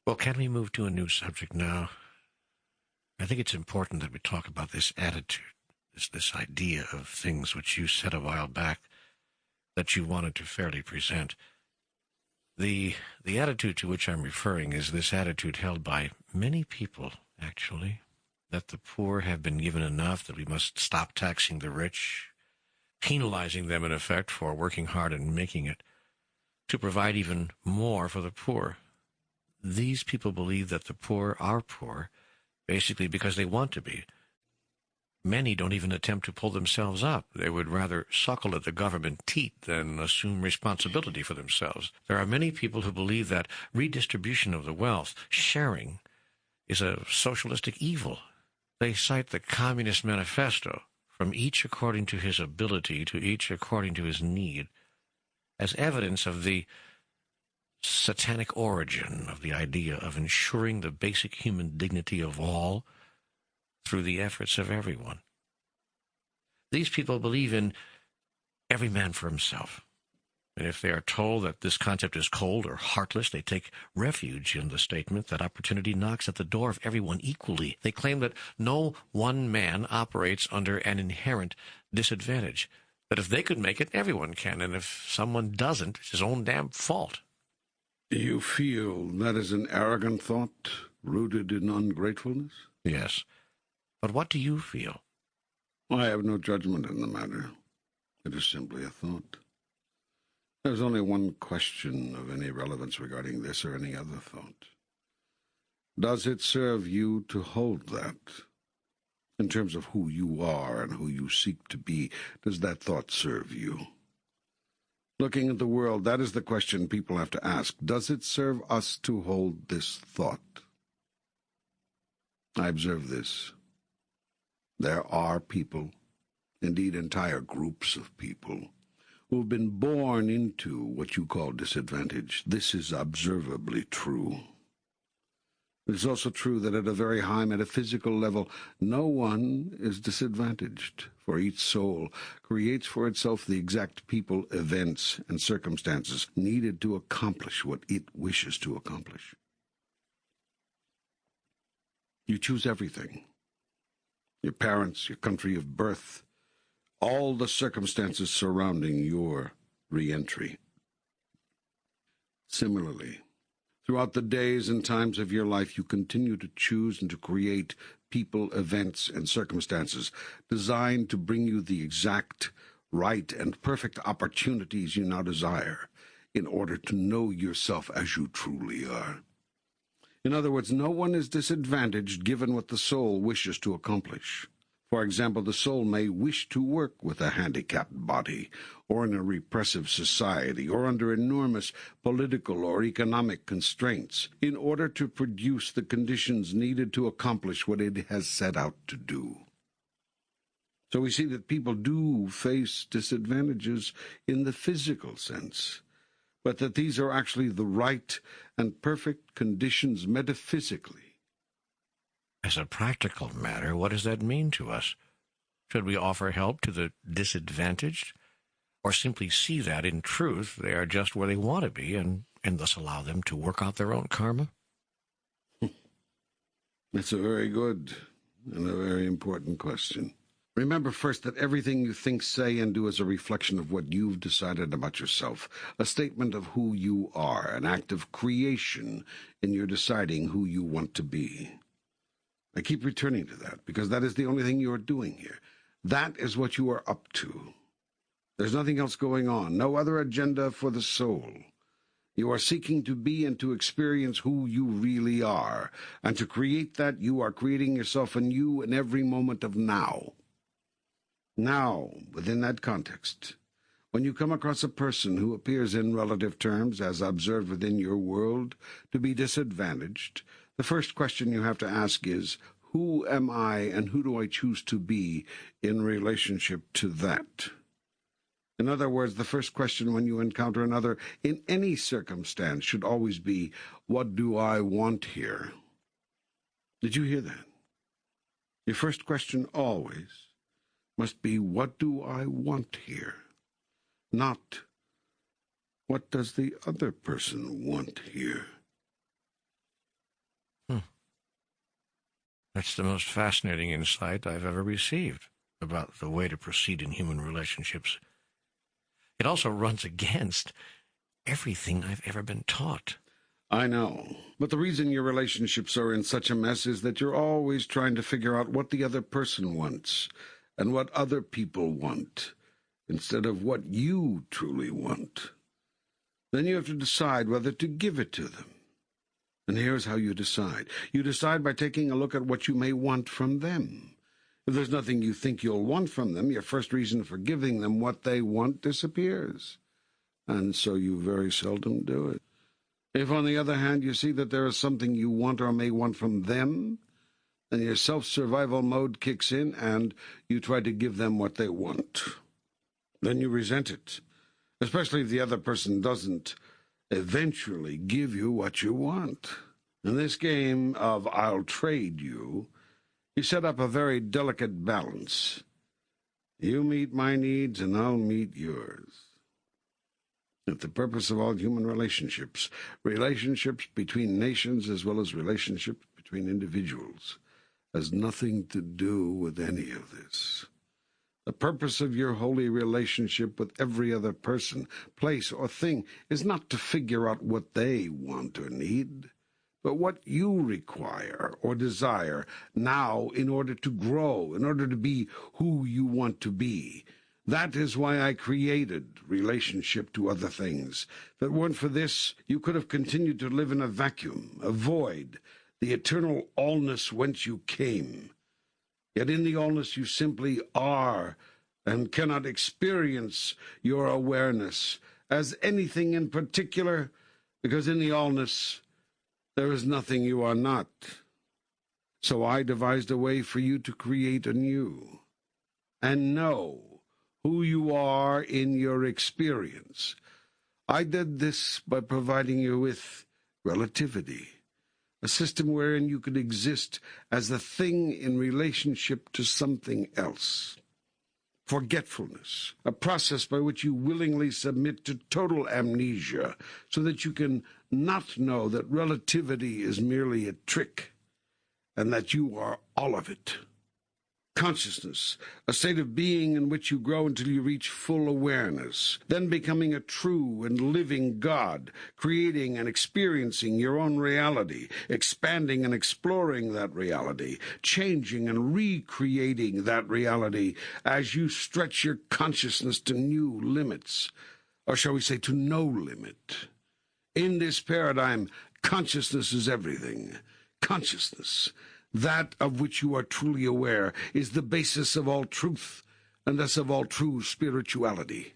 Well, can we move to a new subject now? I think it's important that we talk about this attitude, this idea of things which you said a while back that you wanted to fairly present. The attitude to which I'm referring is this attitude held by many people, actually, that the poor have been given enough, that we must stop taxing the rich, penalizing them in effect for working hard and making it, to provide even more for the poor. These people believe that the poor are poor, basically because they want to be. Many don't even attempt to pull themselves up. They would rather suckle at the government teat than assume responsibility for themselves. There are many people who believe that redistribution of the wealth, sharing, is a socialistic evil. They cite the Communist Manifesto, from each according to his ability to each according to his need, as evidence of the satanic origin of the idea of ensuring the basic human dignity of all through the efforts of everyone. These people believe in every man for himself. And if they are told that this concept is cold or heartless, they take refuge in the statement that opportunity knocks at the door of everyone equally. They claim that no one man operates under an inherent disadvantage, that if they could make it, everyone can, and if someone doesn't, it's his own damn fault. You feel that is an arrogant thought, rooted in ungratefulness? Yes. But what do you feel? I have no judgment in the matter. It is simply a thought. There's only one question of any relevance regarding this or any other thought. Does it serve you to hold that? In terms of who you are and who you seek to be, does that thought serve you? Looking at the world, that is the question people have to ask. Does it serve us to hold this thought? I observe this. There are people, indeed entire groups of people, who have been born into what you call disadvantage. This is observably true. It is also true that at a very high metaphysical level, no one is disadvantaged, for each soul creates for itself the exact people, events, and circumstances needed to accomplish what it wishes to accomplish. You choose everything. Your parents, your country of birth, all the circumstances surrounding your re-entry. Similarly, throughout the days and times of your life, you continue to choose and to create people, events, and circumstances designed to bring you the exact, right, and perfect opportunities you now desire in order to know yourself as you truly are. In other words, no one is disadvantaged given what the soul wishes to accomplish. For example, the soul may wish to work with a handicapped body, or in a repressive society, or under enormous political or economic constraints, in order to produce the conditions needed to accomplish what it has set out to do. So we see that people do face disadvantages in the physical sense, but that these are actually the right and perfect conditions metaphysically. As a practical matter, what does that mean to us? Should we offer help to the disadvantaged, or simply see that, in truth, they are just where they want to be, and thus allow them to work out their own karma? That's a very good and a very important question. Remember first that everything you think, say, and do is a reflection of what you've decided about yourself, a statement of who you are, an act of creation in your deciding who you want to be. I keep returning to that, because that is the only thing you are doing here. That is what you are up to. There's nothing else going on, no other agenda for the soul. You are seeking to be and to experience who you really are, and to create that, you are creating yourself anew in every moment of now. Now, within that context, when you come across a person who appears in relative terms, as observed within your world, to be disadvantaged, the first question you have to ask is, who am I and who do I choose to be in relationship to that? In other words, the first question when you encounter another in any circumstance should always be, what do I want here? Did you hear that? Your first question always must be, what do I want here? Not, what does the other person want here? That's the most fascinating insight I've ever received about the way to proceed in human relationships. It also runs against everything I've ever been taught. I know. But the reason your relationships are in such a mess is that you're always trying to figure out what the other person wants and what other people want, instead of what you truly want. Then you have to decide whether to give it to them. And here's how you decide. You decide by taking a look at what you may want from them. If there's nothing you think you'll want from them, your first reason for giving them what they want disappears. And so you very seldom do it. If, on the other hand, you see that there is something you want or may want from them, then your self-survival mode kicks in and you try to give them what they want. Then you resent it, especially if the other person doesn't eventually give you what you want. In this game of I'll trade you, you set up a very delicate balance. You meet my needs and I'll meet yours. At the purpose of all human relationships, relationships between nations as well as relationships between individuals, has nothing to do with any of this. The purpose of your holy relationship with every other person, place, or thing is not to figure out what they want or need, but what you require or desire now in order to grow, in order to be who you want to be. That is why I created relationship to other things. If it weren't for this, you could have continued to live in a vacuum, a void, the eternal allness whence you came. Yet in the allness you simply are, and cannot experience your awareness as anything in particular, because in the allness there is nothing you are not. So I devised a way for you to create anew, and know who you are in your experience. I did this by providing you with relativity, a system wherein you could exist as a thing in relationship to something else. Forgetfulness, a process by which you willingly submit to total amnesia, so that you can not know that relativity is merely a trick, and that you are all of it. Consciousness, a state of being in which you grow until you reach full awareness, then becoming a true and living God, creating and experiencing your own reality, expanding and exploring that reality, changing and recreating that reality as you stretch your consciousness to new limits, or shall we say to no limit. In this paradigm, consciousness is everything. Consciousness, that of which you are truly aware, is the basis of all truth, and thus of all true spirituality.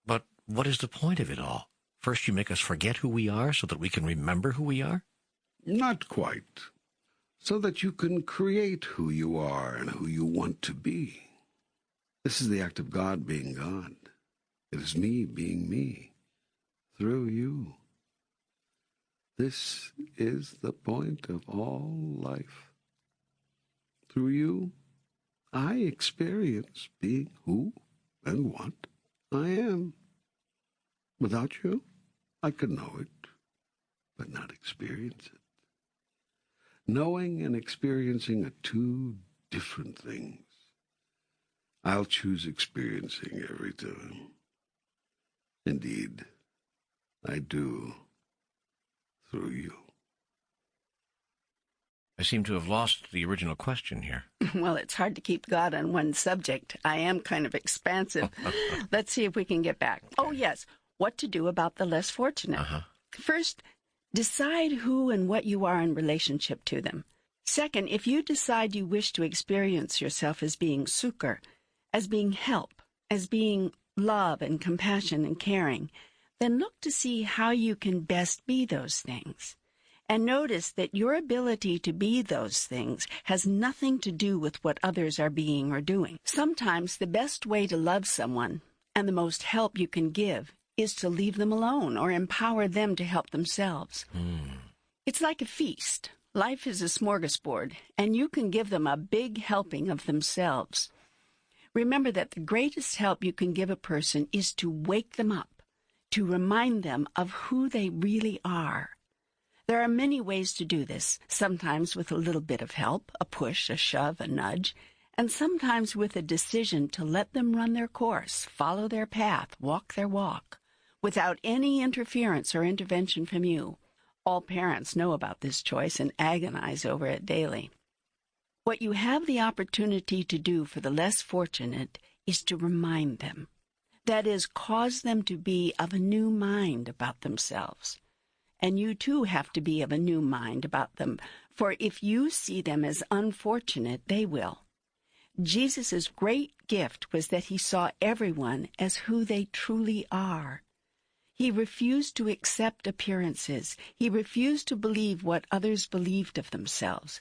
But what is the point of it all? First you make us forget who we are so that we can remember who we are? Not quite. So that you can create who you are and who you want to be. This is the act of God being God. It is me being me, through you. This is the point of all life. Through you, I experience being who and what I am. Without you, I could know it, but not experience it. Knowing and experiencing are two different things. I'll choose experiencing every time. Indeed, I do. Through you. I seem to have lost the original question here. Well, it's hard to keep God on one subject. I am kind of expansive. Let's see if we can get back. Oh, yes. What to do about the less fortunate. First, decide who and what you are in relationship to them. Second, if you decide you wish to experience yourself as being sukkar, as being help, as being love and compassion and caring, then look to see how you can best be those things. And notice that your ability to be those things has nothing to do with what others are being or doing. Sometimes the best way to love someone and the most help you can give is to leave them alone or empower them to help themselves. It's like a feast. Life is a smorgasbord, and you can give them a big helping of themselves. Remember that the greatest help you can give a person is to wake them up, to remind them of who they really are. There are many ways to do this, sometimes with a little bit of help, a push, a shove, a nudge, and sometimes with a decision to let them run their course, follow their path, walk their walk, without any interference or intervention from you. All parents know about this choice and agonize over it daily. What you have the opportunity to do for the less fortunate is to remind them. That is, cause them to be of a new mind about themselves. And you too have to be of a new mind about them, for if you see them as unfortunate, they will. Jesus' great gift was that he saw everyone as who they truly are. He refused to accept appearances. He refused to believe what others believed of themselves.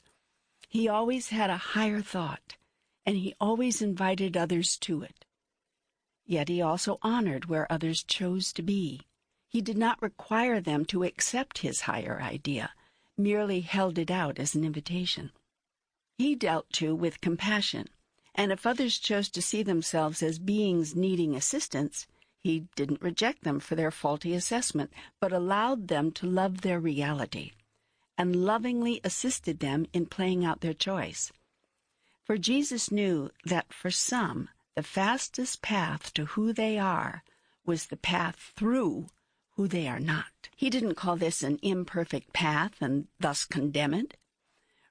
He always had a higher thought, and he always invited others to it. Yet he also honored where others chose to be. He did not require them to accept his higher idea, merely held it out as an invitation. He dealt, too, with compassion, and if others chose to see themselves as beings needing assistance, he didn't reject them for their faulty assessment, but allowed them to love their reality, and lovingly assisted them in playing out their choice. For Jesus knew that for some, the fastest path to who they are was the path through who they are not. He didn't call this an imperfect path and thus condemn it.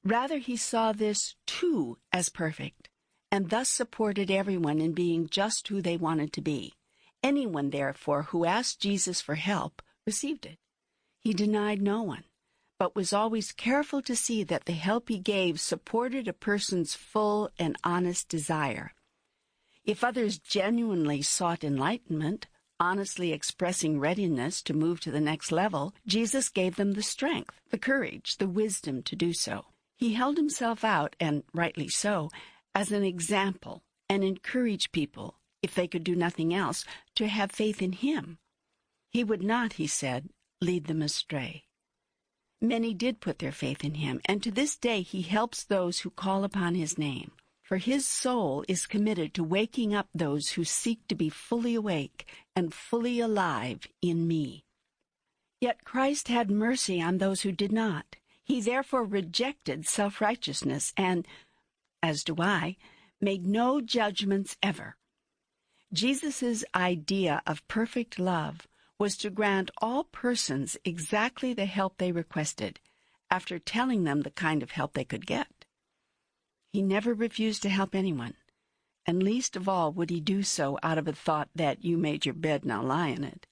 Rather, he saw this too as perfect, and thus supported everyone in being just who they wanted to be. Anyone, therefore, who asked Jesus for help received it. He denied no one, but was always careful to see that the help he gave supported a person's full and honest desire. If others genuinely sought enlightenment, honestly expressing readiness to move to the next level, Jesus gave them the strength, the courage, the wisdom to do so. He held himself out, and rightly so, as an example, and encouraged people, if they could do nothing else, to have faith in him. He would not, he said, lead them astray. Many did put their faith in him, and to this day he helps those who call upon his name. For his soul is committed to waking up those who seek to be fully awake and fully alive in me. Yet Christ had mercy on those who did not. He therefore rejected self-righteousness and, as do I, made no judgments ever. Jesus' idea of perfect love was to grant all persons exactly the help they requested, after telling them the kind of help they could get. He never refused to help anyone, and least of all would he do so out of a thought that you made your bed, now lie in it.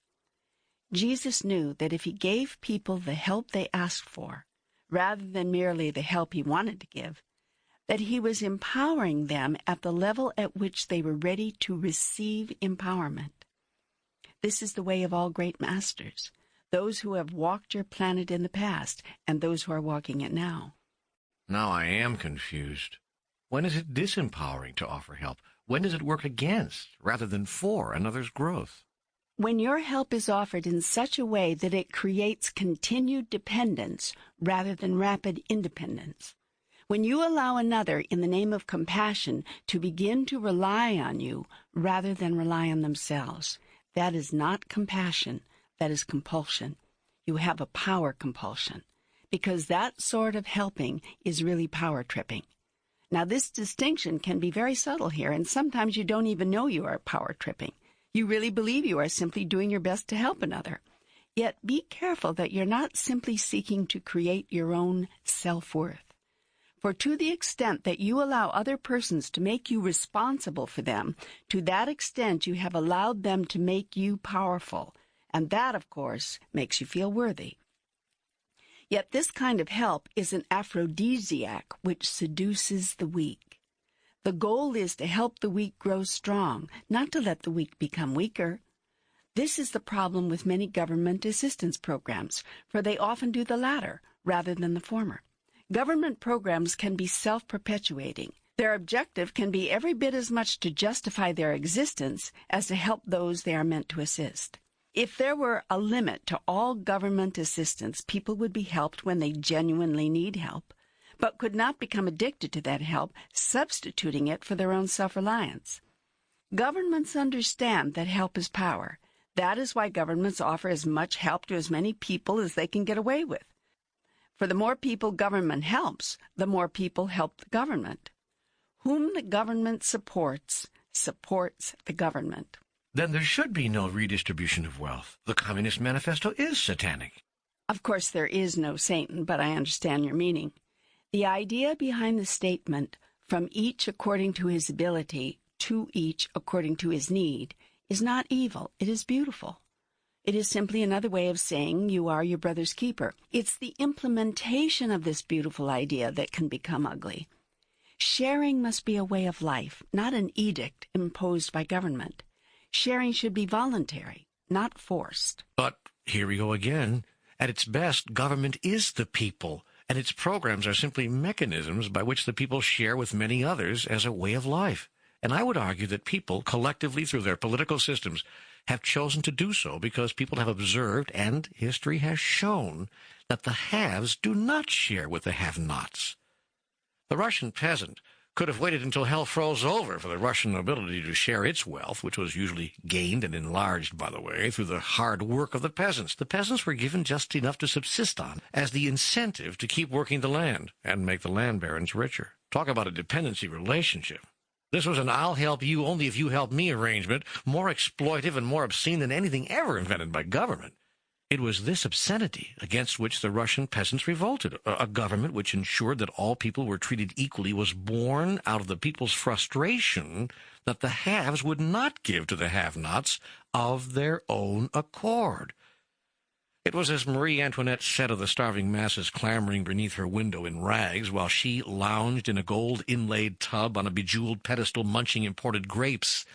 Jesus knew that if he gave people the help they asked for, rather than merely the help he wanted to give, that he was empowering them at the level at which they were ready to receive empowerment. This is the way of all great masters, those who have walked your planet in the past and those who are walking it now. Now I am confused. When is it disempowering to offer help? When does it work against, rather than for, another's growth? When your help is offered in such a way that it creates continued dependence rather than rapid independence. When you allow another, in the name of compassion, to begin to rely on you rather than rely on themselves. That is not compassion, that is compulsion. You have a power compulsion, because that sort of helping is really power tripping. Now, this distinction can be very subtle here, and sometimes you don't even know you are power tripping. You really believe you are simply doing your best to help another. Yet be careful that you're not simply seeking to create your own self-worth. For to the extent that you allow other persons to make you responsible for them, to that extent you have allowed them to make you powerful, and that, of course, makes you feel worthy. Yet this kind of help is an aphrodisiac which seduces the weak. The goal is to help the weak grow strong, not to let the weak become weaker. This is the problem with many government assistance programs, for they often do the latter rather than the former. Government programs can be self-perpetuating. Their objective can be every bit as much to justify their existence as to help those they are meant to assist. If there were a limit to all government assistance, people would be helped when they genuinely need help, but could not become addicted to that help, substituting it for their own self-reliance. Governments understand that help is power. That is why governments offer as much help to as many people as they can get away with. For the more people government helps, the more people help the government. Whom the government supports, supports the government. Then there should be no redistribution of wealth. The Communist Manifesto is satanic. Of course, there is no Satan, but I understand your meaning. The idea behind the statement, from each according to his ability, to each according to his need, is not evil. It is beautiful. It is simply another way of saying you are your brother's keeper. It's the implementation of this beautiful idea that can become ugly. Sharing must be a way of life, not an edict imposed by government. Sharing should be voluntary, not forced. But here we go again. At its best, government is the people, and its programs are simply mechanisms by which the people share with many others as a way of life. And I would argue that people, collectively through their political systems, have chosen to do so because people have observed, and history has shown, that the haves do not share with the have-nots. The Russian peasant could have waited until hell froze over for the Russian nobility to share its wealth, which was usually gained and enlarged, by the way, through the hard work of the peasants. The peasants were given just enough to subsist on as the incentive to keep working the land and make the land barons richer. Talk about a dependency relationship. This was an I'll help you only if you help me arrangement, more exploitive and more obscene than anything ever invented by government. It was this obscenity against which the Russian peasants revolted. A government which ensured that all people were treated equally was born out of the people's frustration that the haves would not give to the have-nots of their own accord. It was as Marie Antoinette said of the starving masses clamoring beneath her window in rags while she lounged in a gold-inlaid tub on a bejeweled pedestal munching imported grapes.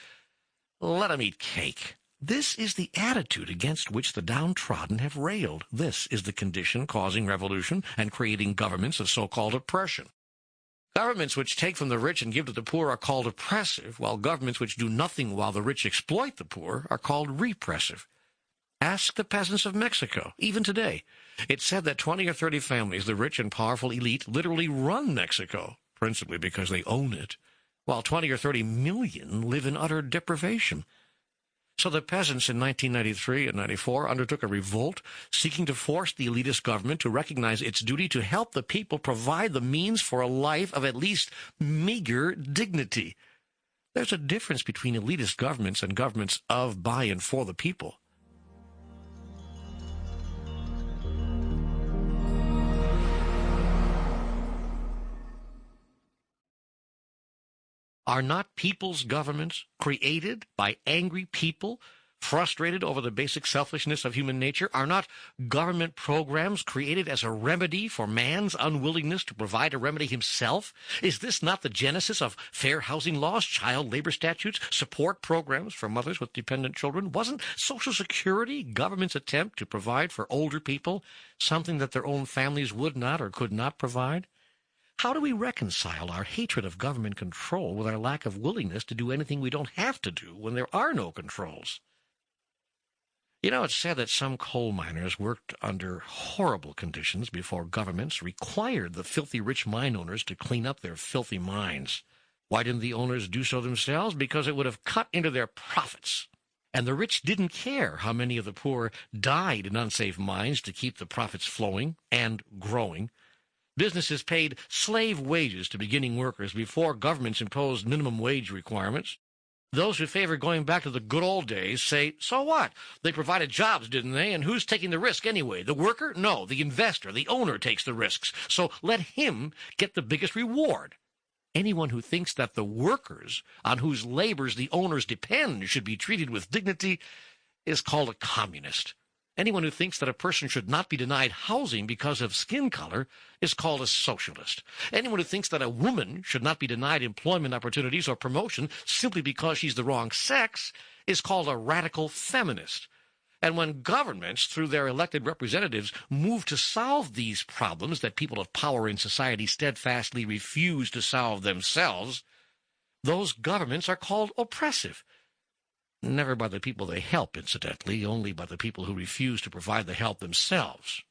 Let 'em eat cake. This is the attitude against which the downtrodden have railed. This is the condition causing revolution and creating governments of so-called oppression. Governments which take from the rich and give to the poor are called oppressive, while governments which do nothing while the rich exploit the poor are called repressive. Ask the peasants of Mexico, even today. It's said that 20 or 30 families, the rich and powerful elite, literally run Mexico, principally because they own it, while 20 or 30 million live in utter deprivation. So the peasants in 1993 and 94 undertook a revolt seeking to force the elitist government to recognize its duty to help the people provide the means for a life of at least meager dignity. There's a difference between elitist governments and governments of, by, and for the people. Are not people's governments created by angry people, frustrated over the basic selfishness of human nature? Are not government programs created as a remedy for man's unwillingness to provide a remedy himself? Is this not the genesis of fair housing laws, child labor statutes, support programs for mothers with dependent children? Wasn't Social Security government's attempt to provide for older people something that their own families would not or could not provide? How do we reconcile our hatred of government control with our lack of willingness to do anything we don't have to do when there are no controls? You know, it's said that some coal miners worked under horrible conditions before governments required the filthy rich mine owners to clean up their filthy mines. Why didn't the owners do so themselves? Because it would have cut into their profits. And the rich didn't care how many of the poor died in unsafe mines to keep the profits flowing and growing. Businesses paid slave wages to beginning workers before governments imposed minimum wage requirements. Those who favor going back to the good old days say, so what? They provided jobs, didn't they? And who's taking the risk anyway? The worker? No, the investor, the owner takes the risks. So let him get the biggest reward. Anyone who thinks that the workers on whose labors the owners depend should be treated with dignity is called a communist. Anyone who thinks that a person should not be denied housing because of skin color is called a socialist. Anyone who thinks that a woman should not be denied employment opportunities or promotion simply because she's the wrong sex is called a radical feminist. And when governments, through their elected representatives, move to solve these problems that people of power in society steadfastly refuse to solve themselves, those governments are called oppressive. Never by the people they help, incidentally, only by the people who refuse to provide the help themselves.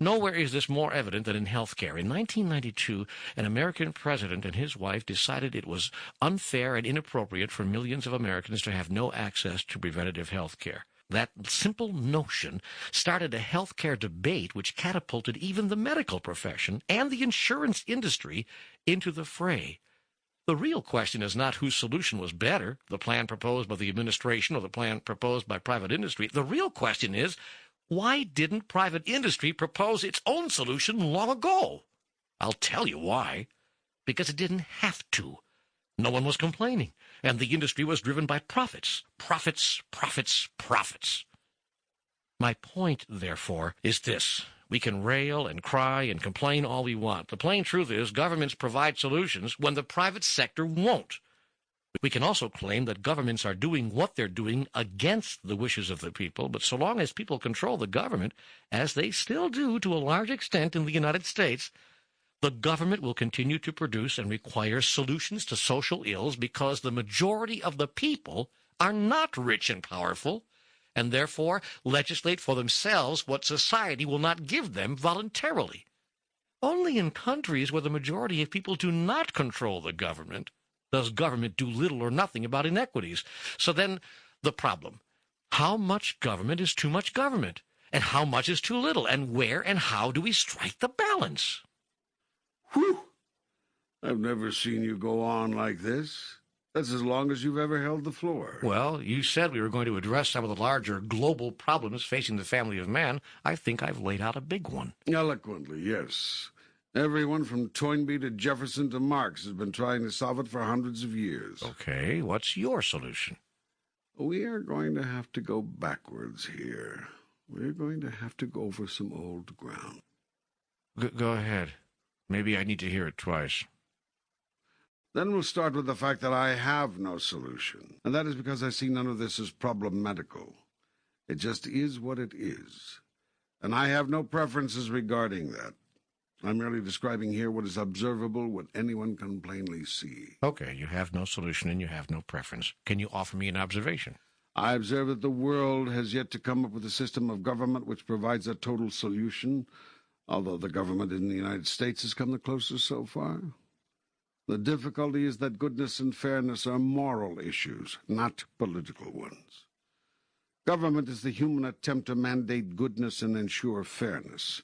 Nowhere is this more evident than in health care. In 1992, an American president and his wife decided it was unfair and inappropriate for millions of Americans to have no access to preventative health care. That simple notion started a healthcare debate which catapulted even the medical profession and the insurance industry into the fray. The real question is not whose solution was better, the plan proposed by the administration or the plan proposed by private industry. The real question is, why didn't private industry propose its own solution long ago? I'll tell you why. Because it didn't have to. No one was complaining, and the industry was driven by profits. Profits, profits, profits. My point, therefore, is this. We can rail and cry and complain all we want. The plain truth is governments provide solutions when the private sector won't. We can also claim that governments are doing what they're doing against the wishes of the people, but so long as people control the government, as they still do to a large extent in the United States, the government will continue to produce and require solutions to social ills because the majority of the people are not rich and powerful, and therefore legislate for themselves what society will not give them voluntarily. Only in countries where the majority of people do not control the government does government do little or nothing about inequities. So then, the problem. How much government is too much government? And how much is too little? And where and how do we strike the balance? Whew! I've never seen you go on like this. That's as long as you've ever held the floor. Well, you said we were going to address some of the larger global problems facing the family of man. I think I've laid out a big one. Eloquently, yes. Everyone from Toynbee to Jefferson to Marx has been trying to solve it for hundreds of years. Okay, what's your solution? We are going to have to go backwards here. We're going to have to go over some old ground. Go ahead. Maybe I need to hear it twice. Then we'll start with the fact that I have no solution, and that is because I see none of this as problematical. It just is what it is, and I have no preferences regarding that. I'm merely describing here what is observable, what anyone can plainly see. Okay, you have no solution and you have no preference. Can you offer me an observation? I observe that the world has yet to come up with a system of government which provides a total solution, although the government in the United States has come the closest so far. The difficulty is that goodness and fairness are moral issues, not political ones. Government is the human attempt to mandate goodness and ensure fairness.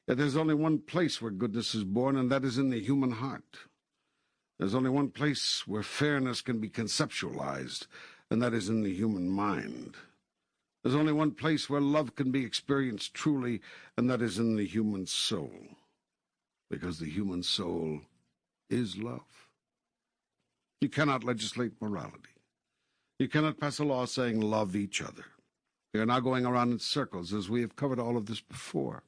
Yet there's only one place where goodness is born, and that is in the human heart. There's only one place where fairness can be conceptualized, and that is in the human mind. There's only one place where love can be experienced truly, and that is in the human soul. Because the human soul is love. You cannot legislate morality. You cannot pass a law saying love each other. We are now going around in circles as we have covered all of this before.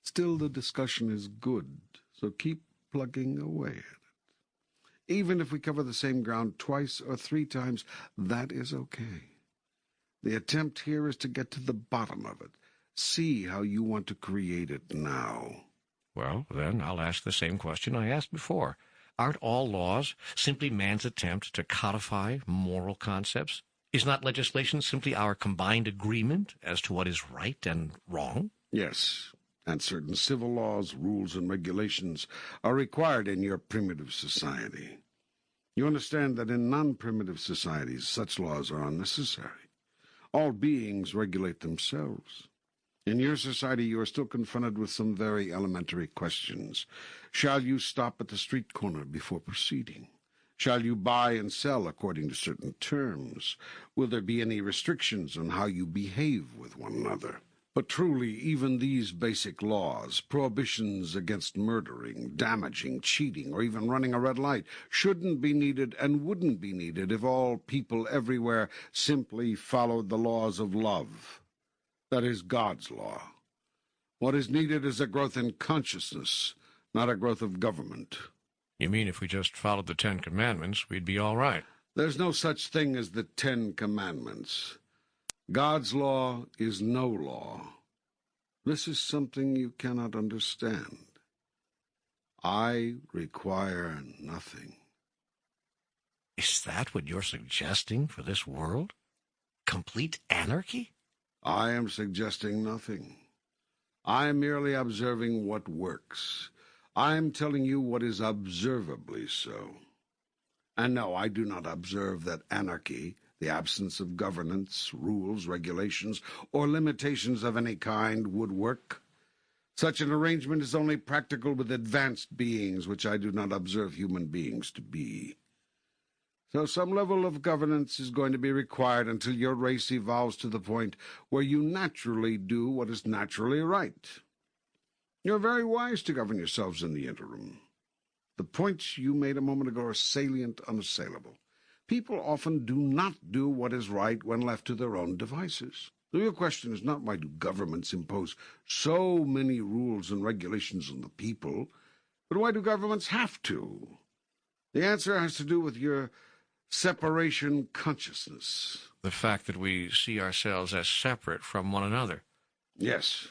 Still, the discussion is good, so keep plugging away at it. Even if we cover the same ground twice or three times, that is okay. The attempt here is to get to the bottom of it. See how you want to create it now. Well, then I'll ask the same question I asked before. Aren't all laws simply man's attempt to codify moral concepts? Is not legislation simply our combined agreement as to what is right and wrong? Yes, and certain civil laws, rules, and regulations are required in your primitive society. You understand that in non-primitive societies, such laws are unnecessary. All beings regulate themselves. In your society, you are still confronted with some very elementary questions. Shall you stop at the street corner before proceeding? Shall you buy and sell according to certain terms? Will there be any restrictions on how you behave with one another? But truly, even these basic laws, prohibitions against murdering, damaging, cheating, or even running a red light, shouldn't be needed and wouldn't be needed if all people everywhere simply followed the laws of love. That is God's law. What is needed is a growth in consciousness, not a growth of government. You mean if we just followed the Ten Commandments, we'd be all right? There's no such thing as the Ten Commandments. God's law is no law. This is something you cannot understand. I require nothing. Is that what you're suggesting for this world? Complete anarchy? I am suggesting nothing. I am merely observing what works. I am telling you what is observably so. And no, I do not observe that anarchy, The absence of governance, rules, regulations, or limitations of any kind would work. Such an arrangement is only practical with advanced beings, which I do not observe human beings to be. So some level of governance is going to be required until your race evolves to the point where you naturally do what is naturally right. You're very wise to govern yourselves in the interim. The points you made a moment ago are salient, unassailable. People often do not do what is right when left to their own devices. The real question is not why do governments impose so many rules and regulations on the people, but why do governments have to? The answer has to do with your separation consciousness. The fact that we see ourselves as separate from one another. Yes.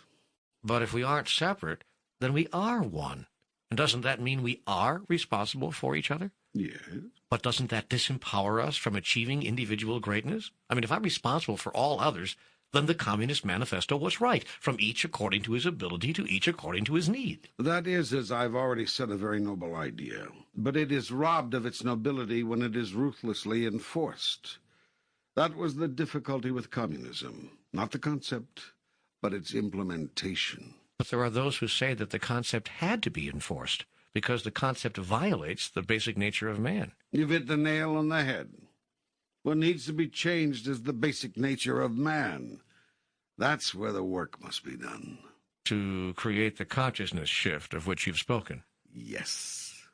But if we aren't separate, then we are one. And doesn't that mean we are responsible for each other? Yes. But doesn't that disempower us from achieving individual greatness? I mean, if I'm responsible for all others, then the Communist Manifesto was right, from each according to his ability to each according to his need. That is, as I've already said, a very noble idea. But it is robbed of its nobility when it is ruthlessly enforced. That was the difficulty with communism. Not the concept, but its implementation. But there are those who say that the concept had to be enforced, because the concept violates the basic nature of man. You've hit the nail on the head. What needs to be changed is the basic nature of man. That's where the work must be done. To create the consciousness shift of which you've spoken. Yes.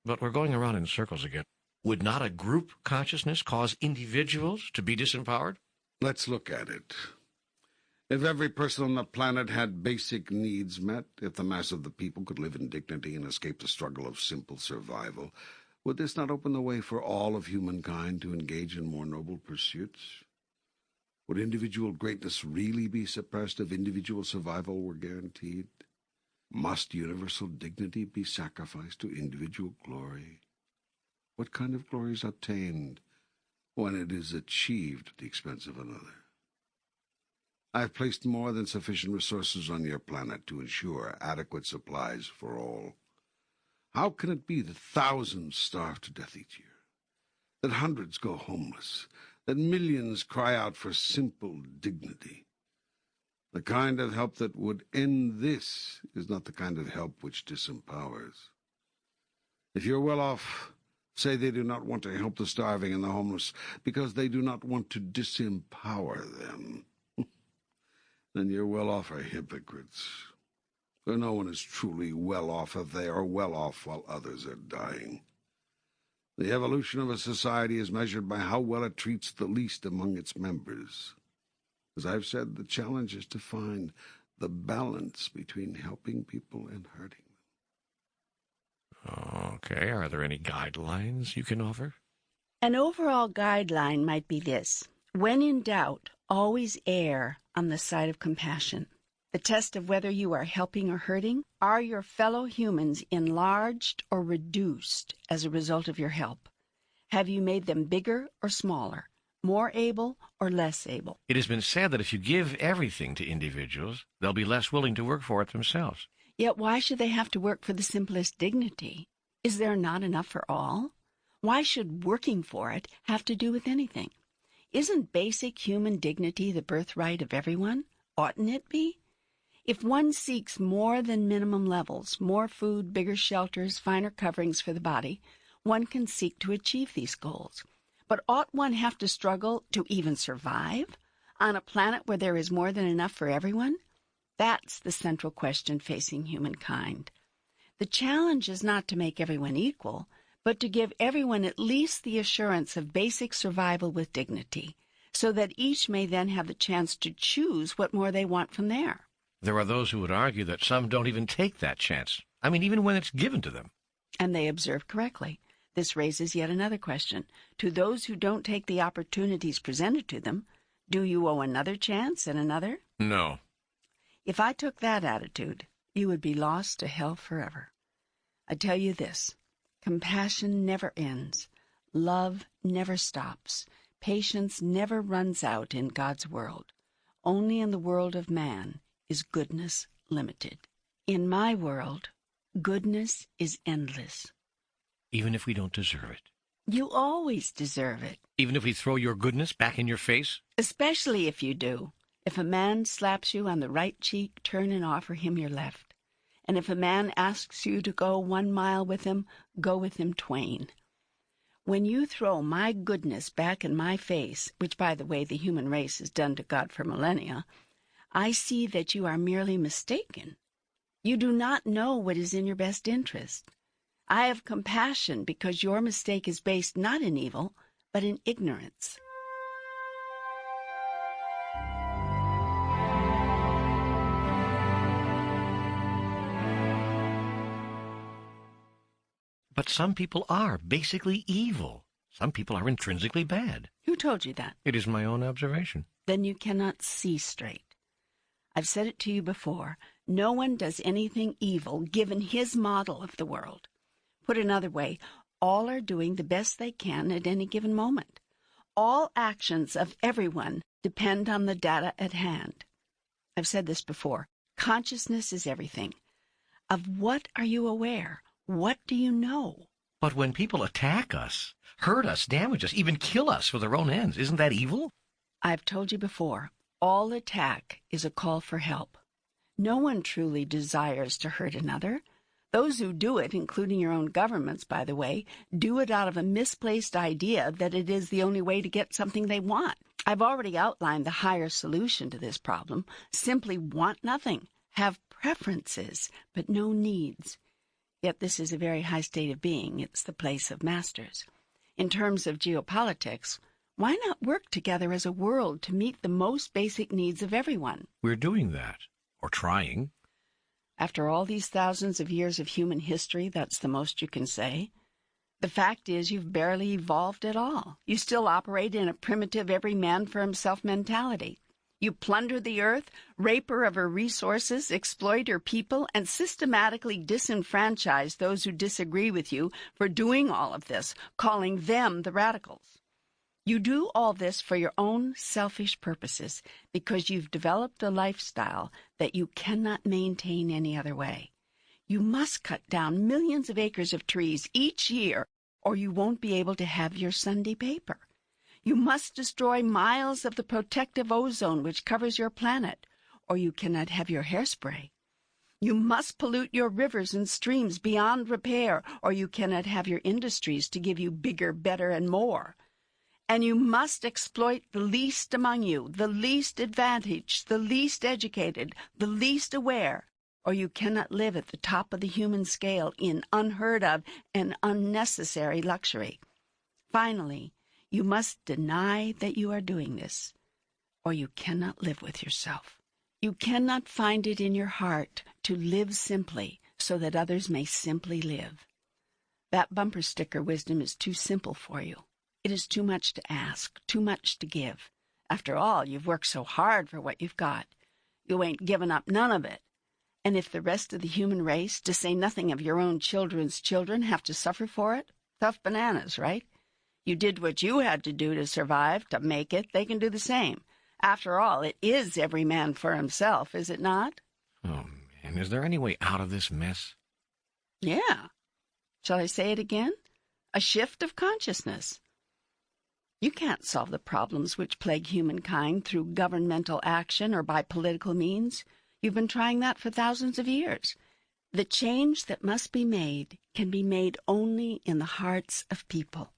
But we're going around in circles again. Would not a group consciousness cause individuals to be disempowered? Let's look at it. If every person on the planet had basic needs met, if the mass of the people could live in dignity and escape the struggle of simple survival, would this not open the way for all of humankind to engage in more noble pursuits? Would individual greatness really be suppressed if individual survival were guaranteed? Must universal dignity be sacrificed to individual glory? What kind of glory is obtained when it is achieved at the expense of another? I have placed more than sufficient resources on your planet to ensure adequate supplies for all. How can it be that thousands starve to death each year, that hundreds go homeless, that millions cry out for simple dignity? The kind of help that would end this is not the kind of help which disempowers. If you're well off, say they do not want to help the starving and the homeless because they do not want to disempower them. Then your well-off are hypocrites. For no one is truly well-off if they are well-off while others are dying. The evolution of a society is measured by how well it treats the least among its members. As I've said, the challenge is to find the balance between helping people and hurting them. Okay, are there any guidelines you can offer? An overall guideline might be this: when in doubt, always err on the side of compassion. The test of whether you are helping or hurting: are your fellow humans enlarged or reduced as a result of your help? Have you made them bigger or smaller, more able or less able? It has been said that if you give everything to individuals, they'll be less willing to work for it themselves. Yet why should they have to work for the simplest dignity? Is there not enough for all? Why should working for it have to do with anything? Isn't basic human dignity the birthright of everyone? Oughtn't it be? If one seeks more than minimum levels, more food, bigger shelters, finer coverings for the body, one can seek to achieve these goals. But ought one have to struggle to even survive on a planet where there is more than enough for everyone? That's the central question facing humankind. The challenge is not to make everyone equal, but to give everyone at least the assurance of basic survival with dignity, so that each may then have the chance to choose what more they want from there. There are those who would argue that some don't even take that chance. I mean, even when it's given to them. And they observe correctly. This raises yet another question. To those who don't take the opportunities presented to them, do you owe another chance and another? No. If I took that attitude, you would be lost to hell forever. I tell you this: compassion never ends. Love never stops. Patience never runs out in God's world. Only in the world of man is goodness limited. In my world, goodness is endless. Even if we don't deserve it. You always deserve it, Even if we throw your goodness back in your face? especially if you do. If a man slaps you on the right cheek, turn and offer him your left. And if a man asks you to go 1 mile with him, go with him twain. When you throw my goodness back in my face, which, by the way, the human race has done to God for millennia, I see that you are merely mistaken. You do not know what is in your best interest. I have compassion because your mistake is based not in evil, but in ignorance. But some people are basically evil. Some people are intrinsically bad. Who told you that? It is my own observation. Then you cannot see straight. I've said it to you before. No one does anything evil given his model of the world. Put another way, all are doing the best they can at any given moment. All actions of everyone depend on the data at hand. I've said this before. Consciousness is everything. Of what are you aware? What do you know? But when people attack us, hurt us, damage us, even kill us for their own ends, isn't that evil? I've told you before, all attack is a call for help. No one truly desires to hurt another. Those who do it, including your own governments, by the way, do it out of a misplaced idea that it is the only way to get something they want. I've already outlined the higher solution to this problem. Simply want nothing. Have preferences, but no needs. Yet this is a very high state of being. It's the place of masters. In terms of geopolitics, why not work together as a world to meet the most basic needs of everyone? We're doing that, or trying. After all these thousands of years of human history, that's the most you can say. The fact is you've barely evolved at all. You still operate in a primitive every man for himself mentality. You plunder the earth, rape her of her resources, exploit her people, and systematically disenfranchise those who disagree with you for doing all of this, calling them the radicals. You do all this for your own selfish purposes because you've developed a lifestyle that you cannot maintain any other way. You must cut down millions of acres of trees each year or you won't be able to have your Sunday paper. You must destroy miles of the protective ozone which covers your planet, or you cannot have your hairspray. You must pollute your rivers and streams beyond repair, or you cannot have your industries to give you bigger, better, and more. And you must exploit the least among you, the least advantaged, the least educated, the least aware, or you cannot live at the top of the human scale in unheard of and unnecessary luxury. Finally, you must deny that you are doing this, or you cannot live with yourself. You cannot find it in your heart to live simply so that others may simply live. That bumper sticker wisdom is too simple for you. It is too much to ask, too much to give. After all, you've worked so hard for what you've got. You ain't given up none of it. And if the rest of the human race, to say nothing of your own children's children, have to suffer for it, tough bananas, right? You did what you had to do to survive, to make it. They can do the same. After all, it is every man for himself, is it not? Oh, man, is there any way out of this mess? Yeah. Shall I say it again? A shift of consciousness. You can't solve the problems which plague humankind through governmental action or by political means. You've been trying that for thousands of years. The change that must be made can be made only in the hearts of people.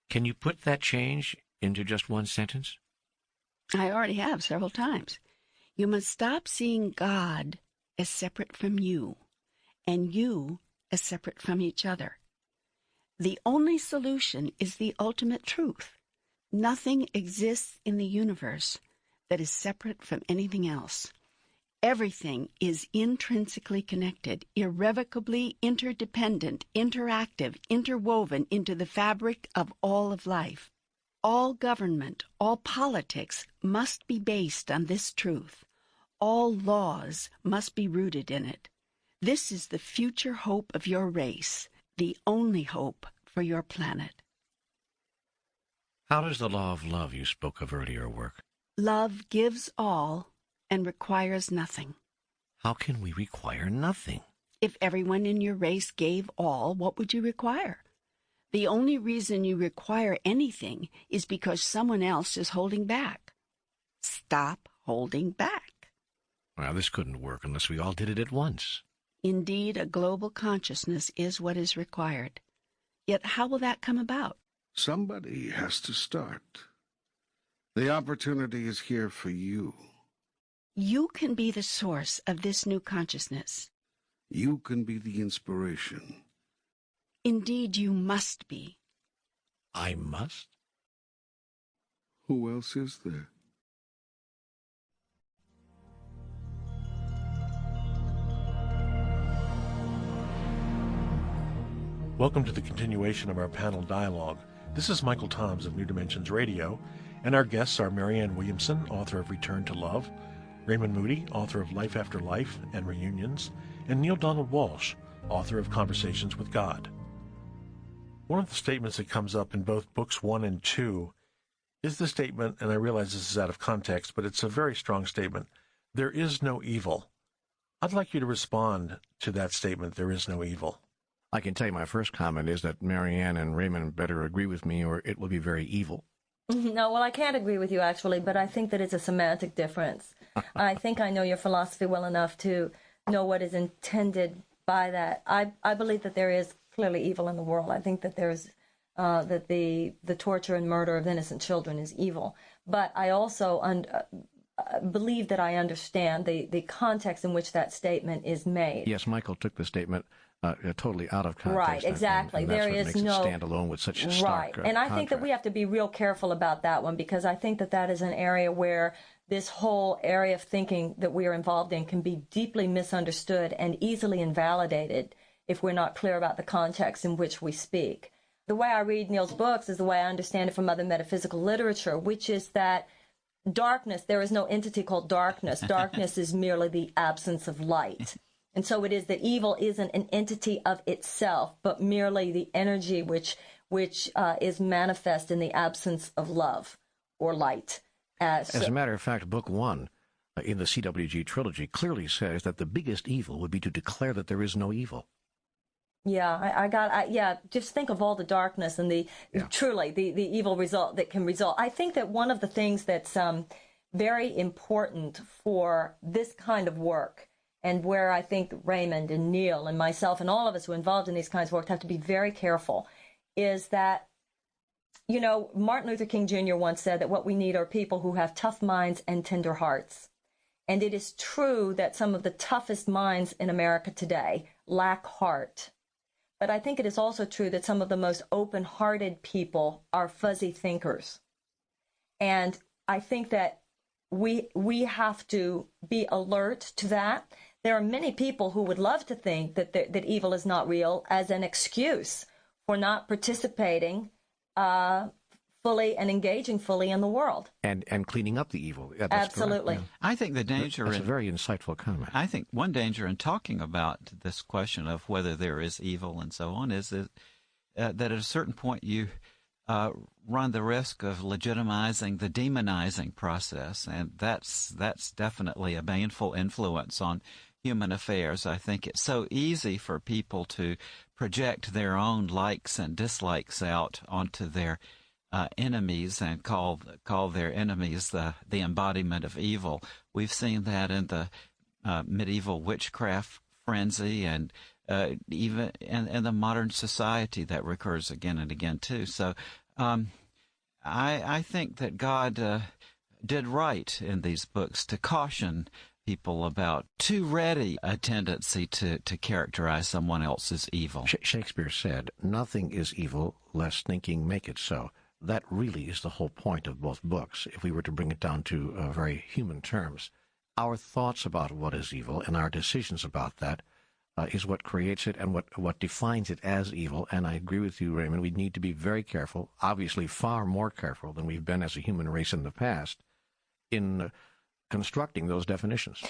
Can you put that change into just one sentence? I already have several times. You must stop seeing God as separate from you, and you as separate from each other. The only solution is the ultimate truth. Nothing exists in the universe that is separate from anything else. Everything is intrinsically connected, irrevocably interdependent, interactive, interwoven into the fabric of all of life. All government, all politics must be based on this truth. All laws must be rooted in it. This is the future hope of your race, the only hope for your planet. How does the law of love you spoke of earlier work? Love gives all and requires nothing. How can we require nothing? If everyone in your race gave all, what would you require? The only reason you require anything is because someone else is holding back. Stop holding back. Well, this couldn't work unless we all did it at once. Indeed, a global consciousness is what is required. Yet how will that come about? Somebody has to start. The opportunity is here for you. You can be the source of this new consciousness. You can be the inspiration. Indeed, you must be. I must? Who else is there? Welcome to the continuation of our panel dialogue. This is Michael Toms of New Dimensions Radio, and our guests are Marianne Williamson, author of Return to Love, Raymond Moody, author of Life After Life and Reunions, and Neil Donald Walsh, author of Conversations with God. One of the statements that comes up in both books 1 and 2 is the statement, and I realize this is out of context, but it's a very strong statement, there is no evil. I'd like you to respond to that statement, there is no evil. I can tell you my first comment is that Marianne and Raymond better agree with me or it will be very evil. No, well, I can't agree with you, actually, but I think that it's a semantic difference. I think I know your philosophy well enough to know what is intended by that. I believe that there is clearly evil in the world. I think that there's that the torture and murder of innocent children is evil. But I also believe that I understand the context in which that statement is made. Yes, Michael took the statement totally out of context. Right, exactly. And that's there what is makes it stand alone with such a stark right. And I think that we have to be real careful about that one, because I think that that is an area where this whole area of thinking that we are involved in can be deeply misunderstood and easily invalidated if we're not clear about the context in which we speak. The way I read Neil's books is the way I understand it from other metaphysical literature, which is that darkness, there is no entity called darkness. Darkness is merely the absence of light. And so it is that evil isn't an entity of itself, but merely the energy which is manifest in the absence of love or light. As a matter of fact, Book 1 in the CWG trilogy clearly says that the biggest evil would be to declare that there is no evil. Yeah, just think of all the darkness and truly the evil result that can result. I think that one of the things that's very important for this kind of work, and where I think Raymond and Neil and myself and all of us who are involved in these kinds of work have to be very careful, is that, you know, Martin Luther King Jr. once said that what we need are people who have tough minds and tender hearts. And it is true that some of the toughest minds in America today lack heart. But I think it is also true that some of the most open-hearted people are fuzzy thinkers. And I think that we have to be alert to that. There are many people who would love to think that that evil is not real as an excuse for not participating fully and engaging fully in the world. And cleaning up the evil. Yeah, absolutely. Correct, I think the danger... That's a very insightful comment. I think one danger in talking about this question of whether there is evil and so on is that at a certain point you run the risk of legitimizing the demonizing process, and that's definitely a baneful influence on human affairs. I think it's so easy for people to project their own likes and dislikes out onto their enemies and call their enemies the embodiment of evil. We've seen that in the medieval witchcraft frenzy, and even in the modern society that recurs again and again too. So I think that God did right in these books to caution people about too ready a tendency to characterize someone else as evil. Shakespeare said, "Nothing is evil, lest thinking make it so." That really is the whole point of both books, if we were to bring it down to very human terms. Our thoughts about what is evil and our decisions about that is what creates it and what defines it as evil. And I agree with you, Raymond. We need to be very careful, obviously far more careful than we've been as a human race in the past, in constructing those definitions.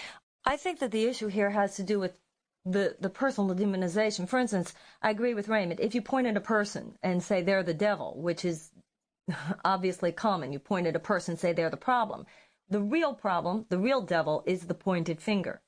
I think that the issue here has to do with the personal demonization. For instance, I agree with Raymond. If you point at a person and say they're the devil, which is obviously common, you point at a person and say they're the problem. The real problem, the real devil, is the pointed finger.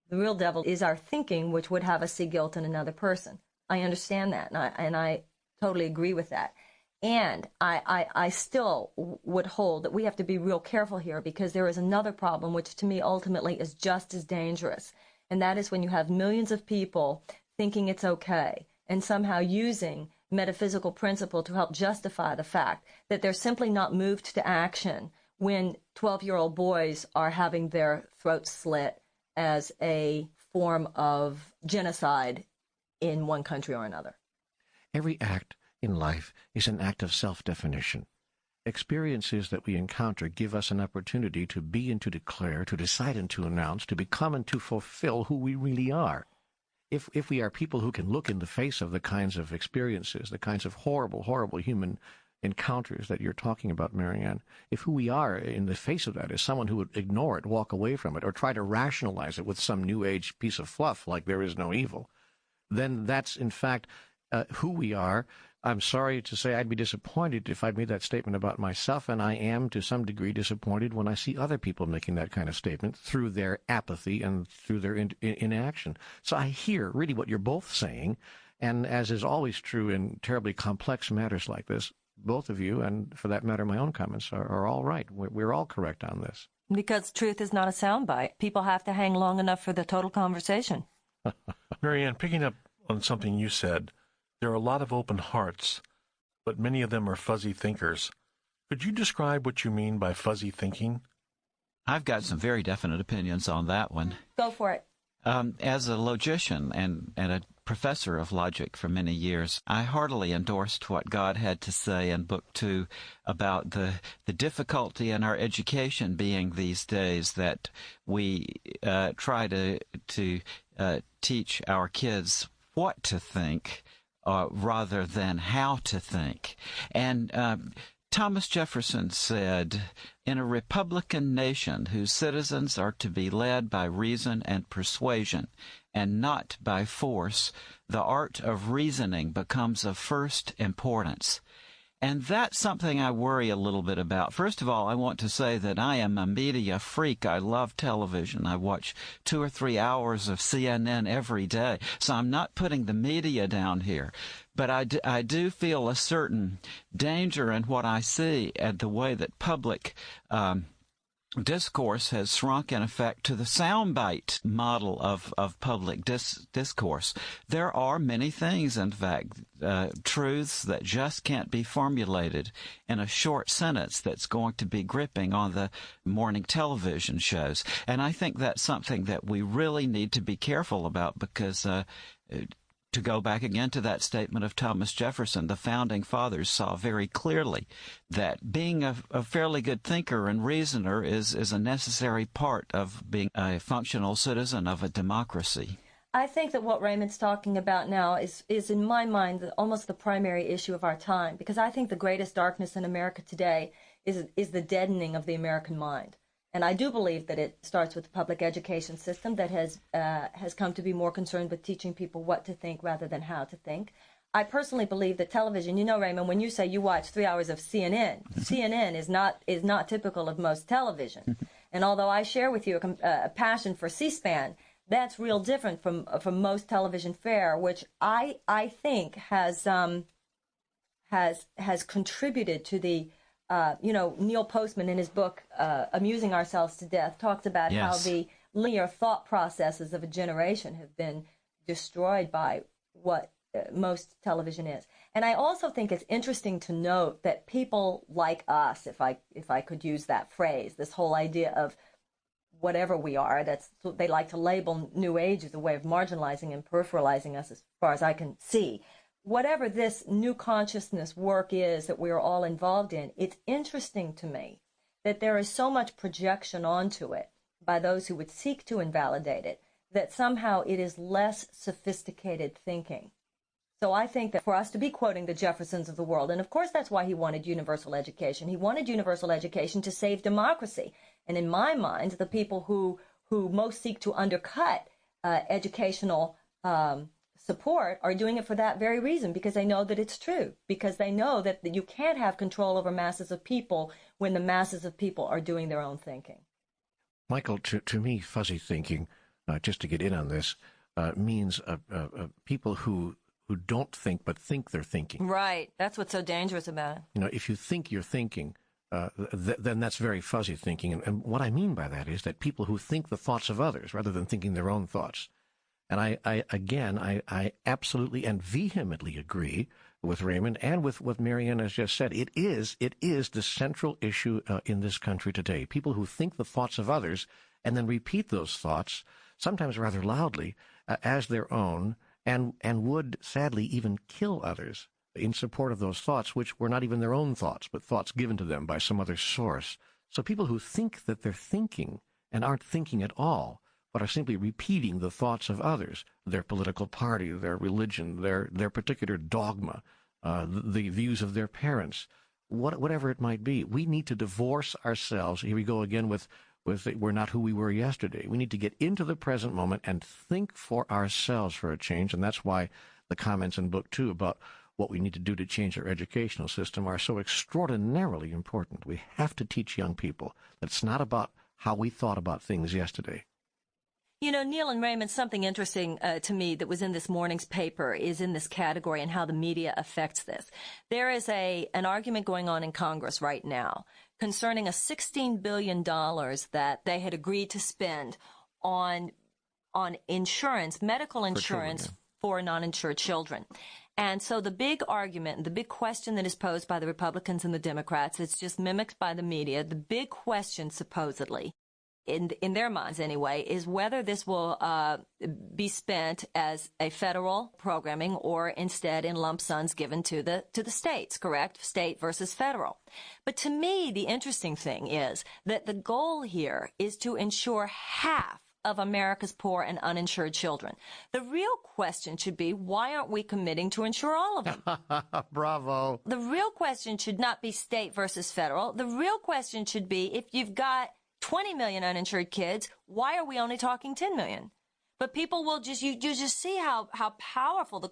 The real devil is our thinking, which would have us see guilt in another person. I understand that, and I totally agree with that. And I still would hold that we have to be real careful here, because there is another problem, which to me ultimately is just as dangerous. And that is when you have millions of people thinking it's okay and somehow using metaphysical principle to help justify the fact that they're simply not moved to action when 12-year-old boys are having their throats slit as a form of genocide in one country or another. Every act in life is an act of self-definition. Experiences that we encounter give us an opportunity to be and to declare, to decide and to announce, to become and to fulfill who we really are. If we are people who can look in the face of the kinds of experiences, the kinds of horrible, horrible human encounters that you're talking about, Marianne, if who we are in the face of that is someone who would ignore it, walk away from it, or try to rationalize it with some new age piece of fluff like there is no evil, then that's in fact who we are. I'm sorry to say I'd be disappointed if I'd made that statement about myself, and I am to some degree disappointed when I see other people making that kind of statement through their apathy and through their inaction. So I hear really what you're both saying, and as is always true in terribly complex matters like this, both of you, and for that matter my own comments, are all right. We're all correct on this. Because truth is not a soundbite. People have to hang long enough for the total conversation. Marianne, picking up on something you said, there are a lot of open hearts, but many of them are fuzzy thinkers. Could you describe what you mean by fuzzy thinking? I've got some very definite opinions on that one. Go for it. As a logician and a professor of logic for many years, I heartily endorsed what God had to say in Book 2 about the difficulty in our education being these days that we try to teach our kids what to think rather than how to think. And Thomas Jefferson said, "In a republican nation whose citizens are to be led by reason and persuasion, and not by force, the art of reasoning becomes of first importance." And that's something I worry a little bit about. First of all, I want to say that I am a media freak. I love television. I watch 2 or 3 hours of CNN every day. So I'm not putting the media down here. But I do feel a certain danger in what I see and the way that public discourse has shrunk, in effect, to the soundbite model of public discourse. There are many things, in fact, truths that just can't be formulated in a short sentence that's going to be gripping on the morning television shows. And I think that's something that we really need to be careful about, because to go back again to that statement of Thomas Jefferson, the Founding Fathers saw very clearly that being a fairly good thinker and reasoner is a necessary part of being a functional citizen of a democracy. I think that what Raymond's talking about now is in my mind, almost the primary issue of our time, because I think the greatest darkness in America today is the deadening of the American mind. And I do believe that it starts with the public education system that has come to be more concerned with teaching people what to think rather than how to think. I personally believe that television, you know, Raymond, when you say you watch 3 hours of CNN, CNN is not typical of most television. And although I share with you a passion for C-SPAN, that's real different from most television fare, which I think has contributed to the Neil Postman in his book, Amusing Ourselves to Death, talks about how the linear thought processes of a generation have been destroyed by what most television is. And I also think it's interesting to note that people like us, if I could use that phrase, this whole idea of whatever we are, they like to label New Age as a way of marginalizing and peripheralizing us as far as I can see. Whatever this new consciousness work is that we are all involved in, it's interesting to me that there is so much projection onto it by those who would seek to invalidate it, that somehow it is less sophisticated thinking. So I think that for us to be quoting the Jeffersons of the world, and of course that's why he wanted universal education. He wanted universal education to save democracy. And in my mind, the people who most seek to undercut educational support are doing it for that very reason, because they know that it's true, because they know that you can't have control over masses of people when the masses of people are doing their own thinking. Michael, to me, fuzzy thinking, just to get in on this, means people who who don't think but think they're thinking. Right. That's what's so dangerous about it. You know, if you think you're thinking, then that's very fuzzy thinking. And what I mean by that is that people who think the thoughts of others rather than thinking their own thoughts. And I absolutely and vehemently agree with Raymond and with what Marianne has just said. It is the central issue in this country today. People who think the thoughts of others and then repeat those thoughts, sometimes rather loudly, as their own, and would sadly even kill others in support of those thoughts, which were not even their own thoughts, but thoughts given to them by some other source. So people who think that they're thinking and aren't thinking at all, but are simply repeating the thoughts of others, their political party, their religion, their particular dogma, the views of their parents, whatever it might be. We need to divorce ourselves. Here we go again with we're not who we were yesterday. We need to get into the present moment and think for ourselves for a change, and that's why the comments in Book 2 about what we need to do to change our educational system are so extraordinarily important. We have to teach young people that it's not about how we thought about things yesterday. You know, Neil and Raymond, something interesting to me that was in this morning's paper is in this category and how the media affects this. There is an argument going on in Congress right now concerning a $16 billion that they had agreed to spend on insurance, medical insurance for non-insured children. And so the big argument, the big question that is posed by the Republicans and the Democrats, it's just mimicked by the media. The big question, supposedly, in their minds anyway, is whether this will be spent as a federal programming or instead in lump sums given to the states, correct? State versus federal. But to me, the interesting thing is that the goal here is to ensure half of America's poor and uninsured children. The real question should be, why aren't we committing to insure all of them? Bravo. The real question should not be state versus federal. The real question should be, if you've got 20 million uninsured kids, why are we only talking 10 million? But people will you just see how powerful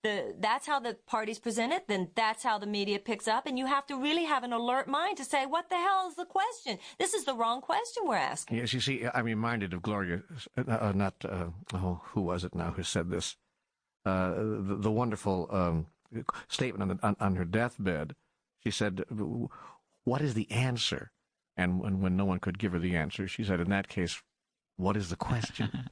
that's how the parties present it, then that's how the media picks up, and you have to really have an alert mind to say, what the hell is the question? This is the wrong question we're asking. Yes, you see, I'm reminded of Gloria, who was it now who said this? The wonderful statement on her deathbed. She said, what is the answer? And when no one could give her the answer, she said, in that case, what is the question?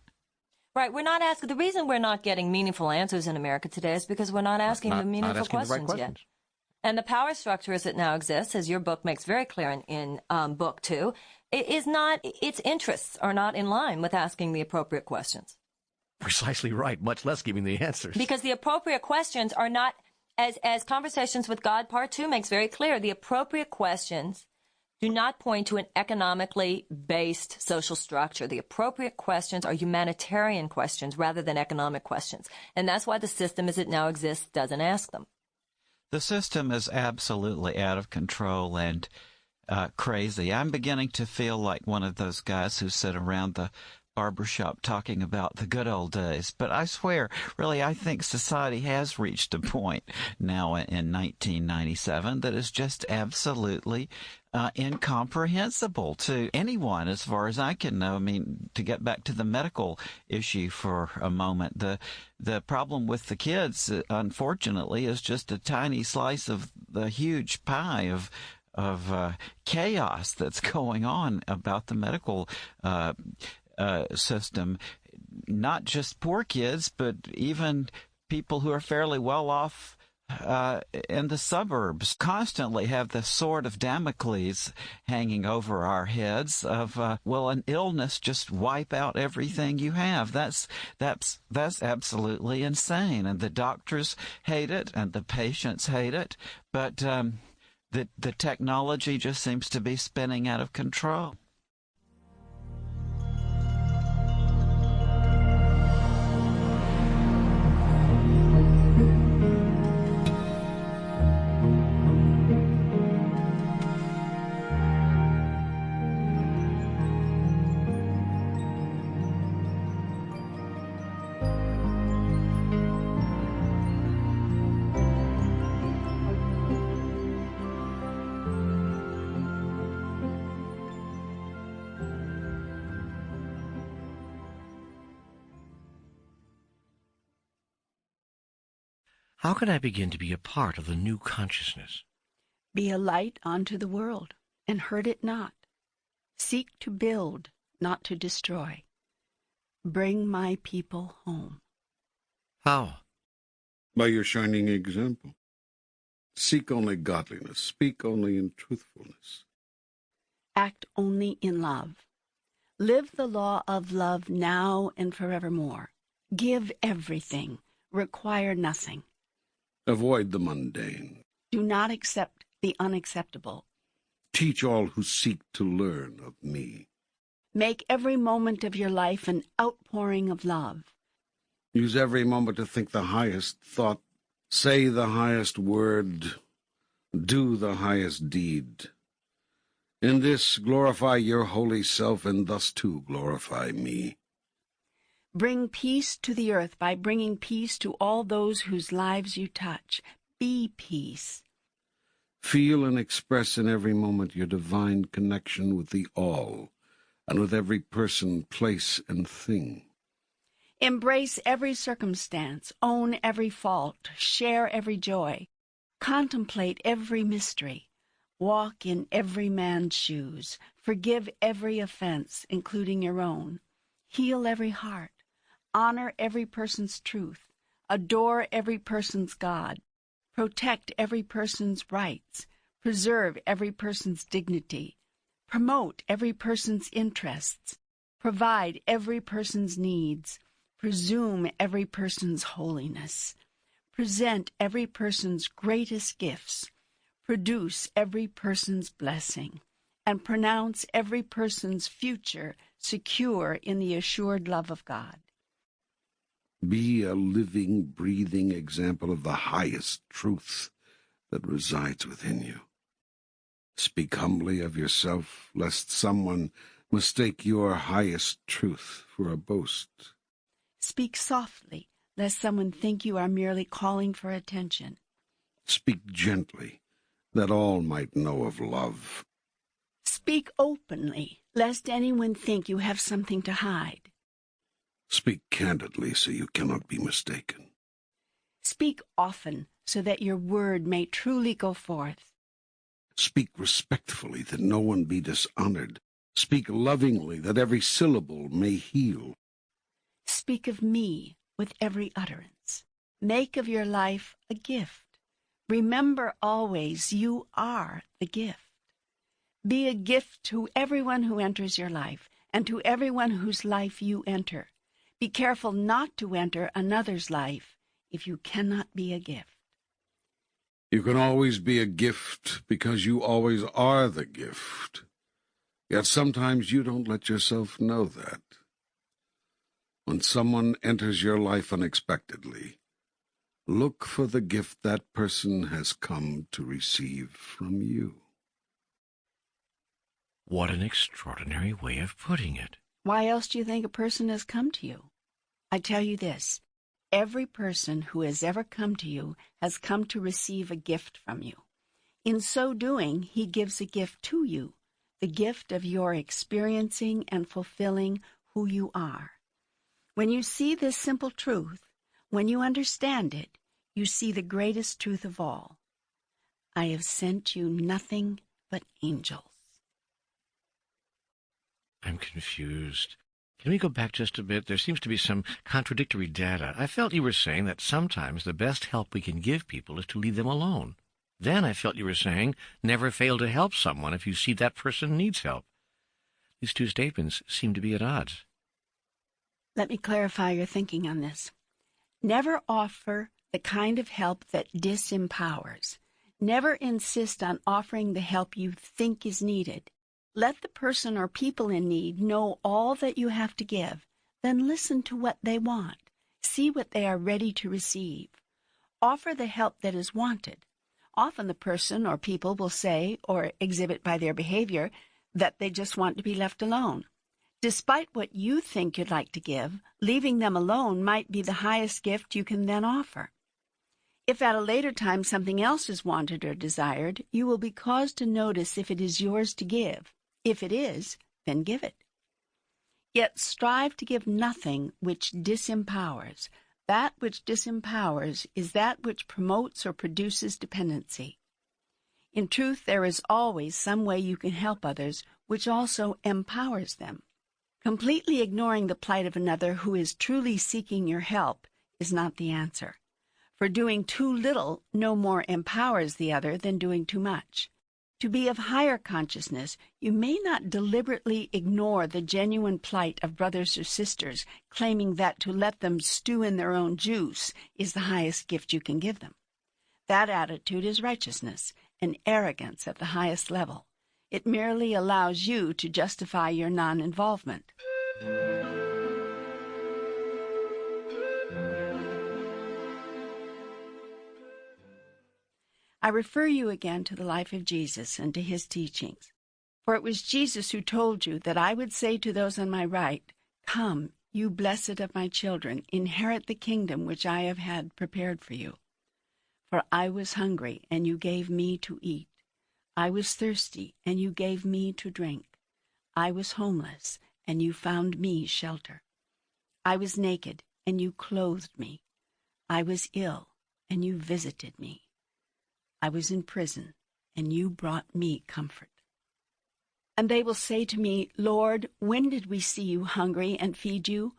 Right. We're not asking. The reason we're not getting meaningful answers in America today is because we're not asking the meaningful questions yet. And the power structure as it now exists, as your book makes very clear in Book 2, its interests are not in line with asking the appropriate questions. Precisely right, much less giving the answers. Because the appropriate questions are not, as Conversations with God Part 2 makes very clear, the appropriate questions do not point to an economically based social structure. The appropriate questions are humanitarian questions rather than economic questions. And that's why the system as it now exists doesn't ask them. The system is absolutely out of control and crazy. I'm beginning to feel like one of those guys who sit around the barbershop talking about the good old days. But I swear, really, I think society has reached a point now in 1997 that is just absolutely incomprehensible to anyone, as far as I can know. I mean, to get back to the medical issue for a moment, the problem with the kids, unfortunately, is just a tiny slice of the huge pie of chaos that's going on about the medical system. Not just poor kids, but even people who are fairly well off in the suburbs constantly have the sword of Damocles hanging over our heads of, will an illness just wipe out everything you have? That's absolutely insane. And the doctors hate it and the patients hate it. But the technology just seems to be spinning out of control. How can I begin to be a part of the new consciousness? Be a light unto the world, and hurt it not. Seek to build, not to destroy. Bring my people home. How? By your shining example. Seek only godliness. Speak only in truthfulness. Act only in love. Live the law of love now and forevermore. Give everything. Require nothing. Avoid the mundane. Do not accept the unacceptable. Teach all who seek to learn of me. Make every moment of your life an outpouring of love. Use every moment to think the highest thought, say the highest word, do the highest deed. In this glorify your holy self, and thus too glorify me. Bring peace to the earth by bringing peace to all those whose lives you touch. Be peace. Feel and express in every moment your divine connection with the all, and with every person, place, and thing. Embrace every circumstance, own every fault, share every joy, contemplate every mystery, walk in every man's shoes, forgive every offense, including your own, heal every heart, honor every person's truth, adore every person's God, protect every person's rights, preserve every person's dignity, promote every person's interests, provide every person's needs, presume every person's holiness, present every person's greatest gifts, produce every person's blessing, and pronounce every person's future secure in the assured love of God. Be a living, breathing example of the highest truth that resides within you. Speak humbly of yourself, lest someone mistake your highest truth for a boast. Speak softly, lest someone think you are merely calling for attention. Speak gently, that all might know of love. Speak openly, lest anyone think you have something to hide. Speak candidly, so you cannot be mistaken. Speak often, so that your word may truly go forth. Speak respectfully, that no one be dishonored. Speak lovingly, that every syllable may heal. Speak of me with every utterance. Make of your life a gift. Remember always you are the gift. Be a gift to everyone who enters your life, and to everyone whose life you enter. Be careful not to enter another's life if you cannot be a gift. You can always be a gift because you always are the gift. Yet sometimes you don't let yourself know that. When someone enters your life unexpectedly, look for the gift that person has come to receive from you. What an extraordinary way of putting it. Why else do you think a person has come to you? I tell you this, every person who has ever come to you has come to receive a gift from you. In so doing, he gives a gift to you, the gift of your experiencing and fulfilling who you are. When you see this simple truth, when you understand it, you see the greatest truth of all. I have sent you nothing but angels. I'm confused. Can we go back just a bit? There seems to be some contradictory data. I felt you were saying that sometimes the best help we can give people is to leave them alone. Then I felt you were saying never fail to help someone if you see that person needs help. These two statements seem to be at odds. Let me clarify your thinking on this. Never offer the kind of help that disempowers. Never insist on offering the help you think is needed. Let the person or people in need know all that you have to give. Then listen to what they want. See what they are ready to receive. Offer the help that is wanted. Often the person or people will say or exhibit by their behavior that they just want to be left alone. Despite what you think you'd like to give, leaving them alone might be the highest gift you can then offer. If at a later time something else is wanted or desired, you will be caused to notice if it is yours to give. If it is, then give it. Yet strive to give nothing which disempowers, That which disempowers is that which promotes or produces dependency. In truth, there is always some way you can help others which also empowers them. Completely ignoring the plight of another who is truly seeking your help is not the answer. For doing too little no more empowers the other than doing too much. To be of higher consciousness, you may not deliberately ignore the genuine plight of brothers or sisters, claiming that to let them stew in their own juice is the highest gift you can give them. That attitude is righteousness and arrogance at the highest level. It merely allows you to justify your non-involvement. I refer you again to the life of Jesus and to his teachings. For it was Jesus who told you that I would say to those on my right, "Come, you blessed of my children, inherit the kingdom which I have had prepared for you. For I was hungry, and you gave me to eat. I was thirsty, and you gave me to drink. I was homeless, and you found me shelter. I was naked, and you clothed me. I was ill, and you visited me. I was in prison, and you brought me comfort." And they will say to me, "Lord, when did we see you hungry and feed you,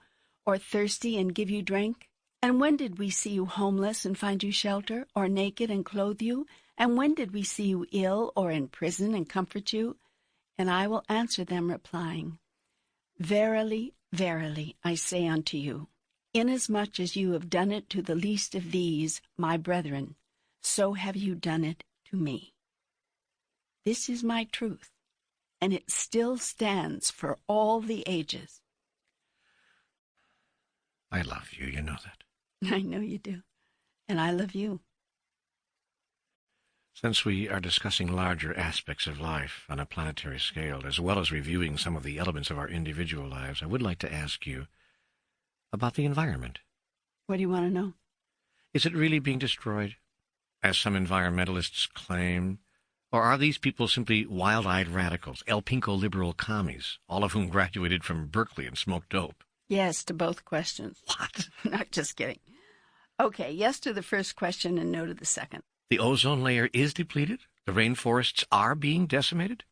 or thirsty and give you drink? And when did we see you homeless and find you shelter, or naked and clothe you? And when did we see you ill or in prison and comfort you?" And I will answer them, replying, "Verily, verily, I say unto you, inasmuch as you have done it to the least of these, my brethren, so have you done it to me." This is my truth, and it still stands for all the ages. I love you, you know that. I know you do, and I love you. Since we are discussing larger aspects of life on a planetary scale, as well as reviewing some of the elements of our individual lives, I would like to ask you about the environment. What do you want to know? Is it really being destroyed, as some environmentalists claim? Or are these people simply wild-eyed radicals, El Pinko liberal commies, all of whom graduated from Berkeley and smoked dope? Yes to both questions. What? Not just kidding. Okay, yes to the first question and no to the second. The ozone layer is depleted? The rainforests are being decimated?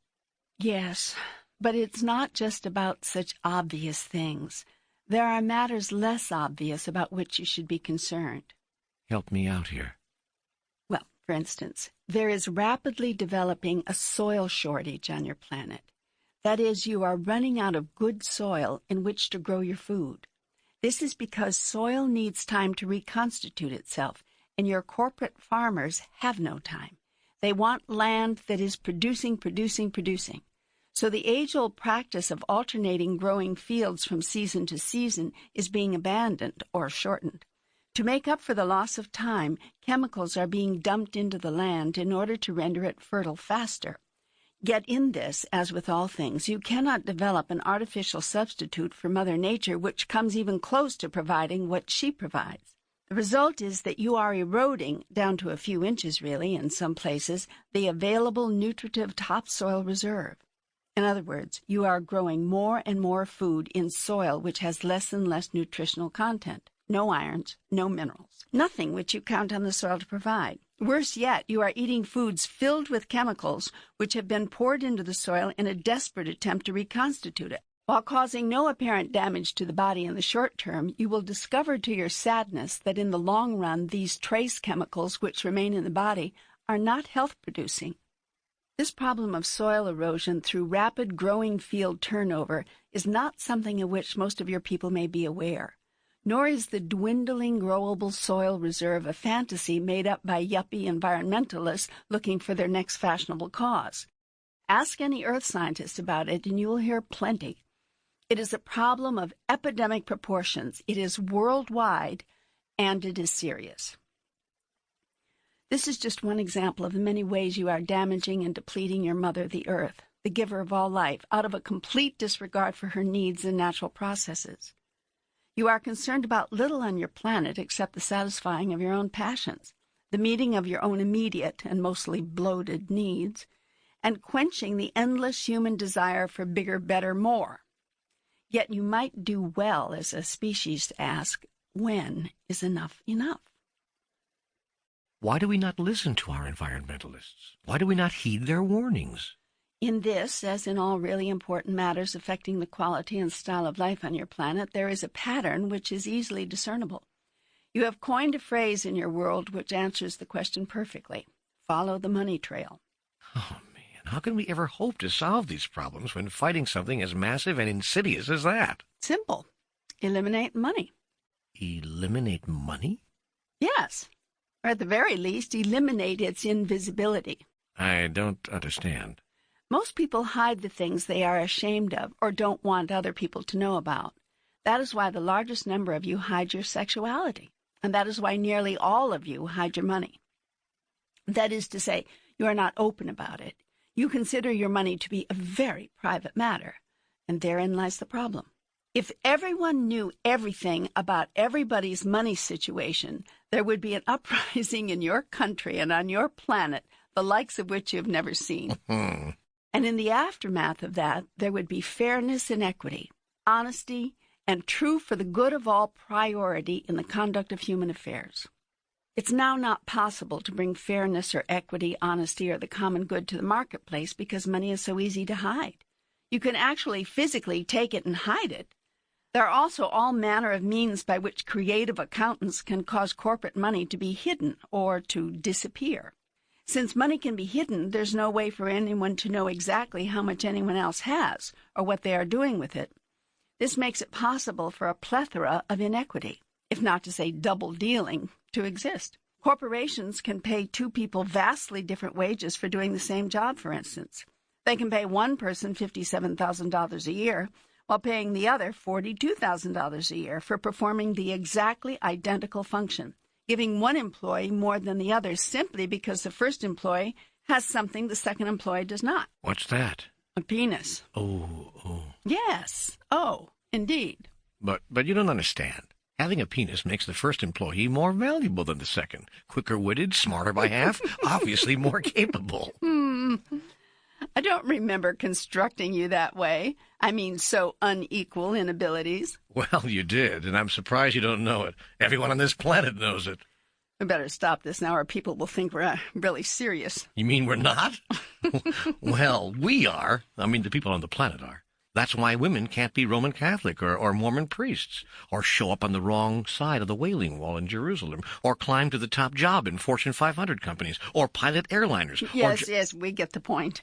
Yes, but it's not just about such obvious things. There are matters less obvious about which you should be concerned. Help me out here. Well, for instance, there is rapidly developing a soil shortage on your planet. That is, you are running out of good soil in which to grow your food. This is because soil needs time to reconstitute itself, and your corporate farmers have no time. They want land that is producing. So the age-old practice of alternating growing fields from season to season is being abandoned or shortened. To make up for the loss of time, chemicals are being dumped into the land in order to render it fertile faster. Yet in this, as with all things, you cannot develop an artificial substitute for Mother Nature which comes even close to providing what she provides. The result is that you are eroding, down to a few inches really in some places, the available nutritive topsoil reserve. In other words, you are growing more and more food in soil which has less and less nutritional content. No irons, no minerals, nothing which you count on the soil to provide. Worse yet, you are eating foods filled with chemicals which have been poured into the soil in a desperate attempt to reconstitute it. While causing no apparent damage to the body in the short term, you will discover to your sadness that in the long run, these trace chemicals which remain in the body are not health-producing. This problem of soil erosion through rapid growing field turnover is not something of which most of your people may be aware. Nor is the dwindling growable soil reserve a fantasy made up by yuppie environmentalists looking for their next fashionable cause. Ask any earth scientist about it and you will hear plenty. It is a problem of epidemic proportions. It is worldwide, and it is serious. This is just one example of the many ways you are damaging and depleting your mother, the earth, the giver of all life, out of a complete disregard for her needs and natural processes. You are concerned about little on your planet except the satisfying of your own passions, the meeting of your own immediate and mostly bloated needs, and quenching the endless human desire for bigger, better, more. Yet you might do well as a species to ask, when is enough enough? Why do we not listen to our environmentalists? Why do we not heed their warnings? In this, as in all really important matters affecting the quality and style of life on your planet, there is a pattern which is easily discernible. You have coined a phrase in your world which answers the question perfectly. Follow the money trail. Oh, man, how can we ever hope to solve these problems when fighting something as massive and insidious as that? Simple. Eliminate money. Eliminate money? Yes. Or at the very least, eliminate its invisibility. I don't understand. Most people hide the things they are ashamed of or don't want other people to know about. That is why the largest number of you hide your sexuality, and that is why nearly all of you hide your money. That is to say, you are not open about it. You consider your money to be a very private matter, and therein lies the problem. If everyone knew everything about everybody's money situation, there would be an uprising in your country and on your planet, the likes of which you have never seen. And in the aftermath of that, there would be fairness and equity, honesty, and true for the good of all priority in the conduct of human affairs. It's now not possible to bring fairness or equity, honesty, or the common good to the marketplace because money is so easy to hide. You can actually physically take it and hide it. There are also all manner of means by which creative accountants can cause corporate money to be hidden or to disappear. Since money can be hidden, there's no way for anyone to know exactly how much anyone else has or what they are doing with it. This makes it possible for a plethora of inequity, if not to say double dealing, to exist. Corporations can pay two people vastly different wages for doing the same job, for instance. They can pay one person $57,000 a year, while paying the other $42,000 a year for performing the exactly identical function, giving one employee more than the other simply because the first employee has something the second employee does not. What's that? A penis. Oh. Yes. Oh, indeed. But you don't understand. Having a penis makes the first employee more valuable than the second. Quicker-witted, smarter by half, obviously more capable. I don't remember constructing you that way. I mean, so unequal in abilities. Well, you did, and I'm surprised you don't know it. Everyone on this planet knows it. We better stop this now or people will think we're really serious. You mean we're not? Well, we are. I mean, the people on the planet are. That's why women can't be Roman Catholic or Mormon priests, or show up on the wrong side of the Wailing Wall in Jerusalem, or climb to the top job in Fortune 500 companies, or pilot airliners. Yes, we get the point.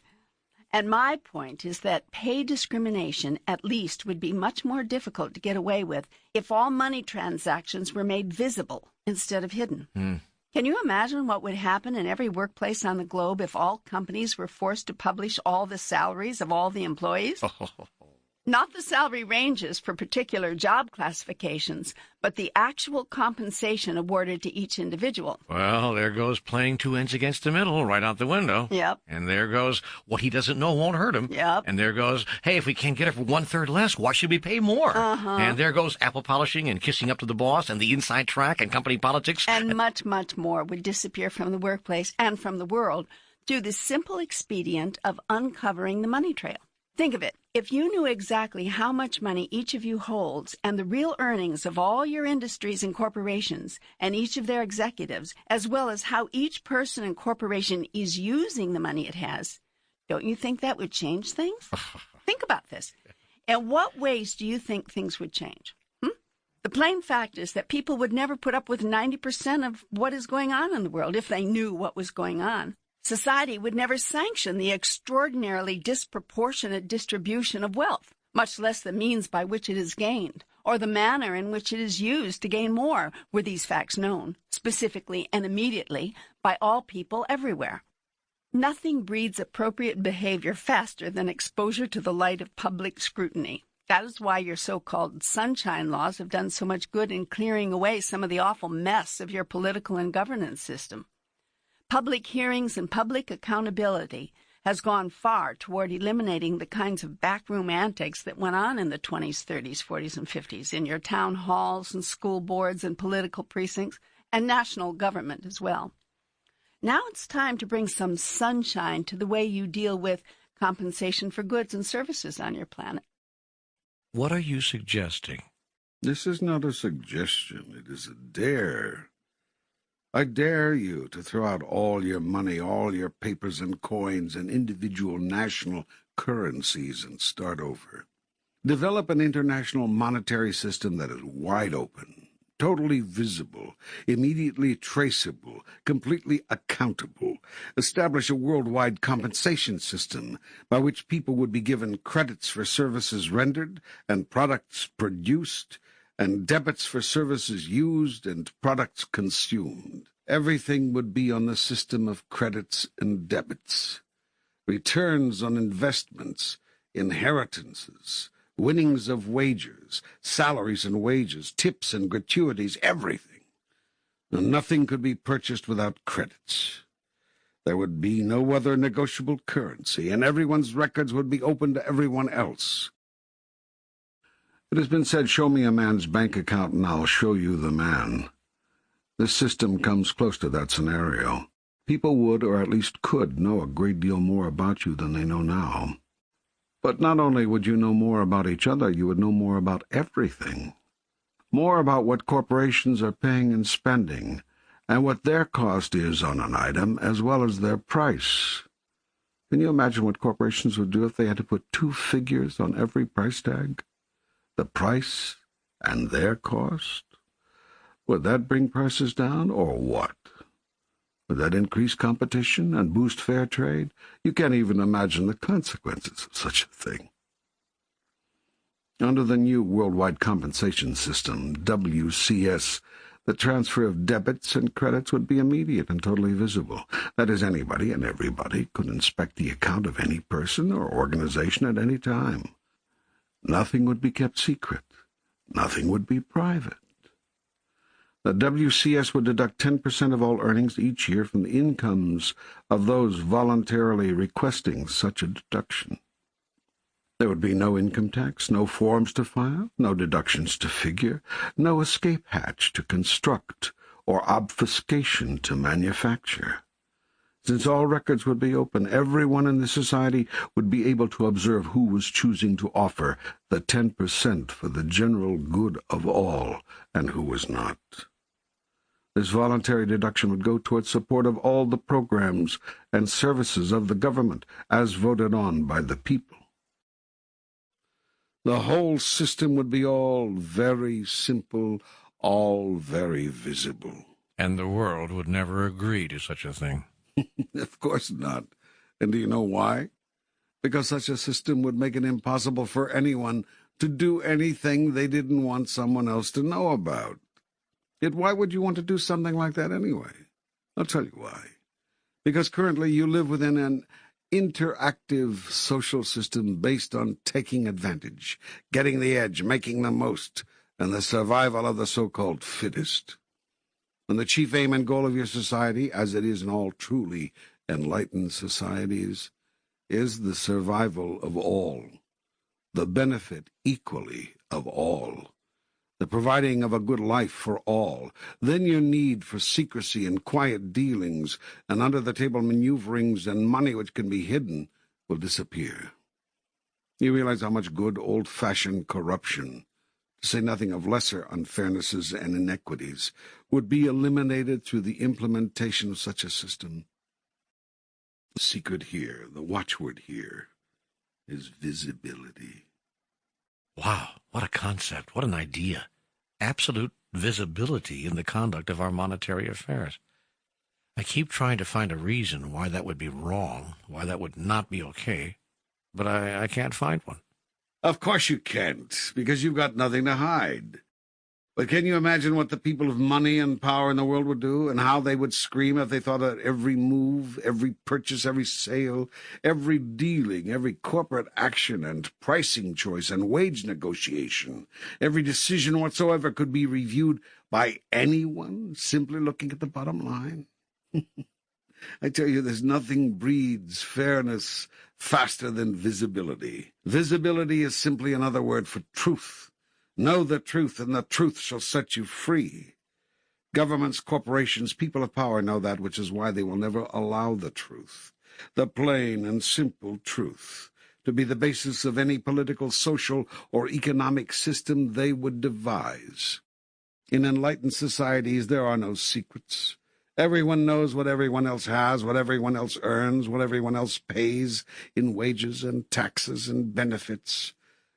And my point is that pay discrimination, at least, would be much more difficult to get away with if all money transactions were made visible instead of hidden. Can you imagine what would happen in every workplace on the globe if all companies were forced to publish all the salaries of all the employees? Not the salary ranges for particular job classifications, but the actual compensation awarded to each individual. Well, there goes playing two ends against the middle right out the window. Yep. And there goes what he doesn't know won't hurt him. Yep. And there goes, hey, if we can't get it for 1/3 less, why should we pay more? And there goes apple polishing and kissing up to the boss and the inside track and company politics. And much, much more would disappear from the workplace and from the world through the simple expedient of uncovering the money trail. Think of it. If you knew exactly how much money each of you holds and the real earnings of all your industries and corporations and each of their executives, as well as how each person and corporation is using the money it has, don't you think that would change things? Think about this. In what ways do you think things would change? The plain fact is that people would never put up with 90% of what is going on in the world if they knew what was going on. Society would never sanction the extraordinarily disproportionate distribution of wealth, much less the means by which it is gained, or the manner in which it is used to gain more, were these facts known, specifically and immediately, by all people everywhere. Nothing breeds appropriate behavior faster than exposure to the light of public scrutiny. That is why your so-called sunshine laws have done so much good in clearing away some of the awful mess of your political and governance system. Public hearings and public accountability has gone far toward eliminating the kinds of backroom antics that went on in the 20s, 30s, 40s, and 50s in your town halls and school boards and political precincts and national government as well. Now it's time to bring some sunshine to the way you deal with compensation for goods and services on your planet. What are you suggesting? This is not a suggestion, it is a dare. I dare you to throw out all your money, all your papers and coins and individual national currencies and start over. Develop an international monetary system that is wide open, totally visible, immediately traceable, completely accountable. Establish a worldwide compensation system by which people would be given credits for services rendered and products produced, and debits for services used and products consumed. Everything would be on the system of credits and debits. Returns on investments, inheritances, winnings of wagers, salaries and wages, tips and gratuities, everything. And nothing could be purchased without credits. There would be no other negotiable currency, and everyone's records would be open to everyone else. It has been said, show me a man's bank account and I'll show you the man. This system comes close to that scenario. People would, or at least could, know a great deal more about you than they know now. But not only would you know more about each other, you would know more about everything. More about what corporations are paying and spending, and what their cost is on an item, as well as their price. Can you imagine what corporations would do if they had to put 2 figures on every price tag? The price and their cost? Would that bring prices down, or what? Would that increase competition and boost fair trade? You can't even imagine the consequences of such a thing. Under the new worldwide compensation system, WCS, the transfer of debits and credits would be immediate and totally visible. That is, anybody and everybody could inspect the account of any person or organization at any time. Nothing would be kept secret. Nothing would be private. The WCS would deduct 10% of all earnings each year from the incomes of those voluntarily requesting such a deduction. There would be no income tax, no forms to file, no deductions to figure, no escape hatch to construct, or obfuscation to manufacture. Since all records would be open, everyone in the society would be able to observe who was choosing to offer the 10% for the general good of all, and who was not. This voluntary deduction would go towards support of all the programs and services of the government, as voted on by the people. The whole system would be all very simple, all very visible. And the world would never agree to such a thing. Of course not. And do you know why? Because such a system would make it impossible for anyone to do anything they didn't want someone else to know about. Yet why would you want to do something like that anyway? I'll tell you why. Because currently you live within an interactive social system based on taking advantage, getting the edge, making the most, and the survival of the so-called fittest. And the chief aim and goal of your society, as it is in all truly enlightened societies, is the survival of all, the benefit equally of all, the providing of a good life for all. Then your need for secrecy and quiet dealings and under-the-table maneuverings and money which can be hidden will disappear. You realize how much good old-fashioned corruption, to say nothing of lesser unfairnesses and inequities, would be eliminated through the implementation of such a system. The secret here, the watchword here, is visibility. Wow, what a concept, what an idea. Absolute visibility in the conduct of our monetary affairs. I keep trying to find a reason why that would be wrong, why that would not be okay, but I can't find one. Of course you can't, because you've got nothing to hide. But can you imagine what the people of money and power in the world would do, and how they would scream if they thought that every move, every purchase, every sale, every dealing, every corporate action and pricing choice and wage negotiation, every decision whatsoever could be reviewed by anyone simply looking at the bottom line? I tell you, there's nothing breeds fairness faster than visibility. Visibility is simply another word for truth. Know the truth, and the truth shall set you free. Governments, corporations, people of power know that, which is why they will never allow the truth, the plain and simple truth, to be the basis of any political, social, or economic system they would devise. In enlightened societies, there are no secrets. Everyone knows what everyone else has, what everyone else earns, what everyone else pays in wages and taxes and benefits,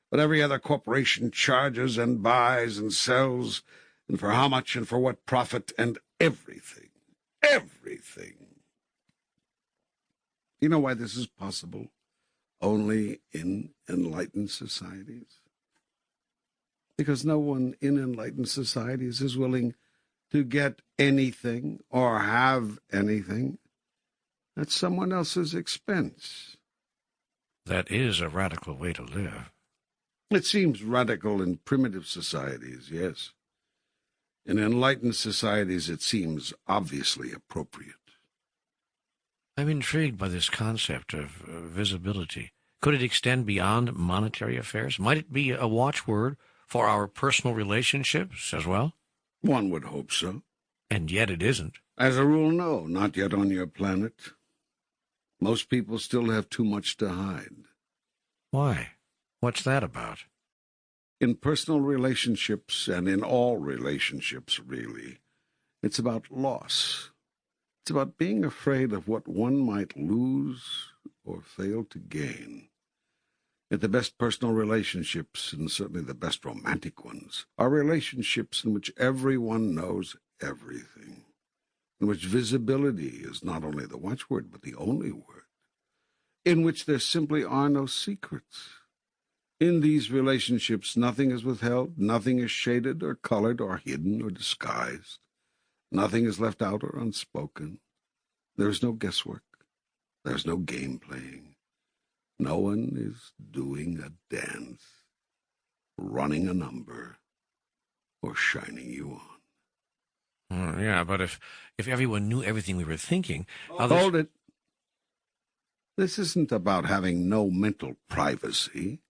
what every other corporation charges and buys and sells, and for how much and for what profit, and everything. Everything. You know why this is possible? Only in enlightened societies. Because no one in enlightened societies is willing to get anything or have anything at someone else's expense. That is a radical way to live. It seems radical in primitive societies, yes. In enlightened societies, it seems obviously appropriate. I'm intrigued by this concept of visibility. Could it extend beyond monetary affairs? Might it be a watchword for our personal relationships as well? One would hope so. And yet it isn't. As a rule, no, not yet on your planet. Most people still have too much to hide. Why? What's that about? In personal relationships, and in all relationships, really, it's about loss. It's about being afraid of what one might lose or fail to gain. Yet the best personal relationships, and certainly the best romantic ones, are relationships in which everyone knows everything, in which visibility is not only the watchword, but the only word, in which there simply are no secrets. In these relationships, nothing is withheld, nothing is shaded or colored or hidden or disguised. Nothing is left out or unspoken. There is no guesswork. There is no game playing. No one is doing a dance, running a number, or shining you on. Yeah, but if everyone knew everything we were thinking... Hold it. This isn't about having no mental privacy,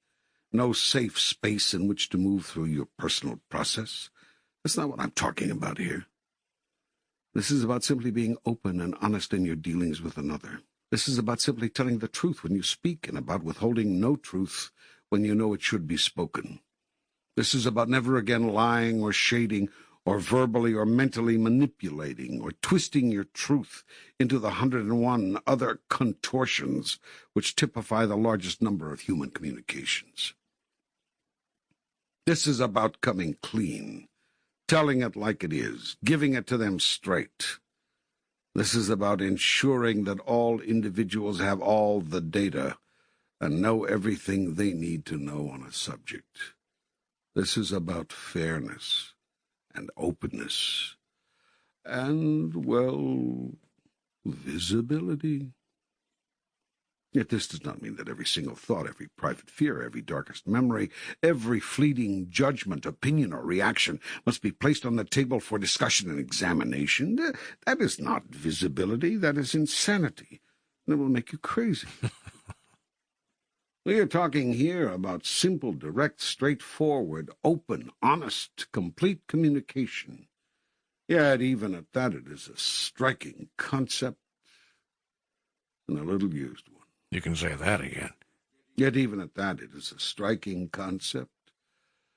no safe space in which to move through your personal process. That's not what I'm talking about here. This is about simply being open and honest in your dealings with another. This is about simply telling the truth when you speak, and about withholding no truth when you know it should be spoken. This is about never again lying or shading or verbally or mentally manipulating or twisting your truth into the 101 other contortions which typify the largest number of human communications. This is about coming clean, telling it like it is, giving it to them straight. This is about ensuring that all individuals have all the data and know everything they need to know on a subject. This is about fairness and openness and, well, visibility. Yet this does not mean that every single thought, every private fear, every darkest memory, every fleeting judgment, opinion, or reaction must be placed on the table for discussion and examination. That is not visibility. That is insanity. And it will make you crazy. We are talking here about simple, direct, straightforward, open, honest, complete communication. Yet even at that, it is a striking concept and a little used one. You can say that again. Yet even at that, it is a striking concept.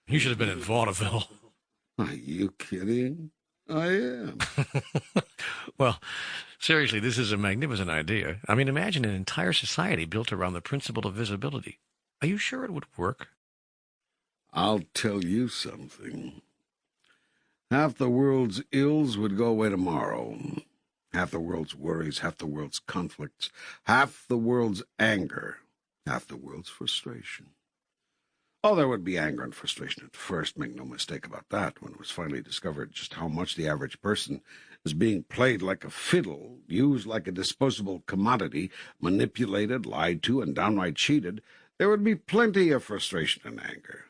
You should have been in vaudeville. Are you kidding? I am. Well, seriously, this is a magnificent idea. I mean, imagine an entire society built around the principle of visibility. Are you sure it would work? I'll tell you something. Half the world's ills would go away tomorrow. Half the world's worries, half the world's conflicts, half the world's anger, half the world's frustration. Oh, there would be anger and frustration at first, make no mistake about that, when it was finally discovered just how much the average person is being played like a fiddle, used like a disposable commodity, manipulated, lied to, and downright cheated. There would be plenty of frustration and anger.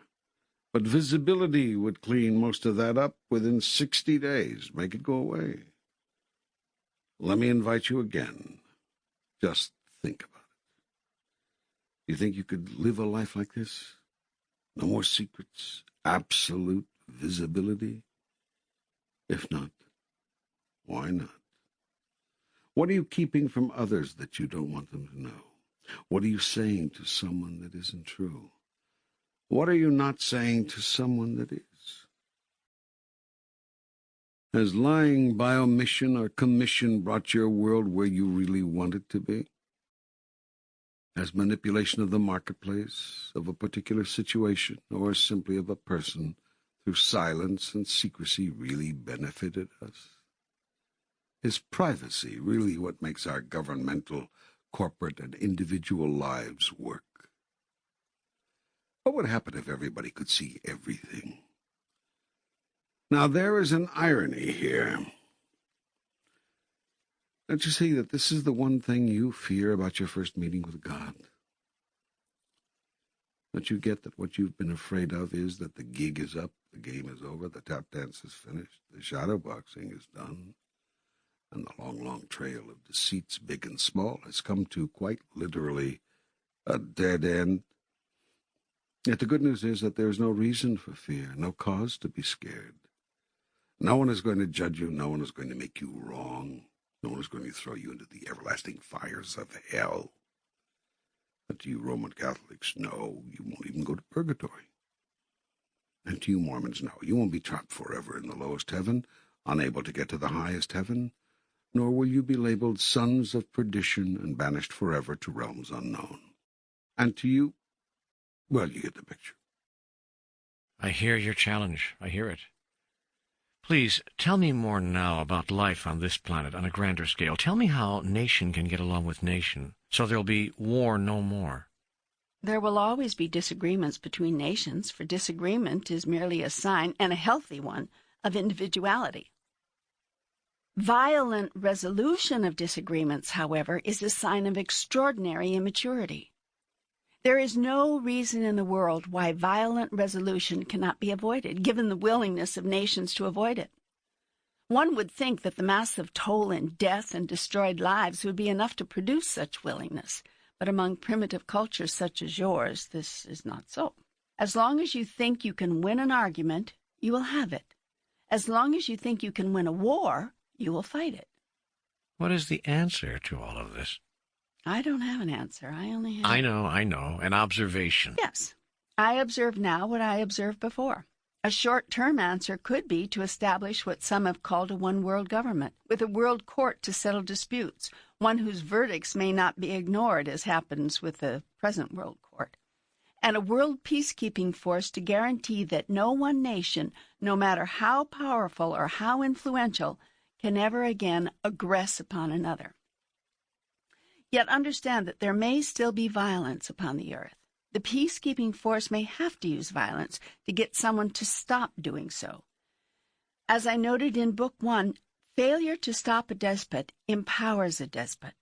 But visibility would clean most of that up within 60 days, make it go away. Let me invite you again. Just think about it. You think you could live a life like this? No more secrets, absolute visibility? If not, why not? What are you keeping from others that you don't want them to know? What are you saying to someone that isn't true? What are you not saying to someone that is? Has lying by omission or commission brought your world where you really want it to be? Has manipulation of the marketplace, of a particular situation, or simply of a person, through silence and secrecy really benefited us? Is privacy really what makes our governmental, corporate, and individual lives work? What would happen if everybody could see everything? Now, there is an irony here. Don't you see that this is the one thing you fear about your first meeting with God? Don't you get that what you've been afraid of is that the gig is up, the game is over, the tap dance is finished, the shadow boxing is done, and the long, long trail of deceits, big and small, has come to quite literally a dead end? Yet the good news is that there is no reason for fear, no cause to be scared. No one is going to judge you. No one is going to make you wrong. No one is going to throw you into the everlasting fires of hell. But to you Roman Catholics, no, you won't even go to purgatory. And to you Mormons, no, you won't be trapped forever in the lowest heaven, unable to get to the highest heaven, nor will you be labeled sons of perdition and banished forever to realms unknown. And to you, well, you get the picture. I hear your challenge. I hear it. Please, tell me more now about life on this planet on a grander scale. Tell me how nation can get along with nation, so there'll be war no more. There will always be disagreements between nations, for disagreement is merely a sign, and a healthy one, of individuality. Violent resolution of disagreements, however, is a sign of extraordinary immaturity. There is no reason in the world why violent resolution cannot be avoided, given the willingness of nations to avoid it. One would think that the massive toll in death and destroyed lives would be enough to produce such willingness, but among primitive cultures such as yours, this is not so. As long as you think you can win an argument, you will have it. As long as you think you can win a war, you will fight it. What is the answer to all of this? I don't have an answer. I only have... I know, an observation. Yes. I observe now what I observed before. A short-term answer could be to establish what some have called a one-world government, with a world court to settle disputes, one whose verdicts may not be ignored, as happens with the present world court, and a world peacekeeping force to guarantee that no one nation, no matter how powerful or how influential, can ever again aggress upon another. Yet understand that there may still be violence upon the earth. The peacekeeping force may have to use violence to get someone to stop doing so. As I noted in Book 1, failure to stop a despot empowers a despot.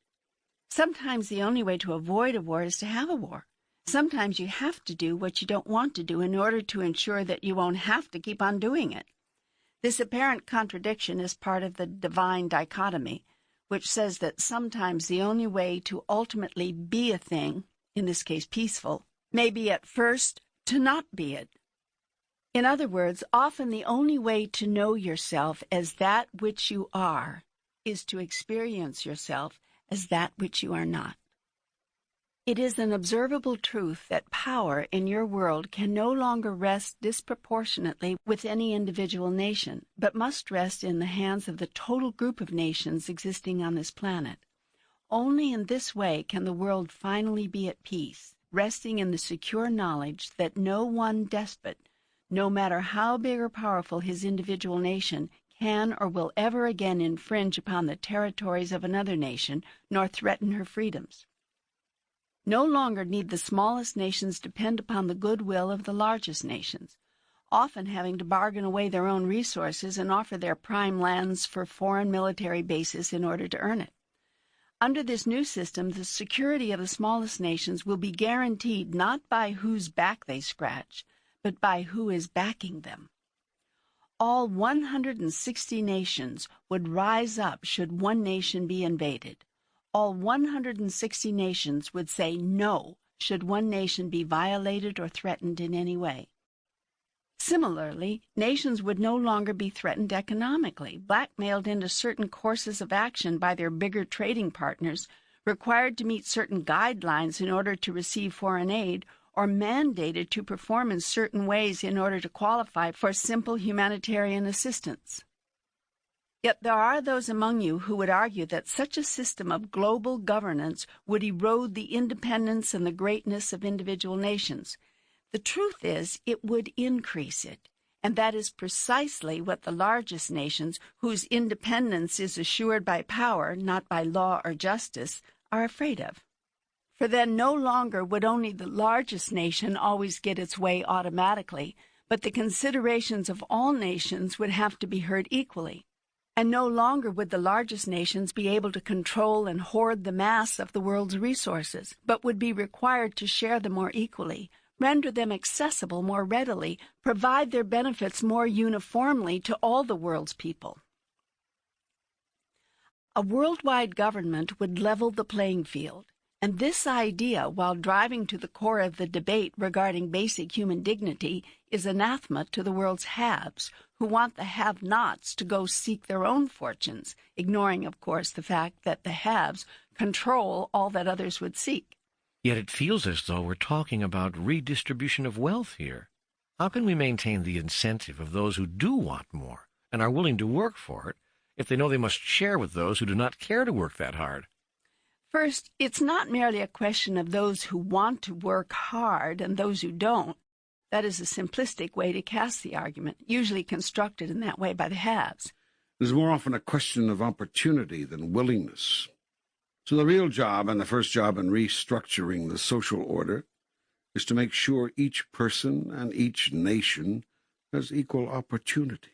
Sometimes the only way to avoid a war is to have a war. Sometimes you have to do what you don't want to do in order to ensure that you won't have to keep on doing it. This apparent contradiction is part of the divine dichotomy, which says that sometimes the only way to ultimately be a thing, in this case peaceful, may be at first to not be it. In other words, often the only way to know yourself as that which you are is to experience yourself as that which you are not. It is an observable truth that power in your world can no longer rest disproportionately with any individual nation, but must rest in the hands of the total group of nations existing on this planet. Only in this way can the world finally be at peace, resting in the secure knowledge that no one despot, no matter how big or powerful his individual nation, can or will ever again infringe upon the territories of another nation, nor threaten her freedoms. No longer need the smallest nations depend upon the goodwill of the largest nations, often having to bargain away their own resources and offer their prime lands for foreign military bases in order to earn it. Under this new system, the security of the smallest nations will be guaranteed not by whose back they scratch, but by who is backing them. All 160 nations would rise up should one nation be invaded. All 160 nations would say no should one nation be violated or threatened in any way. Similarly, nations would no longer be threatened economically, blackmailed into certain courses of action by their bigger trading partners required to meet certain guidelines in order to receive foreign aid, or mandated to perform in certain ways in order to qualify for simple humanitarian assistance. Yet there are those among you who would argue that such a system of global governance would erode the independence and the greatness of individual nations. The truth is, it would increase it, and that is precisely what the largest nations, whose independence is assured by power, not by law or justice, are afraid of. For then no longer would only the largest nation always get its way automatically, but the considerations of all nations would have to be heard equally. And no longer would the largest nations be able to control and hoard the mass of the world's resources, but would be required to share them more equally, render them accessible more readily, provide their benefits more uniformly to all the world's people. A worldwide government would level the playing field, and this idea, while driving to the core of the debate regarding basic human dignity, is anathema to the world's haves, who want the have-nots to go seek their own fortunes, ignoring, of course, the fact that the haves control all that others would seek. Yet it feels as though we're talking about redistribution of wealth here. How can we maintain the incentive of those who do want more and are willing to work for it if they know they must share with those who do not care to work that hard? First, it's not merely a question of those who want to work hard and those who don't. That is a simplistic way to cast the argument, usually constructed in that way by the haves. It is more often a question of opportunity than willingness. So the real job, and the first job in restructuring the social order, is to make sure each person and each nation has equal opportunity.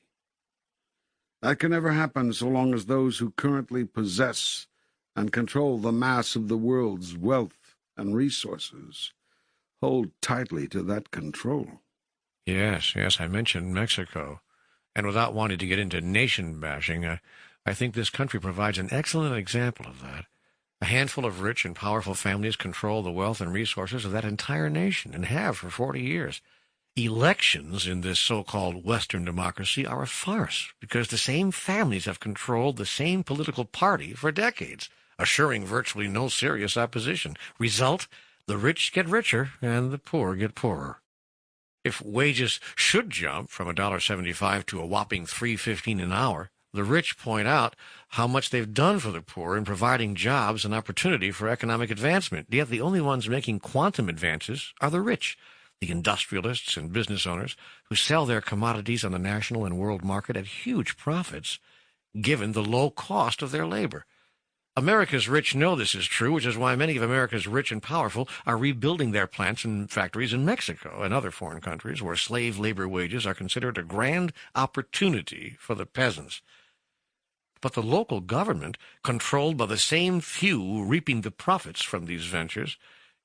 That can never happen so long as those who currently possess and control the mass of the world's wealth and resources hold tightly to that control. Yes, I mentioned Mexico. And without wanting to get into nation-bashing, I think this country provides an excellent example of that. A handful of rich and powerful families control the wealth and resources of that entire nation, and have for 40 years. Elections in this so-called Western democracy are a farce, because the same families have controlled the same political party for decades, assuring virtually no serious opposition. Result, the rich get richer and the poor get poorer. If wages should jump from $1.75 to a whopping $3.15 an hour, the rich point out how much they've done for the poor in providing jobs and opportunity for economic advancement. Yet the only ones making quantum advances are the rich, the industrialists and business owners who sell their commodities on the national and world market at huge profits, given the low cost of their labor. America's rich know this is true, which is why many of America's rich and powerful are rebuilding their plants and factories in Mexico and other foreign countries where slave labor wages are considered a grand opportunity for the peasants. But the local government, controlled by the same few reaping the profits from these ventures,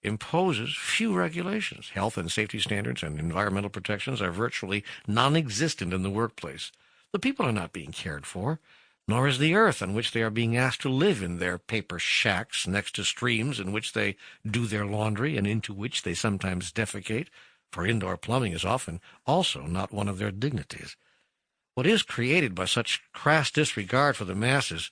imposes few regulations. Health and safety standards and environmental protections are virtually non-existent in the workplace. The people are not being cared for, nor is the earth on which they are being asked to live in their paper shacks next to streams in which they do their laundry and into which they sometimes defecate, for indoor plumbing is often also not one of their dignities. What is created by such crass disregard for the masses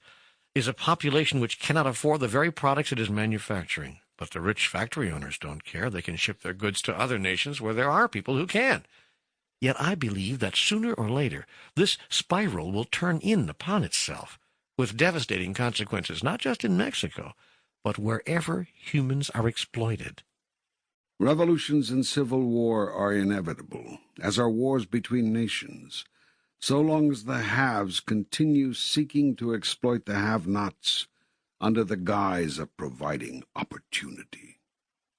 is a population which cannot afford the very products it is manufacturing. But the rich factory owners don't care. They can ship their goods to other nations where there are people who can. Yet I believe that sooner or later this spiral will turn in upon itself, with devastating consequences, not just in Mexico, but wherever humans are exploited. Revolutions and civil war are inevitable, as are wars between nations, so long as the haves continue seeking to exploit the have-nots under the guise of providing opportunity.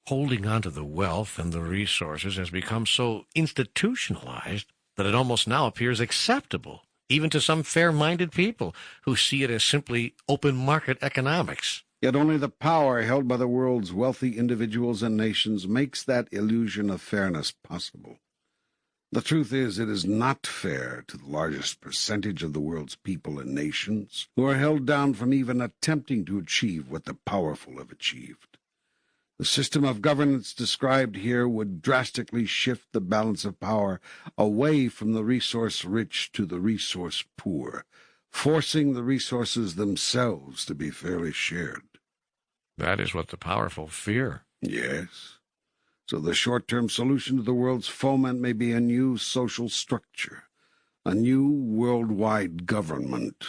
Holding on to the wealth and the resources has become so institutionalized that it almost now appears acceptable, even to some fair-minded people who see it as simply open market economics. Yet only the power held by the world's wealthy individuals and nations makes that illusion of fairness possible. The truth is, it is not fair to the largest percentage of the world's people and nations, who are held down from even attempting to achieve what the powerful have achieved. The system of governance described here would drastically shift the balance of power away from the resource-rich to the resource-poor, forcing the resources themselves to be fairly shared. That is what the powerful fear. Yes. So the short-term solution to the world's foment may be a new social structure, a new worldwide government.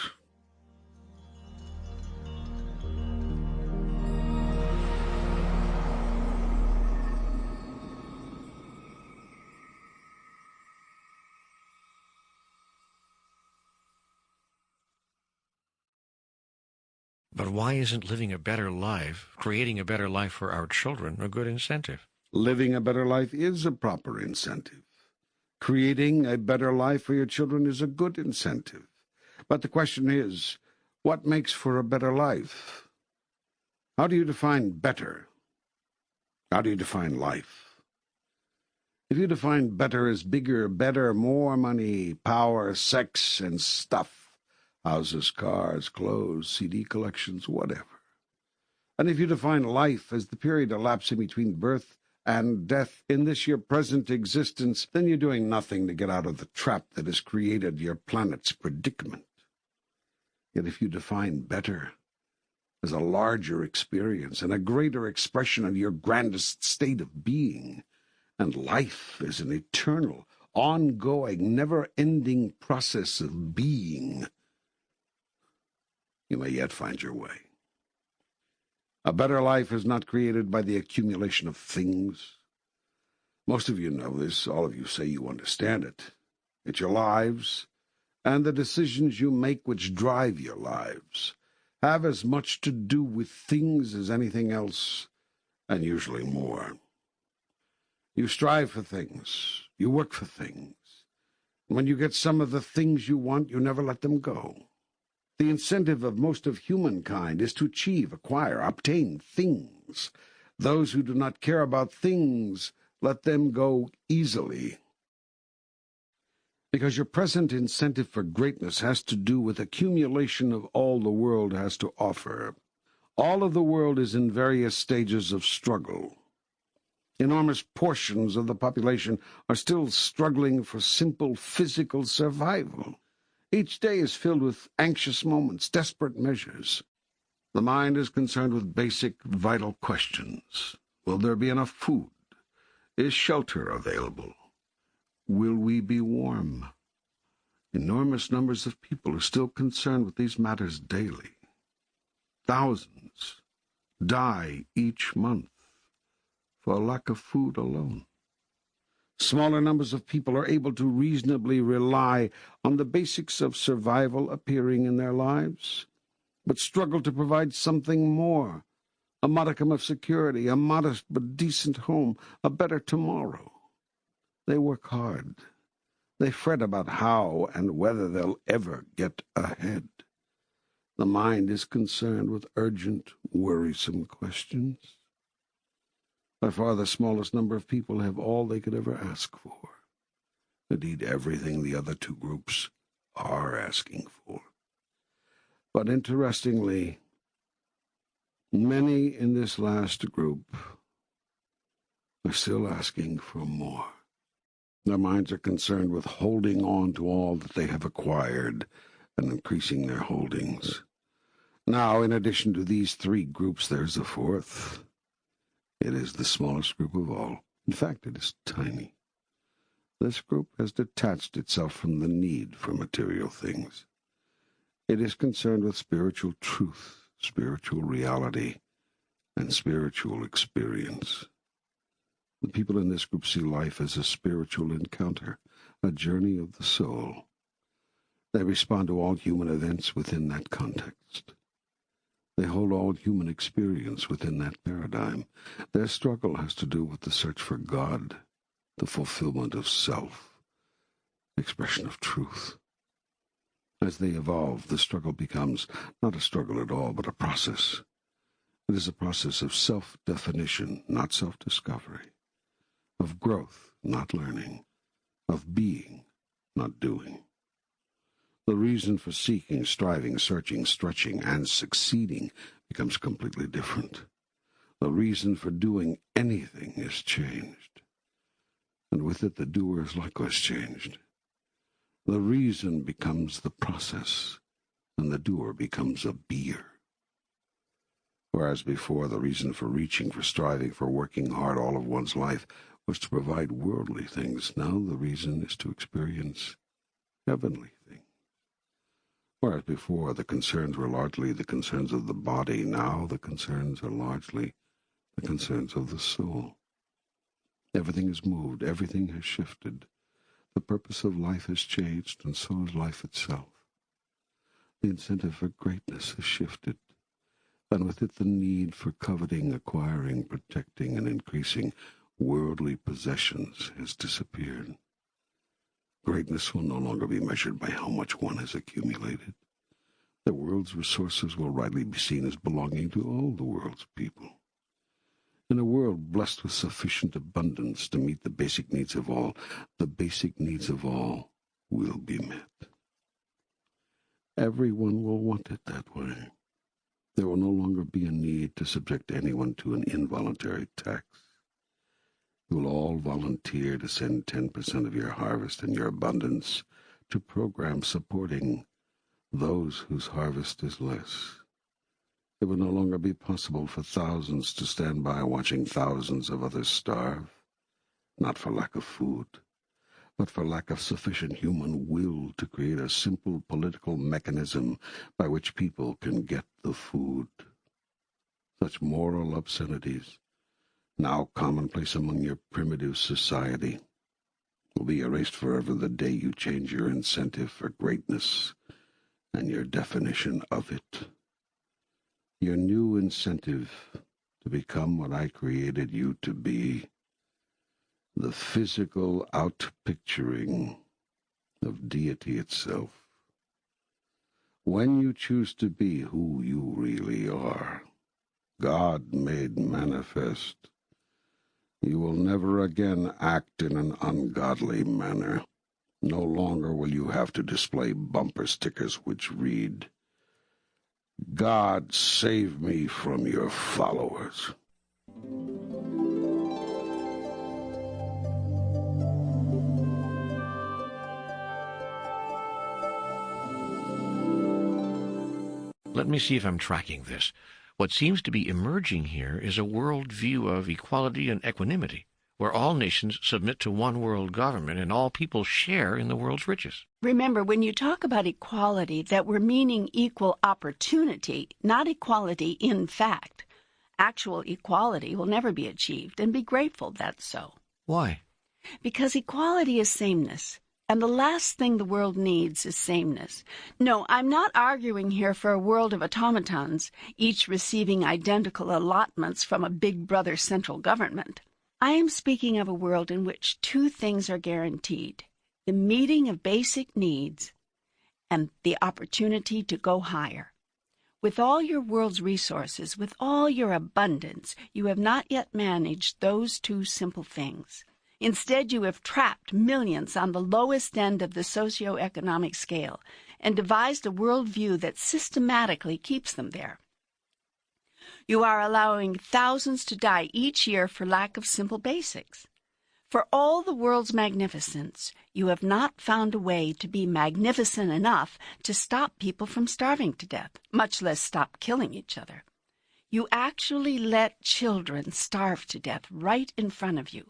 But why isn't living a better life, creating a better life for our children, a good incentive? Living a better life is a proper incentive. Creating a better life for your children is a good incentive. But the question is, what makes for a better life? How do you define better? How do you define life? If you define better as bigger, better, more money, power, sex, and stuff, houses, cars, clothes, CD collections, whatever. And if you define life as the period elapsing between birth and death in this your present existence, then you're doing nothing to get out of the trap that has created your planet's predicament. Yet if you define better as a larger experience and a greater expression of your grandest state of being, and life as an eternal, ongoing, never-ending process of being, you may yet find your way. A better life is not created by the accumulation of things. Most of you know this. All of you say you understand it. It's your lives and the decisions you make which drive your lives have as much to do with things as anything else, and usually more. You strive for things. You work for things. When you get some of the things you want, you never let them go. The incentive of most of humankind is to achieve, acquire, obtain things. Those who do not care about things, let them go easily. Because your present incentive for greatness has to do with accumulation of all the world has to offer. All of the world is in various stages of struggle. Enormous portions of the population are still struggling for simple physical survival. Each day is filled with anxious moments, desperate measures. The mind is concerned with basic, vital questions. Will there be enough food? Is shelter available? Will we be warm? Enormous numbers of people are still concerned with these matters daily. Thousands die each month for lack of food alone. Smaller numbers of people are able to reasonably rely on the basics of survival appearing in their lives, but struggle to provide something more, a modicum of security, a modest but decent home, a better tomorrow. They work hard. They fret about how and whether they'll ever get ahead. The mind is concerned with urgent, worrisome questions. By far the smallest number of people have all they could ever ask for. Indeed, everything the other two groups are asking for. But interestingly, many in this last group are still asking for more. Their minds are concerned with holding on to all that they have acquired and increasing their holdings. Now, in addition to these three groups, there's a fourth. It is the smallest group of all. In fact, it is tiny. This group has detached itself from the need for material things. It is concerned with spiritual truth, spiritual reality, and spiritual experience. The people in this group see life as a spiritual encounter, a journey of the soul. They respond to all human events within that context. They hold all human experience within that paradigm. Their struggle has to do with the search for God, the fulfillment of self, expression of truth. As they evolve, the struggle becomes not a struggle at all, but a process. It is a process of self-definition, not self-discovery, of growth, not learning, of being, not doing. The reason for seeking, striving, searching, stretching, and succeeding becomes completely different. The reason for doing anything is changed, and with it the doer is likewise changed. The reason becomes the process, and the doer becomes a beer. Whereas before, the reason for reaching, for striving, for working hard all of one's life was to provide worldly things. Now the reason is to experience heavenly things. Whereas before, the concerns were largely the concerns of the body. Now the concerns are largely the concerns of the soul. Everything has moved. Everything has shifted. The purpose of life has changed, and so has life itself. The incentive for greatness has shifted, and with it the need for coveting, acquiring, protecting, and increasing worldly possessions has disappeared. Greatness will no longer be measured by how much one has accumulated. The world's resources will rightly be seen as belonging to all the world's people. In a world blessed with sufficient abundance to meet the basic needs of all, the basic needs of all will be met. Everyone will want it that way. There will no longer be a need to subject anyone to an involuntary tax. You will all volunteer to send 10% of your harvest and your abundance to programs supporting those whose harvest is less. It will no longer be possible for thousands to stand by watching thousands of others starve, not for lack of food, but for lack of sufficient human will to create a simple political mechanism by which people can get the food. Such moral obscenities, now commonplace among your primitive society, will be erased forever the day you change your incentive for greatness and your definition of it. Your new incentive to become what I created you to be, the physical outpicturing of deity itself. When you choose to be who you really are, God made manifest, you will never again act in an ungodly manner. No longer will you have to display bumper stickers which read, God save me from your followers. Let me see if I'm tracking this. What seems to be emerging here is a world view of equality and equanimity, where all nations submit to one world government and all people share in the world's riches. Remember, when you talk about equality, that we're meaning equal opportunity, not equality in fact. Actual equality will never be achieved, and be grateful that's so. Why? Because equality is sameness, and the last thing the world needs is sameness. No, I'm not arguing here for a world of automatons, each receiving identical allotments from a big brother central government. I am speaking of a world in which two things are guaranteed: the meeting of basic needs and the opportunity to go higher. With all your world's resources, with all your abundance, you have not yet managed those two simple things. Instead, you have trapped millions on the lowest end of the socioeconomic scale and devised a worldview that systematically keeps them there. You are allowing thousands to die each year for lack of simple basics. For all the world's magnificence, you have not found a way to be magnificent enough to stop people from starving to death, much less stop killing each other. You actually let children starve to death right in front of you.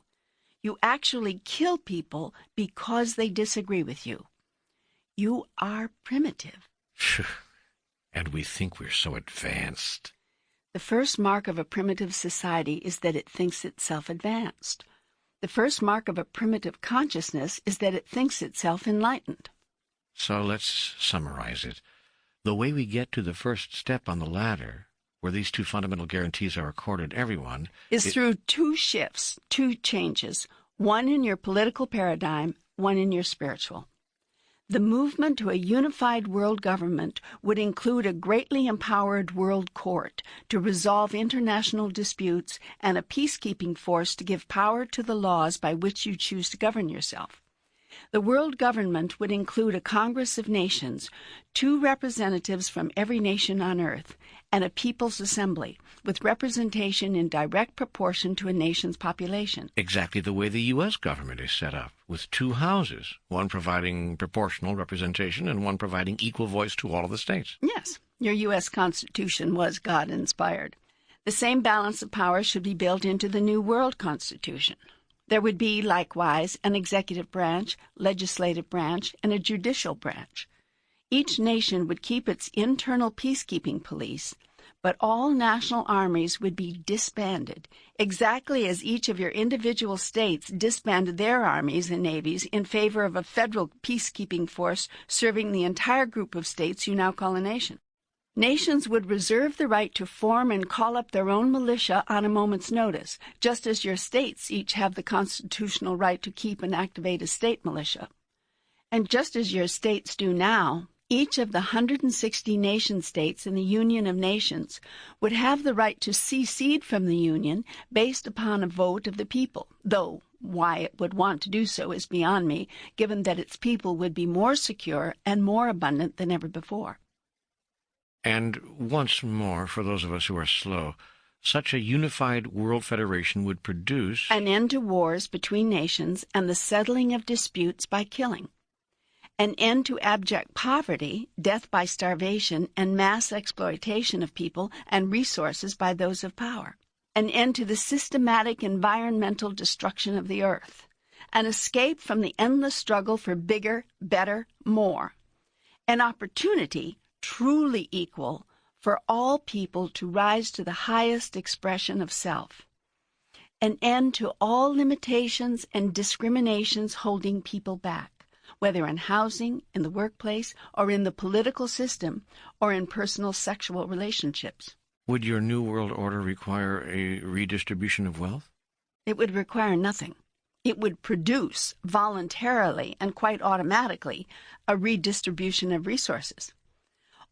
You actually kill people because they disagree with you. You are primitive. And we think we're so advanced. The first mark of a primitive society is that it thinks itself advanced. The first mark of a primitive consciousness is that it thinks itself enlightened. So let's summarize it. The way we get to the first step on the ladder, where these two fundamental guarantees are accorded everyone, is through two shifts, two changes, one in your political paradigm, one in your spiritual. The movement to a unified world government would include a greatly empowered world court to resolve international disputes and a peacekeeping force to give power to the laws by which you choose to govern yourself. The world government would include a Congress of Nations, 2 representatives from every nation on earth, and a People's Assembly, with representation in direct proportion to a nation's population. Exactly the way the U.S. government is set up, with 2 houses, one providing proportional representation and one providing equal voice to all of the states. Yes, your U.S. Constitution was God-inspired. The same balance of power should be built into the New World Constitution. There would be, likewise, an executive branch, legislative branch, and a judicial branch. Each nation would keep its internal peacekeeping police, but all national armies would be disbanded, exactly as each of your individual states disbanded their armies and navies in favor of a federal peacekeeping force serving the entire group of states you now call a nation. Nations would reserve the right to form and call up their own militia on a moment's notice, just as your states each have the constitutional right to keep and activate a state militia. And just as your states do now, each of the 160 nation-states in the Union of Nations would have the right to secede from the Union based upon a vote of the people, though why it would want to do so is beyond me, given that its people would be more secure and more abundant than ever before. And once more, for those of us who are slow, such a unified world federation would produce an end to wars between nations and the settling of disputes by killing, an end to abject poverty, death by starvation, and mass exploitation of people and resources by those of power, an end to the systematic environmental destruction of the earth, an escape from the endless struggle for bigger, better, more, an opportunity truly equal for all people to rise to the highest expression of self, an end to all limitations and discriminations holding people back, whether in housing, in the workplace, or in the political system, or in personal sexual relationships. Would your New World Order require a redistribution of wealth? It would require nothing. It would produce voluntarily and quite automatically a redistribution of resources.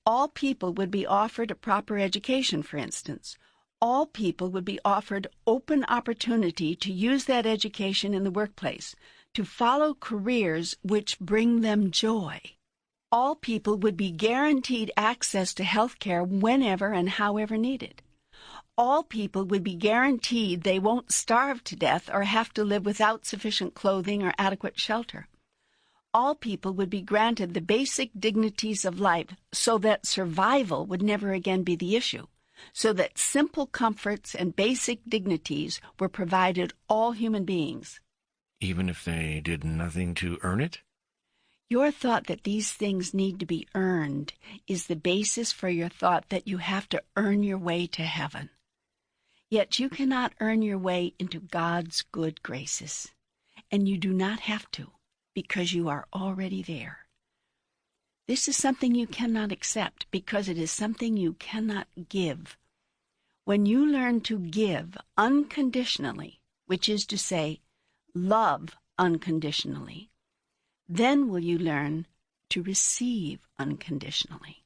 All people would be offered a proper education, for instance. All people would be offered open opportunity to use that education in the workplace, to follow careers which bring them joy. All people would be guaranteed access to health care whenever and however needed. All people would be guaranteed they won't starve to death or have to live without sufficient clothing or adequate shelter. All people would be granted the basic dignities of life so that survival would never again be the issue, so that simple comforts and basic dignities were provided all human beings. Even if they did nothing to earn it? Your thought that these things need to be earned is the basis for your thought that you have to earn your way to heaven. Yet you cannot earn your way into God's good graces, and you do not have to, because you are already there. This is something you cannot accept because it is something you cannot give. When you learn to give unconditionally, which is to say, love unconditionally, then will you learn to receive unconditionally.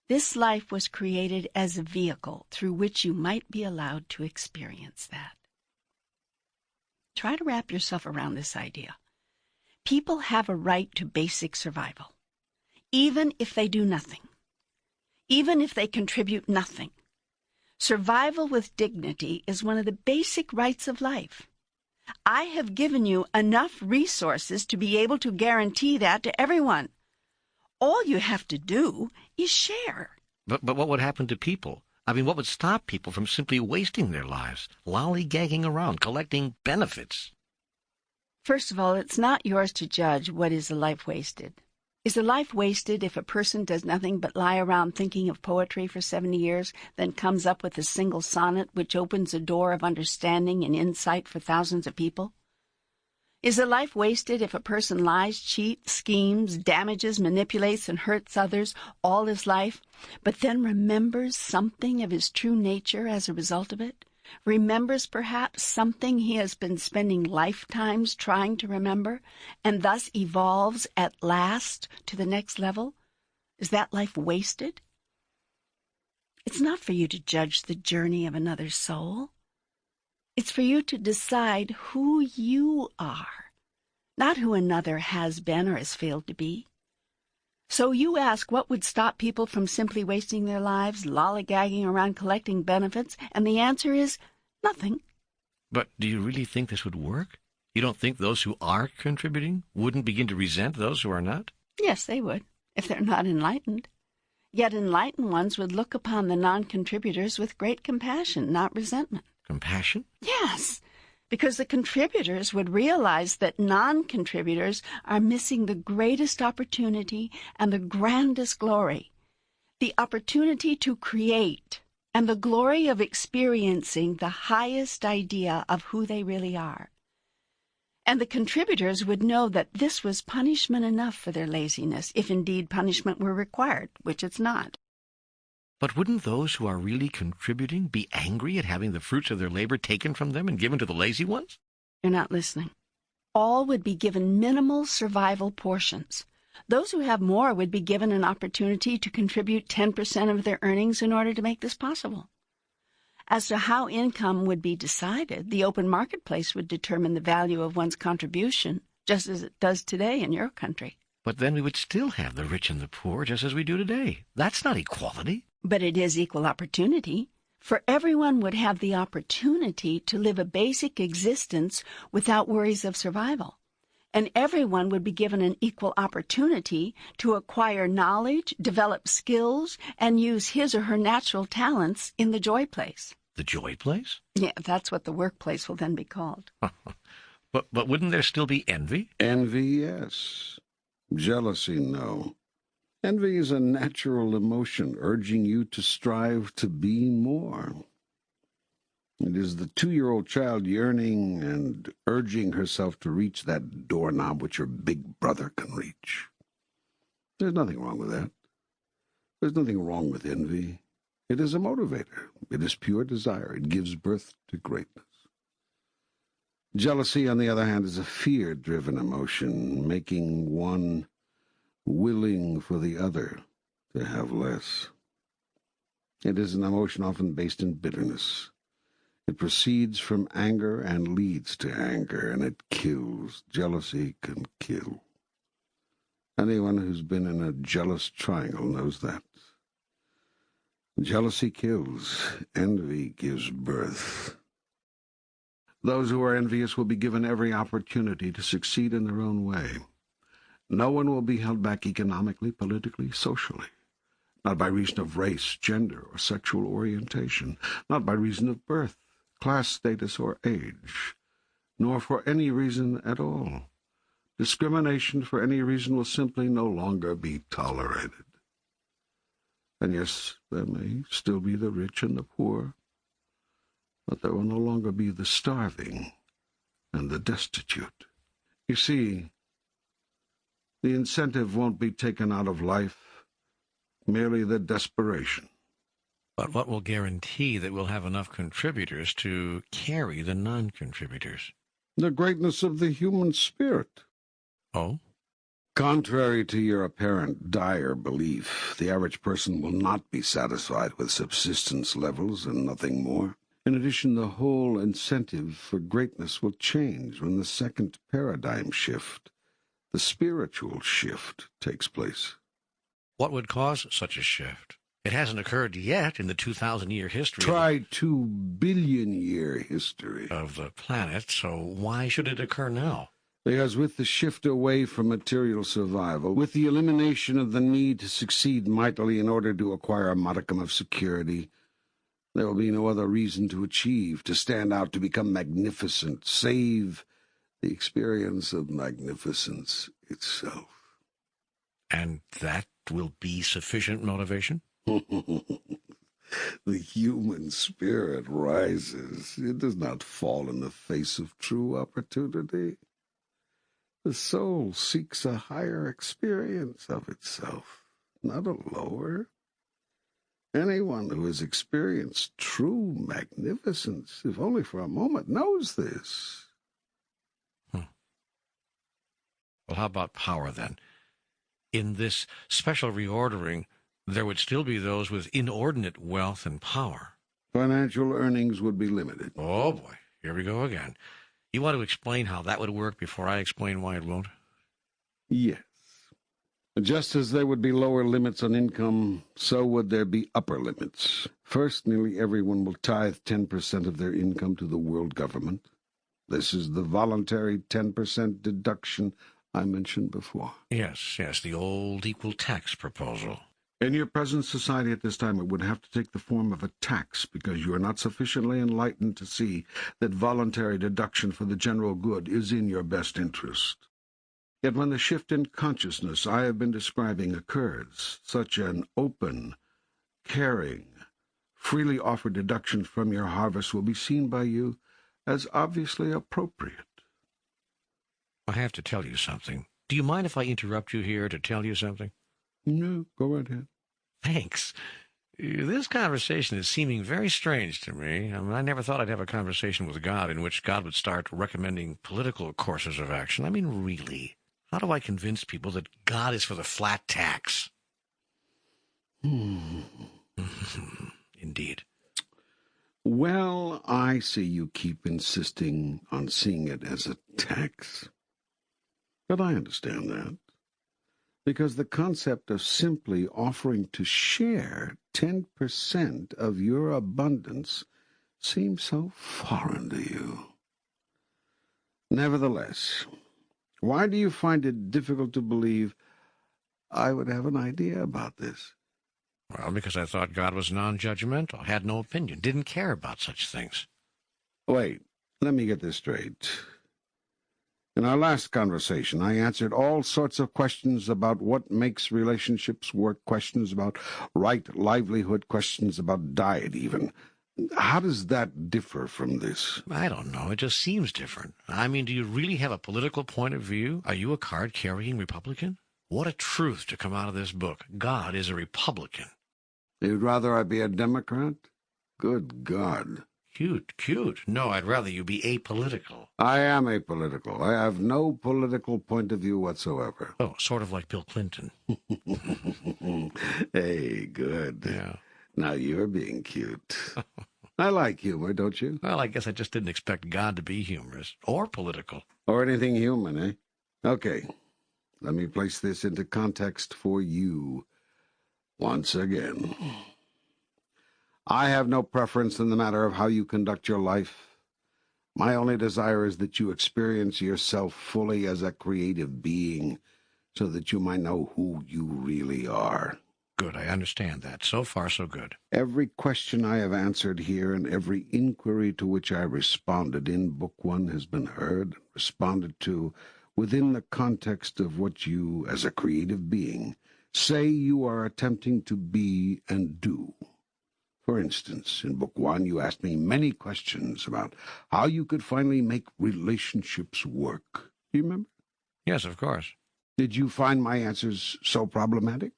This life was created as a vehicle through which you might be allowed to experience that. Try to wrap yourself around this idea. People have a right to basic survival, even if they do nothing, even if they contribute nothing. Survival with dignity is one of the basic rights of life. I have given you enough resources to be able to guarantee that to everyone. All you have to do is share. But what would happen to people? I mean, what would stop people from simply wasting their lives, lollygagging around, collecting benefits? First of all, it's not yours to judge what is a life wasted. Is a life wasted if a person does nothing but lie around thinking of poetry for 70 years, then comes up with a single sonnet which opens a door of understanding and insight for thousands of people? Is a life wasted if a person lies, cheats, schemes, damages, manipulates, and hurts others all his life, but then remembers something of his true nature as a result of it? Remembers perhaps something he has been spending lifetimes trying to remember, and thus evolves at last to the next level? Is that life wasted? It's not for you to judge the journey of another soul. It's for you to decide who you are, not who another has been or has failed to be. So you ask what would stop people from simply wasting their lives, lollygagging around collecting benefits, and the answer is nothing. But do you really think this would work? You don't think those who are contributing wouldn't begin to resent those who are not? Yes, they would, if they're not enlightened. Yet enlightened ones would look upon the non-contributors with great compassion, not resentment. Compassion? Yes, because the contributors would realize that non-contributors are missing the greatest opportunity and the grandest glory, the opportunity to create and the glory of experiencing the highest idea of who they really are. And the contributors would know that this was punishment enough for their laziness, if indeed punishment were required, which it's not. But wouldn't those who are really contributing be angry at having the fruits of their labor taken from them and given to the lazy ones? You're not listening. All would be given minimal survival portions. Those who have more would be given an opportunity to contribute 10% of their earnings in order to make this possible. As to how income would be decided, the open marketplace would determine the value of one's contribution, just as it does today in your country. But then we would still have the rich and the poor, just as we do today. That's not equality. But it is equal opportunity, for everyone would have the opportunity to live a basic existence without worries of survival. And everyone would be given an equal opportunity to acquire knowledge, develop skills, and use his or her natural talents in the joy place. The joy place? Yeah, that's what the workplace will then be called. But wouldn't there still be envy? Envy, yes. Jealousy, no. Envy is a natural emotion urging you to strive to be more. It is the 2-year-old child yearning and urging herself to reach that doorknob which her big brother can reach. There's nothing wrong with that. There's nothing wrong with envy. It is a motivator. It is pure desire. It gives birth to greatness. Jealousy, on the other hand, is a fear-driven emotion, making one willing for the other to have less. It is an emotion often based in bitterness. It proceeds from anger and leads to anger, and it kills. Jealousy can kill. Anyone who's been in a jealous triangle knows that. Jealousy kills. Envy gives birth. Those who are envious will be given every opportunity to succeed in their own way. No one will be held back economically, politically, socially. Not by reason of race, gender, or sexual orientation. Not by reason of birth, class status, or age. Nor for any reason at all. Discrimination for any reason will simply no longer be tolerated. And yes, there may still be the rich and the poor, but there will no longer be the starving and the destitute. You see, the incentive won't be taken out of life, merely the desperation. But what will guarantee that we'll have enough contributors to carry the non-contributors? The greatness of the human spirit. Oh? Contrary to your apparent dire belief, the average person will not be satisfied with subsistence levels and nothing more. In addition, the whole incentive for greatness will change when the second paradigm shift, the spiritual shift, takes place. What would cause such a shift? It hasn't occurred yet in the 2,000-year history. Try 2 billion-year history of the planet, so why should it occur now? Because with the shift away from material survival, with the elimination of the need to succeed mightily in order to acquire a modicum of security, there will be no other reason to achieve, to stand out, to become magnificent, save the experience of magnificence itself. And that will be sufficient motivation? The human spirit rises. It does not fall in the face of true opportunity. The soul seeks a higher experience of itself, not a lower. Anyone who has experienced true magnificence, if only for a moment, knows this. Well, how about power, then? In this special reordering, there would still be those with inordinate wealth and power. Financial earnings would be limited. Oh, boy. Here we go again. You want to explain how that would work before I explain why it won't? Yes. Just as there would be lower limits on income, so would there be upper limits. First, nearly everyone will tithe 10% of their income to the world government. This is the voluntary 10% deduction I mentioned before. Yes, the old equal tax proposal. In your present society at this time, it would have to take the form of a tax, because you are not sufficiently enlightened to see that voluntary deduction for the general good is in your best interest. Yet when the shift in consciousness I have been describing occurs, such an open, caring, freely offered deduction from your harvest will be seen by you as obviously appropriate. I have to tell you something. Do you mind if I interrupt you here to tell you something? No, go right ahead. Thanks. This conversation is seeming very strange to me. I never thought I'd have a conversation with God in which God would start recommending political courses of action. I mean, really. How do I convince people that God is for the flat tax? Indeed. Well, I see you keep insisting on seeing it as a tax. But I understand that, because the concept of simply offering to share 10% of your abundance seems so foreign to you. Nevertheless, why do you find it difficult to believe I would have an idea about this? Well, because I thought God was non-judgmental, had no opinion, didn't care about such things. Wait, let me get this straight. In our last conversation, I answered all sorts of questions about what makes relationships work, questions about right livelihood, questions about diet even. How does that differ from this? I don't know. It just seems different. I mean, do you really have a political point of view? Are you a card-carrying Republican? What a truth to come out of this book. God is a Republican. You'd rather I be a Democrat? Good God. Cute. No, I'd rather you be apolitical. I am apolitical. I have no political point of view whatsoever. Oh, sort of like Bill Clinton. Hey, good. Yeah. Now you're being cute. I like humor, don't you? Well, I guess I just didn't expect God to be humorous or political. Or anything human, eh? Okay, let me place this into context for you once again. I have no preference in the matter of how you conduct your life. My only desire is that you experience yourself fully as a creative being, so that you might know who you really are. Good, I understand that. So far, so good. Every question I have answered here and every inquiry to which I responded in Book One has been heard and responded to within the context of what you, as a creative being, say you are attempting to be and do. For instance, in Book One, you asked me many questions about how you could finally make relationships work. Do you remember? Yes, of course. Did you find my answers so problematic?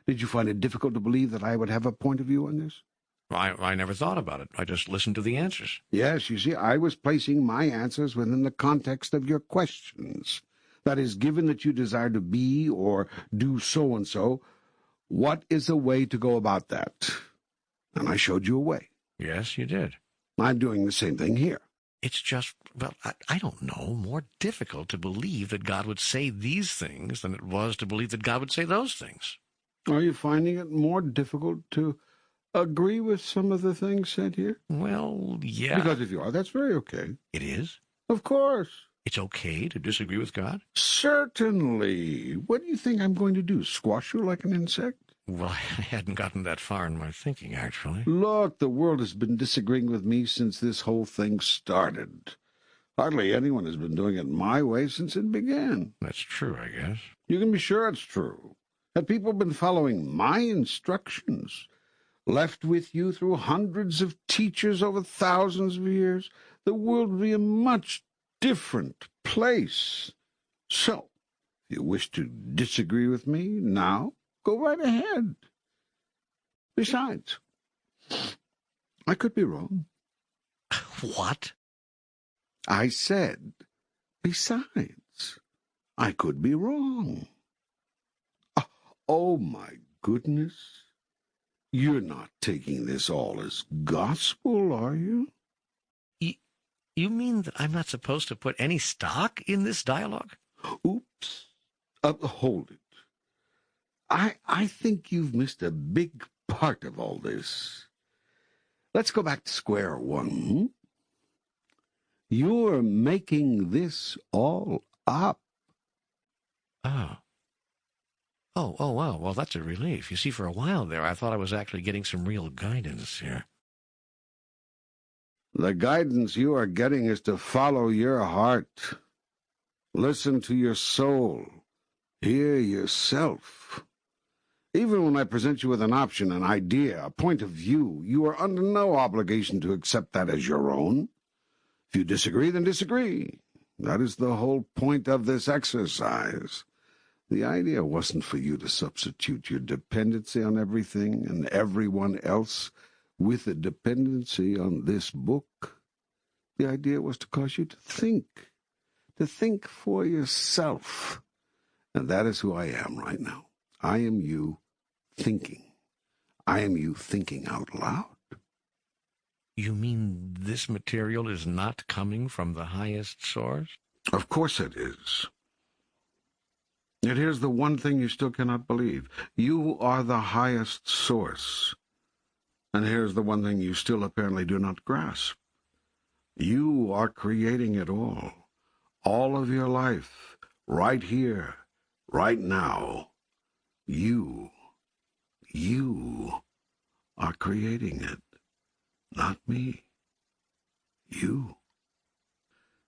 Did you find it difficult to believe that I would have a point of view on this? I never thought about it. I just listened to the answers. Yes, you see, I was placing my answers within the context of your questions. That is, given that you desire to be or do so-and-so, what is a way to go about that? And I showed you a way. Yes, you did. I'm doing the same thing here. It's just, well, I don't know, more difficult to believe that God would say these things than it was to believe that God would say those things. Are you finding it more difficult to agree with some of the things said here? Well, yeah. Because if you are, that's very okay. It is? Of course. It's okay to disagree with God? Certainly. What do you think I'm going to do, squash you like an insect? Well, I hadn't gotten that far in my thinking, actually. Look, the world has been disagreeing with me since this whole thing started. Hardly anyone has been doing it my way since it began. That's true, I guess. You can be sure it's true. Had people been following my instructions, left with you through hundreds of teachers over thousands of years, the world would be a much different place. So, if you wish to disagree with me now, go right ahead. Besides, I could be wrong. What? I said, besides, I could be wrong. Oh, my goodness. You're not taking this all as gospel, are you? You mean that I'm not supposed to put any stock in this dialogue? Oops. Hold it. I think you've missed a big part of all this. Let's go back to square one. You're making this all up. Oh. Oh, wow. Well, that's a relief. You see, for a while there, I thought I was actually getting some real guidance here. The guidance you are getting is to follow your heart. Listen to your soul. Hear yourself. Even when I present you with an option, an idea, a point of view, you are under no obligation to accept that as your own. If you disagree, then disagree. That is the whole point of this exercise. The idea wasn't for you to substitute your dependency on everything and everyone else with a dependency on this book. The idea was to cause you to think for yourself. And that is who I am right now. I am you thinking. I am you thinking out loud. You mean this material is not coming from the highest source? Of course it is. Yet here's the one thing you still cannot believe. You are the highest source. And here's the one thing you still apparently do not grasp. You are creating it all of your life, right here, right now. You are creating it, not me. You.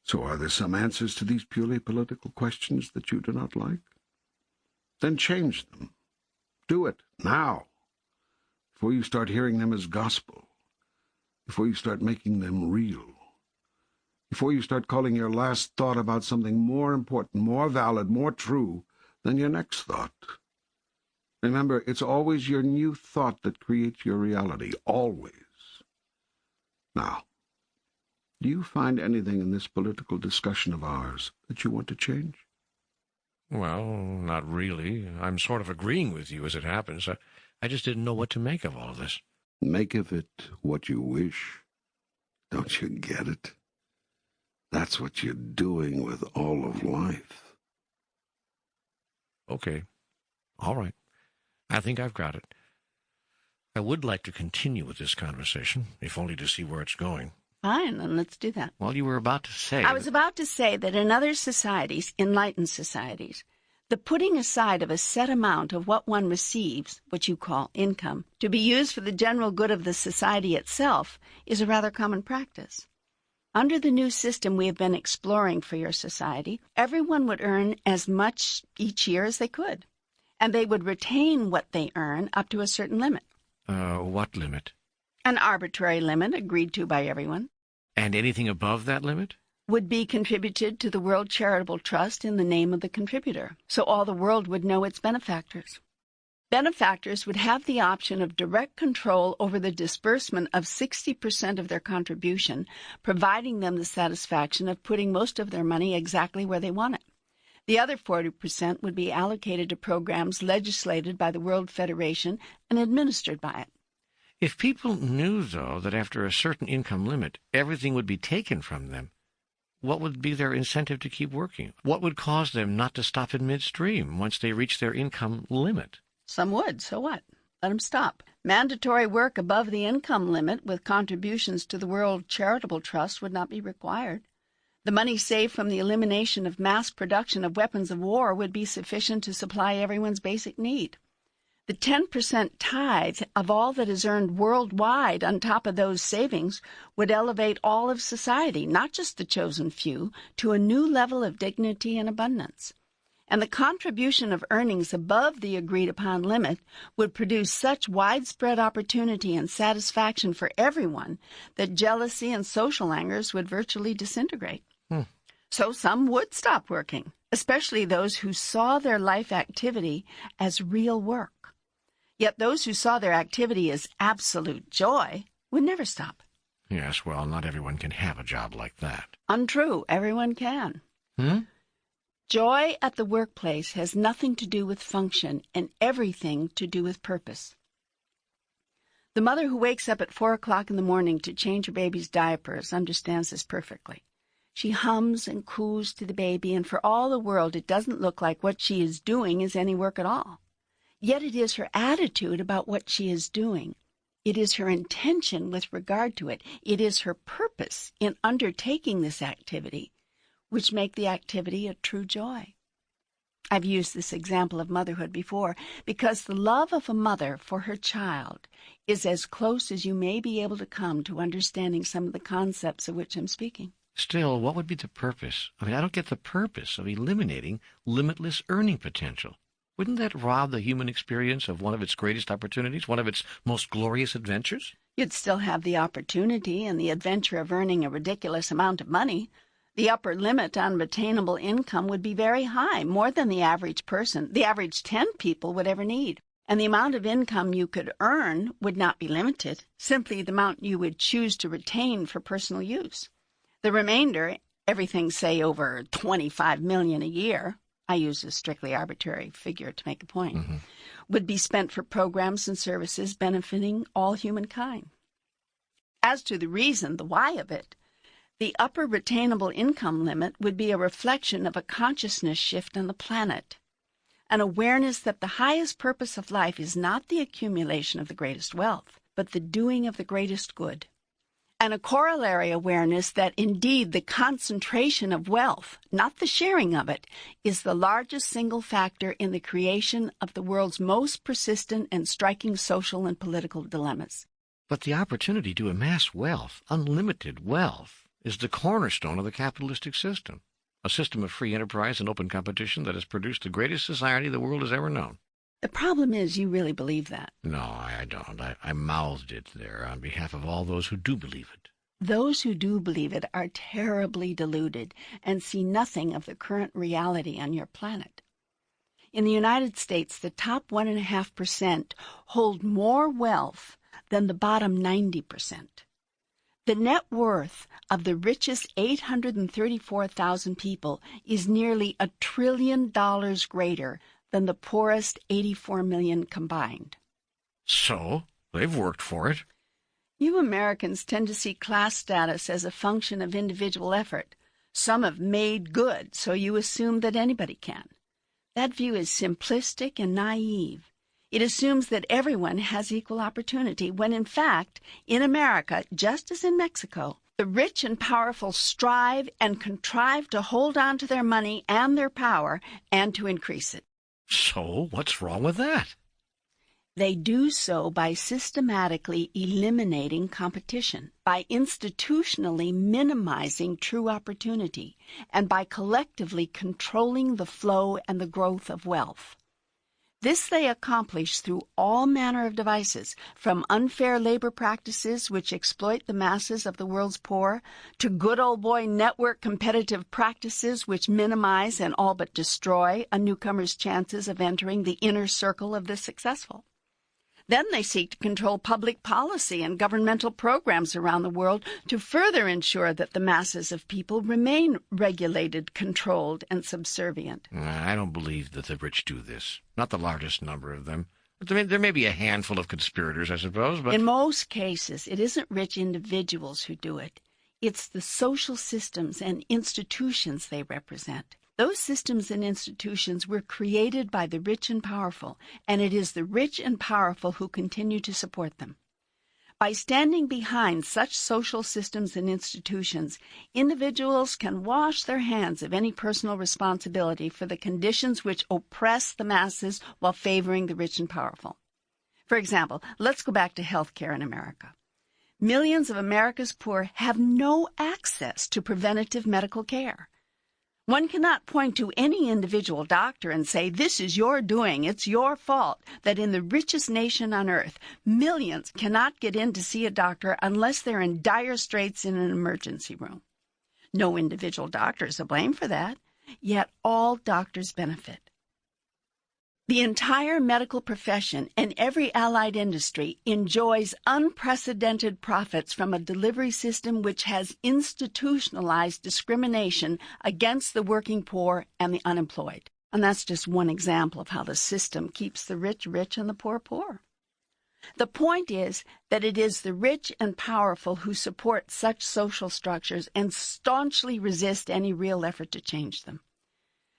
So are there some answers to these purely political questions that you do not like? Then change them. Do it now, before you start hearing them as gospel, before you start making them real, before you start calling your last thought about something more important, more valid, more true than your next thought. Remember, it's always your new thought that creates your reality, always. Now, do you find anything in this political discussion of ours that you want to change? Well, not really. I'm sort of agreeing with you as it happens. I just didn't know what to make of all of this. Make of it what you wish. Don't you get it? That's what you're doing with all of life. Okay. All right. I think I've got it. I would like to continue with this conversation, if only to see where it's going. Fine, then let's do that. Well, you were about to say... I was about to say that in other societies, enlightened societies, the putting aside of a set amount of what one receives, what you call income, to be used for the general good of the society itself is a rather common practice. Under the new system we have been exploring for your society, everyone would earn as much each year as they could, and they would retain what they earn up to a certain limit. What limit? An arbitrary limit agreed to by everyone. And anything above that limit? Would be contributed to the World Charitable Trust in the name of the contributor, so all the world would know its benefactors. Benefactors would have the option of direct control over the disbursement of 60% of their contribution, providing them the satisfaction of putting most of their money exactly where they want it. The other 40% would be allocated to programs legislated by the World Federation and administered by it. If people knew, though, that after a certain income limit, everything would be taken from them, what would be their incentive to keep working? What would cause them not to stop in midstream once they reach their income limit? Some would, so what? Let them stop. Mandatory work above the income limit with contributions to the World Charitable Trust would not be required. The money saved from the elimination of mass production of weapons of war would be sufficient to supply everyone's basic need. The 10% tithe of all that is earned worldwide on top of those savings would elevate all of society, not just the chosen few, to a new level of dignity and abundance. And the contribution of earnings above the agreed-upon limit would produce such widespread opportunity and satisfaction for everyone that jealousy and social angers would virtually disintegrate. So some would stop working, especially those who saw their life activity as real work. Yet those who saw their activity as absolute joy would never stop. Yes, well, not everyone can have a job like that. Untrue, everyone can. Joy at the workplace has nothing to do with function and everything to do with purpose. The mother who wakes up at 4 o'clock in the morning to change her baby's diapers understands this perfectly. She hums and coos to the baby, and for all the world it doesn't look like what she is doing is any work at all. Yet it is her attitude about what she is doing. It is her intention with regard to it. It is her purpose in undertaking this activity, which make the activity a true joy. I've used this example of motherhood before because the love of a mother for her child is as close as you may be able to come to understanding some of the concepts of which I'm speaking. Still, what would be the purpose? I don't get the purpose of eliminating limitless earning potential. Wouldn't that rob the human experience of one of its greatest opportunities, one of its most glorious adventures? You'd still have the opportunity and the adventure of earning a ridiculous amount of money. The upper limit on attainable income would be very high, more than the average person, the average 10 people would ever need. And the amount of income you could earn would not be limited, simply the amount you would choose to retain for personal use. The remainder, everything say over $25 million a year, I use a strictly arbitrary figure to make a point, would be spent for programs and services benefiting all humankind. As to the reason, the why of it, the upper retainable income limit would be a reflection of a consciousness shift on the planet, an awareness that the highest purpose of life is not the accumulation of the greatest wealth, but the doing of the greatest good, and a corollary awareness that indeed the concentration of wealth, not the sharing of it, is the largest single factor in the creation of the world's most persistent and striking social and political dilemmas. But the opportunity to amass wealth, unlimited wealth, is the cornerstone of the capitalistic system, a system of free enterprise and open competition that has produced the greatest society the world has ever known. The problem is you really believe that. No, I don't. I mouthed it there on behalf of all those who do believe it. Those who do believe it are terribly deluded and see nothing of the current reality on your planet. In the United States, the top 1.5% hold more wealth than the bottom 90%. The net worth of the richest 834,000 people is nearly $1 trillion greater than the poorest 84 million combined. So, they've worked for it. You Americans tend to see class status as a function of individual effort. Some have made good, so you assume that anybody can. That view is simplistic and naive. It assumes that everyone has equal opportunity, when in fact, in America, just as in Mexico, the rich and powerful strive and contrive to hold on to their money and their power and to increase it. So, what's wrong with that? They do so by systematically eliminating competition, by institutionally minimizing true opportunity, and by collectively controlling the flow and the growth of wealth. This they accomplish through all manner of devices, from unfair labor practices which exploit the masses of the world's poor, to good old boy network competitive practices which minimize and all but destroy a newcomer's chances of entering the inner circle of the successful. Then they seek to control public policy and governmental programs around the world to further ensure that the masses of people remain regulated, controlled, and subservient. I don't believe that the rich do this. Not the largest number of them. There may be a handful of conspirators, I suppose, but... In most cases, it isn't rich individuals who do it. It's the social systems and institutions they represent. Those systems and institutions were created by the rich and powerful, and it is the rich and powerful who continue to support them. By standing behind such social systems and institutions, individuals can wash their hands of any personal responsibility for the conditions which oppress the masses while favoring the rich and powerful. For example, let's go back to health care in America. Millions of America's poor have no access to preventative medical care. One cannot point to any individual doctor and say, this is your doing, it's your fault, that in the richest nation on earth, millions cannot get in to see a doctor unless they're in dire straits in an emergency room. No individual doctor is to blame for that, yet all doctors benefit. The entire medical profession and every allied industry enjoys unprecedented profits from a delivery system which has institutionalized discrimination against the working poor and the unemployed. And that's just one example of how the system keeps the rich rich and the poor poor. The point is that it is the rich and powerful who support such social structures and staunchly resist any real effort to change them.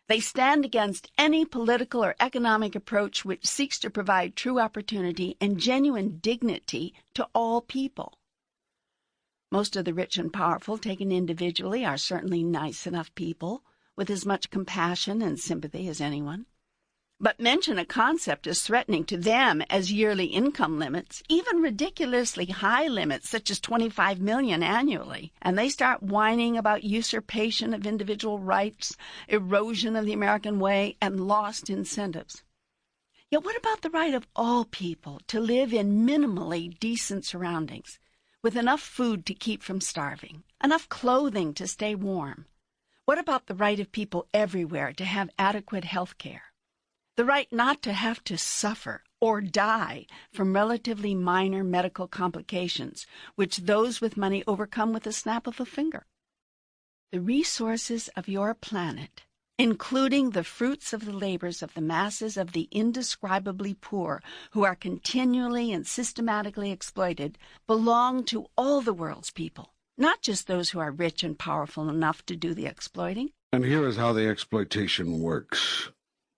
They stand against any political or economic approach which seeks to provide true opportunity and genuine dignity to all people. Most of the rich and powerful, taken individually, are certainly nice enough people, with as much compassion and sympathy as anyone. But mention a concept as threatening to them as yearly income limits, even ridiculously high limits such as $25 million annually, and they start whining about usurpation of individual rights, erosion of the American way, and lost incentives. Yet what about the right of all people to live in minimally decent surroundings, with enough food to keep from starving, enough clothing to stay warm? What about the right of people everywhere to have adequate health care? The right not to have to suffer or die from relatively minor medical complications, which those with money overcome with a snap of a finger. The resources of your planet, including the fruits of the labors of the masses of the indescribably poor who are continually and systematically exploited, belong to all the world's people, not just those who are rich and powerful enough to do the exploiting. And here is how the exploitation works.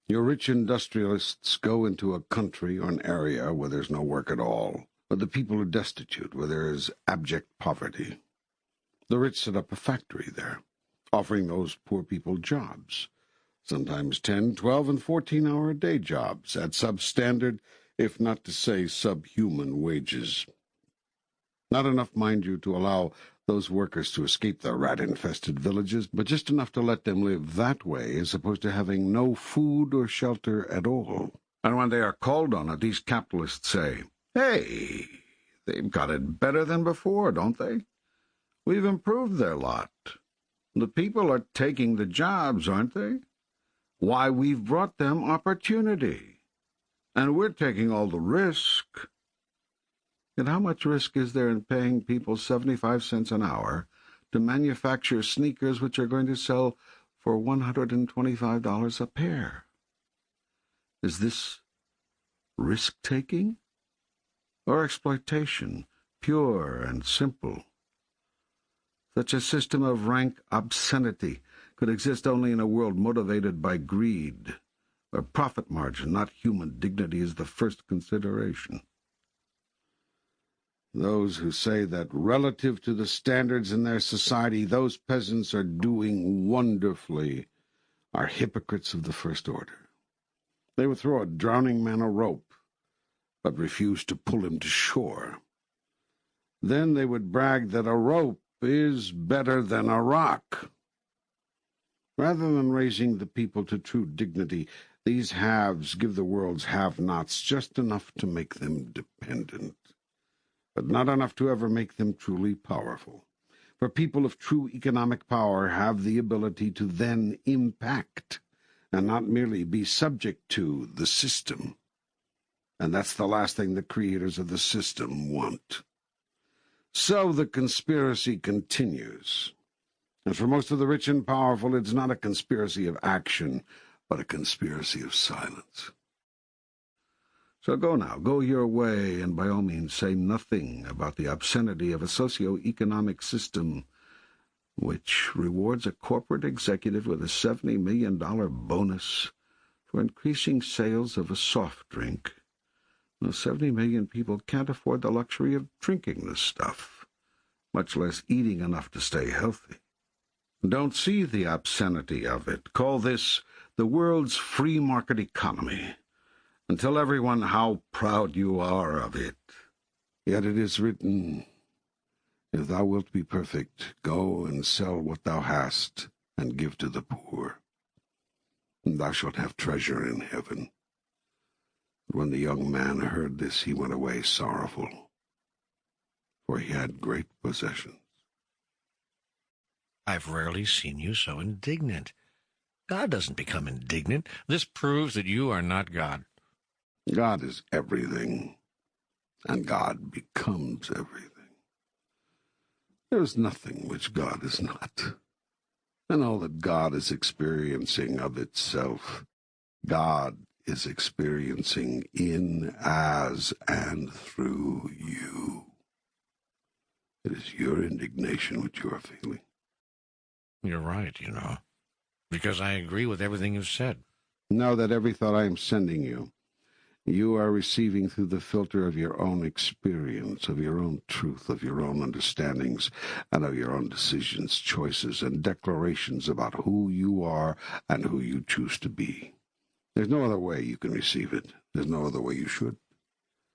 Your rich industrialists go into a country or an area where there's no work at all, where the people are destitute, where there is abject poverty. The rich set up a factory there, offering those poor people jobs, sometimes 10, 12, and 14-hour-a-day jobs at substandard, if not to say subhuman wages. Not enough, mind you, to allow those workers to escape the rat-infested villages, but just enough to let them live that way as opposed to having no food or shelter at all. And when they are called on it, these capitalists say, "Hey, they've got it better than before, don't they? We've improved their lot. The people are taking the jobs, aren't they? Why, we've brought them opportunity, and we're taking all the risk." And how much risk is there in paying people 75 cents an hour to manufacture sneakers which are going to sell for $125 a pair? Is this risk-taking or exploitation, pure and simple? Such a system of rank obscenity could exist only in a world motivated by greed, where profit margin, not human dignity, is the first consideration. Those who say that relative to the standards in their society, those peasants are doing wonderfully, are hypocrites of the first order. They would throw a drowning man a rope, but refuse to pull him to shore. Then they would brag that a rope is better than a rock. Rather than raising the people to true dignity, these haves give the world's have-nots just enough to make them dependent, but not enough to ever make them truly powerful. For people of true economic power have the ability to then impact, and not merely be subject to, the system. And that's the last thing the creators of the system want. So the conspiracy continues. And for most of the rich and powerful, it's not a conspiracy of action, but a conspiracy of silence. So go now, go your way, and by all means say nothing about the obscenity of a socio-economic system which rewards a corporate executive with a $70 million bonus for increasing sales of a soft drink. Now, 70 million people can't afford the luxury of drinking this stuff, much less eating enough to stay healthy. Don't see the obscenity of it. Call this the world's free market economy, and tell everyone how proud you are of it. Yet it is written, "If thou wilt be perfect, go and sell what thou hast, and give to the poor, and thou shalt have treasure in heaven." When the young man heard this, he went away sorrowful, for he had great possessions. I've rarely seen you so indignant. God doesn't become indignant. This proves that you are not God. God is everything, and God becomes everything. There is nothing which God is not, and all that God is experiencing of itself, God is experiencing in, as, and through you. It is your indignation which you are feeling. You're right, because I agree with everything you've said. Know that every thought I am sending you You are receiving through the filter of your own experience, of your own truth, of your own understandings, and of your own decisions, choices, and declarations about who you are and who you choose to be. There's no other way you can receive it. There's no other way you should.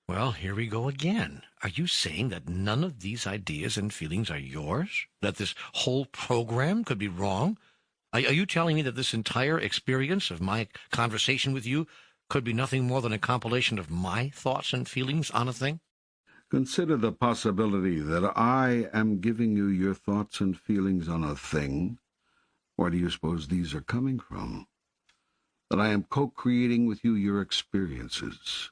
Well, here we go again. Are you saying that none of these ideas and feelings are yours? That this whole program could be wrong? Are you telling me that this entire experience of my conversation with you could be nothing more than a compilation of my thoughts and feelings on a thing? Consider the possibility that I am giving you your thoughts and feelings on a thing. Where do you suppose these are coming from? That I am co-creating with you your experiences.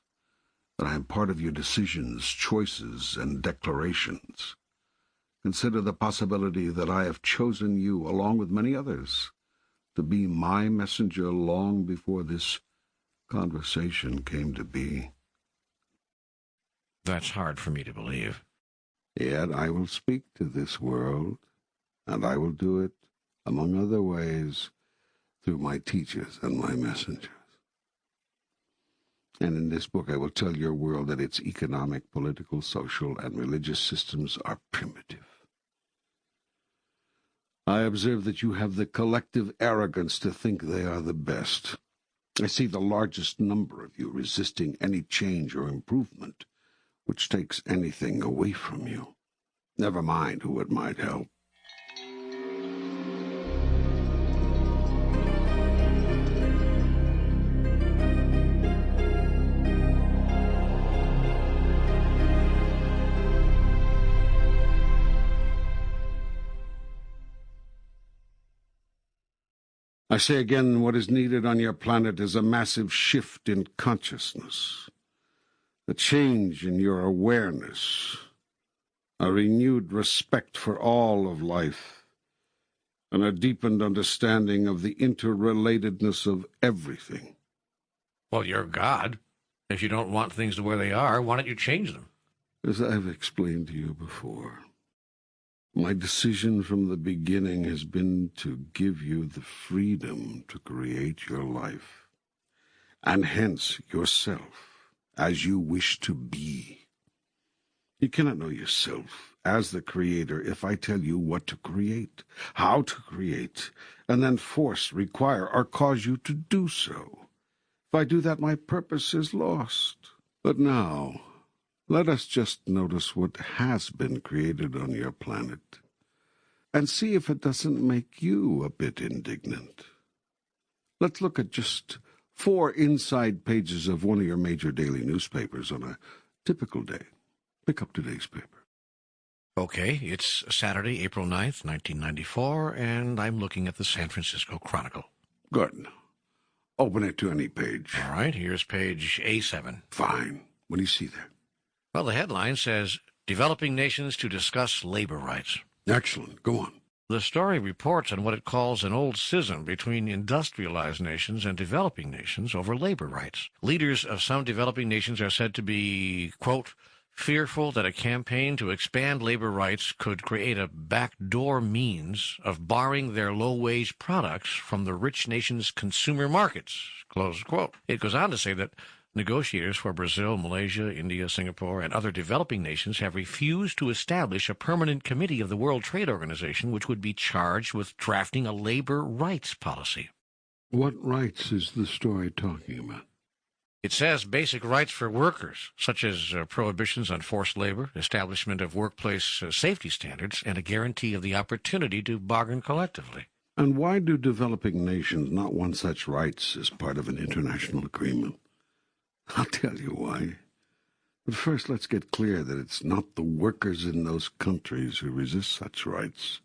That I am part of your decisions, choices, and declarations. Consider the possibility that I have chosen you, along with many others, to be my messenger long before this conversation came to be. That's hard for me to believe. Yet I will speak to this world, and I will do it, among other ways, through my teachers and my messengers. And in this book I will tell your world that its economic, political, social, and religious systems are primitive. I observe that you have the collective arrogance to think they are the best. I see the largest number of you resisting any change or improvement which takes anything away from you. Never mind who it might help. I say again, what is needed on your planet is a massive shift in consciousness, a change in your awareness, a renewed respect for all of life, and a deepened understanding of the interrelatedness of everything. Well, you're God. If you don't want things the way they are, why don't you change them? As I've explained to you before, my decision from the beginning has been to give you the freedom to create your life, and hence yourself, as you wish to be. You cannot know yourself as the creator if I tell you what to create, how to create, and then force, require, or cause you to do so. If I do that, my purpose is lost. But now, let us just notice what has been created on your planet, and see if it doesn't make you a bit indignant. Let's look at just 4 inside pages of one of your major daily newspapers on a typical day. Pick up today's paper. Okay, it's Saturday, April 9th, 1994, and I'm looking at the San Francisco Chronicle. Good. Open it to any page. All right, here's page A7. Fine. What do you see there? Well, the headline says, Developing Nations to Discuss Labor Rights. Excellent. Go on. The story reports on what it calls an old schism between industrialized nations and developing nations over labor rights. Leaders of some developing nations are said to be, quote, fearful that a campaign to expand labor rights could create a backdoor means of barring their low-wage products from the rich nation's consumer markets, close quote. It goes on to say that negotiators for Brazil, Malaysia, India, Singapore, and other developing nations have refused to establish a permanent committee of the World Trade Organization which would be charged with drafting a labor rights policy. What rights is the story talking about? It says basic rights for workers, such as prohibitions on forced labor, establishment of workplace safety standards, and a guarantee of the opportunity to bargain collectively. And why do developing nations not want such rights as part of an international agreement? I'll tell you why. But first, let's get clear that it's not the workers in those countries who resist such rights.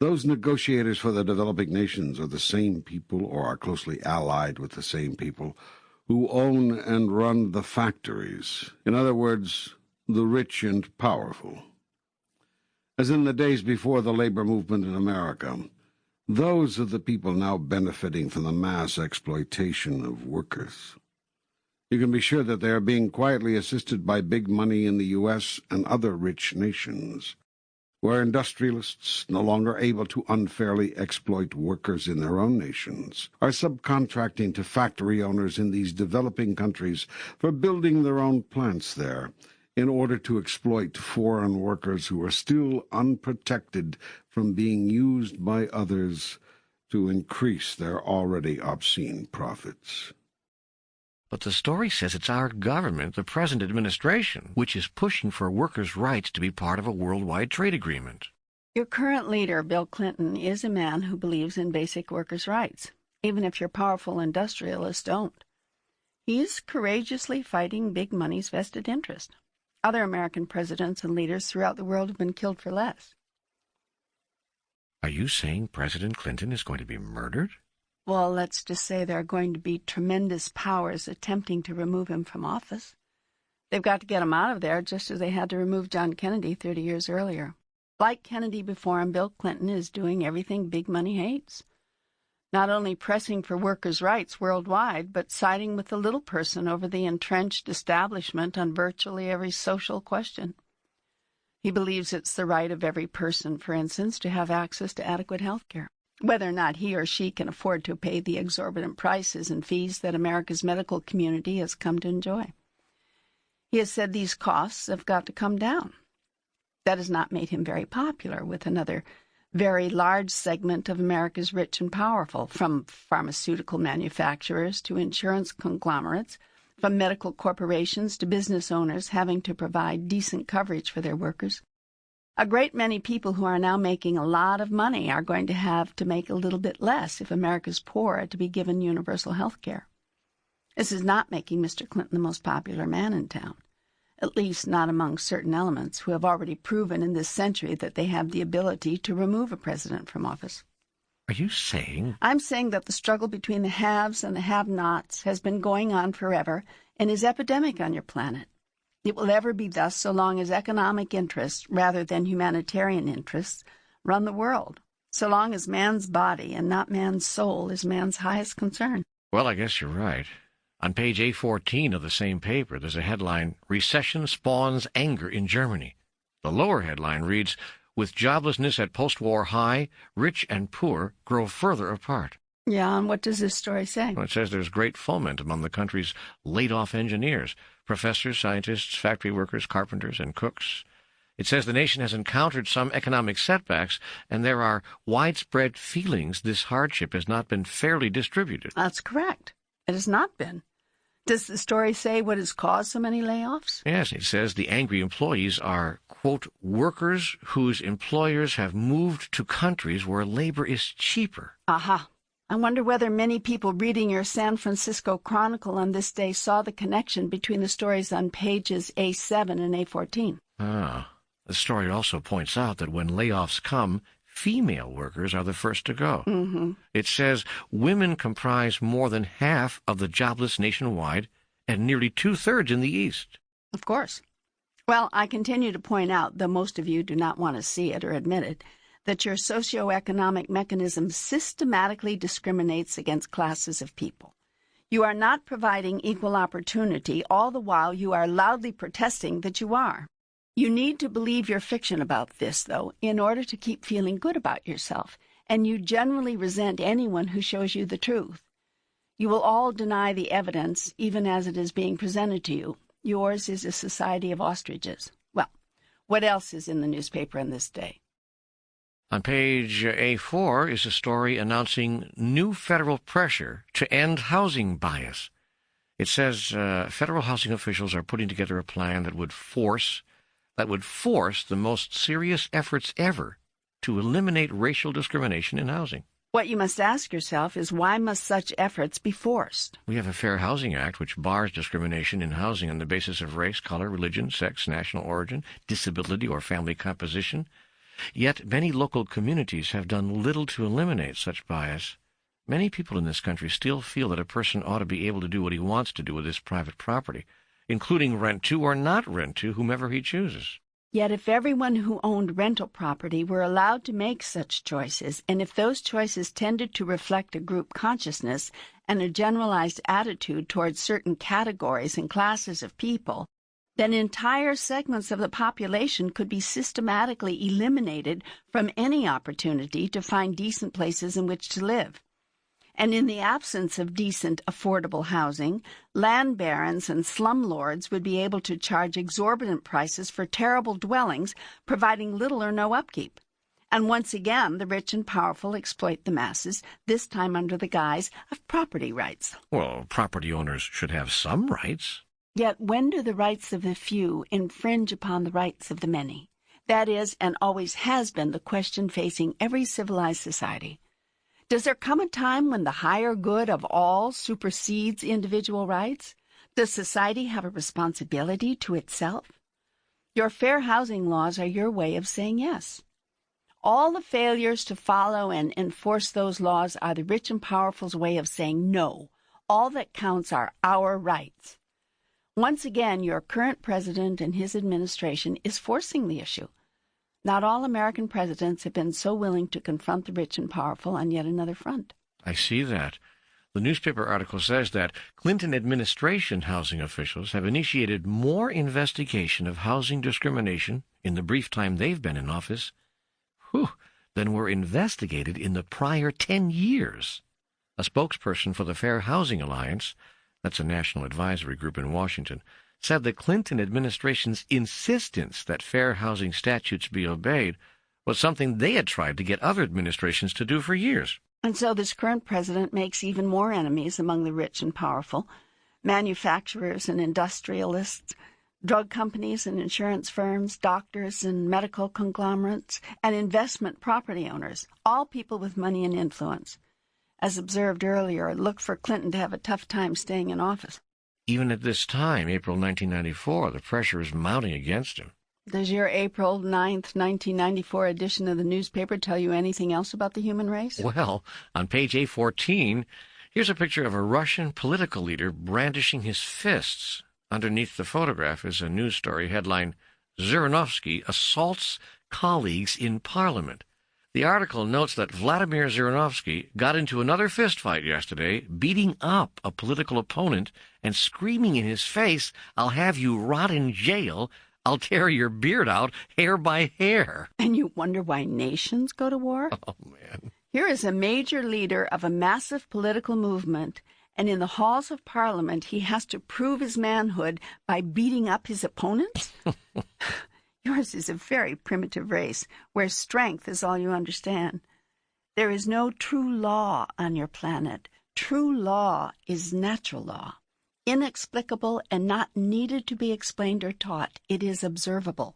Those negotiators for the developing nations are the same people, or are closely allied with the same people, who own and run the factories. In other words, the rich and powerful. As in the days before the labor movement in America, those are the people now benefiting from the mass exploitation of workers. You can be sure that they are being quietly assisted by big money in the U.S. and other rich nations. where industrialists, no longer able to unfairly exploit workers in their own nations, are subcontracting to factory owners in these developing countries for building their own plants there, in order to exploit foreign workers who are still unprotected from being used by others to increase their already obscene profits. But the story says it's our government, the present administration, which is pushing for workers' rights to be part of a worldwide trade agreement. Your current leader, Bill Clinton, is a man who believes in basic workers' rights, even if your powerful industrialists don't. He's courageously fighting big money's vested interest. Other American presidents and leaders throughout the world have been killed for less. Are you saying President Clinton is going to be murdered? Well, let's just say there are going to be tremendous powers attempting to remove him from office. They've got to get him out of there just as they had to remove John Kennedy 30 years earlier. Like Kennedy before him, Bill Clinton is doing everything big money hates. Not only pressing for workers' rights worldwide, but siding with the little person over the entrenched establishment on virtually every social question. He believes it's the right of every person, for instance, to have access to adequate health care, whether or not he or she can afford to pay the exorbitant prices and fees that America's medical community has come to enjoy. He has said these costs have got to come down. That has not made him very popular with another very large segment of America's rich and powerful, from pharmaceutical manufacturers to insurance conglomerates, from medical corporations to business owners having to provide decent coverage for their workers. A great many people who are now making a lot of money are going to have to make a little bit less if America's poor are to be given universal health care. This is not making Mr. Clinton the most popular man in town, at least not among certain elements who have already proven in this century that they have the ability to remove a president from office. Are you saying? I'm saying that the struggle between the haves and the have-nots has been going on forever and is epidemic on your planet. It will ever be thus so long as economic interests, rather than humanitarian interests, run the world, so long as man's body and not man's soul is man's highest concern. Well, I guess you're right. On page A14 of the same paper, there's a headline, Recession Spawns Anger in Germany. The lower headline reads, With joblessness at post-war high, rich and poor grow further apart. Yeah, and what does this story say? Well, it says there's great foment among the country's laid-off engineers, professors, scientists, factory workers, carpenters, and cooks. It says the nation has encountered some economic setbacks, and there are widespread feelings this hardship has not been fairly distributed. That's correct. It has not been. Does the story say what has caused so many layoffs? Yes, it says the angry employees are, quote, workers whose employers have moved to countries where labor is cheaper. Aha. I wonder whether many people reading your San Francisco Chronicle on this day saw the connection between the stories on pages A7 and A14. Ah. The story also points out that when layoffs come, female workers are the first to go. Mm-hmm. It says women comprise more than half of the jobless nationwide and nearly two-thirds in the East. Of course. Well, I continue to point out, though most of you do not want to see it or admit it, that your socioeconomic mechanism systematically discriminates against classes of people. You are not providing equal opportunity, all the while you are loudly protesting that you are. You need to believe your fiction about this, though, in order to keep feeling good about yourself, and you generally resent anyone who shows you the truth. You will all deny the evidence, even as it is being presented to you. Yours is a society of ostriches. Well, what else is in the newspaper on this day? On page A4 is a story announcing new federal pressure to end housing bias. It says federal housing officials are putting together a plan that would force the most serious efforts ever to eliminate racial discrimination in housing. What you must ask yourself is, why must such efforts be forced? We have a Fair Housing Act which bars discrimination in housing on the basis of race, color, religion, sex, national origin, disability, or family composition. Yet many local communities have done little to eliminate such bias. Many people in this country still feel that a person ought to be able to do what he wants to do with his private property, including rent to or not rent to whomever he chooses. Yet if everyone who owned rental property were allowed to make such choices, and if those choices tended to reflect a group consciousness and a generalized attitude towards certain categories and classes of people, then entire segments of the population could be systematically eliminated from any opportunity to find decent places in which to live. And in the absence of decent, affordable housing, land barons and slumlords would be able to charge exorbitant prices for terrible dwellings, providing little or no upkeep. And once again, the rich and powerful exploit the masses, this time under the guise of property rights. Well, property owners should have some rights. Yet when do the rights of the few infringe upon the rights of the many? That is, and always has been, the question facing every civilized society. Does there come a time when the higher good of all supersedes individual rights? Does society have a responsibility to itself? Your fair housing laws are your way of saying yes. All the failures to follow and enforce those laws are the rich and powerful's way of saying no. All that counts are our rights. Once again, your current president and his administration is forcing the issue. Not all American presidents have been so willing to confront the rich and powerful on yet another front. I see that. The newspaper article says that Clinton administration housing officials have initiated more investigation of housing discrimination in the brief time they've been in office than were investigated in the prior 10 years. A spokesperson for the Fair Housing Alliance, that's a national advisory group in Washington, said the Clinton administration's insistence that fair housing statutes be obeyed was something they had tried to get other administrations to do for years. And so this current president makes even more enemies among the rich and powerful, manufacturers and industrialists, drug companies and insurance firms, doctors and medical conglomerates, and investment property owners, all people with money and influence. As observed earlier, look for Clinton to have a tough time staying in office. Even at this time, April 1994, the pressure is mounting against him. Does your April 9th, 1994 edition of the newspaper tell you anything else about the human race? Well, on page A14, here's a picture of a Russian political leader brandishing his fists. Underneath the photograph is a news story headline, Zhirinovsky assaults colleagues in parliament. The article notes that Vladimir Zhirinovsky got into another fistfight yesterday, beating up a political opponent and screaming in his face, "I'll have you rot in jail. I'll tear your beard out hair by hair." And you wonder why nations go to war? Oh, man. Here is a major leader of a massive political movement, and in the halls of Parliament he has to prove his manhood by beating up his opponents? Yours is a very primitive race, where strength is all you understand. There is no true law on your planet. True law is natural law. Inexplicable and not needed to be explained or taught. It is observable.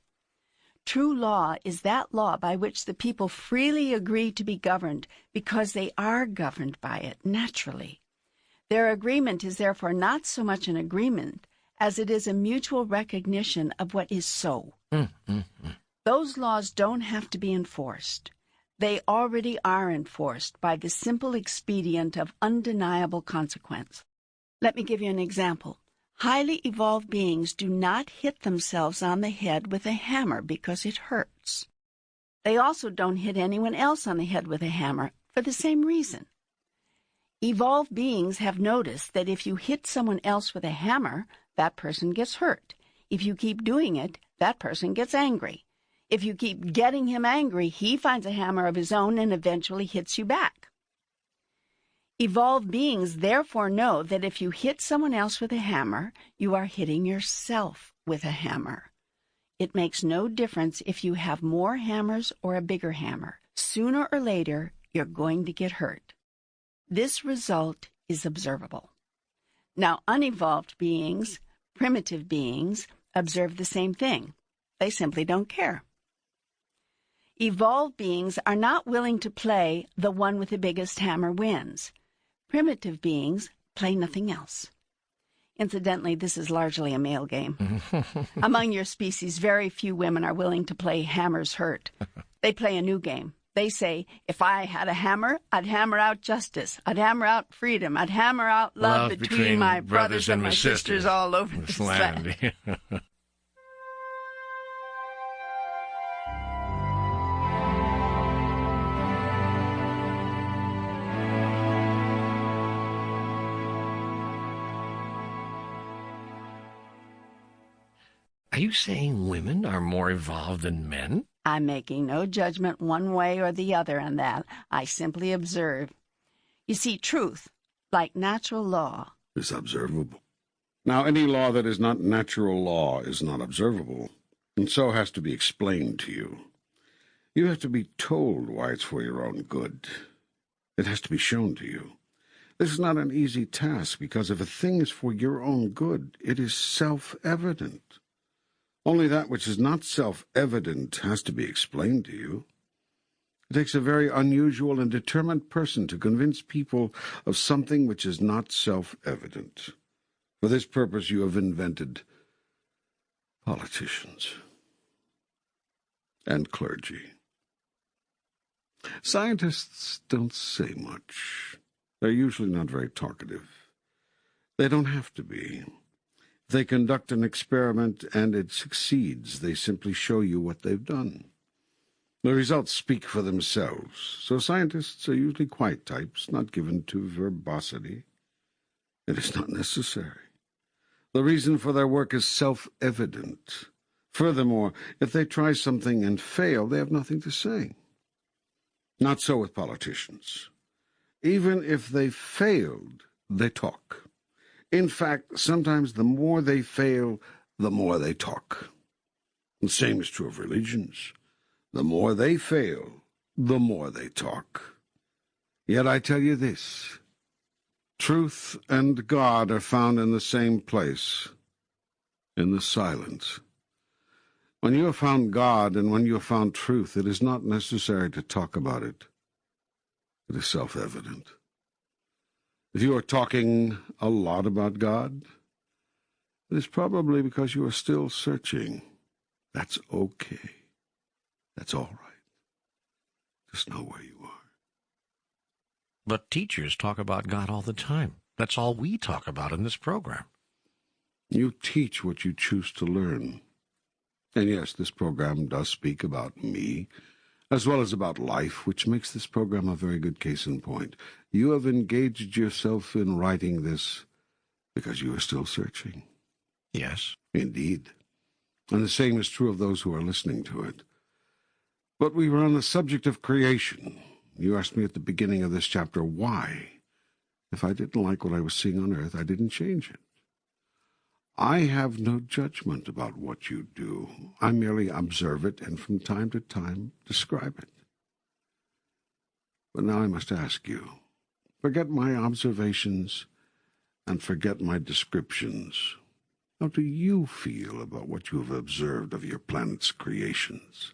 True law is that law by which the people freely agree to be governed because they are governed by it naturally. Their agreement is therefore not so much an agreement as it is a mutual recognition of what is so. Those laws don't have to be enforced. They already are enforced by the simple expedient of undeniable consequence. Let me give you an example. Highly evolved beings do not hit themselves on the head with a hammer because it hurts. They also don't hit anyone else on the head with a hammer for the same reason. Evolved beings have noticed that if you hit someone else with a hammer, that person gets hurt. If you keep doing it, that person gets angry. If you keep getting him angry, he finds a hammer of his own and eventually hits you back. Evolved beings therefore know that if you hit someone else with a hammer, you are hitting yourself with a hammer. It makes no difference if you have more hammers or a bigger hammer. Sooner or later, you're going to get hurt. This result is observable. Now, unevolved beings, primitive beings, observe the same thing. They simply don't care. Evolved beings are not willing to play the one with the biggest hammer wins. Primitive beings play nothing else. Incidentally, this is largely a male game. Among your species, very few women are willing to play hammers hurt. They play a new game. They say, if I had a hammer, I'd hammer out justice. I'd hammer out freedom. I'd hammer out love between my brothers and my sisters all over this land. Are you saying women are more evolved than men? I'm making no judgment one way or the other on that. I simply observe. You see, truth, like natural law, is observable. Now, any law that is not natural law is not observable, and so has to be explained to you. You have to be told why it's for your own good. It has to be shown to you. This is not an easy task, because if a thing is for your own good, it is self-evident. Only that which is not self-evident has to be explained to you. It takes a very unusual and determined person to convince people of something which is not self-evident. For this purpose you have invented politicians and clergy. Scientists don't say much. They're usually not very talkative. They don't have to be. If they conduct an experiment and it succeeds, they simply show you what they've done. The results speak for themselves, so scientists are usually quiet types, not given to verbosity. It is not necessary. The reason for their work is self-evident. Furthermore, if they try something and fail, they have nothing to say. Not so with politicians. Even if they failed, they talk. In fact, sometimes the more they fail, the more they talk. The same is true of religions. The more they fail, the more they talk. Yet I tell you this, truth and God are found in the same place, in the silence. When you have found God and when you have found truth, it is not necessary to talk about it. It is self-evident. If you are talking a lot about God, it is probably because you are still searching. That's okay. That's all right. Just know where you are. But teachers talk about God all the time. That's all we talk about in this program. You teach what you choose to learn. And yes, this program does speak about me, as well as about life, which makes this program a very good case in point. You have engaged yourself in writing this because you are still searching. Yes. Indeed. And the same is true of those who are listening to it. But we were on the subject of creation. You asked me at the beginning of this chapter why. If I didn't like what I was seeing on earth, I didn't change it. I have no judgment about what you do. I merely observe it and from time to time describe it. But now I must ask you, forget my observations and forget my descriptions. How do you feel about what you have observed of your planet's creations?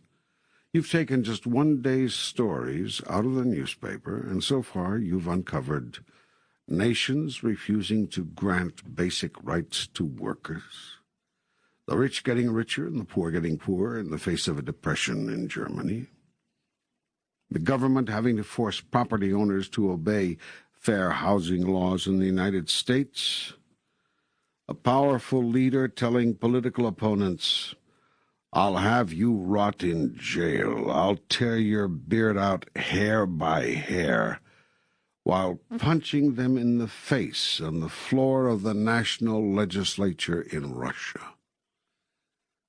You've taken just one day's stories out of the newspaper, and so far you've uncovered nations refusing to grant basic rights to workers, the rich getting richer and the poor getting poorer in the face of a depression in Germany, the government having to force property owners to obey fair housing laws in the United States, a powerful leader telling political opponents, "I'll have you rot in jail. I'll tear your beard out hair by hair," while punching them in the face on the floor of the national legislature in Russia.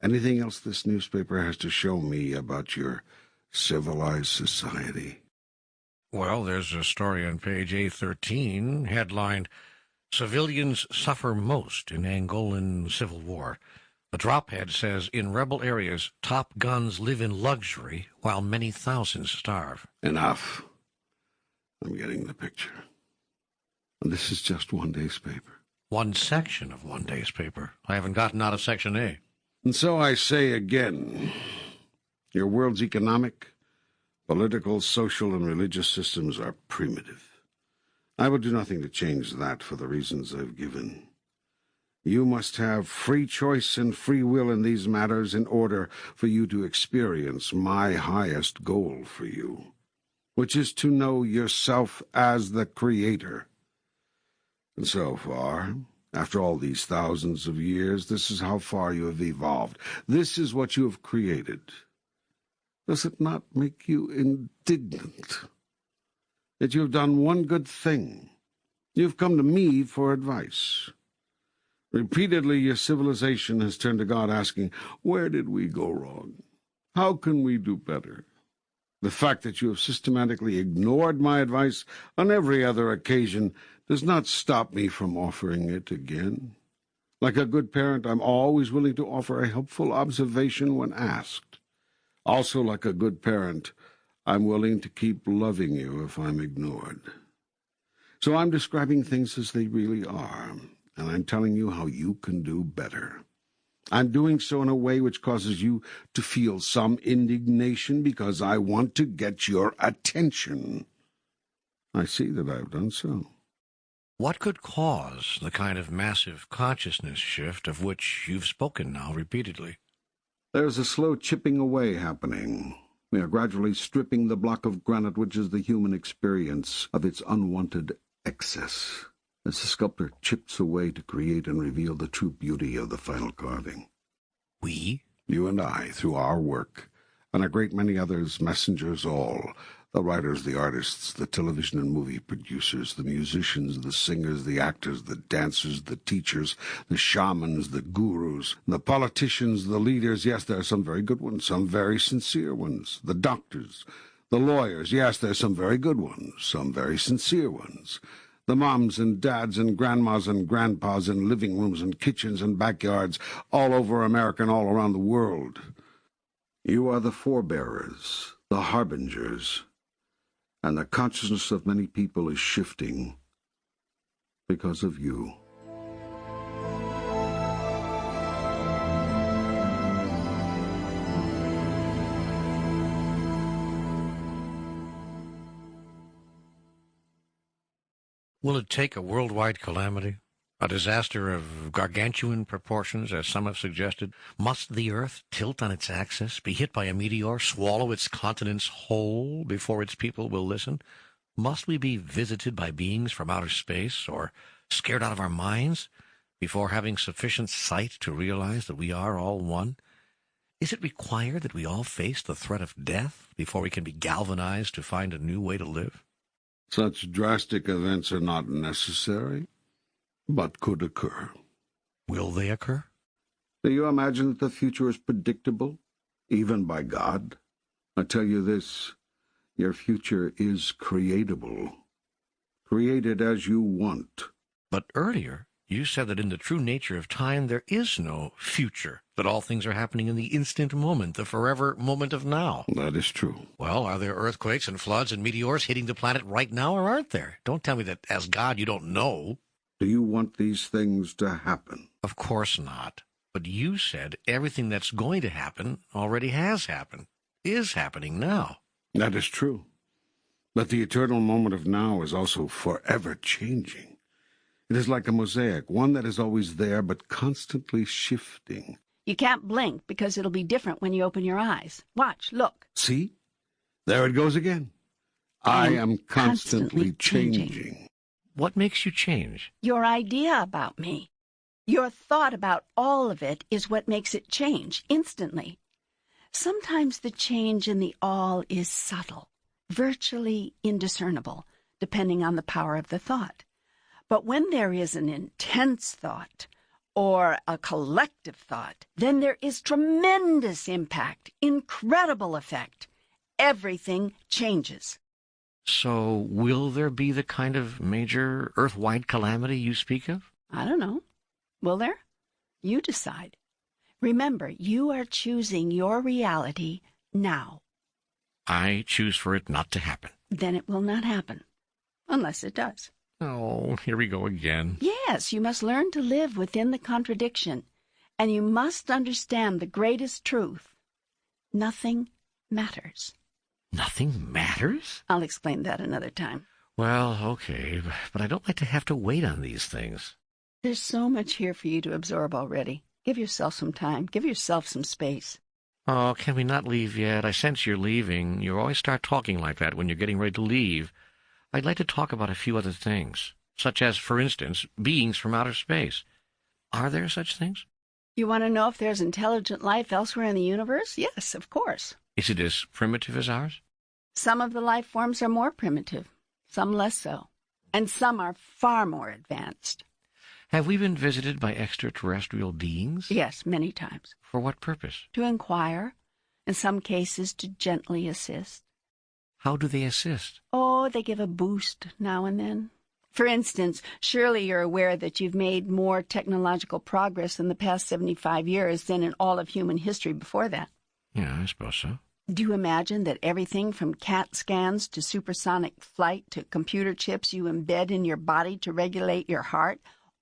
Anything else this newspaper has to show me about your civilized society? Well, there's a story on page A13, headlined, "Civilians Suffer Most in Angolan Civil War." The drophead says, in rebel areas, top guns live in luxury while many thousands starve. Enough. I'm getting the picture. And this is just one day's paper. One section of one day's paper. I haven't gotten out of Section A. And so I say again, your world's economic, political, social, and religious systems are primitive. I will do nothing to change that for the reasons I've given. You must have free choice and free will in these matters in order for you to experience my highest goal for you, which is to know yourself as the Creator. And so far, after all these thousands of years, this is how far you have evolved. This is what you have created. Does it not make you indignant that you have done one good thing? You have come to me for advice. Repeatedly, your civilization has turned to God asking, where did we go wrong? How can we do better? The fact that you have systematically ignored my advice on every other occasion does not stop me from offering it again. Like a good parent, I'm always willing to offer a helpful observation when asked. Also, like a good parent, I'm willing to keep loving you if I'm ignored. So I'm describing things as they really are, and I'm telling you how you can do better. I'm doing so in a way which causes you to feel some indignation because I want to get your attention. I see that I've done so. What could cause the kind of massive consciousness shift of which you've spoken now repeatedly? There's a slow chipping away happening. We are gradually stripping the block of granite which is the human experience of its unwanted excess, as the sculptor chips away to create and reveal the true beauty of the final carving. We? You and I, through our work, and a great many others, messengers all, the writers, the artists, the television and movie producers, the musicians, the singers, the actors, the dancers, the teachers, the shamans, the gurus, the politicians, the leaders. Yes, there are some very good ones, some very sincere ones. The doctors, the lawyers. Yes, there are some very good ones, some very sincere ones. The moms and dads and grandmas and grandpas in living rooms and kitchens and backyards all over America and all around the world. You are the forebearers, the harbingers, and the consciousness of many people is shifting because of you. Will it take a worldwide calamity? A disaster of gargantuan proportions, as some have suggested? Must the Earth tilt on its axis, be hit by a meteor, swallow its continents whole before its people will listen? Must we be visited by beings from outer space, or scared out of our minds, before having sufficient sight to realize that we are all one? Is it required that we all face the threat of death before we can be galvanized to find a new way to live? Such drastic events are not necessary, but could occur. Will they occur? Do you imagine that the future is predictable, even by God? I tell you this, your future is creatable. Create it as you want. But earlier, you said that in the true nature of time there is no future, that all things are happening in the instant moment, the forever moment of now. That is true. Well, are there earthquakes and floods and meteors hitting the planet right now, or aren't there? Don't tell me that as God you don't know. Do you want these things to happen? Of course not. But you said everything that's going to happen already has happened, is happening now. That is true. But the eternal moment of now is also forever changing. It is like a mosaic, one that is always there but constantly shifting. You can't blink because it'll be different when you open your eyes. Watch, look. See? There it goes again. I am constantly changing. What makes you change? Your idea about me. Your thought about all of it is what makes it change instantly. Sometimes the change in the all is subtle, virtually indiscernible, depending on the power of the thought. But when there is an intense thought or a collective thought, then there is tremendous impact, incredible effect. Everything changes. So will there be the kind of major earth-wide calamity you speak of? I don't know. Will there? You decide. Remember, you are choosing your reality now. I choose for it not to happen. Then it will not happen, unless it does. Oh, here we go again. Yes, you must learn to live within the contradiction, and you must understand the greatest truth. Nothing matters. Nothing matters? I'll explain that another time. Well, okay, but I don't like to have to wait on these things. There's so much here for you to absorb already. Give yourself some time. Give yourself some space. Oh, can we not leave yet? I sense you're leaving. You always start talking like that when you're getting ready to leave. I'd like to talk about a few other things, such as, for instance, beings from outer space. Are there such things? You want to know if there's intelligent life elsewhere in the universe? Yes, of course. Is it as primitive as ours? Some of the life forms are more primitive, some less so, and some are far more advanced. Have we been visited by extraterrestrial beings? Yes, many times. For what purpose? To inquire, in some cases to gently assist. How do they assist? Oh, they give a boost now and then. For instance, surely you're aware that you've made more technological progress in the past 75 years than in all of human history before that. Yeah, I suppose so. Do you imagine that everything from CAT scans to supersonic flight to computer chips you embed in your body to regulate your heart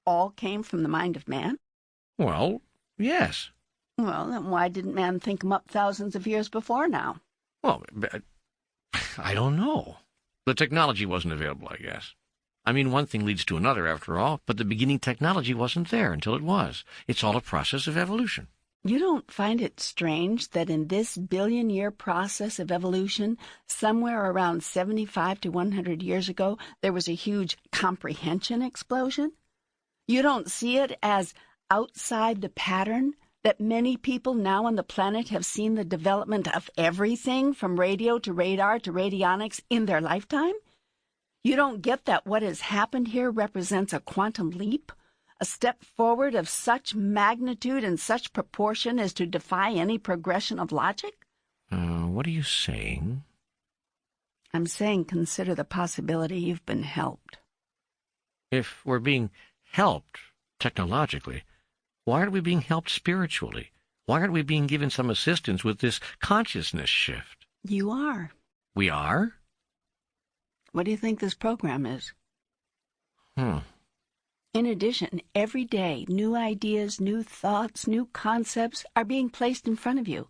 all came from the mind of man? Well, yes. Well, then why didn't man think them up thousands of years before now? Well, I don't know. The technology wasn't available, I guess. I mean, one thing leads to another, after all, but the beginning technology wasn't there until it was. It's all a process of evolution. You don't find it strange that in this billion-year process of evolution, somewhere around 75 to 100 years ago, there was a huge comprehension explosion? You don't see it as outside the pattern that many people now on the planet have seen the development of everything from radio to radar to radionics in their lifetime? You don't get that what has happened here represents a quantum leap? A step forward of such magnitude and such proportion as to defy any progression of logic? What are you saying? I'm saying consider the possibility you've been helped. If we're being helped technologically, why aren't we being helped spiritually? Why aren't we being given some assistance with this consciousness shift? You are. We are? What do you think this program is? In addition, every day, new ideas, new thoughts, new concepts are being placed in front of you.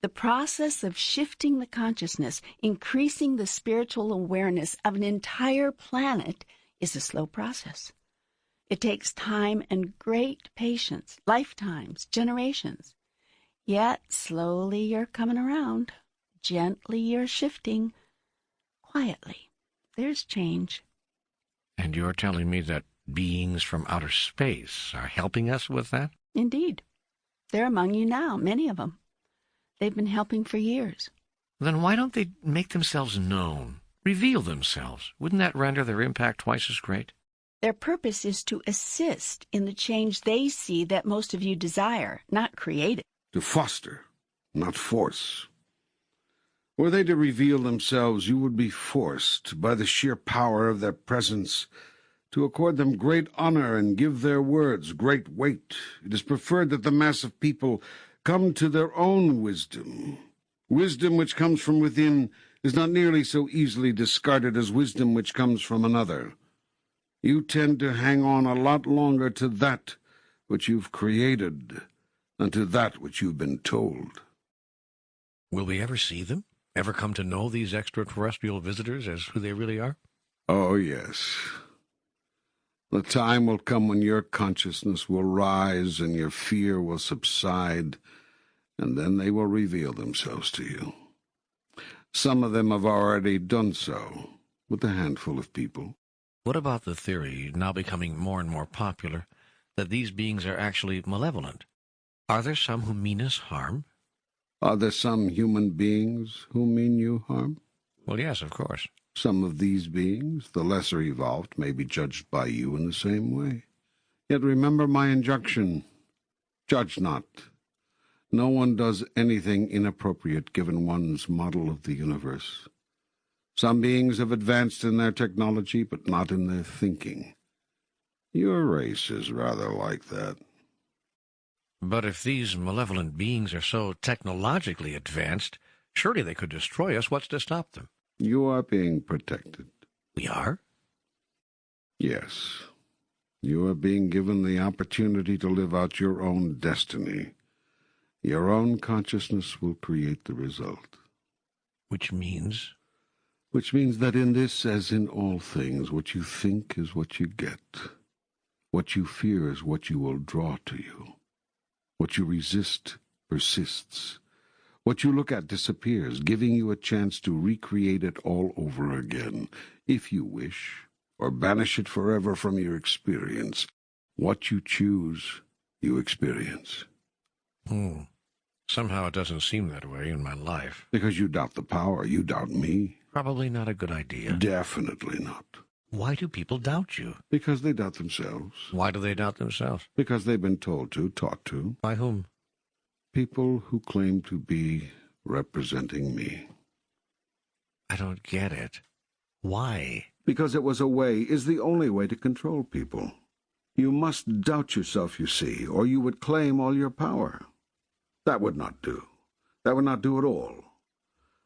The process of shifting the consciousness, increasing the spiritual awareness of an entire planet is a slow process. It takes time and great patience, lifetimes, generations. Yet, slowly you're coming around. Gently you're shifting. Quietly. There's change. And you're telling me that beings from outer space are helping us with that? Indeed. They're among you now, many of them. They've been helping for years. Then why don't they make themselves known, reveal themselves? Wouldn't that render their impact twice as great? Their purpose is to assist in the change they see that most of you desire, not create it. To foster, not force. Were they to reveal themselves, you would be forced, by the sheer power of their presence, to accord them great honor and give their words great weight. It is preferred that the mass of people come to their own wisdom. Wisdom which comes from within is not nearly so easily discarded as wisdom which comes from another. You tend to hang on a lot longer to that which you've created than to that which you've been told. Will we ever see them? Ever come to know these extraterrestrial visitors as who they really are? Oh, yes. The time will come when your consciousness will rise and your fear will subside, and then they will reveal themselves to you. Some of them have already done so, with a handful of people. What about the theory, now becoming more and more popular, that these beings are actually malevolent? Are there some who mean us harm? Are there some human beings who mean you harm? Well, yes, of course. Some of these beings, the lesser evolved, may be judged by you in the same way. Yet remember my injunction, judge not. No one does anything inappropriate given one's model of the universe. Some beings have advanced in their technology, but not in their thinking. Your race is rather like that. But if these malevolent beings are so technologically advanced, surely they could destroy us. What's to stop them? You are being protected. We are? Yes. You are being given the opportunity to live out your own destiny. Your own consciousness will create the result. Which means? Which means that in this, as in all things, what you think is what you get. What you fear is what you will draw to you. What you resist persists. What you look at disappears, giving you a chance to recreate it all over again, if you wish, or banish it forever from your experience. What you choose, you experience. Somehow it doesn't seem that way in my life. Because you doubt the power, you doubt me. Probably not a good idea. Definitely not. Why do people doubt you? Because they doubt themselves. Why do they doubt themselves? Because they've been told to, taught to. By whom? People who claim to be representing me. I don't get it. Why? Because it was a way, is the only way to control people. You must doubt yourself, you see, or you would claim all your power. That would not do. That would not do at all.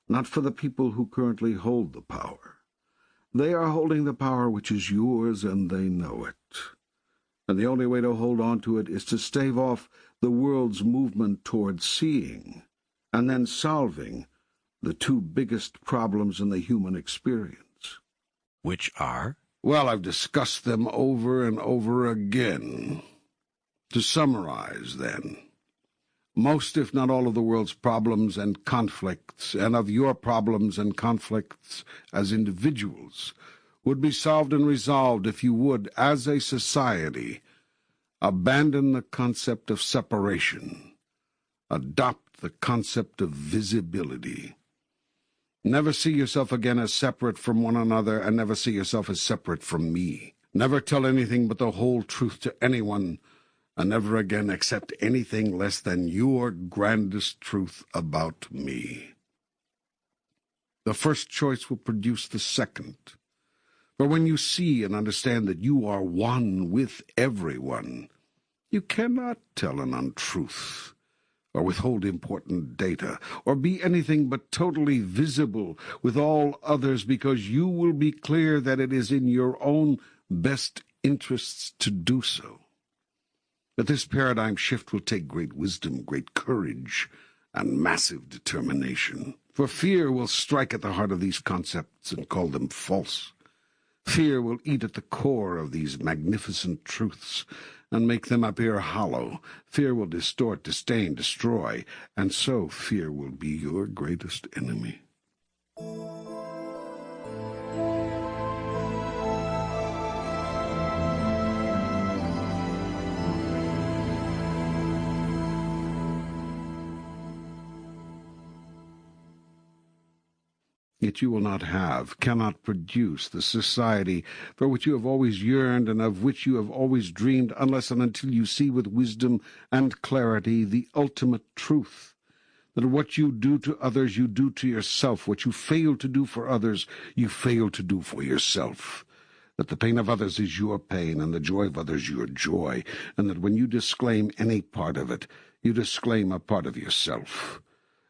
Not for the people who currently hold the power. They are holding the power which is yours, and they know it. And the only way to hold on to it is to stave off the world's movement toward seeing, and then solving, the two biggest problems in the human experience. Which are? Well, I've discussed them over and over again. To summarize, then, most, if not all, of the world's problems and conflicts, and of your problems and conflicts as individuals, would be solved and resolved if you would, as a society, abandon the concept of separation, adopt the concept of visibility. Never see yourself again as separate from one another, and never see yourself as separate from me. Never tell anything but the whole truth to anyone, and never again accept anything less than your grandest truth about me. The first choice will produce the second. For when you see and understand that you are one with everyone, you cannot tell an untruth, or withhold important data, or be anything but totally visible with all others, because you will be clear that it is in your own best interests to do so. But this paradigm shift will take great wisdom, great courage, and massive determination. For fear will strike at the heart of these concepts and call them false. Fear will eat at the core of these magnificent truths and make them appear hollow. Fear will distort, disdain, destroy, and so fear will be your greatest enemy. Yet you will not have, cannot produce, the society for which you have always yearned and of which you have always dreamed, unless and until you see with wisdom and clarity the ultimate truth, that what you do to others you do to yourself, what you fail to do for others you fail to do for yourself, that the pain of others is your pain and the joy of others your joy, and that when you disclaim any part of it, you disclaim a part of yourself.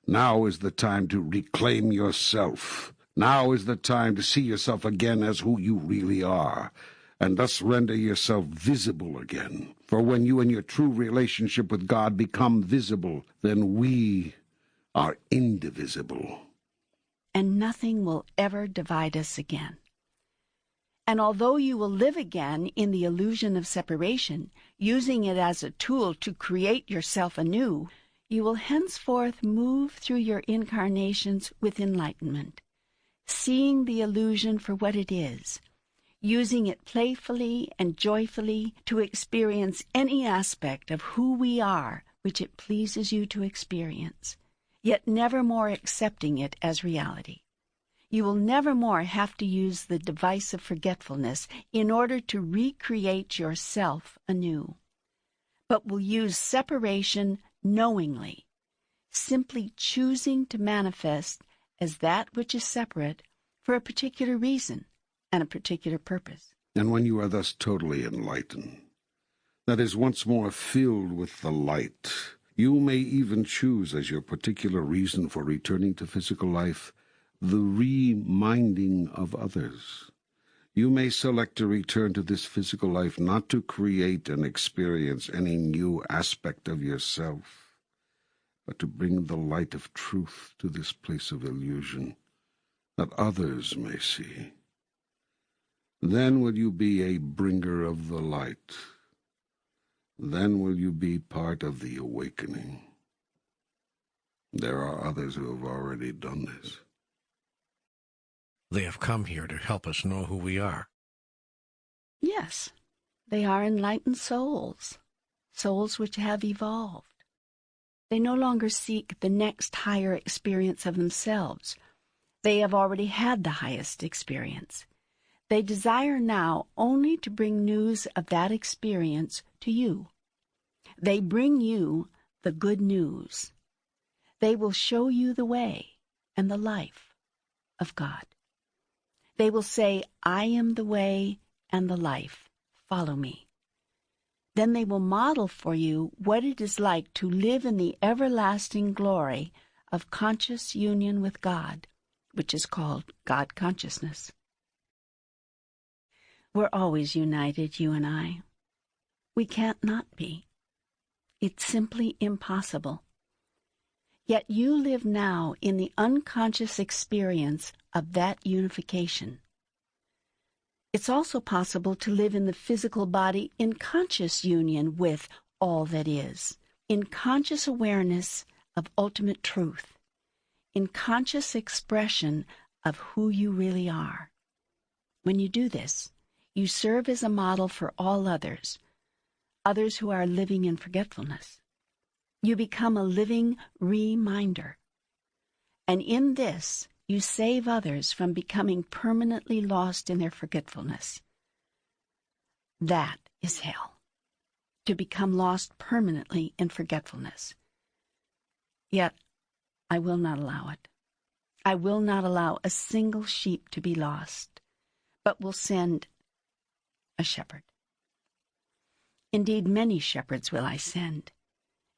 Now is the time to reclaim yourself. Now is the time to see yourself again as who you really are, and thus render yourself visible again. For when you and your true relationship with God become visible, then we are indivisible. And nothing will ever divide us again. And although you will live again in the illusion of separation, using it as a tool to create yourself anew, you will henceforth move through your incarnations with enlightenment, seeing the illusion for what it is, using it playfully and joyfully to experience any aspect of who we are which it pleases you to experience, yet never more accepting it as reality. You will never more have to use the device of forgetfulness in order to recreate yourself anew, but will use separation knowingly, simply choosing to manifest as that which is separate for a particular reason and a particular purpose. And when you are thus totally enlightened, that is, once more filled with the light, you may even choose as your particular reason for returning to physical life the reminding of others. You may select to return to this physical life not to create and experience any new aspect of yourself, but to bring the light of truth to this place of illusion, that others may see. Then will you be a bringer of the light. Then will you be part of the awakening. There are others who have already done this. They have come here to help us know who we are. Yes, they are enlightened souls, souls which have evolved. They no longer seek the next higher experience of themselves. They have already had the highest experience. They desire now only to bring news of that experience to you. They bring you the good news. They will show you the way and the life of God. They will say, I am the way and the life. Follow me. Then they will model for you what it is like to live in the everlasting glory of conscious union with God, which is called God consciousness. We're always united, you and I. We can't not be. It's simply impossible. Yet you live now in the unconscious experience of that unification. It's also possible to live in the physical body in conscious union with all that is, in conscious awareness of ultimate truth, in conscious expression of who you really are. When you do this, you serve as a model for all others who are living in forgetfulness. You become a living reminder. And in this, you save others from becoming permanently lost in their forgetfulness. That is hell, to become lost permanently in forgetfulness. Yet, I will not allow it. I will not allow a single sheep to be lost, but will send a shepherd. Indeed, many shepherds will I send,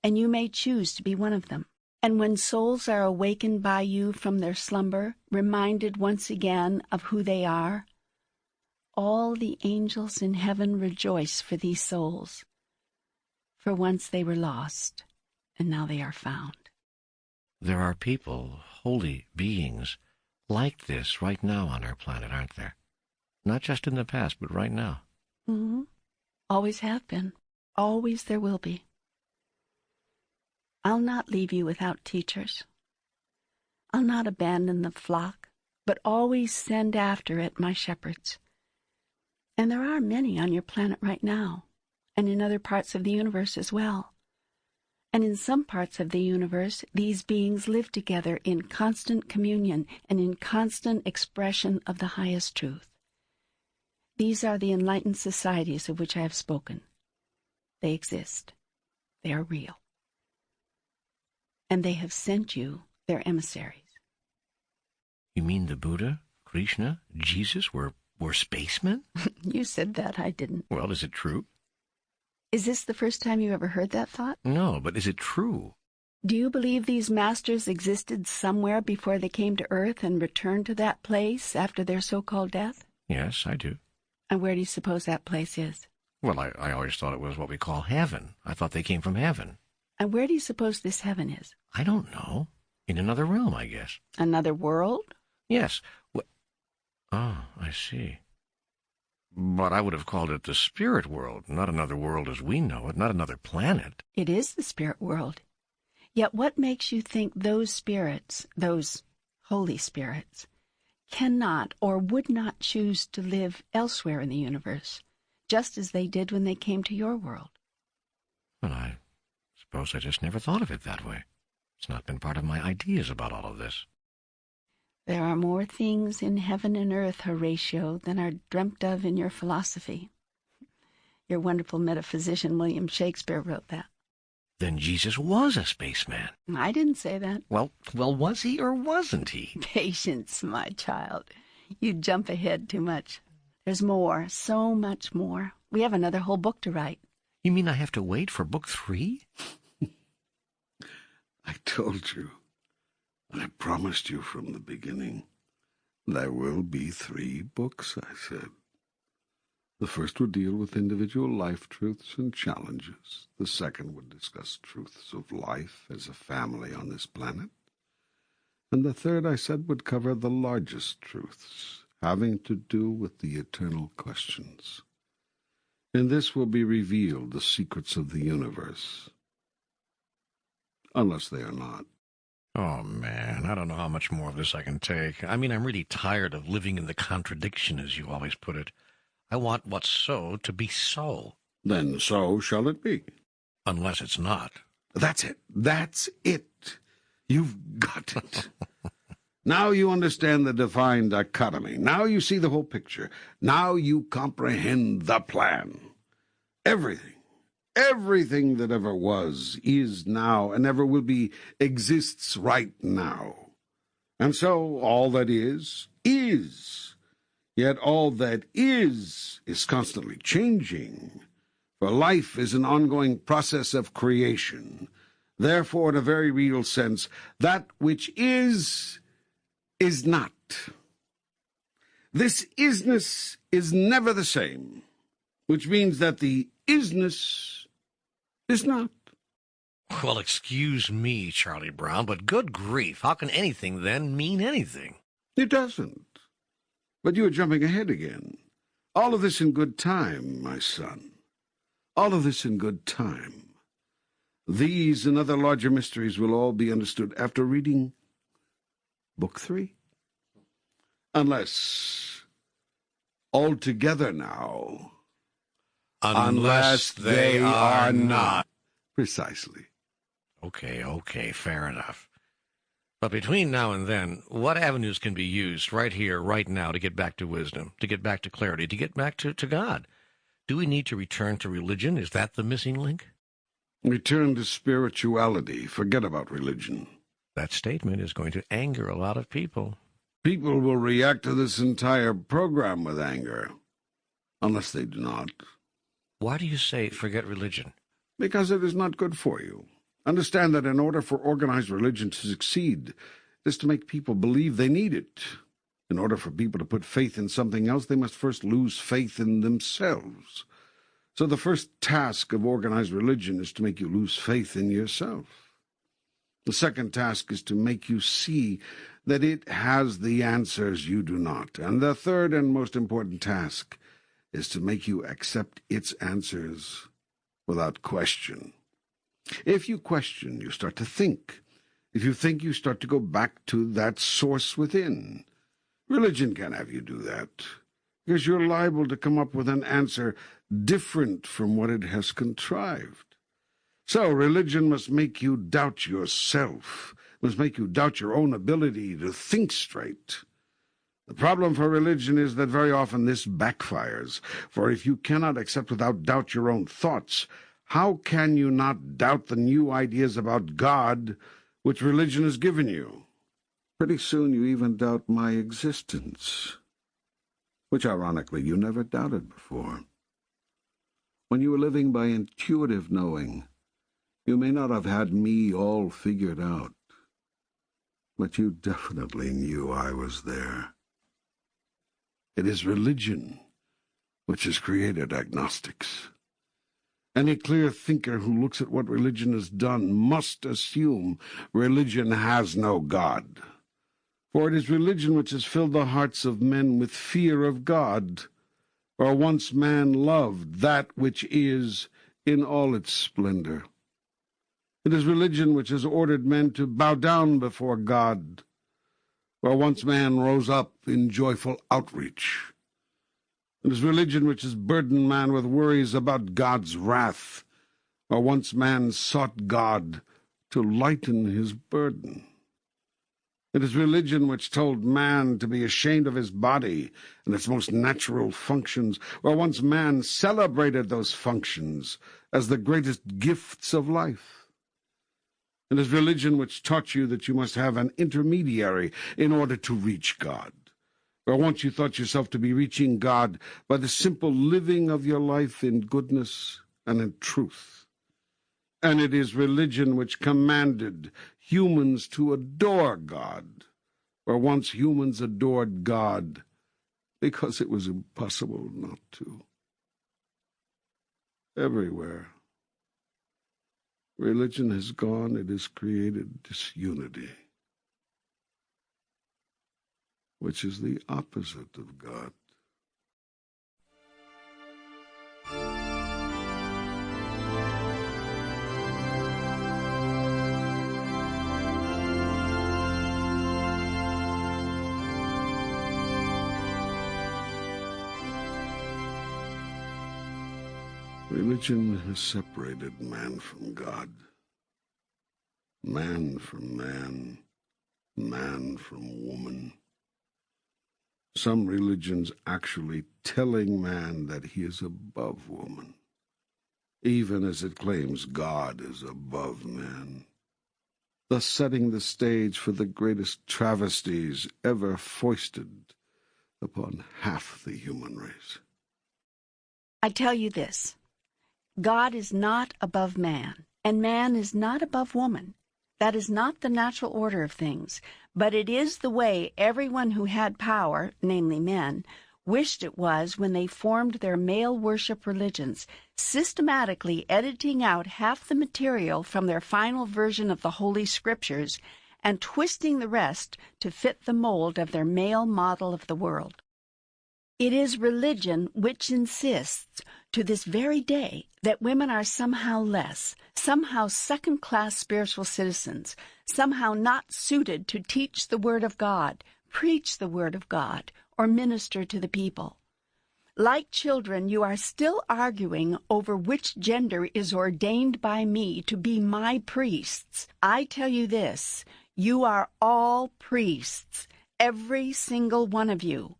and you may choose to be one of them. And when souls are awakened by you from their slumber, reminded once again of who they are, all the angels in heaven rejoice for these souls. For once they were lost, and now they are found. There are people, holy beings, like this right now on our planet, aren't there? Not just in the past, but right now. Mm-hmm. Always have been. Always there will be. I'll not leave you without teachers. I'll not abandon the flock, but always send after it my shepherds. And there are many on your planet right now, and in other parts of the universe as well. And in some parts of the universe, these beings live together in constant communion and in constant expression of the highest truth. These are the enlightened societies of which I have spoken. They exist. They are real. And they have sent you their emissaries. You mean the Buddha, Krishna, Jesus were spacemen? You said that, I didn't. Well, is it true? Is this the first time you ever heard that thought? No, but is it true? Do you believe these masters existed somewhere before they came to Earth and returned to that place after their so-called death? Yes, I do. And where do you suppose that place is? Well, I always thought it was what we call heaven. I thought they came from heaven. And where do you suppose this heaven is? I don't know. In another realm, I guess. Another world? Yes. Oh, I see. But I would have called it the spirit world, not another world as we know it, not another planet. It is the spirit world. Yet what makes you think those spirits, those holy spirits, cannot or would not choose to live elsewhere in the universe, just as they did when they came to your world? Well, I suppose I just never thought of it that way. It's not been part of my ideas about all of this. There are more things in heaven and earth, Horatio, than are dreamt of in your philosophy. Your wonderful metaphysician William Shakespeare wrote that. Then Jesus was a spaceman. I didn't say that. Well, was he or wasn't he? Patience, my child. You jump ahead too much. There's more, so much more. We have another whole book to write. You mean I have to wait for book 3? I told you. I promised you from the beginning. There will be 3 books, I said. The first would deal with individual life truths and challenges. The second would discuss truths of life as a family on this planet. And the third, I said, would cover the largest truths, having to do with the eternal questions. In this will be revealed the secrets of the universe. Unless they are not. Oh, man, I don't know how much more of this I can take. I mean, I'm really tired of living in the contradiction, as you always put it. I want what's so to be so. Then so shall it be. Unless it's not. That's it. That's it. You've got it. Now you understand the divine dichotomy. Now you see the whole picture. Now you comprehend the plan. Everything that ever was, is now, and ever will be, exists right now. And so all that is. Yet all that is constantly changing. For life is an ongoing process of creation. Therefore, in a very real sense, that which is not. This isness is never the same, which means that the isness is not. Well, excuse me, Charlie Brown, but good grief, how can anything then mean anything? It doesn't. But you are jumping ahead again. All of this in good time, my son. All of this in good time. These and other larger mysteries will all be understood after reading Book 3. Unless, altogether now, Unless they are not. Precisely. Okay, fair enough. But between now and then, what avenues can be used right here, right now, to get back to wisdom, to get back to clarity, to get back to God? Do we need to return to religion? Is that the missing link? Return to spirituality. Forget about religion. That statement is going to anger a lot of people. People will react to this entire program with anger, unless they do not. Why do you say forget religion? Because it is not good for you. Understand that in order for organized religion to succeed, it is to make people believe they need it. In order for people to put faith in something else, they must first lose faith in themselves. So the first task of organized religion is to make you lose faith in yourself. The second task is to make you see that it has the answers you do not. And the third and most important task is to make you accept its answers without question. If you question, you start to think. If you think, you start to go back to that source within. Religion can't have you do that, because you're liable to come up with an answer different from what it has contrived. So religion must make you doubt yourself, must make you doubt your own ability to think straight. The problem for religion is that very often this backfires, for if you cannot accept without doubt your own thoughts, how can you not doubt the new ideas about God which religion has given you? Pretty soon you even doubt my existence, which ironically you never doubted before. When you were living by intuitive knowing, you may not have had me all figured out, but you definitely knew I was there. It is religion which has created agnostics. Any clear thinker who looks at what religion has done must assume religion has no God. For it is religion which has filled the hearts of men with fear of God, for once man loved that which is in all its splendor. It is religion which has ordered men to bow down before God, where once man rose up in joyful outreach. It is religion which has burdened man with worries about God's wrath, where once man sought God to lighten his burden. It is religion which told man to be ashamed of his body and its most natural functions, where once man celebrated those functions as the greatest gifts of life. It is religion which taught you that you must have an intermediary in order to reach God, where once you thought yourself to be reaching God by the simple living of your life in goodness and in truth. And it is religion which commanded humans to adore God, where once humans adored God because it was impossible not to. Everywhere religion has gone, it has created disunity, which is the opposite of God. Religion has separated man from God, man from man, man from woman. Some religions actually telling man that he is above woman, even as it claims God is above man, thus setting the stage for the greatest travesties ever foisted upon half the human race. I tell you this, God is not above man, and man is not above woman. That is not the natural order of things, but it is the way everyone who had power, namely men, wished it was when they formed their male worship religions, systematically editing out half the material from their final version of the Holy Scriptures and twisting the rest to fit the mold of their male model of the world. It is religion which insists to this very day that women are somehow less, somehow second-class spiritual citizens, somehow not suited to teach the Word of God, preach the Word of God, or minister to the people. Like children, you are still arguing over which gender is ordained by me to be my priests. I tell you this, you are all priests, every single one of you.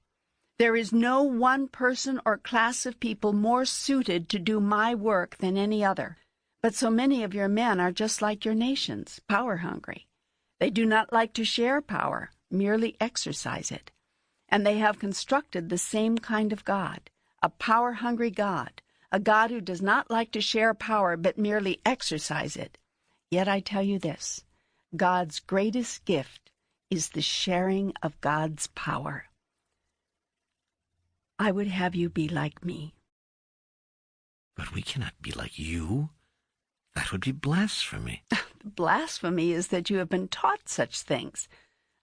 There is no one person or class of people more suited to do my work than any other. But so many of your men are just like your nations, power-hungry. They do not like to share power, merely exercise it. And they have constructed the same kind of God, a power-hungry God, a God who does not like to share power but merely exercise it. Yet I tell you this, God's greatest gift is the sharing of God's power. I would have you be like me. But we cannot be like you. That would be blasphemy. Blasphemy is that you have been taught such things.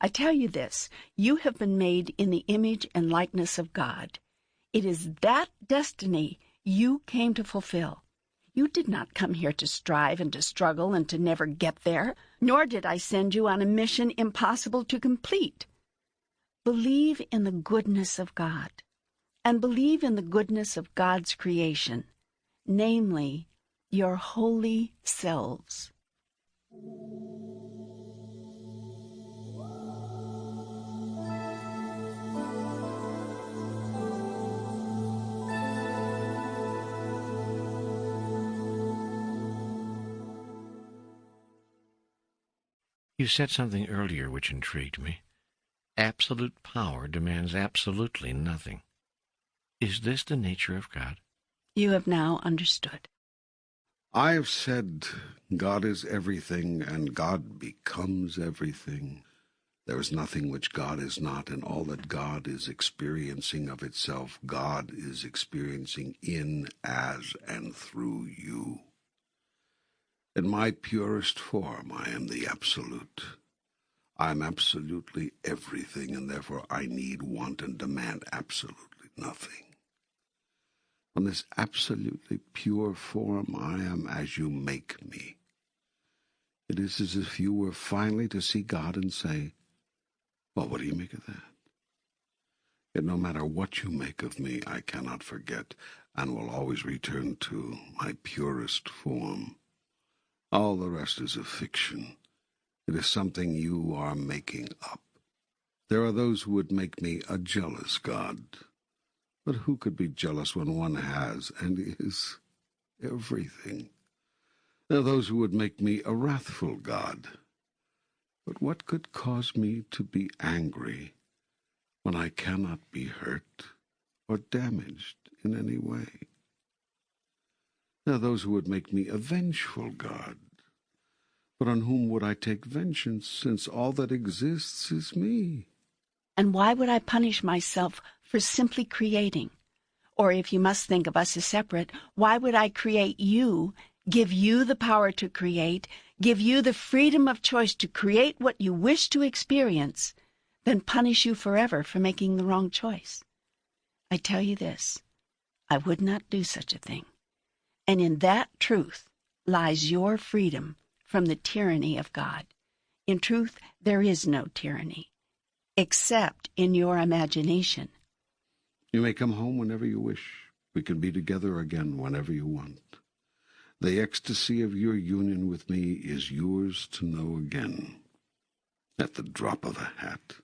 I tell you this, you have been made in the image and likeness of God. It is that destiny you came to fulfill. You did not come here to strive and to struggle and to never get there, nor did I send you on a mission impossible to complete. Believe in the goodness of God, and believe in the goodness of God's creation, namely, your holy selves. You said something earlier which intrigued me. Absolute power demands absolutely nothing. Is this the nature of God? You have now understood. I have said God is everything, and God becomes everything. There is nothing which God is not, and all that God is experiencing of itself, God is experiencing in, as, and through you. In my purest form, I am the Absolute. I am absolutely everything, and therefore I need, want, and demand absolutely nothing. On this absolutely pure form, I am as you make me. It is as if you were finally to see God and say, well, what do you make of that? Yet no matter what you make of me, I cannot forget, and will always return to my purest form. All the rest is a fiction. It is something you are making up. There are those who would make me a jealous God. But who could be jealous when one has and is everything? There are those who would make me a wrathful God. But what could cause me to be angry when I cannot be hurt or damaged in any way? There are those who would make me a vengeful God. But on whom would I take vengeance, since all that exists is me? And why would I punish myself for simply creating? Or if you must think of us as separate, why would I create you, give you the power to create, give you the freedom of choice to create what you wish to experience, then punish you forever for making the wrong choice? I tell you this, I would not do such a thing. And in that truth lies your freedom from the tyranny of God. In truth, there is no tyranny, except in your imagination. You may come home whenever you wish. We can be together again whenever you want. The ecstasy of your union with me is yours to know again. at the drop of a hat,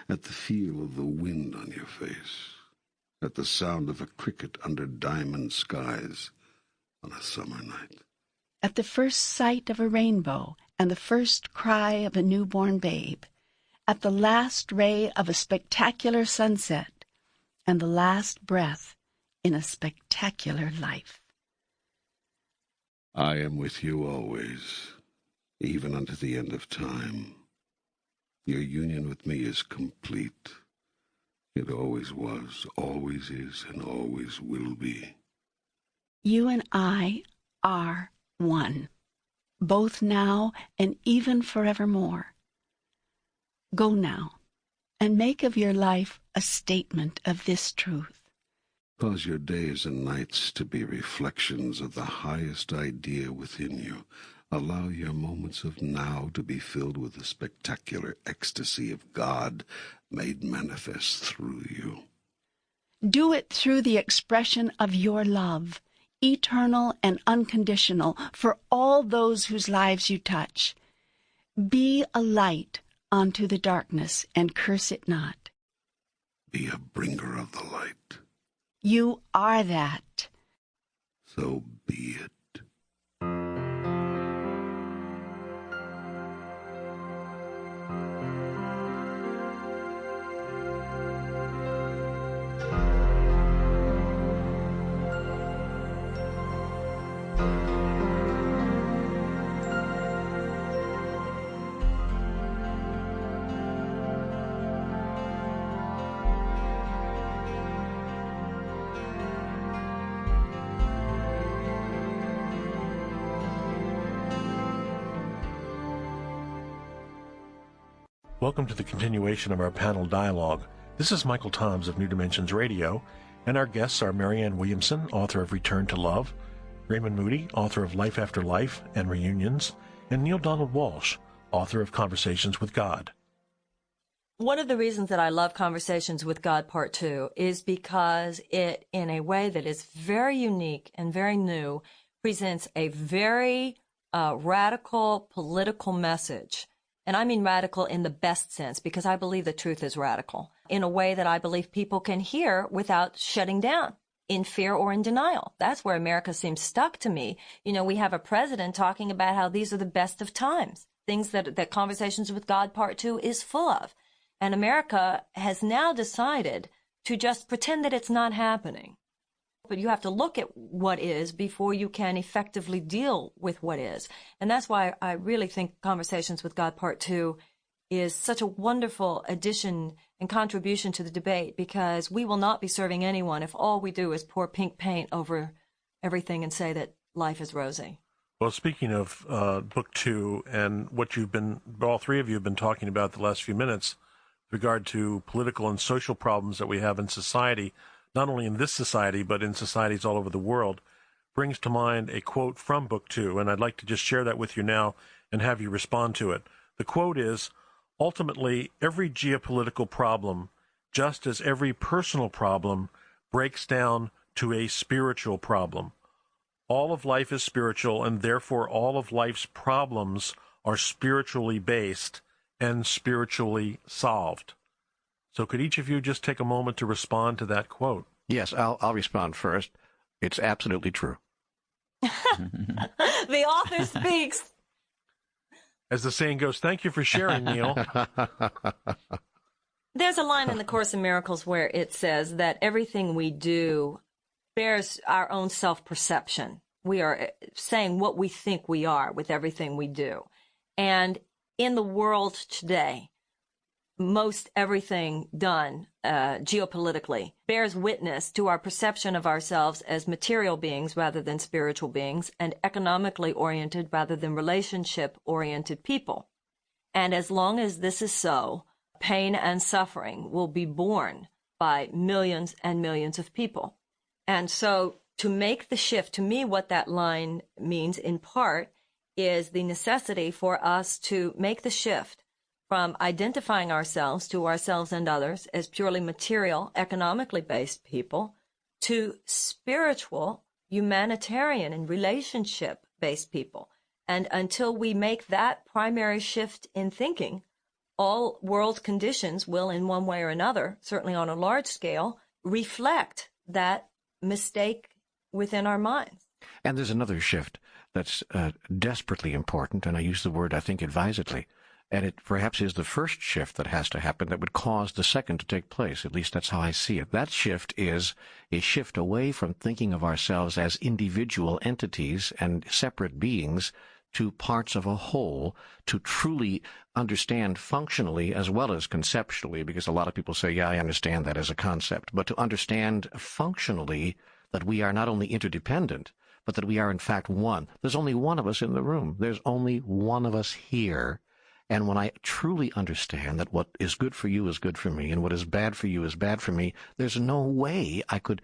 at the feel of the wind on your face, at the sound of a cricket under diamond skies on a summer night. At the first sight of a rainbow and the first cry of a newborn babe, at the last ray of a spectacular sunset and the last breath in a spectacular life. I am with you always, even unto the end of time. Your union with me is complete. It always was, always is, and always will be. You and I are one, both now and even forevermore. Go now and make of your life a statement of this truth. Cause your days and nights to be reflections of the highest idea within you. Allow your moments of now to be filled with the spectacular ecstasy of God made manifest through you. Do it through the expression of your love, eternal and unconditional, for all those whose lives you touch. Be a light unto the darkness and curse it not. Be a bringer of the light. You are that. So be it. Welcome to the continuation of our panel dialogue. This is Michael Toms of New Dimensions Radio, and our guests are Marianne Williamson, author of Return to Love, Raymond Moody, author of Life After Life and Reunions, and Neil Donald Walsch, author of Conversations with God. One of the reasons that I love Conversations with God Part 2 is because it, in a way that is very unique and very new, presents a very radical political message. And I mean radical in the best sense, because I believe the truth is radical in a way that I believe people can hear without shutting down in fear or in denial. That's where America seems stuck to me. You know, we have a president talking about how these are the best of times, things that Conversations with God Part 2 is full of. And America has now decided to just pretend that it's not happening. But you have to look at what is before you can effectively deal with what is. And that's why I really think Conversations with God Part 2 is such a wonderful addition and contribution to the debate, because we will not be serving anyone if all we do is pour pink paint over everything and say that life is rosy. Well, speaking of Book 2 and what all three of you have been talking about the last few minutes with regard to political and social problems that we have in society, not only in this society, but in societies all over the world, brings to mind a quote from Book 2, and I'd like to just share that with you now and have you respond to it. The quote is, "Ultimately, every geopolitical problem, just as every personal problem, breaks down to a spiritual problem. All of life is spiritual, and therefore all of life's problems are spiritually based and spiritually solved." So could each of you just take a moment to respond to that quote? Yes, I'll respond first. It's absolutely true. The author speaks. As the saying goes, thank you for sharing, Neil. There's a line in the Course in Miracles where it says that everything we do bears our own self-perception. We are saying what we think we are with everything we do. And in the world today, most everything done geopolitically bears witness to our perception of ourselves as material beings rather than spiritual beings, and economically oriented rather than relationship-oriented people. And as long as this is so, pain and suffering will be borne by millions and millions of people. And so to make the shift, to me, what that line means in part is the necessity for us to make the shift from identifying ourselves to ourselves and others as purely material, economically based people, to spiritual, humanitarian, and relationship based people. And until we make that primary shift in thinking, all world conditions will, in one way or another, certainly on a large scale, reflect that mistake within our minds. And there's another shift that's desperately important, and I use the word, I think, advisedly. And it perhaps is the first shift that has to happen that would cause the second to take place. At least that's how I see it. That shift is a shift away from thinking of ourselves as individual entities and separate beings to parts of a whole, to truly understand functionally as well as conceptually, because a lot of people say, yeah, I understand that as a concept, but to understand functionally that we are not only interdependent, but that we are in fact one. There's only one of us in the room. There's only one of us here. And when I truly understand that what is good for you is good for me, and what is bad for you is bad for me, there's no way I could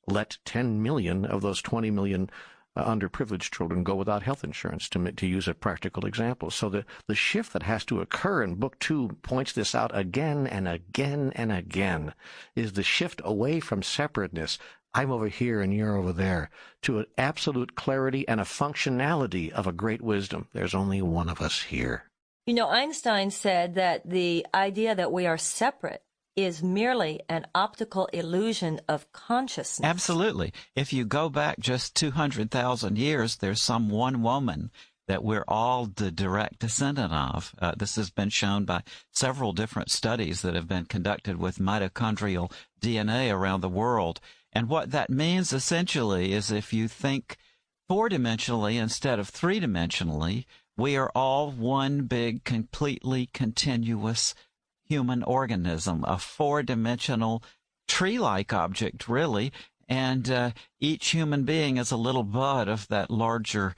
let 10 million of those 20 million underprivileged children go without health insurance, to use a practical example. So the shift that has to occur, and Book 2 points this out again and again and again, is the shift away from separateness. I'm over here and you're over there, to an absolute clarity and a functionality of a great wisdom. There's only one of us here. You know, Einstein said that the idea that we are separate is merely an optical illusion of consciousness. Absolutely. If you go back just 200,000 years, there's some one woman that we're all the direct descendant of. This has been shown by several different studies that have been conducted with mitochondrial DNA around the world. And what that means essentially is if you think four-dimensionally instead of three-dimensionally, we are all one big, completely continuous human organism, a four-dimensional tree-like object, really, and each human being is a little bud of that larger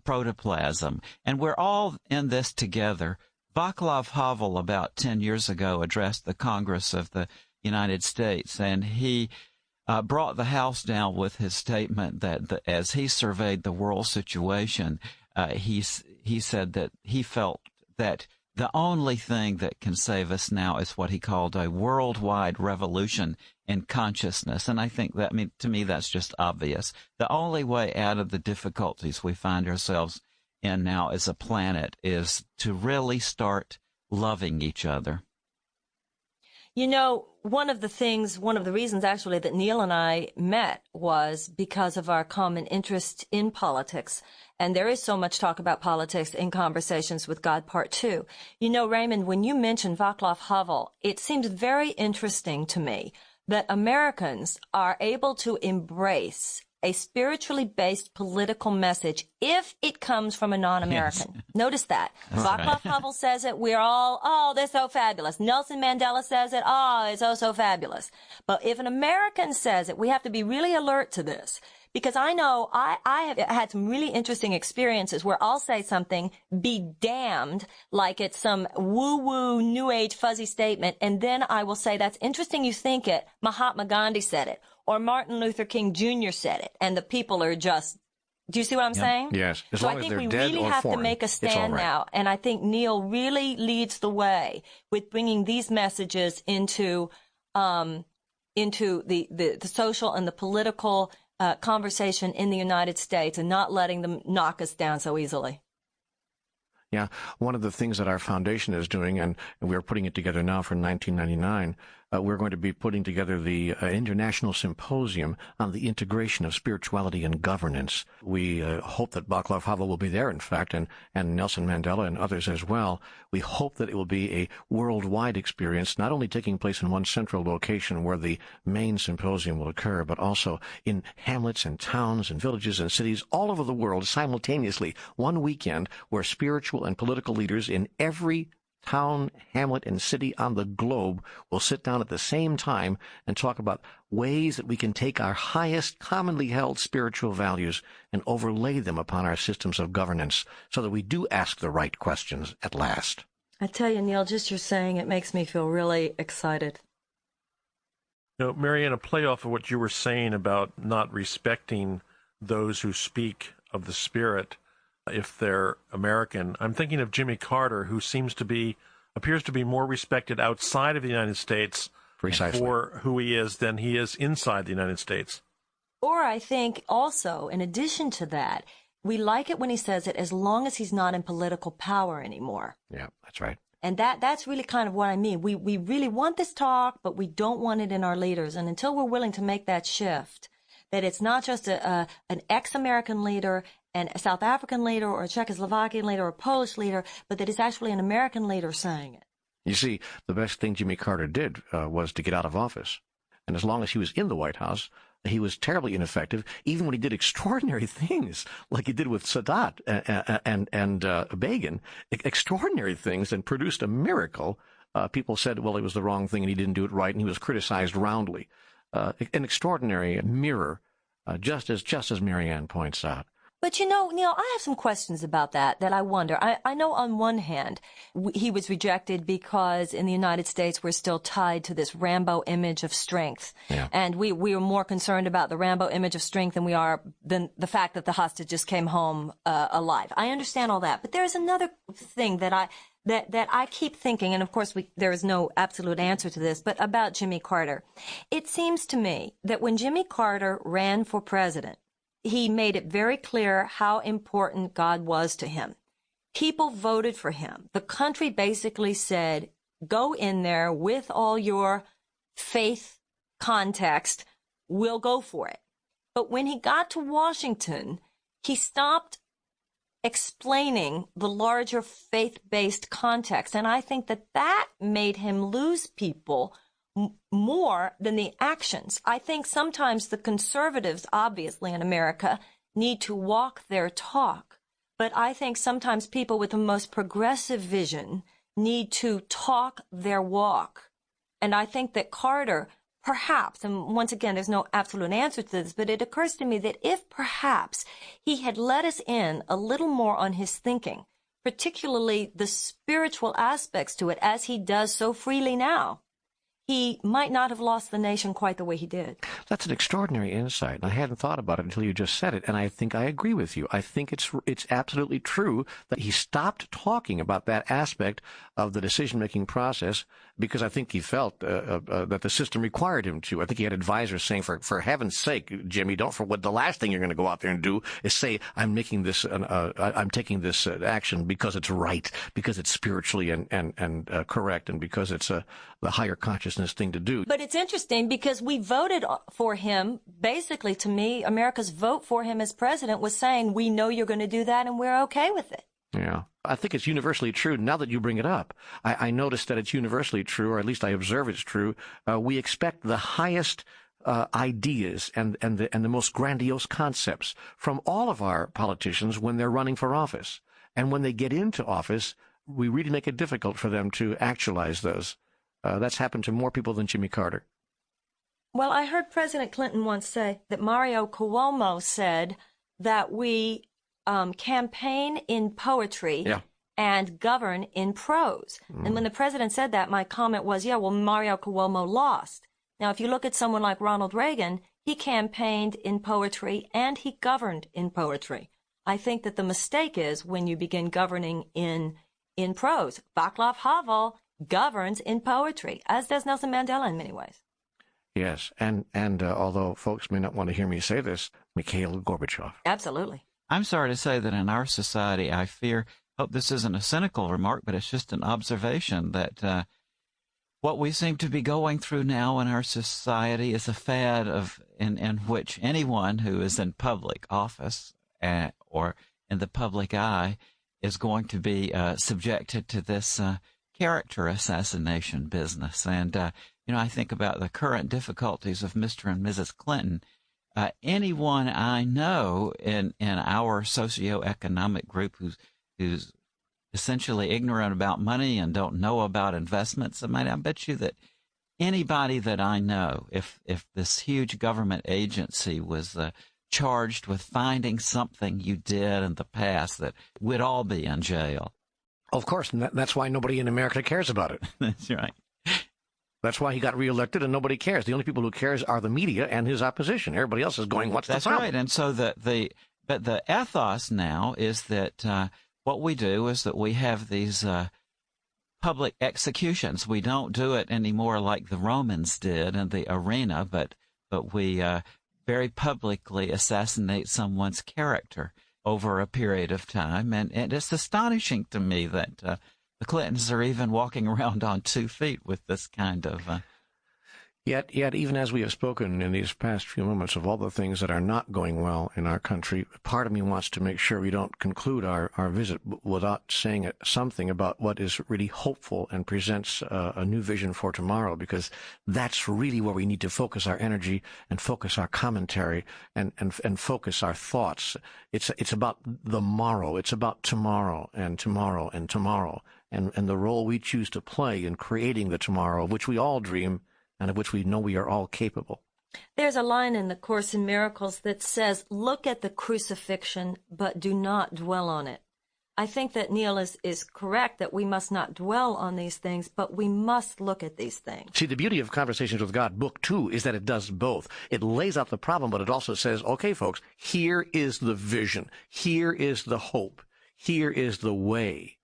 protoplasm. And we're all in this together. Václav Havel, about 10 years ago, addressed the Congress of the United States, and he brought the house down with his statement that as he surveyed the world situation, he said that he felt that the only thing that can save us now is what he called a worldwide revolution in consciousness. And I think that, to me, that's just obvious. The only way out of the difficulties we find ourselves in now as a planet is to really start loving each other. You know, one of the reasons actually that Neil and I met was because of our common interest in politics. And there is so much talk about politics in Conversations with God Part 2. You know, Raymond, when you mentioned Václav Havel, it seems very interesting to me that Americans are able to embrace a spiritually based political message if it comes from a non-American. Yes. Notice that. Václav Havel says it, we're all, they're so fabulous. Nelson Mandela says it, it's so fabulous. But if an American says it, we have to be really alert to this. Because I know I have had some really interesting experiences where I'll say something, be damned, like it's some woo-woo, new age, fuzzy statement, and then I will say, that's interesting you think it, Mahatma Gandhi said it, or Martin Luther King Jr. said it, and the people are just, do you see what I'm saying? Yes. So I think we really have to make a stand now, and I think Neil really leads the way with bringing these messages into the social and the political conversation in the United States, and not letting them knock us down so easily. Yeah, one of the things that our foundation is doing, and we're putting it together now for 1999, we're going to be putting together the International Symposium on the Integration of Spirituality and Governance. We hope that Václav Havel will be there, in fact, and Nelson Mandela and others as well. We hope that it will be a worldwide experience, not only taking place in one central location where the main symposium will occur, but also in hamlets and towns and villages and cities all over the world simultaneously, one weekend where spiritual and political leaders in every town, hamlet, and city on the globe will sit down at the same time and talk about ways that we can take our highest commonly held spiritual values and overlay them upon our systems of governance so that we do ask the right questions at last. I tell you, Neil, just your saying it makes me feel really excited. You know, Marianne, a playoff of what you were saying about not respecting those who speak of the Spirit if they're American. I'm thinking of Jimmy Carter, who appears to be more respected outside of the United States Precisely. for who he is than he is inside the United States. Or I think also, in addition to that, we like it when he says it as long as he's not in political power anymore. Yeah, that's right. And that's really kind of what I mean. We really want this talk, but we don't want it in our leaders. And until we're willing to make that shift, that it's not just an ex-American leader, and a South African leader or a Czechoslovakian leader or a Polish leader, but that it's actually an American leader saying it. You see, the best thing Jimmy Carter did was to get out of office. And as long as he was in the White House, he was terribly ineffective, even when he did extraordinary things, like he did with Sadat and Begin, extraordinary things, and produced a miracle. People said, well, it was the wrong thing and he didn't do it right, and he was criticized roundly. An extraordinary mirror, just as Marianne points out. But Neil, I have some questions about that I wonder. I know on one hand, he was rejected because in the United States, we're still tied to this Rambo image of strength. Yeah. And we are more concerned about the Rambo image of strength than the fact that the hostage just came home alive. I understand all that. But there's another thing that I keep thinking, and of course there is no absolute answer to this, but about Jimmy Carter. It seems to me that when Jimmy Carter ran for president, he made it very clear how important God was to him. People voted for him. The country basically said, go in there with all your faith context. We'll go for it. But when he got to Washington, he stopped explaining the larger faith-based context. And I think that made him lose people more than the actions. I think sometimes the conservatives, obviously in America, need to walk their talk. But I think sometimes people with the most progressive vision need to talk their walk. And I think that Carter, perhaps, and once again, there's no absolute answer to this, but it occurs to me that if perhaps he had let us in a little more on his thinking, particularly the spiritual aspects to it, as he does so freely now, he might not have lost the nation quite the way he did. That's an extraordinary insight, and I hadn't thought about it until you just said it, and I think I agree with you. I think it's absolutely true that he stopped talking about that aspect of the decision-making process because I think he felt that the system required him to. I think he had advisors saying, for heaven's sake, Jimmy, don't for what the last thing you're going to go out there and do is say, I'm taking this action because it's right, because it's spiritually and correct, and because it's the higher consciousness thing to do. But it's interesting because we voted for him. Basically, to me, America's vote for him as president was saying, we know you're going to do that and we're okay with it. Yeah. I think it's universally true. Now that you bring it up, I noticed that it's universally true, or at least I observe it's true. We expect the highest ideas and the most grandiose concepts from all of our politicians when they're running for office. And when they get into office, we really make it difficult for them to actualize those. That's happened to more people than Jimmy Carter. Well, I heard President Clinton once say that Mario Cuomo said that we campaign in poetry and govern in prose. And when the president said that, my comment was, Mario Cuomo lost. Now, if you look at someone like Ronald Reagan, he campaigned in poetry and he governed in poetry. I think that the mistake is when you begin governing in prose. Václav Havel governs in poetry, as does Nelson Mandela in many ways. Yes, and although folks may not want to hear me say this, Mikhail Gorbachev. Absolutely. I'm sorry to say that in our society, I hope this isn't a cynical remark, but it's just an observation that what we seem to be going through now in our society is a fad in which anyone who is in public office or in the public eye is going to be subjected to this character assassination business. And, I think about the current difficulties of Mr. and Mrs. Clinton. Anyone I know in our socioeconomic group who's essentially ignorant about money and don't know about investments, I bet you that anybody that I know, if this huge government agency was charged with finding something you did in the past, that we'd all be in jail. Of course, and that's why nobody in America cares about it. That's right. That's why he got reelected, and nobody cares. The only people who cares are the media and his opposition. Everybody else is going, what's the problem? That's right. And so the ethos now is that what we do is that we have these public executions. We don't do it anymore like the Romans did in the arena, but we very publicly assassinate someone's character over a period of time. And it's astonishing to me that The Clintons are even walking around on 2 feet with this kind of... Yet, even as we have spoken in these past few moments of all the things that are not going well in our country, part of me wants to make sure we don't conclude our visit without saying something about what is really hopeful and presents a new vision for tomorrow, because that's really where we need to focus our energy and focus our commentary and focus our thoughts. It's about the morrow. It's about tomorrow and tomorrow and tomorrow, and the role we choose to play in creating the tomorrow of which we all dream and of which we know we are all capable. There's a line in the Course in Miracles that says, look at the crucifixion, but do not dwell on it. I think that Neil is correct that we must not dwell on these things, but we must look at these things. See, the beauty of Conversations with God, Book 2, is that it does both. It lays out the problem, but it also says, okay, folks, here is the vision. Here is the hope. Here is the way.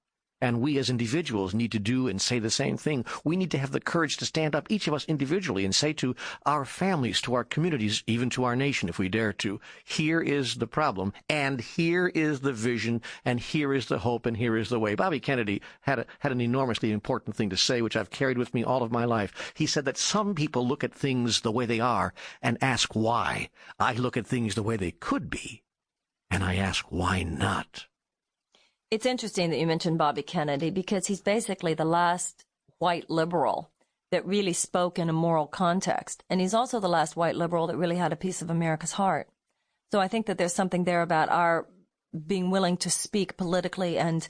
And we as individuals need to do and say the same thing. We need to have the courage to stand up, each of us individually, and say to our families, to our communities, even to our nation, if we dare to, here is the problem, and here is the vision, and here is the hope, and here is the way. Bobby Kennedy had an enormously important thing to say, which I've carried with me all of my life. He said that some people look at things the way they are and ask why. I look at things the way they could be, and I ask why not. It's interesting that you mentioned Bobby Kennedy, because he's basically the last white liberal that really spoke in a moral context. And he's also the last white liberal that really had a piece of America's heart. So I think that there's something there about our being willing to speak politically and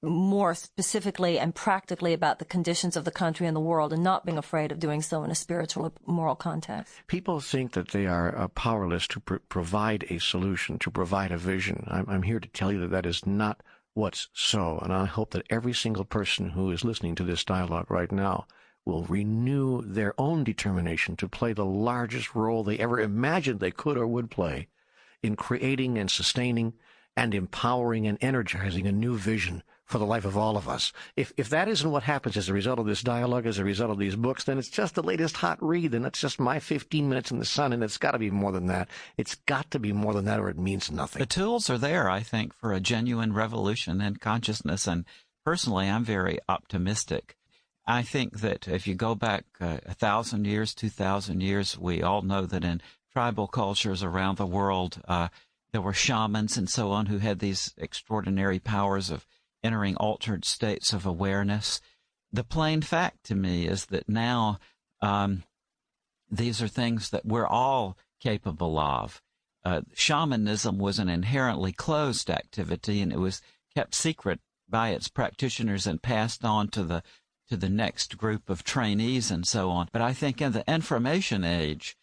more specifically and practically about the conditions of the country and the world, and not being afraid of doing so in a spiritual or moral context. People think that they are powerless to provide a solution, to provide a vision. I'm here to tell you that that is not what's so, and I hope that every single person who is listening to this dialogue right now will renew their own determination to play the largest role they ever imagined they could or would play in creating and sustaining and empowering and energizing a new vision for the life of all of us. If that isn't what happens as a result of this dialogue, as a result of these books, then it's just the latest hot read, and that's just my 15 minutes in the sun, and it's got to be more than that. It's got to be more than that, or it means nothing. The tools are there, I think, for a genuine revolution in consciousness, and personally, I'm very optimistic. I think that if you go back 1,000 years, 2,000 years, we all know that in tribal cultures around the world, there were shamans and so on who had these extraordinary powers of entering altered states of awareness. The plain fact to me is that now these are things that we're all capable of. Shamanism was an inherently closed activity, and it was kept secret by its practitioners and passed on to the next group of trainees and so on. But I think in the information age,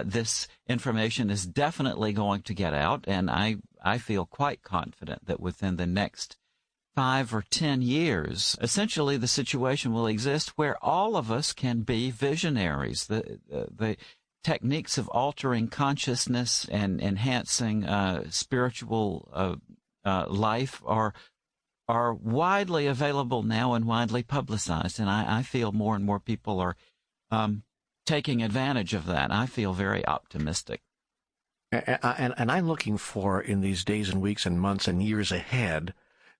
this information is definitely going to get out, and I feel quite confident that within the next 5 or 10 years, essentially the situation will exist where all of us can be visionaries. The techniques of altering consciousness and enhancing spiritual life are widely available now and widely publicized, and I feel more and more people are taking advantage of that. I feel very optimistic. And I'm looking for, in these days and weeks and months and years ahead,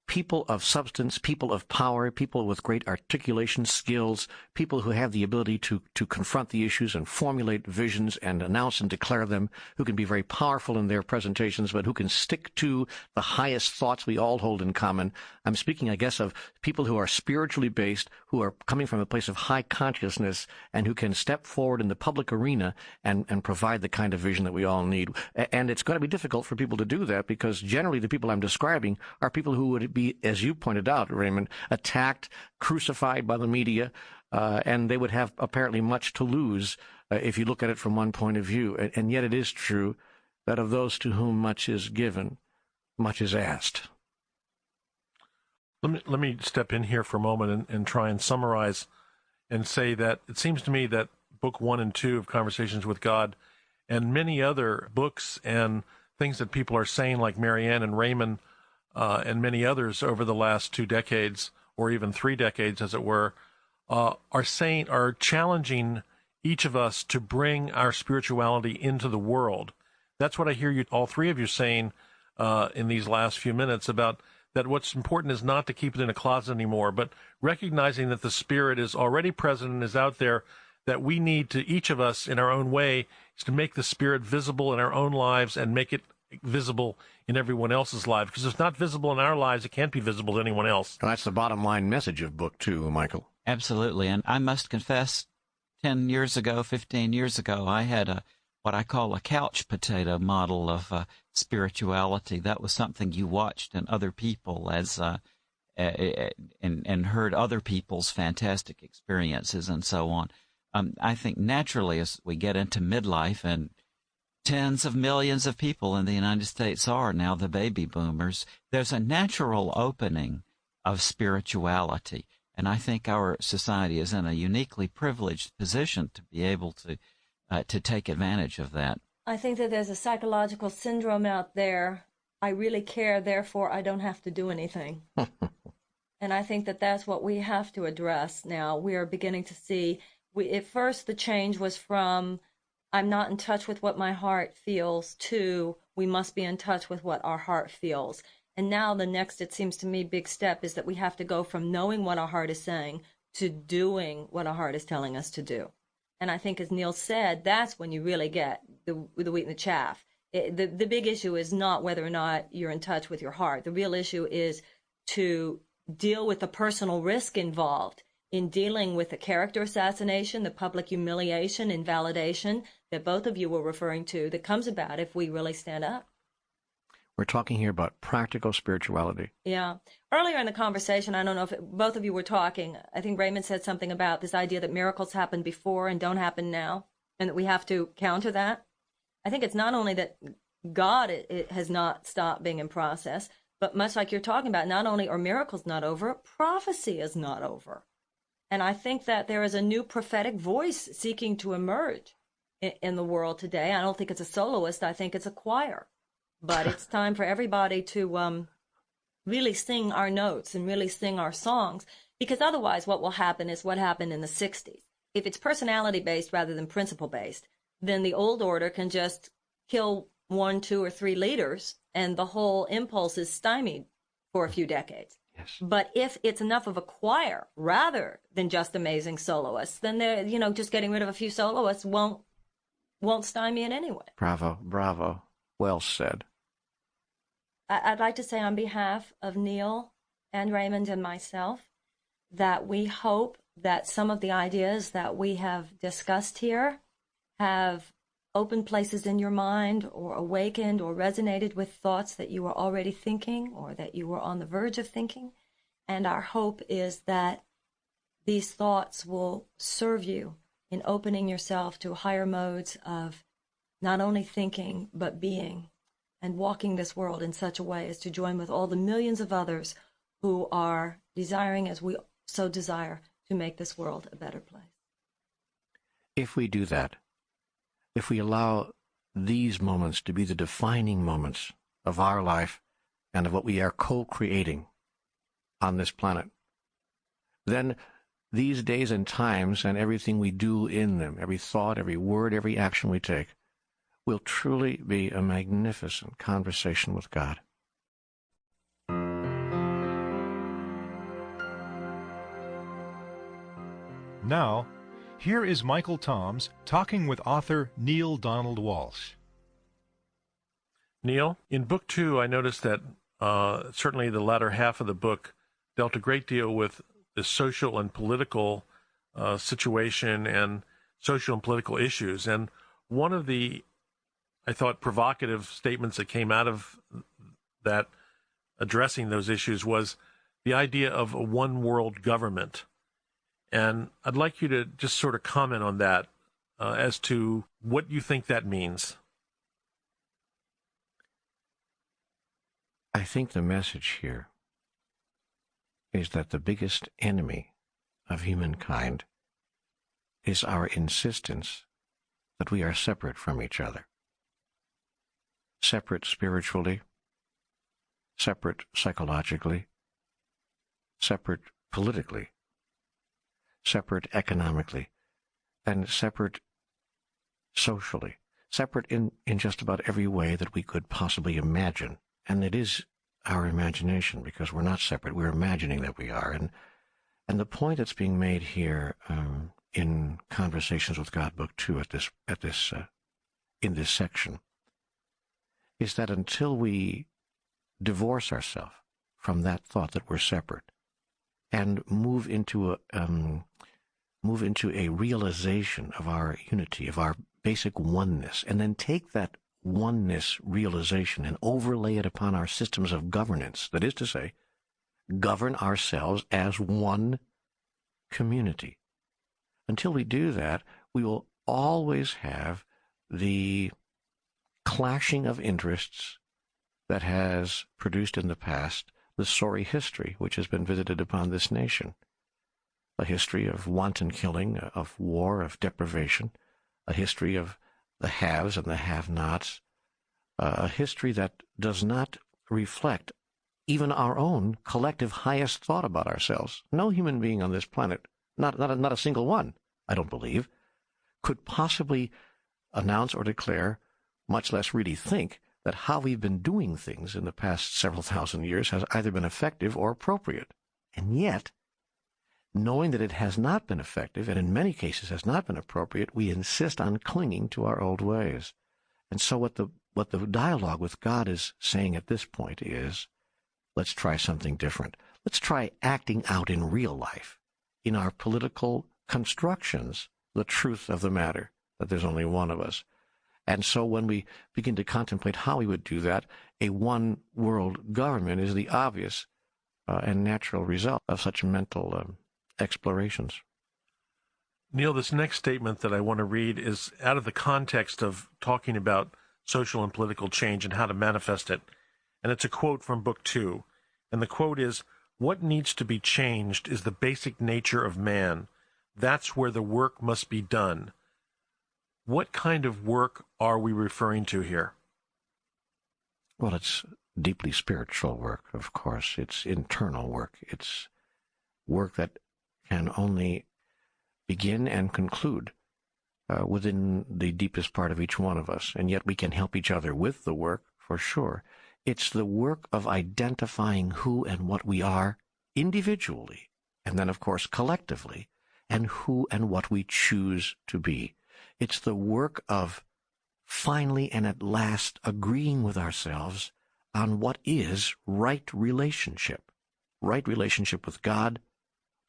people of substance, people of power, people with great articulation skills, people who have the ability to confront the issues and formulate visions and announce and declare them, who can be very powerful in their presentations, but who can stick to the highest thoughts we all hold in common. I'm speaking, I guess, of people who are spiritually based, who are coming from a place of high consciousness, and who can step forward in the public arena and provide the kind of vision that we all need. And it's going to be difficult for people to do that, because generally the people I'm describing are people who would be, as you pointed out, Raymond, attacked, crucified by the media, and they would have apparently much to lose if you look at it from one point of view. And yet it is true that of those to whom much is given, much is asked. Let me step in here for a moment and try and summarize and say that it seems to me that Book 1 and 2 of Conversations with God and many other books and things that people are saying, like Marianne and Raymond, and many others over the last 2 decades, or even 3 decades, as it were, are challenging each of us to bring our spirituality into the world. That's what I hear you, all three of you, saying in these last few minutes about that what's important is not to keep it in a closet anymore, but recognizing that the Spirit is already present and is out there, that we need to, each of us in our own way, is to make the Spirit visible in our own lives and make it visible in everyone else's life. Because if it's not visible in our lives, it can't be visible to anyone else. Well, that's the bottom line message of Book 2, Michael. Absolutely. And I must confess, 10 years ago, 15 years ago, I had what I call a couch potato model of spirituality. That was something you watched in other people and heard other people's fantastic experiences and so on. I think naturally as we get into midlife, and tens of millions of people in the United States are now the baby boomers, there's a natural opening of spirituality. And I think our society is in a uniquely privileged position to be able to take advantage of that. I think that there's a psychological syndrome out there. I really care, therefore I don't have to do anything. And I think that that's what we have to address now. We are beginning to see, at first the change was from I'm not in touch with what my heart feels to we must be in touch with what our heart feels. And now the next, it seems to me, big step is that we have to go from knowing what our heart is saying to doing what our heart is telling us to do. And I think, as Neil said, that's when you really get the wheat and the chaff. The big issue is not whether or not you're in touch with your heart. The real issue is to deal with the personal risk involved in dealing with the character assassination, the public humiliation, invalidation that both of you were referring to that comes about if we really stand up. We're talking here about practical spirituality. Yeah. Earlier in the conversation, I don't know if both of you were talking, I think Raymond said something about this idea that miracles happen before and don't happen now, and that we have to counter that. I think it's not only that God it has not stopped being in process, but much like you're talking about, not only are miracles not over, prophecy is not over. And I think that there is a new prophetic voice seeking to emerge in the world today. I don't think it's a soloist. I think it's a choir. But it's time for everybody to really sing our notes and really sing our songs, because otherwise what will happen is what happened in the 60s. If it's personality-based rather than principle-based, then the old order can just kill 1, 2, or 3 leaders, and the whole impulse is stymied for a few decades. Yes. But if it's enough of a choir rather than just amazing soloists, then they're, just getting rid of a few soloists won't stymie it anyway. Bravo, bravo. Well said. I'd like to say on behalf of Neil and Raymond and myself that we hope that some of the ideas that we have discussed here have opened places in your mind or awakened or resonated with thoughts that you were already thinking or that you were on the verge of thinking. And our hope is that these thoughts will serve you in opening yourself to higher modes of not only thinking but being, and walking this world in such a way as to join with all the millions of others who are desiring, as we so desire, to make this world a better place. If we do that, if we allow these moments to be the defining moments of our life and of what we are co-creating on this planet, then these days and times and everything we do in them, every thought, every word, every action we take, will truly be a magnificent conversation with God. Now, here is Michael Toms talking with author Neale Donald Walsch. Neil, in Book 2, I noticed that certainly the latter half of the book dealt a great deal with the social and political situation and social and political issues. And one of the, I thought, provocative statements that came out of that addressing those issues was the idea of a one world government. And I'd like you to just sort of comment on that as to what you think that means. I think the message here is that the biggest enemy of humankind is our insistence that we are separate from each other. Separate spiritually, separate psychologically, separate politically, separate economically, and separate socially, separate in just about every way that we could possibly imagine. And it is our imagination, because we're not separate. We're imagining that we are. And the point that's being made here in Conversations with God, Book 2, in this section, is that until we divorce ourselves from that thought that we're separate and move into a realization of our unity, of our basic oneness, and then take that oneness realization and overlay it upon our systems of governance, that is to say, govern ourselves as one community. Until we do that, we will always have the clashing of interests that has produced in the past the sorry history which has been visited upon this nation. A history of wanton killing, of war, of deprivation, a history of the haves and the have-nots, a history that does not reflect even our own collective highest thought about ourselves. No human being on this planet, not a single one, I don't believe, could possibly announce or declare, much less really think, that how we've been doing things in the past several thousand years has either been effective or appropriate. And yet, knowing that it has not been effective, and in many cases has not been appropriate, we insist on clinging to our old ways. And so what the dialogue with God is saying at this point is, let's try something different. Let's try acting out in real life, in our political constructions, the truth of the matter, that there's only one of us. And so when we begin to contemplate how we would do that, a one-world government is the obvious and natural result of such mental explorations. Neil, this next statement that I want to read is out of the context of talking about social and political change and how to manifest it. And it's a quote from Book 2. And the quote is, "What needs to be changed is the basic nature of man. That's where the work must be done." What kind of work are we referring to here? Well, it's deeply spiritual work, of course. It's internal work. It's work that can only begin and conclude within the deepest part of each one of us. And yet we can help each other with the work, for sure. It's the work of identifying who and what we are individually, and then, of course, collectively, and who and what we choose to be. It's the work of finally and at last agreeing with ourselves on what is right relationship with God,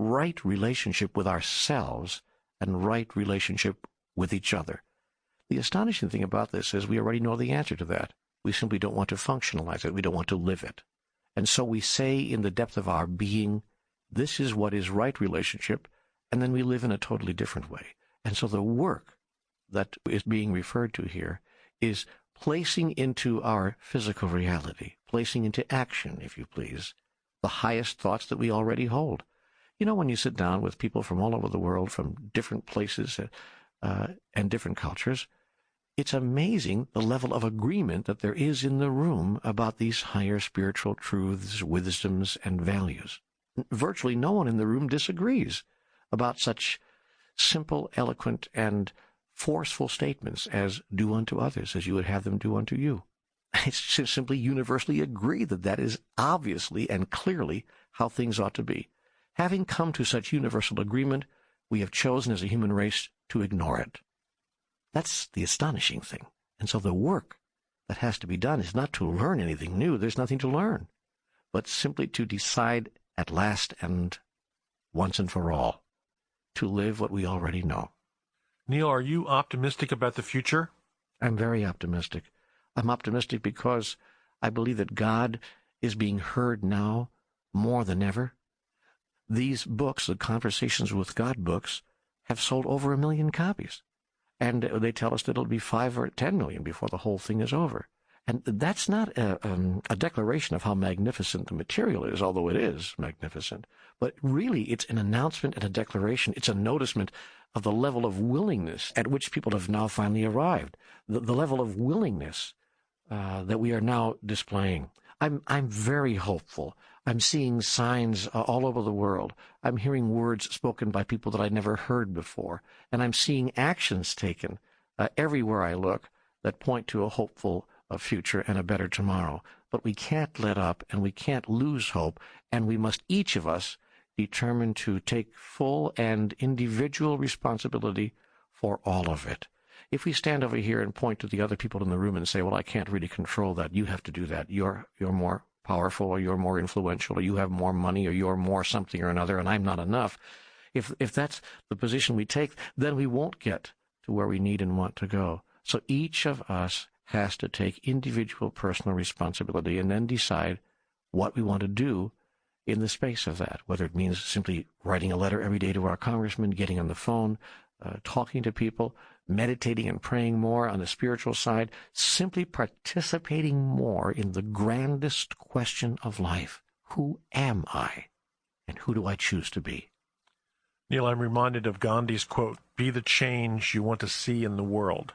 right relationship with ourselves, and right relationship with each other. The astonishing thing about this is we already know the answer to that. We simply don't want to functionalize it. We don't want to live it. And so we say in the depth of our being, this is what is right relationship, and then we live in a totally different way. And so the work that is being referred to here is placing into our physical reality, placing into action, if you please, the highest thoughts that we already hold. You know, when you sit down with people from all over the world, from different places and different cultures, it's amazing the level of agreement that there is in the room about these higher spiritual truths, wisdoms, and values. Virtually no one in the room disagrees about such simple, eloquent, and forceful statements as "do unto others as you would have them do unto you." It's just simply universally agreed that that is obviously and clearly how things ought to be. Having come to such universal agreement, we have chosen as a human race to ignore it. That's the astonishing thing. And so the work that has to be done is not to learn anything new. There's nothing to learn, but simply to decide at last and once and for all to live what we already know. Neil, are you optimistic about the future? I'm very optimistic. I'm optimistic because I believe that God is being heard now more than ever. These books, the Conversations with God books, have sold over 1 million copies. And they tell us that it'll be 5 or 10 million before the whole thing is over. And that's not a declaration of how magnificent the material is, although it is magnificent. But really, it's an announcement and a declaration. It's a noticement of the level of willingness at which people have now finally arrived, the level of willingness that we are now displaying. I'm very hopeful. I'm seeing signs all over the world. I'm hearing words spoken by people that I never heard before. And I'm seeing actions taken everywhere I look that point to a hopeful a future and a better tomorrow. But we can't let up, and we can't lose hope, and we must, each of us, determine to take full and individual responsibility for all of it. If we stand over here and point to the other people in the room and say, well, I can't really control that, you have to do that, you're more powerful, or you're more influential, or you have more money, or you're more something or another, and I'm not enough. If that's the position we take, then we won't get to where we need and want to go. So each of us has to take individual personal responsibility and then decide what we want to do in the space of that, whether it means simply writing a letter every day to our congressman, getting on the phone, talking to people, meditating and praying more on the spiritual side, simply participating more in the grandest question of life. Who am I? And who do I choose to be? Neil, I'm reminded of Gandhi's quote, "Be the change you want to see in the world."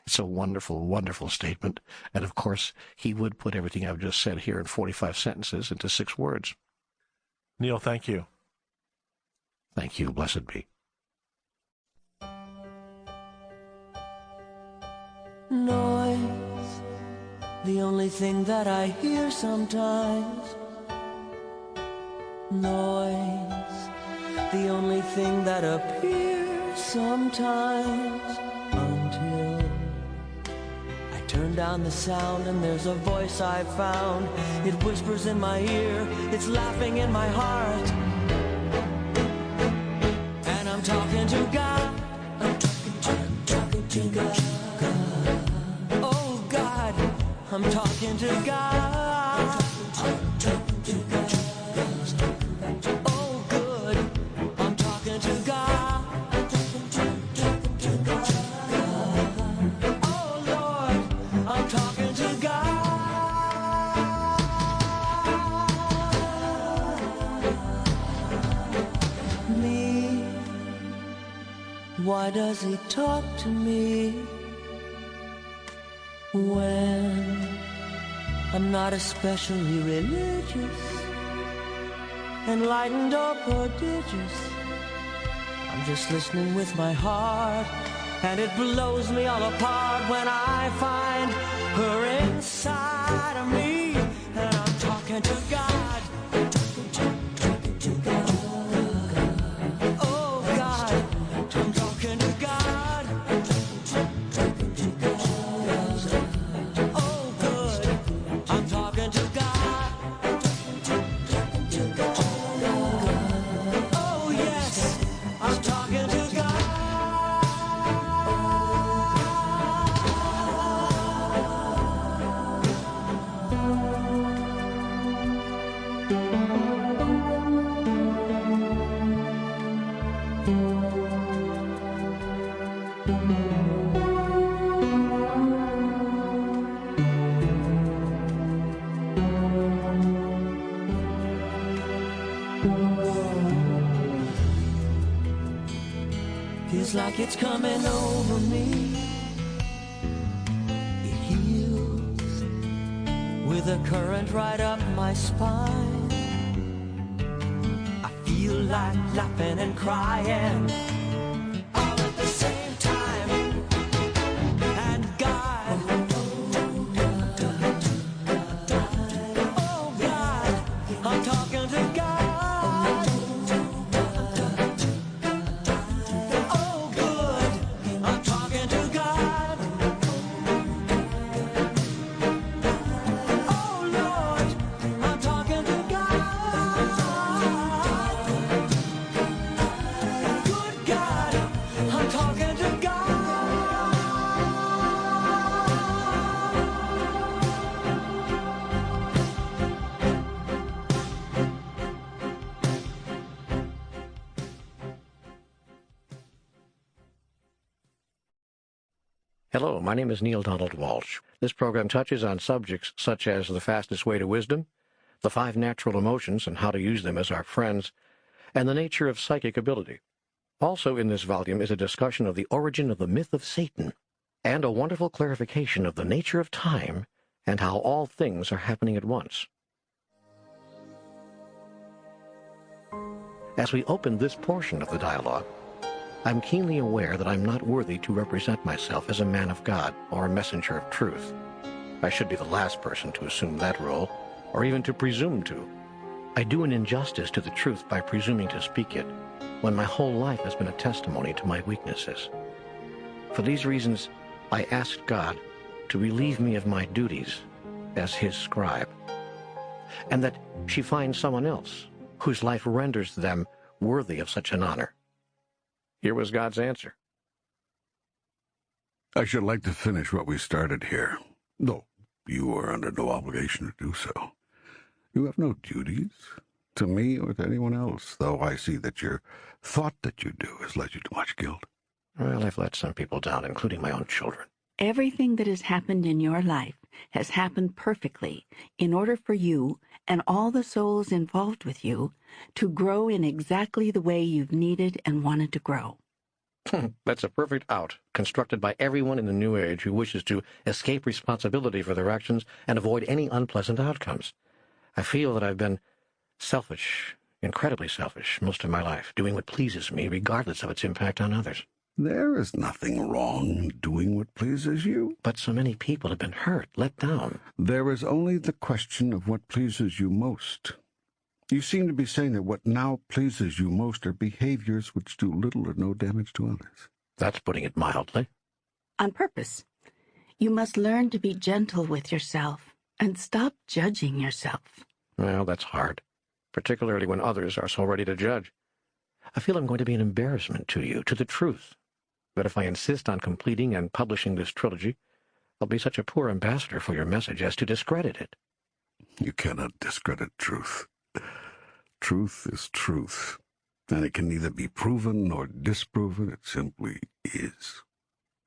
It's a wonderful, wonderful statement. And of course, he would put everything I've just said here in 45 sentences into 6 words. Neil, thank you. Thank you. Blessed be. Noise, the only thing that I hear sometimes. Noise, the only thing that appears sometimes. Until I turn down the sound and there's a voice I found. It whispers in my ear, it's laughing in my heart. And I'm talking to God. I'm talking to God. Oh God, I'm talking to God. Oh good, I'm talking to God. Oh Lord, I'm talking to God. Me, why does he talk to me when I'm not especially religious, enlightened or prodigious? I'm just listening with my heart, and it blows me all apart when I find her inside of me. And I'm talking to God. Oh God, I'm talking to God. Oh good, I'm talking to God. Oh yes, I'm talking to God. Feels like it's coming over me. It heals with a current right up my spine. I feel like laughing and crying all at the same time. And God, oh God, I'm talking to God. Oh good, I'm talking to God. Oh Lord, I'm talking to God. Good God, I'm talking to God. Hello, my name is Neil Donald Walsh. This program touches on subjects such as the fastest way to wisdom, the 5 natural emotions and how to use them as our friends, and the nature of psychic ability. Also in this volume is a discussion of the origin of the myth of Satan, and a wonderful clarification of the nature of time and how all things are happening at once. As we open this portion of the dialogue, I'm keenly aware that I'm not worthy to represent myself as a man of God or a messenger of truth. I should be the last person to assume that role, or even to presume to. I do an injustice to the truth by presuming to speak it, when my whole life has been a testimony to my weaknesses. For these reasons, I asked God to relieve me of my duties as his scribe, and that she find someone else whose life renders them worthy of such an honor. Here was God's answer. I should like to finish what we started here, though you are under no obligation to do so. You have no duties to me or to anyone else, though I see that your thought that you do has led you to much guilt. Well, I've let some people down, including my own children. Everything that has happened in your life has happened perfectly in order for you and all the souls involved with you to grow in exactly the way you've needed and wanted to grow. That's a perfect out, constructed by everyone in the New Age who wishes to escape responsibility for their actions and avoid any unpleasant outcomes. I feel that I've been selfish, incredibly selfish, most of my life, doing what pleases me, regardless of its impact on others. There is nothing wrong in doing what pleases you. But so many people have been hurt, let down. There is only the question of what pleases you most. You seem to be saying that what now pleases you most are behaviors which do little or no damage to others. That's putting it mildly. On purpose. You must learn to be gentle with yourself and stop judging yourself. Well, that's hard, particularly when others are so ready to judge. I feel I'm going to be an embarrassment to you, to the truth. But if I insist on completing and publishing this trilogy, I'll be such a poor ambassador for your message as to discredit it. You cannot discredit truth. Truth is truth, and it can neither be proven nor disproven. It simply is.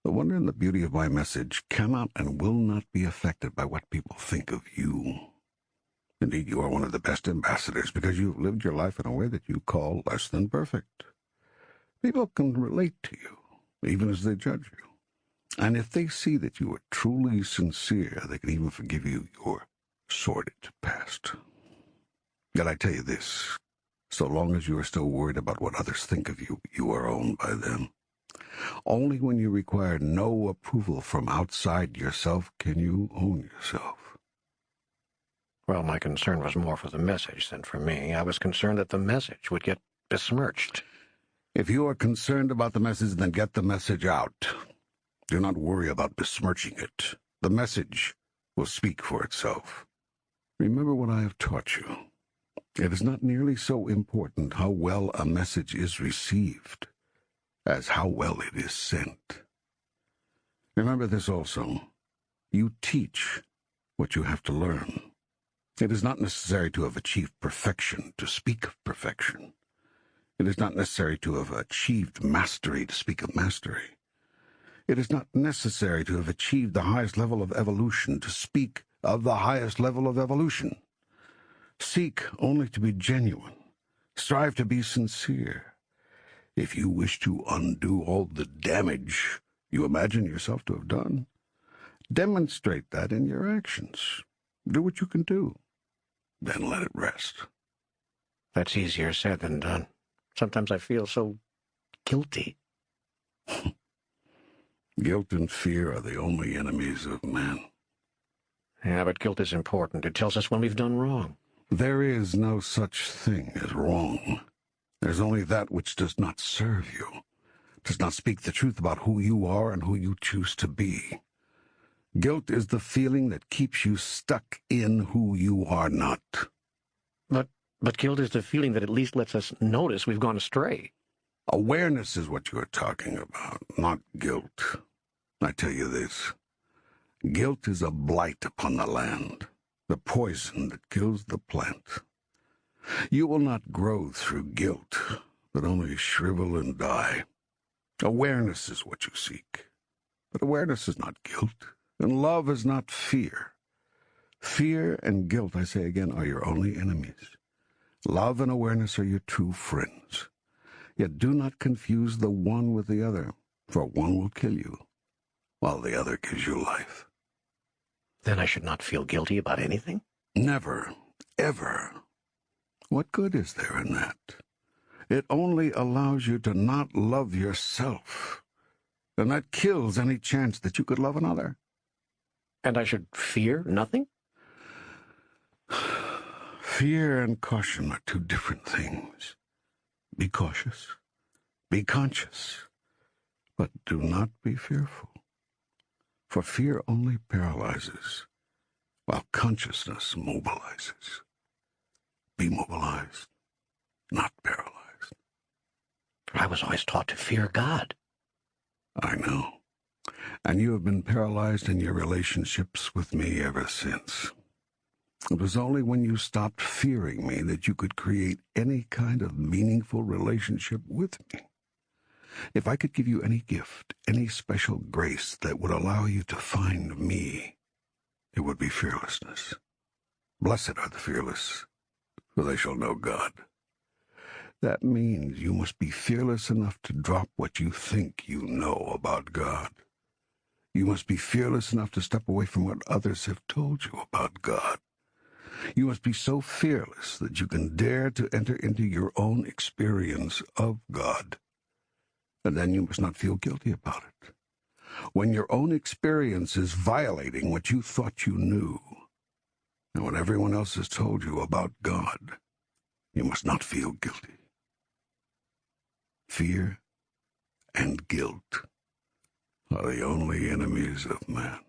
The wonder and the beauty of my message cannot and will not be affected by what people think of you. Indeed, you are one of the best ambassadors because you've lived your life in a way that you call less than perfect. People can relate to you, even as they judge you. And if they see that you are truly sincere, they can even forgive you your sordid past. Yet I tell you this, so long as you are still worried about what others think of you, you are owned by them. Only when you require no approval from outside yourself can you own yourself. Well, my concern was more for the message than for me. I was concerned that the message would get besmirched. If you are concerned about the message, then get the message out. Do not worry about besmirching it. The message will speak for itself. Remember what I have taught you. It is not nearly so important how well a message is received as how well it is sent. Remember this also. You teach what you have to learn. It is not necessary to have achieved perfection to speak of perfection. It is not necessary to have achieved mastery to speak of mastery. It is not necessary to have achieved the highest level of evolution to speak of the highest level of evolution. Seek only to be genuine. Strive to be sincere. If you wish to undo all the damage you imagine yourself to have done, demonstrate that in your actions. Do what you can do. Then let it rest. That's easier said than done. Sometimes I feel so guilty. Guilt and fear are the only enemies of man. Yeah, but guilt is important. It tells us when we've done wrong. There is no such thing as wrong. There's only that which does not serve you, does not speak the truth about who you are and who you choose to be. Guilt is the feeling that keeps you stuck in who you are not. But guilt is the feeling that at least lets us notice we've gone astray. Awareness is what you are talking about, not guilt. I tell you this. Guilt is a blight upon the land, the poison that kills the plant. You will not grow through guilt, but only shrivel and die. Awareness is what you seek. But awareness is not guilt, and love is not fear. Fear and guilt, I say again, are your only enemies. Love and awareness are your true friends. Yet do not confuse the one with the other, for one will kill you, while the other gives you life. Then I should not feel guilty about anything? Never, ever. What good is there in that? It only allows you to not love yourself, and that kills any chance that you could love another. And I should fear nothing? Fear and caution are two different things. Be cautious. Be conscious. But do not be fearful. For fear only paralyzes, while consciousness mobilizes. Be mobilized, not paralyzed. I was always taught to fear God. I know. And you have been paralyzed in your relationships with me ever since. It was only when you stopped fearing me that you could create any kind of meaningful relationship with me. If I could give you any gift, any special grace that would allow you to find me, it would be fearlessness. Blessed are the fearless, for they shall know God. That means you must be fearless enough to drop what you think you know about God. You must be fearless enough to step away from what others have told you about God. You must be so fearless that you can dare to enter into your own experience of God. And then you must not feel guilty about it. When your own experience is violating what you thought you knew, and what everyone else has told you about God, you must not feel guilty. Fear and guilt are the only enemies of man.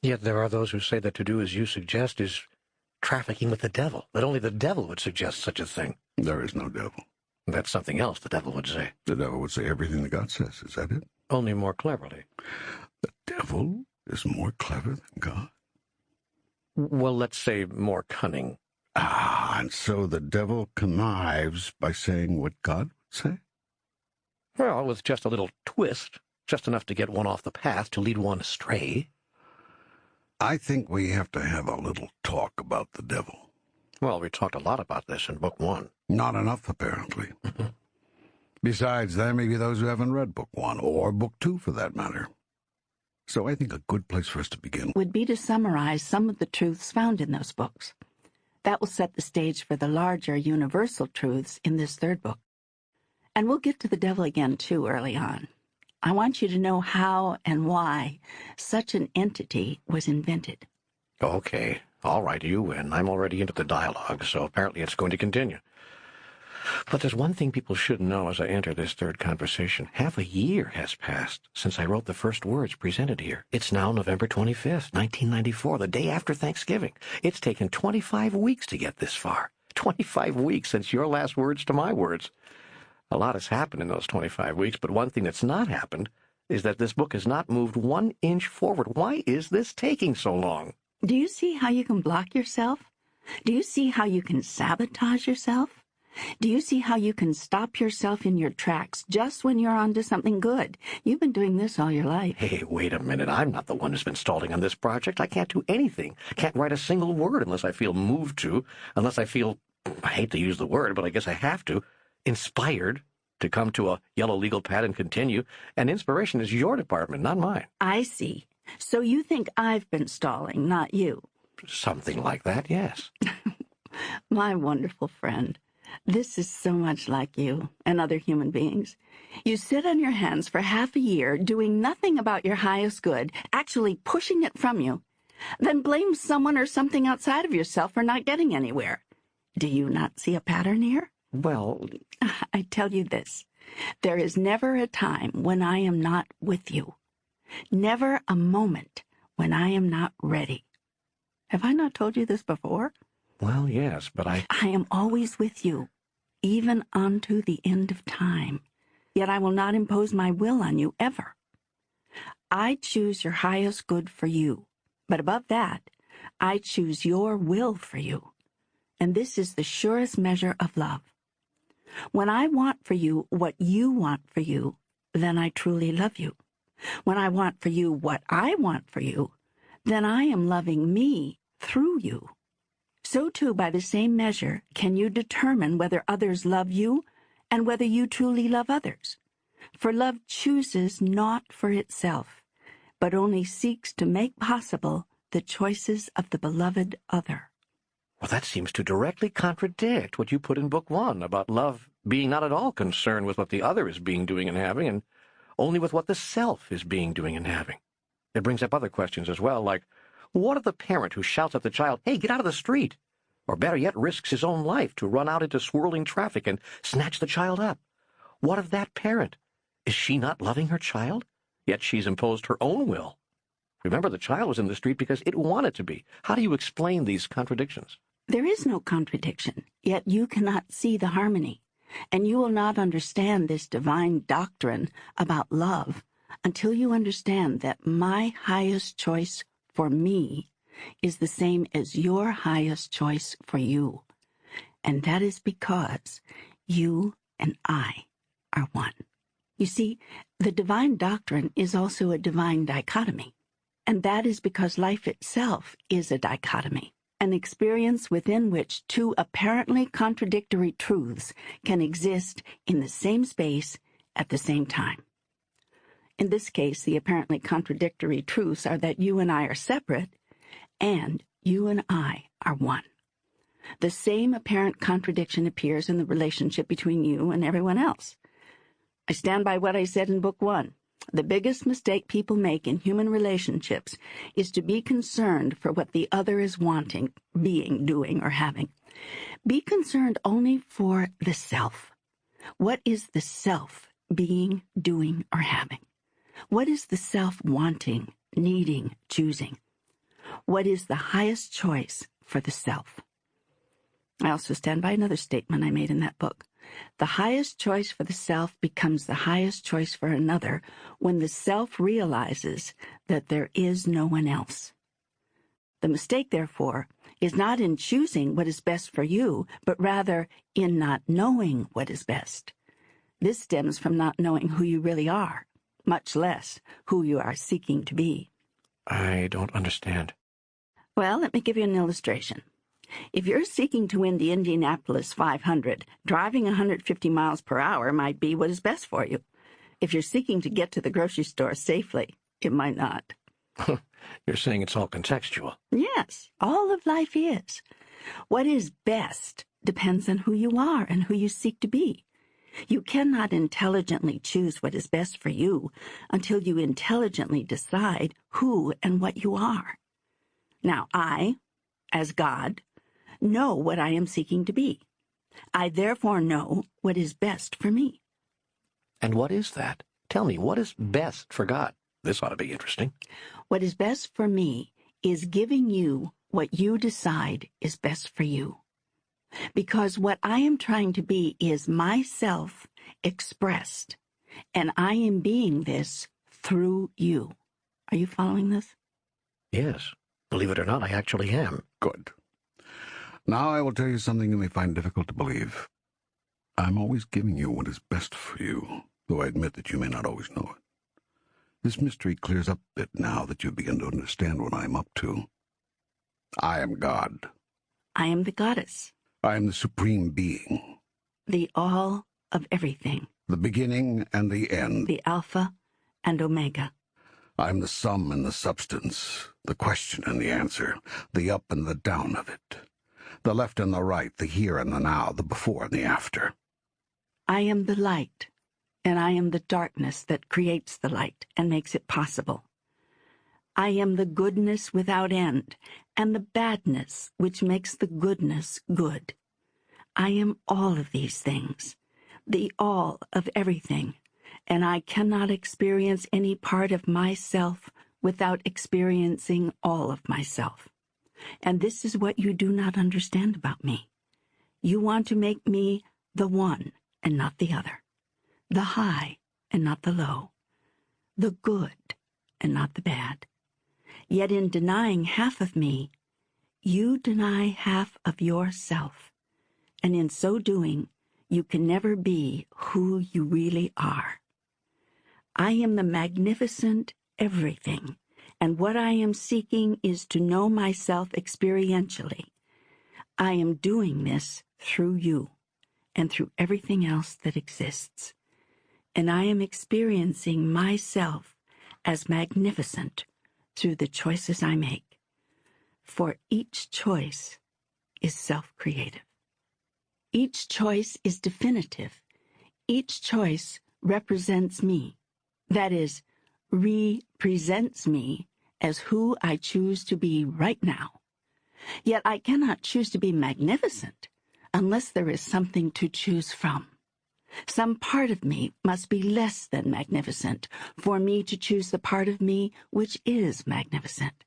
Yet there are those who say that to do as you suggest is trafficking with the devil, that only the devil would suggest such a thing. There is no devil. That's something else the devil would say. The devil would say everything that God says. Is that it? Only more cleverly. The devil is more clever than God. Well, let's say more cunning. Ah, and so the devil connives by saying what God would say? Well, with just a little twist, just enough to get one off the path, to lead one astray. I think we have to have a little talk about the devil. Well, we talked a lot about this in Book 1. Not enough, apparently. Besides, there may be those who haven't read Book 1, or Book 2 for that matter. So I think a good place for us to begin would be to summarize some of the truths found in those books. That will set the stage for the larger universal truths in this third book. And we'll get to the devil again, too, early on. I want you to know how and why such an entity was invented. Okay, all right, you win. I'm already into the dialogue, so apparently it's going to continue. But there's one thing people should know as I enter this third conversation. Half a year has passed since I wrote the first words presented here. It's now November 25th, 1994, the day after Thanksgiving. It's taken 25 weeks to get this far. 25 weeks since your last words to my words. A lot has happened in those 25 weeks, but one thing that's not happened is that this book has not moved 1 inch forward. Why is this taking so long? Do you see how you can block yourself? Do you see how you can sabotage yourself? Do you see how you can stop yourself in your tracks just when you're onto something good? You've been doing this all your life. Hey, wait a minute. I'm not the one who's been stalling on this project. I can't do anything. Can't write a single word unless I feel moved to, unless I feel, I hate to use the word, but I guess I have to, inspired to come to a yellow legal pad and continue. And inspiration is your department, not mine. I see. So you think I've been stalling, not you. Something like that, yes. My wonderful friend. This is so much like you and other human beings. You sit on your hands for half a year doing nothing about your highest good, actually pushing it from you, then blame someone or something outside of yourself for not getting anywhere. Do you not see a pattern here? Well, I tell you this, there is never a time when I am not with you. Never a moment when I am not ready. Have I not told you this before? well, yes, but I am always with you, even unto the end of time. Yet I will not impose my will on you ever. I choose your highest good for you, but above that, I choose your will for you. And this is the surest measure of love. When I want for you what you want for you, then I truly love you. When I want for you what I want for you, then I am loving me through you. So too, by the same measure, can you determine whether others love you and whether you truly love others. For love chooses not for itself, but only seeks to make possible the choices of the beloved other. Well, that seems to directly contradict what you put in Book 1 about love being not at all concerned with what the other is being, doing, and having, and only with what the self is being, doing, and having. It brings up other questions as well, like, what of the parent who shouts at the child, "Hey, get out of the street," or better yet, risks his own life to run out into swirling traffic and snatch the child up? What of that parent? Is she not loving her child? Yet she's imposed her own will. Remember, the child was in the street because it wanted to be. How do you explain these contradictions? There is no contradiction, yet you cannot see the harmony, and you will not understand this divine doctrine about love until you understand that my highest choice for me is the same as your highest choice for you. And that is because you and I are one. You see, the divine doctrine is also a divine dichotomy. And that is because life itself is a dichotomy, an experience within which two apparently contradictory truths can exist in the same space at the same time. In this case, the apparently contradictory truths are that you and I are separate, and you and I are one. The same apparent contradiction appears in the relationship between you and everyone else. I stand by what I said in Book 1. The biggest mistake people make in human relationships is to be concerned for what the other is wanting, being, doing, or having. Be concerned only for the self. What is the self being, doing, or having? What is the self wanting, needing, choosing? What is the highest choice for the self? I also stand by another statement I made in that book. The highest choice for the self becomes the highest choice for another when the self realizes that there is no one else. The mistake, therefore, is not in choosing what is best for you, but rather in not knowing what is best. This stems from not knowing who you really are, much less who you are seeking to be. I don't understand. Well, let me give you an illustration. If you're seeking to win the Indianapolis 500, driving 150 miles per hour might be what is best for you. If you're seeking to get to the grocery store safely, it might not. You're saying it's all contextual. Yes, all of life is. What is best depends on who you are and who you seek to be. You cannot intelligently choose what is best for you until you intelligently decide who and what you are. Now, I, as God, know what I am seeking to be. I therefore know what is best for me. And what is that? Tell me, what is best for God? This ought to be interesting. What is best for me is giving you what you decide is best for you. Because what I am trying to be is myself expressed, and I am being this through you. Are you following this? Yes. Believe it or not, I actually am. Good. Now I will tell you something you may find difficult to believe. I'm always giving you what is best for you, though I admit that you may not always know it. This mystery clears up a bit now that you begin to understand what I am up to. I am God. I am the goddess. I am the supreme being. The all of everything. The beginning and the end. The Alpha and Omega. I am the sum and the substance, the question and the answer, the up and the down of it, the left and the right, the here and the now, the before and the after. I am the light, and I am the darkness that creates the light and makes it possible. I am the goodness without end, and the badness which makes the goodness good. I am all of these things, the all of everything, and I cannot experience any part of myself without experiencing all of myself. And this is what you do not understand about me. You want to make me the one and not the other, the high and not the low, the good and not the bad. Yet in denying half of me, you deny half of yourself, and in so doing, you can never be who you really are. I am the magnificent everything, and what I am seeking is to know myself experientially. I am doing this through you and through everything else that exists, and I am experiencing myself as magnificent through the choices I make, for each choice is self-creative. Each choice is definitive. Each choice represents me. That is, represents me as who I choose to be right now. Yet I cannot choose to be magnificent unless there is something to choose from. Some part of me must be less than magnificent for me to choose the part of me which is magnificent.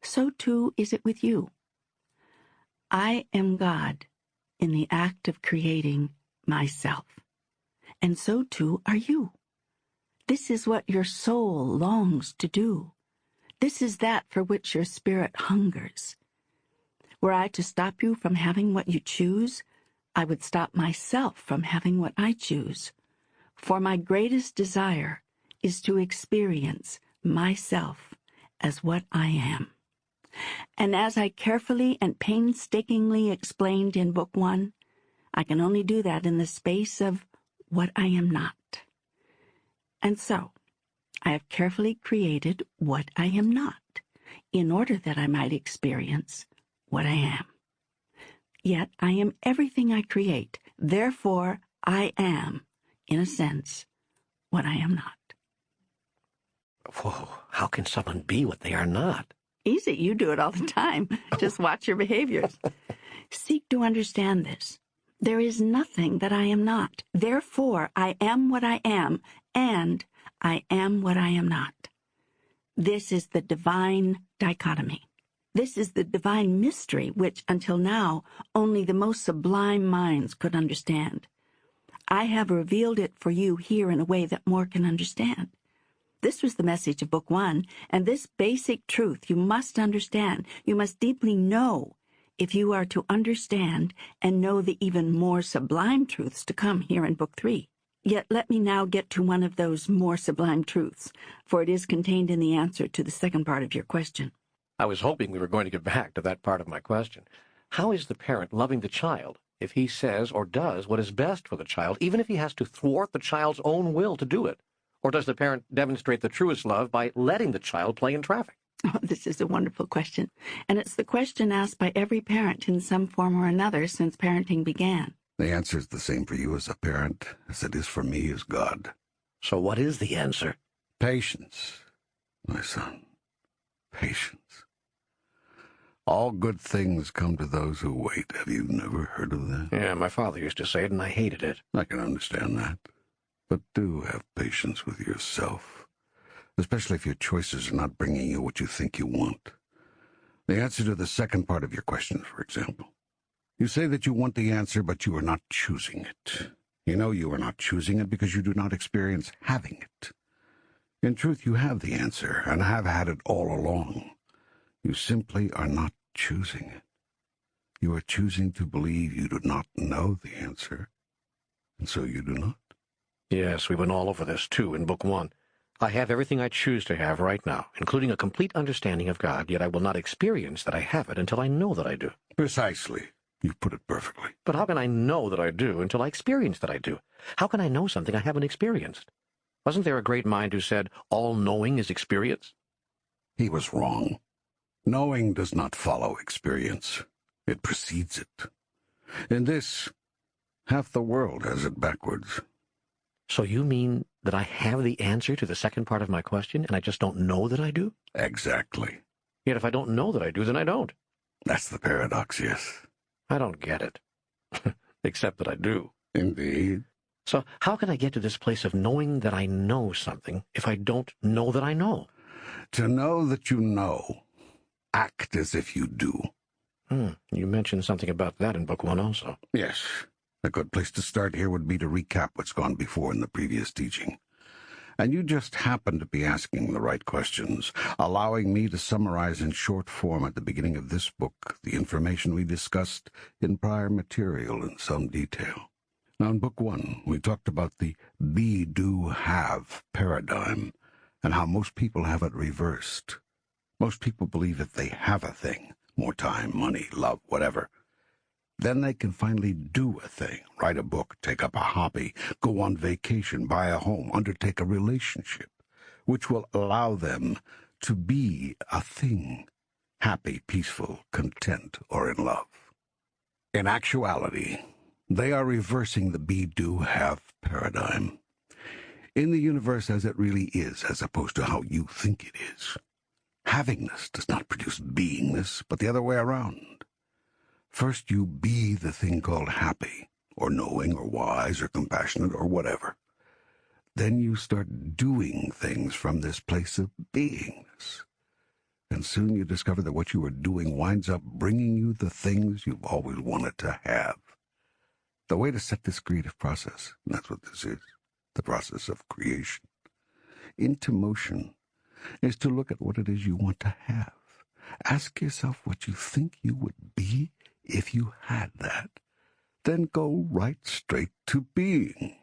So too is it with you. I am God in the act of creating myself, and so too are you. This is what your soul longs to do. This is that for which your spirit hungers. Were I to stop you from having what you choose, I would stop myself from having what I choose. For my greatest desire is to experience myself as what I am. And as I carefully and painstakingly explained in Book 1, I can only do that in the space of what I am not. And so, I have carefully created what I am not, in order that I might experience what I am. Yet I am everything I create. Therefore, I am, in a sense, what I am not. Whoa, how can someone be what they are not? Easy, you do it all the time. Just watch your behaviors. Seek to understand this. There is nothing that I am not. Therefore, I am what I am, and I am what I am not. This is the divine dichotomy. This is the divine mystery which, until now, only the most sublime minds could understand. I have revealed it for you here in a way that more can understand. This was the message of Book 1, and this basic truth you must understand. You must deeply know if you are to understand and know the even more sublime truths to come here in Book 3. Yet let me now get to one of those more sublime truths, for it is contained in the answer to the second part of your question. I was hoping we were going to get back to that part of my question. How is the parent loving the child if he says or does what is best for the child, even if he has to thwart the child's own will to do it? Or does the parent demonstrate the truest love by letting the child play in traffic? Oh, this is a wonderful question, and it's the question asked by every parent in some form or another since parenting began. The answer is the same for you as a parent as it is for me as God. So what is the answer? Patience, my son. Patience. All good things come to those who wait. Have you never heard of that? Yeah, my father used to say it, and I hated it. I can understand that. But do have patience with yourself, especially if your choices are not bringing you what you think you want. The answer to the second part of your question, for example. You say that you want the answer, but you are not choosing it. You know you are not choosing it because you do not experience having it. In truth, you have the answer, and have had it all along. You simply are not choosing it. You are choosing to believe you do not know the answer, and so you do not. Yes, we went all over this, too, in Book 1. I have everything I choose to have right now, including a complete understanding of God, yet I will not experience that I have it until I know that I do. Precisely. You've put it perfectly. But how can I know that I do until I experience that I do? How can I know something I haven't experienced? Wasn't there a great mind who said, all knowing is experience? He was wrong. Knowing does not follow experience. It precedes it. In this, half the world has it backwards. So you mean that I have the answer to the second part of my question, and I just don't know that I do? Exactly. Yet if I don't know that I do, then I don't. That's the paradox, yes. I don't get it. Except that I do. Indeed. So how can I get to this place of knowing that I know something if I don't know that I know? To know that you know, act as if you do. You mentioned something about that in Book 1 also. Yes. A good place to start here would be to recap what's gone before in the previous teaching. And you just happen to be asking the right questions, allowing me to summarize in short form at the beginning of this book the information we discussed in prior material in some detail. Now, in Book 1, we talked about the be, do, have paradigm and how most people have it reversed. Most people believe if they have a thing, more time, money, love, whatever, then they can finally do a thing, write a book, take up a hobby, go on vacation, buy a home, undertake a relationship, which will allow them to be a thing, happy, peaceful, content, or in love. In actuality, they are reversing the be, do, have paradigm. in the universe as it really is, as opposed to how you think it is. Havingness does not produce beingness, but the other way around. First you be the thing called happy, or knowing, or wise, or compassionate, or whatever. Then you start doing things from this place of beingness. And soon you discover that what you are doing winds up bringing you the things you've always wanted to have. The way to set this creative process, and that's what this is, the process of creation, into motion, is to look at what it is you want to have. Ask yourself what you think you would be if you had that. Then go right straight to being.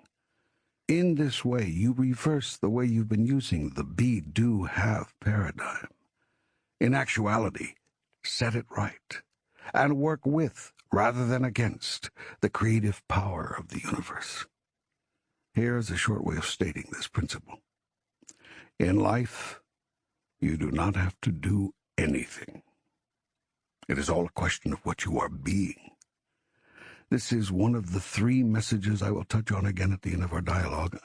In this way, you reverse the way you've been using the be, do, have paradigm. In actuality, set it right, and work with, rather than against, the creative power of the universe. Here's a short way of stating this principle. In life, you do not have to do anything. It is all a question of what you are being. This is one of the 3 messages I will touch on again at the end of our dialogue.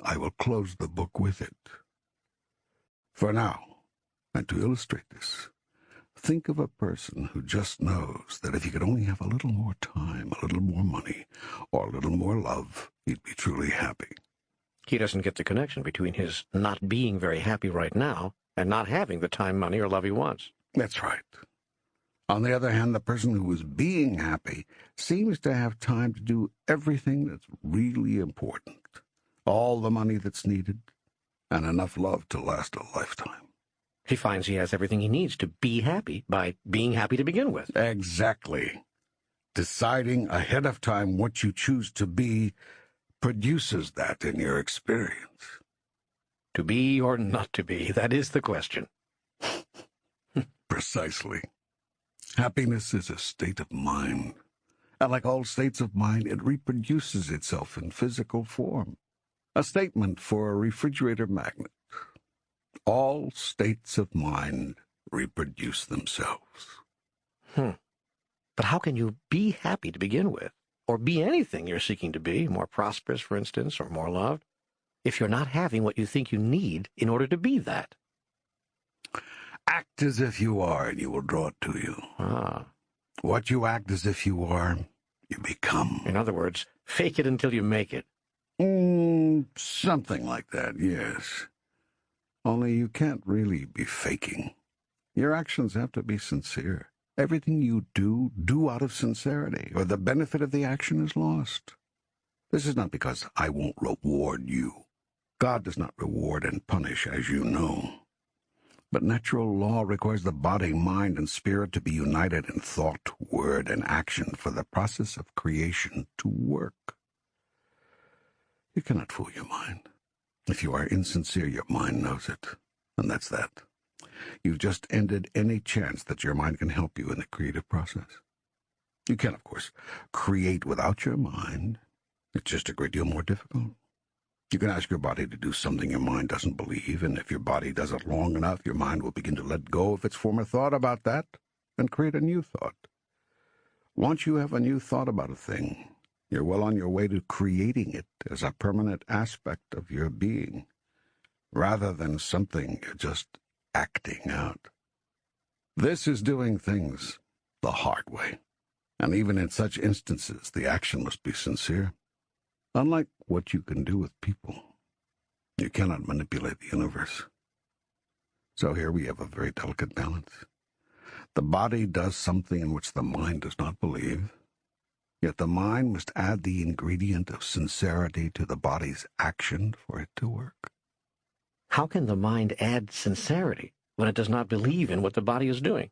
I will close the book with it. For now, and to illustrate this, think of a person who just knows that if he could only have a little more time, a little more money, or a little more love, he'd be truly happy. He doesn't get the connection between his not being very happy right now and not having the time, money, or love he wants. That's right. On the other hand, the person who is being happy seems to have time to do everything that's really important, all the money that's needed, and enough love to last a lifetime. He finds he has everything he needs to be happy by being happy to begin with. Exactly. Deciding ahead of time what you choose to be produces that in your experience. To be or not to be, that is the question. Precisely. Happiness is a state of mind, and like all states of mind, it reproduces itself in physical form. A statement for a refrigerator magnet. All states of mind reproduce themselves. But how can you be happy to begin with, or be anything you're seeking to be, more prosperous, for instance, or more loved, if you're not having what you think you need in order to be that? Act as if you are, and you will draw it to you. What you act as if you are, you become. In other words, fake it until you make it. Something like that, yes. Only you can't really be faking. Your actions have to be sincere. Everything you do, do out of sincerity, or the benefit of the action is lost. This is not because I won't reward you. God does not reward and punish, as you know. But natural law requires the body, mind, and spirit to be united in thought, word, and action for the process of creation to work. You cannot fool your mind. If you are insincere, your mind knows it, and that's that. You've just ended any chance that your mind can help you in the creative process. You can, of course, create without your mind. It's just a great deal more difficult. You can ask your body to do something your mind doesn't believe, and if your body does it long enough, your mind will begin to let go of its former thought about that and create a new thought. Once you have a new thought about a thing, you're well on your way to creating it as a permanent aspect of your being, rather than something you're just acting out. This is doing things the hard way, and even in such instances, the action must be sincere. Unlike what you can do with people, you cannot manipulate the universe. So here we have a very delicate balance. The body does something in which the mind does not believe, yet the mind must add the ingredient of sincerity to the body's action for it to work. How can the mind add sincerity when it does not believe in what the body is doing?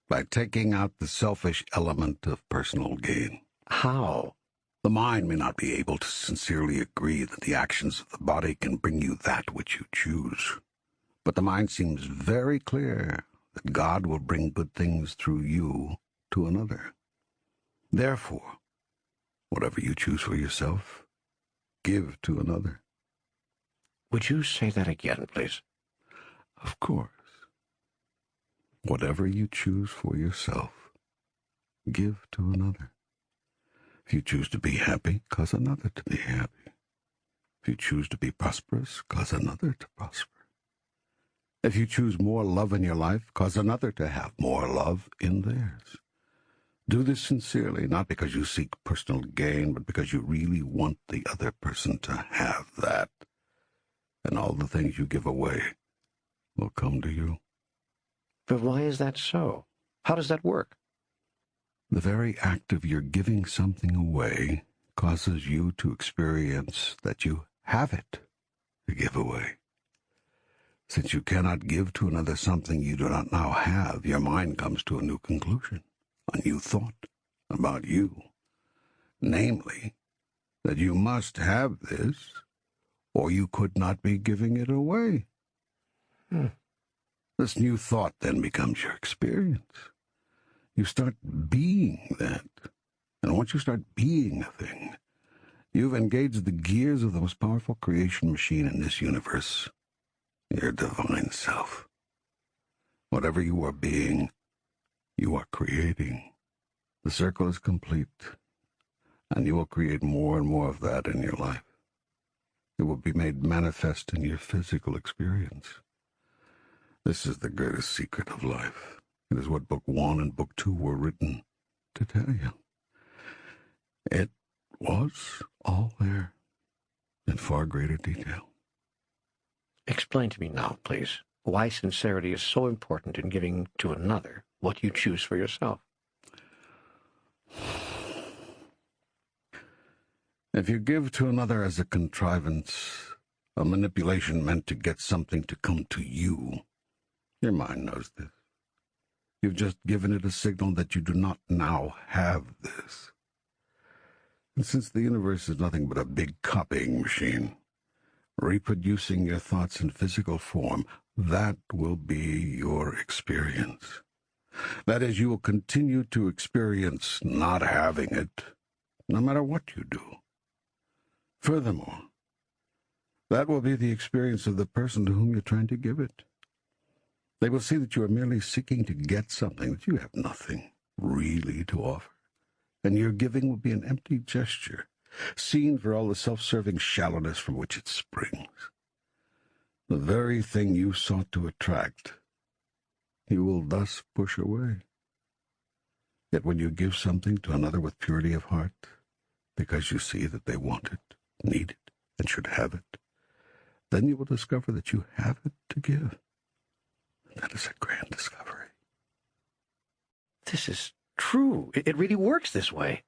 By taking out the selfish element of personal gain. How? The mind may not be able to sincerely agree that the actions of the body can bring you that which you choose, but the mind seems very clear that God will bring good things through you to another. Therefore, whatever you choose for yourself, give to another. Would you say that again, please? Of course. Whatever you choose for yourself, give to another. If you choose to be happy, cause another to be happy. If you choose to be prosperous, cause another to prosper. If you choose more love in your life, cause another to have more love in theirs. Do this sincerely, not because you seek personal gain, but because you really want the other person to have that. And all the things you give away will come to you. But why is that so? How does that work? The very act of your giving something away causes you to experience that you have it to give away. Since you cannot give to another something you do not now have, your mind comes to a new conclusion, a new thought about you. Namely, that you must have this, or you could not be giving it away. This new thought then becomes your experience. You start being that. And once you start being a thing, you've engaged the gears of the most powerful creation machine in this universe, your divine self. Whatever you are being, you are creating. The circle is complete, and you will create more and more of that in your life. It will be made manifest in your physical experience. This is the greatest secret of life. It is what Book 1 and Book 2 were written to tell you. It was all there in far greater detail. Explain to me now, please, why sincerity is so important in giving to another what you choose for yourself. If you give to another as a contrivance, a manipulation meant to get something to come to you, your mind knows this. You've just given it a signal that you do not now have this. And since the universe is nothing but a big copying machine, reproducing your thoughts in physical form, that will be your experience. That is, you will continue to experience not having it, no matter what you do. Furthermore, that will be the experience of the person to whom you're trying to give it. They will see that you are merely seeking to get something, that you have nothing really to offer, and your giving will be an empty gesture, seen for all the self-serving shallowness from which it springs. The very thing you sought to attract, you will thus push away. Yet when you give something to another with purity of heart, because you see that they want it, need it, and should have it, then you will discover that you have it to give. That is a grand discovery. This is true. It really works this way.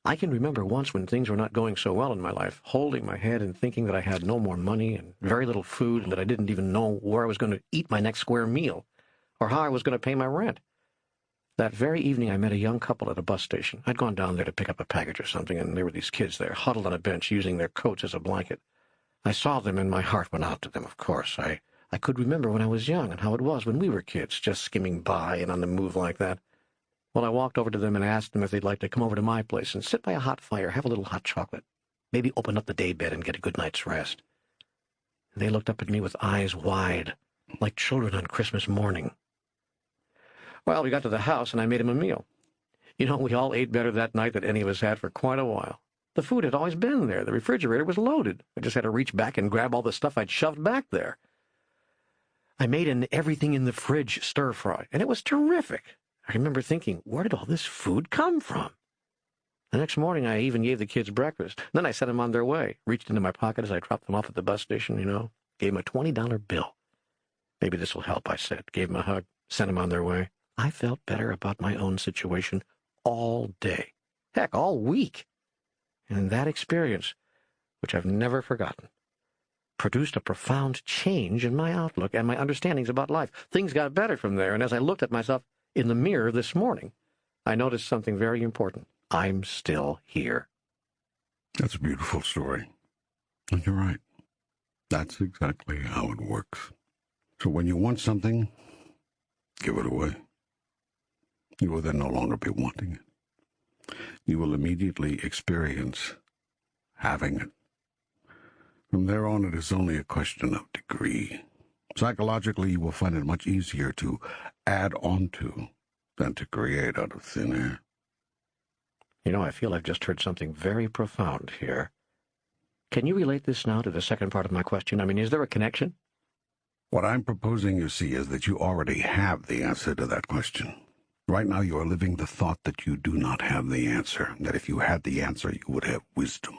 I can remember once when things were not going so well in my life, holding my head and thinking that I had no more money and very little food and that I didn't even know where I was going to eat my next square meal or how I was going to pay my rent. That very evening I met a young couple at a bus station. I'd gone down there to pick up a package or something, and there were these kids there, huddled on a bench, using their coats as a blanket. I saw them, and my heart went out to them, of course. I could remember when I was young and how it was when we were kids, just skimming by and on the move like that. Well, I walked over to them and asked them if they'd like to come over to my place and sit by a hot fire, have a little hot chocolate, maybe open up the daybed and get a good night's rest. And they looked up at me with eyes wide, like children on Christmas morning. Well, we got to the house, and I made him a meal. You know, we all ate better that night than any of us had for quite a while. The food had always been there. The refrigerator was loaded. I just had to reach back and grab all the stuff I'd shoved back there. I made an everything-in-the-fridge stir-fry, and it was terrific. I remember thinking, where did all this food come from? The next morning, I even gave the kids breakfast. Then I sent them on their way, reached into my pocket as I dropped them off at the bus station, gave them a $20 bill. Maybe this will help, I said. Gave them a hug, sent them on their way. I felt better about my own situation all day. Heck, all week. And that experience, which I've never forgotten, produced a profound change in my outlook and my understandings about life. Things got better from there, and as I looked at myself in the mirror this morning, I noticed something very important. I'm still here. That's a beautiful story. And you're right. That's exactly how it works. So when you want something, give it away. You will then no longer be wanting it. You will immediately experience having it. From there on, it is only a question of degree. Psychologically, you will find it much easier to add on to than to create out of thin air. I feel I've just heard something very profound here. Can you relate this now to the second part of my question? I mean, is there a connection? What I'm proposing, you see, is that you already have the answer to that question. Right now you are living the thought that you do not have the answer, that if you had the answer, you would have wisdom.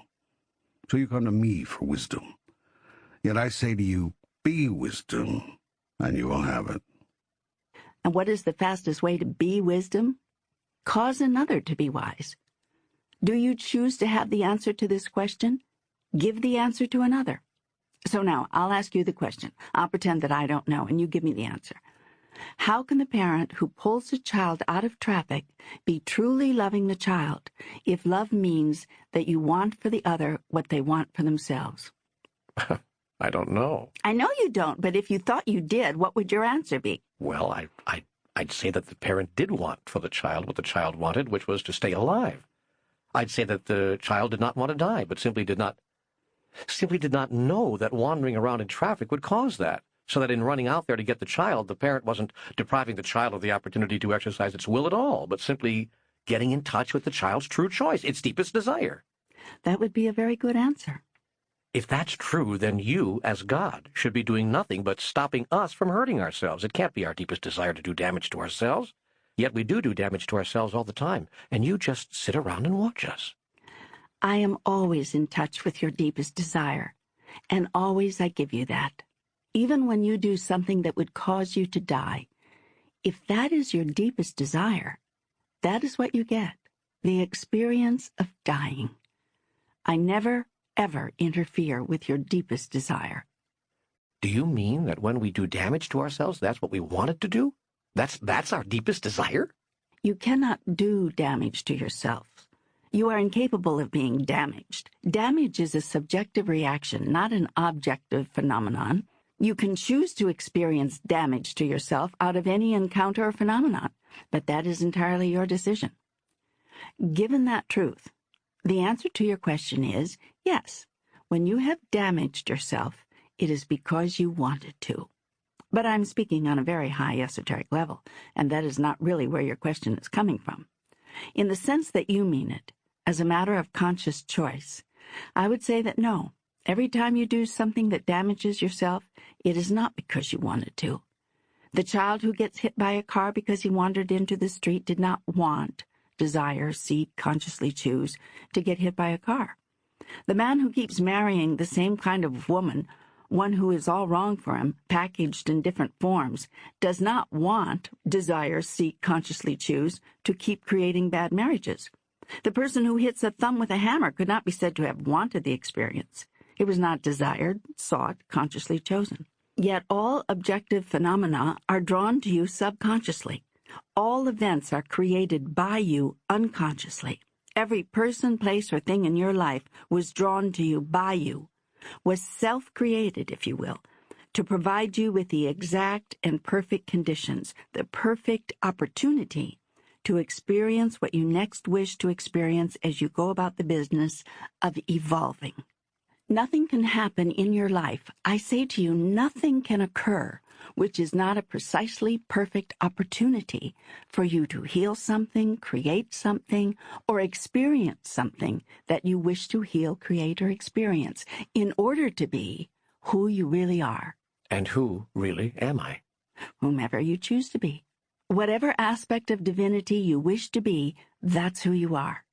So you come to me for wisdom. Yet I say to you, be wisdom, and you will have it. And what is the fastest way to be wisdom? Cause another to be wise. Do you choose to have the answer to this question? Give the answer to another. So now, I'll ask you the question. I'll pretend that I don't know, and you give me the answer. How can the parent who pulls a child out of traffic be truly loving the child if love means that you want for the other what they want for themselves? I don't know. I know you don't, but if you thought you did, what would your answer be? Well, I'd say that the parent did want for the child what the child wanted, which was to stay alive. I'd say that the child did not want to die, but simply did not know that wandering around in traffic would cause that, so that in running out there to get the child, the parent wasn't depriving the child of the opportunity to exercise its will at all, but simply getting in touch with the child's true choice, its deepest desire. That would be a very good answer. If that's true, then you, as God, should be doing nothing but stopping us from hurting ourselves. It can't be our deepest desire to do damage to ourselves. Yet we do damage to ourselves all the time, and you just sit around and watch us. I am always in touch with your deepest desire, and always I give you that. Even when you do something that would cause you to die, if that is your deepest desire, that is what you get, the experience of dying. I never, ever interfere with your deepest desire. Do you mean that when we do damage to ourselves, that's what we wanted to do? That's our deepest desire? You cannot do damage to yourself. You are incapable of being damaged. Damage is a subjective reaction, not an objective phenomenon. You can choose to experience damage to yourself out of any encounter or phenomenon, but that is entirely your decision. Given that truth, the answer to your question is yes. When you have damaged yourself, it is because you wanted to. But I'm speaking on a very high esoteric level, and that is not really where your question is coming from. In the sense that you mean it, as a matter of conscious choice, I would say that no. Every time you do something that damages yourself, it is not because you wanted to. The child who gets hit by a car because he wandered into the street did not want, desire, seek, consciously choose to get hit by a car. The man who keeps marrying the same kind of woman, one who is all wrong for him, packaged in different forms, does not want, desire, seek, consciously choose to keep creating bad marriages. The person who hits a thumb with a hammer could not be said to have wanted the experience. It was not desired, sought, consciously chosen. Yet all objective phenomena are drawn to you subconsciously. All events are created by you unconsciously. Every person, place, or thing in your life was drawn to you by you, was self-created, if you will, to provide you with the exact and perfect conditions, the perfect opportunity to experience what you next wish to experience as you go about the business of evolving. Nothing can happen in your life, I say to you, nothing can occur which is not a precisely perfect opportunity for you to heal something, create something, or experience something that you wish to heal, create, or experience in order to be who you really are. And who really am I? Whomever you choose to be. Whatever aspect of divinity you wish to be, that's who you are.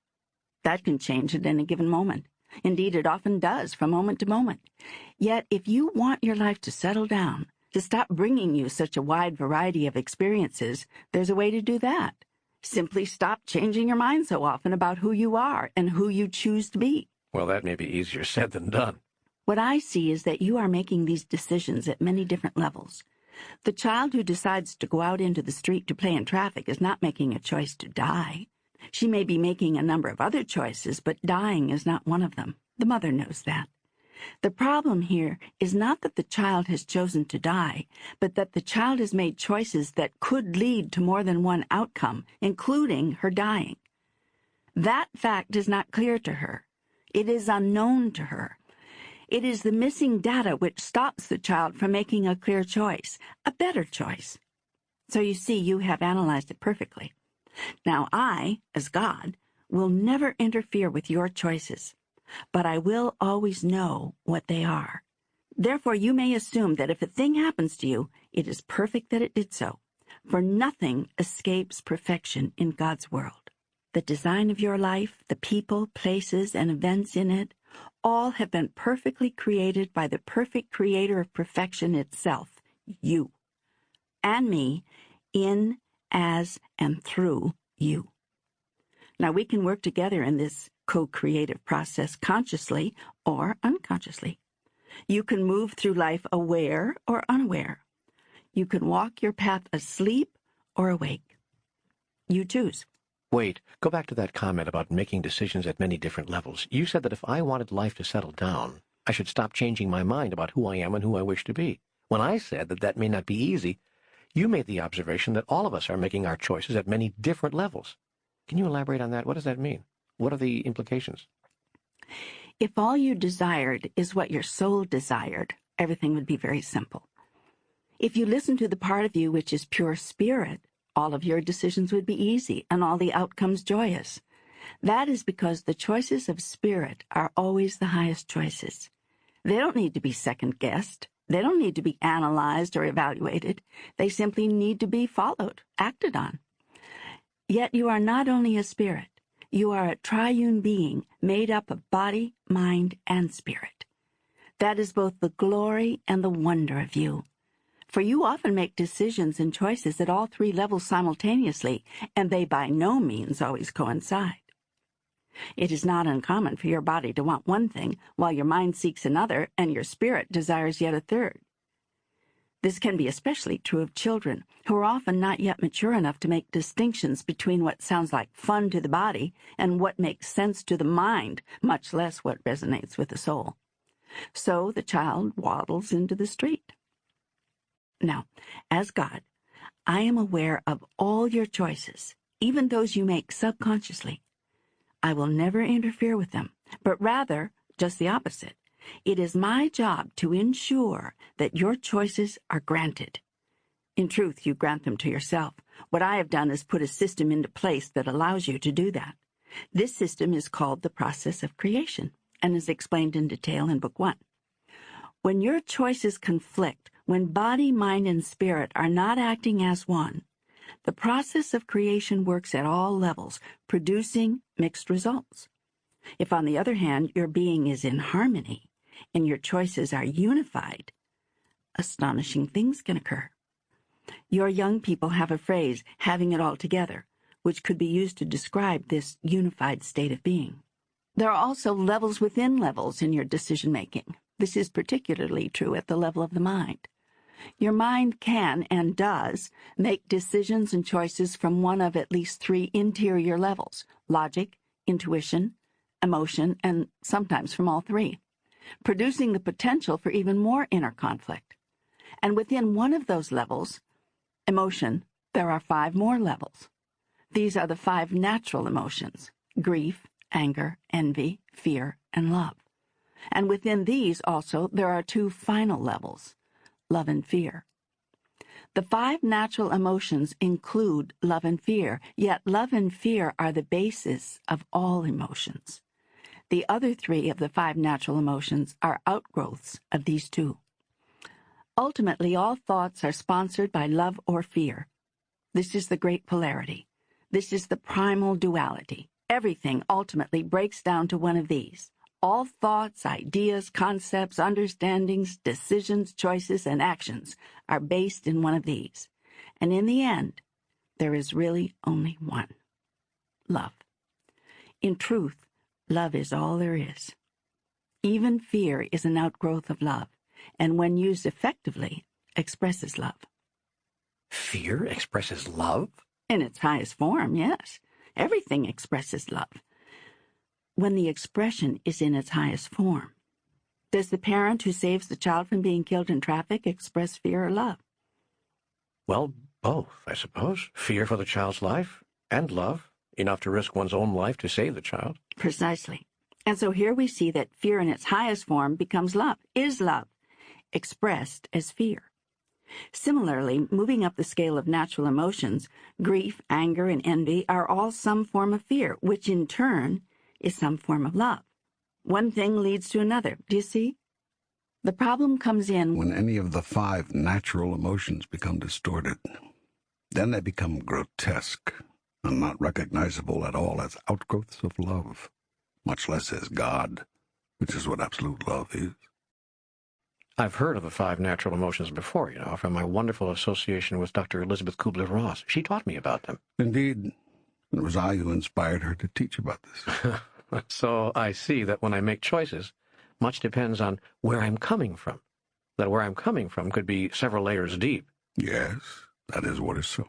That can change at any given moment. Indeed, it often does from moment to moment. Yet, if you want your life to settle down, to stop bringing you such a wide variety of experiences, there's a way to do that. Simply stop changing your mind so often about who you are and who you choose to be. Well, that may be easier said than done. What I see is that you are making these decisions at many different levels. The child who decides to go out into the street to play in traffic is not making a choice to die. She may be making a number of other choices, but dying is not one of them. The mother knows that. The problem here is not that the child has chosen to die, but that the child has made choices that could lead to more than one outcome, including her dying. That fact is not clear to her. It is unknown to her. It is the missing data which stops the child from making a clear choice, a better choice. So you see, you have analyzed it perfectly. Now I, as God, will never interfere with your choices. but I will always know what they are. Therefore, you may assume that if a thing happens to you, it is perfect that it did so, for nothing escapes perfection in God's world. The design of your life, the people, places, and events in it, all have been perfectly created by the perfect creator of perfection itself, you, and me, in, as, and through you. Now, we can work together in this co-creative process consciously or unconsciously. You can move through life aware or unaware. You can walk your path asleep or awake. You choose. Wait, go back to that comment about making decisions at many different levels. You said that if I wanted life to settle down, I should stop changing my mind about who I am and who I wish to be. When I said that that may not be easy, you made the observation that all of us are making our choices at many different levels. Can you elaborate on that? What does that mean? What are the implications? If all you desired is what your soul desired, everything would be very simple. If you listen to the part of you which is pure spirit, all of your decisions would be easy and all the outcomes joyous. That is because the choices of spirit are always the highest choices. They don't need to be second-guessed. They don't need to be analyzed or evaluated. They simply need to be followed, acted on. Yet you are not only a spirit. You are a triune being made up of body, mind, and spirit. That is both the glory and the wonder of you. For you often make decisions and choices at all three levels simultaneously, and they by no means always coincide. It is not uncommon for your body to want one thing, while your mind seeks another, and your spirit desires yet a third. This can be especially true of children, who are often not yet mature enough to make distinctions between what sounds like fun to the body and what makes sense to the mind, much less what resonates with the soul. So the child waddles into the street. Now, as God, I am aware of all your choices, even those you make subconsciously. I will never interfere with them, but rather just the opposite. It is my job to ensure that your choices are granted. In truth, you grant them to yourself. What I have done is put a system into place that allows you to do that. This system is called the process of creation and is explained in detail in Book 1. When your choices conflict, when body, mind, and spirit are not acting as one, the process of creation works at all levels, producing mixed results. If, on the other hand, your being is in harmony and your choices are unified, astonishing things can occur. Your young people have a phrase, having it all together, which could be used to describe this unified state of being. There are also levels within levels in your decision-making. This is particularly true at the level of the mind. Your mind can and does make decisions and choices from one of at least three interior levels: logic, intuition, emotion, and sometimes from all three, producing the potential for even more inner conflict. And within one of those levels, emotion, there are 5 more levels. These are the 5 natural emotions: grief, anger, envy, fear, and love. And within these also there are 2 final levels: love and fear. The 5 natural emotions include love and fear, yet love and fear are the basis of all emotions. The other 3 of the 5 natural emotions are outgrowths of these 2. Ultimately, all thoughts are sponsored by love or fear. This is the great polarity. This is the primal duality. Everything ultimately breaks down to one of these. All thoughts, ideas, concepts, understandings, decisions, choices, and actions are based in one of these. And in the end, there is really only one: love. In truth, love is all there is. Even fear is an outgrowth of love, and when used effectively, expresses love. Fear expresses love? In its highest form, yes. Everything expresses love, when the expression is in its highest form. Does the parent who saves the child from being killed in traffic express fear or love? Well, both, I suppose. Fear for the child's life and love, enough to risk one's own life to save the child. Precisely. And so here we see that fear in its highest form becomes love, is love, expressed as fear. Similarly, moving up the scale of natural emotions, grief, anger, and envy are all some form of fear, which in turn is some form of love. one thing leads to another. Do you see? The problem comes in when any of the 5 natural emotions become distorted. Then they become grotesque and not recognizable at all as outgrowths of love, much less as God, which is what absolute love is. I've heard of the 5 natural emotions before, from my wonderful association with Dr. Elizabeth Kubler-Ross. She taught me about them. Indeed, it was I who inspired her to teach about this. So I see that when I make choices, much depends on where I'm coming from. That where I'm coming from could be several layers deep. Yes, that is what is so.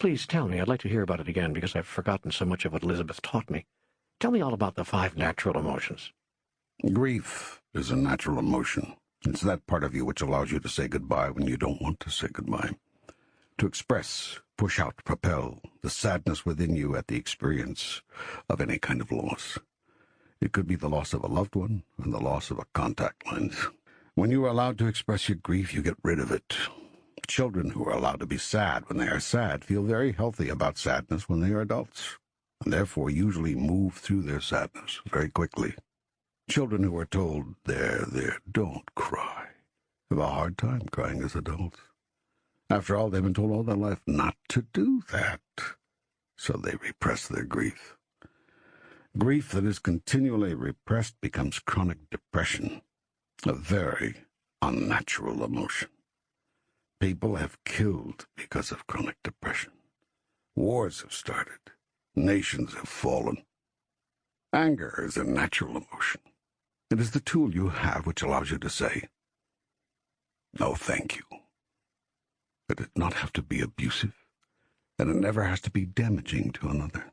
Please tell me. I'd like to hear about it again because I've forgotten so much of what Elizabeth taught me. Tell me all about the 5 natural emotions. Grief is a natural emotion. It's that part of you which allows you to say goodbye when you don't want to say goodbye. To express, push out, propel the sadness within you at the experience of any kind of loss. It could be the loss of a loved one or the loss of a contact lens. When you are allowed to express your grief, you get rid of it. Children who are allowed to be sad when they are sad feel very healthy about sadness when they are adults, and therefore usually move through their sadness very quickly. Children who are told, there, don't cry, have a hard time crying as adults. After all, they've been told all their life not to do that, so they repress their grief. Grief that is continually repressed becomes chronic depression, a very unnatural emotion. People have killed because of chronic depression. Wars have started. Nations have fallen. Anger is a natural emotion. It is the tool you have which allows you to say, no, thank you. It does not have to be abusive, and it never has to be damaging to another.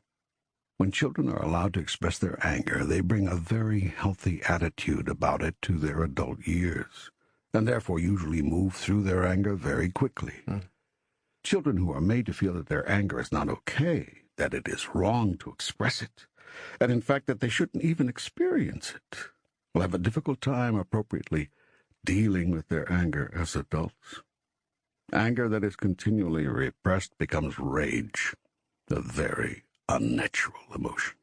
When children are allowed to express their anger, they bring a very healthy attitude about it to their adult years, and therefore usually move through their anger very quickly. Children who are made to feel that their anger is not okay, that it is wrong to express it, and in fact that they shouldn't even experience it, will have a difficult time appropriately dealing with their anger as adults. Anger that is continually repressed becomes rage, a very unnatural emotion.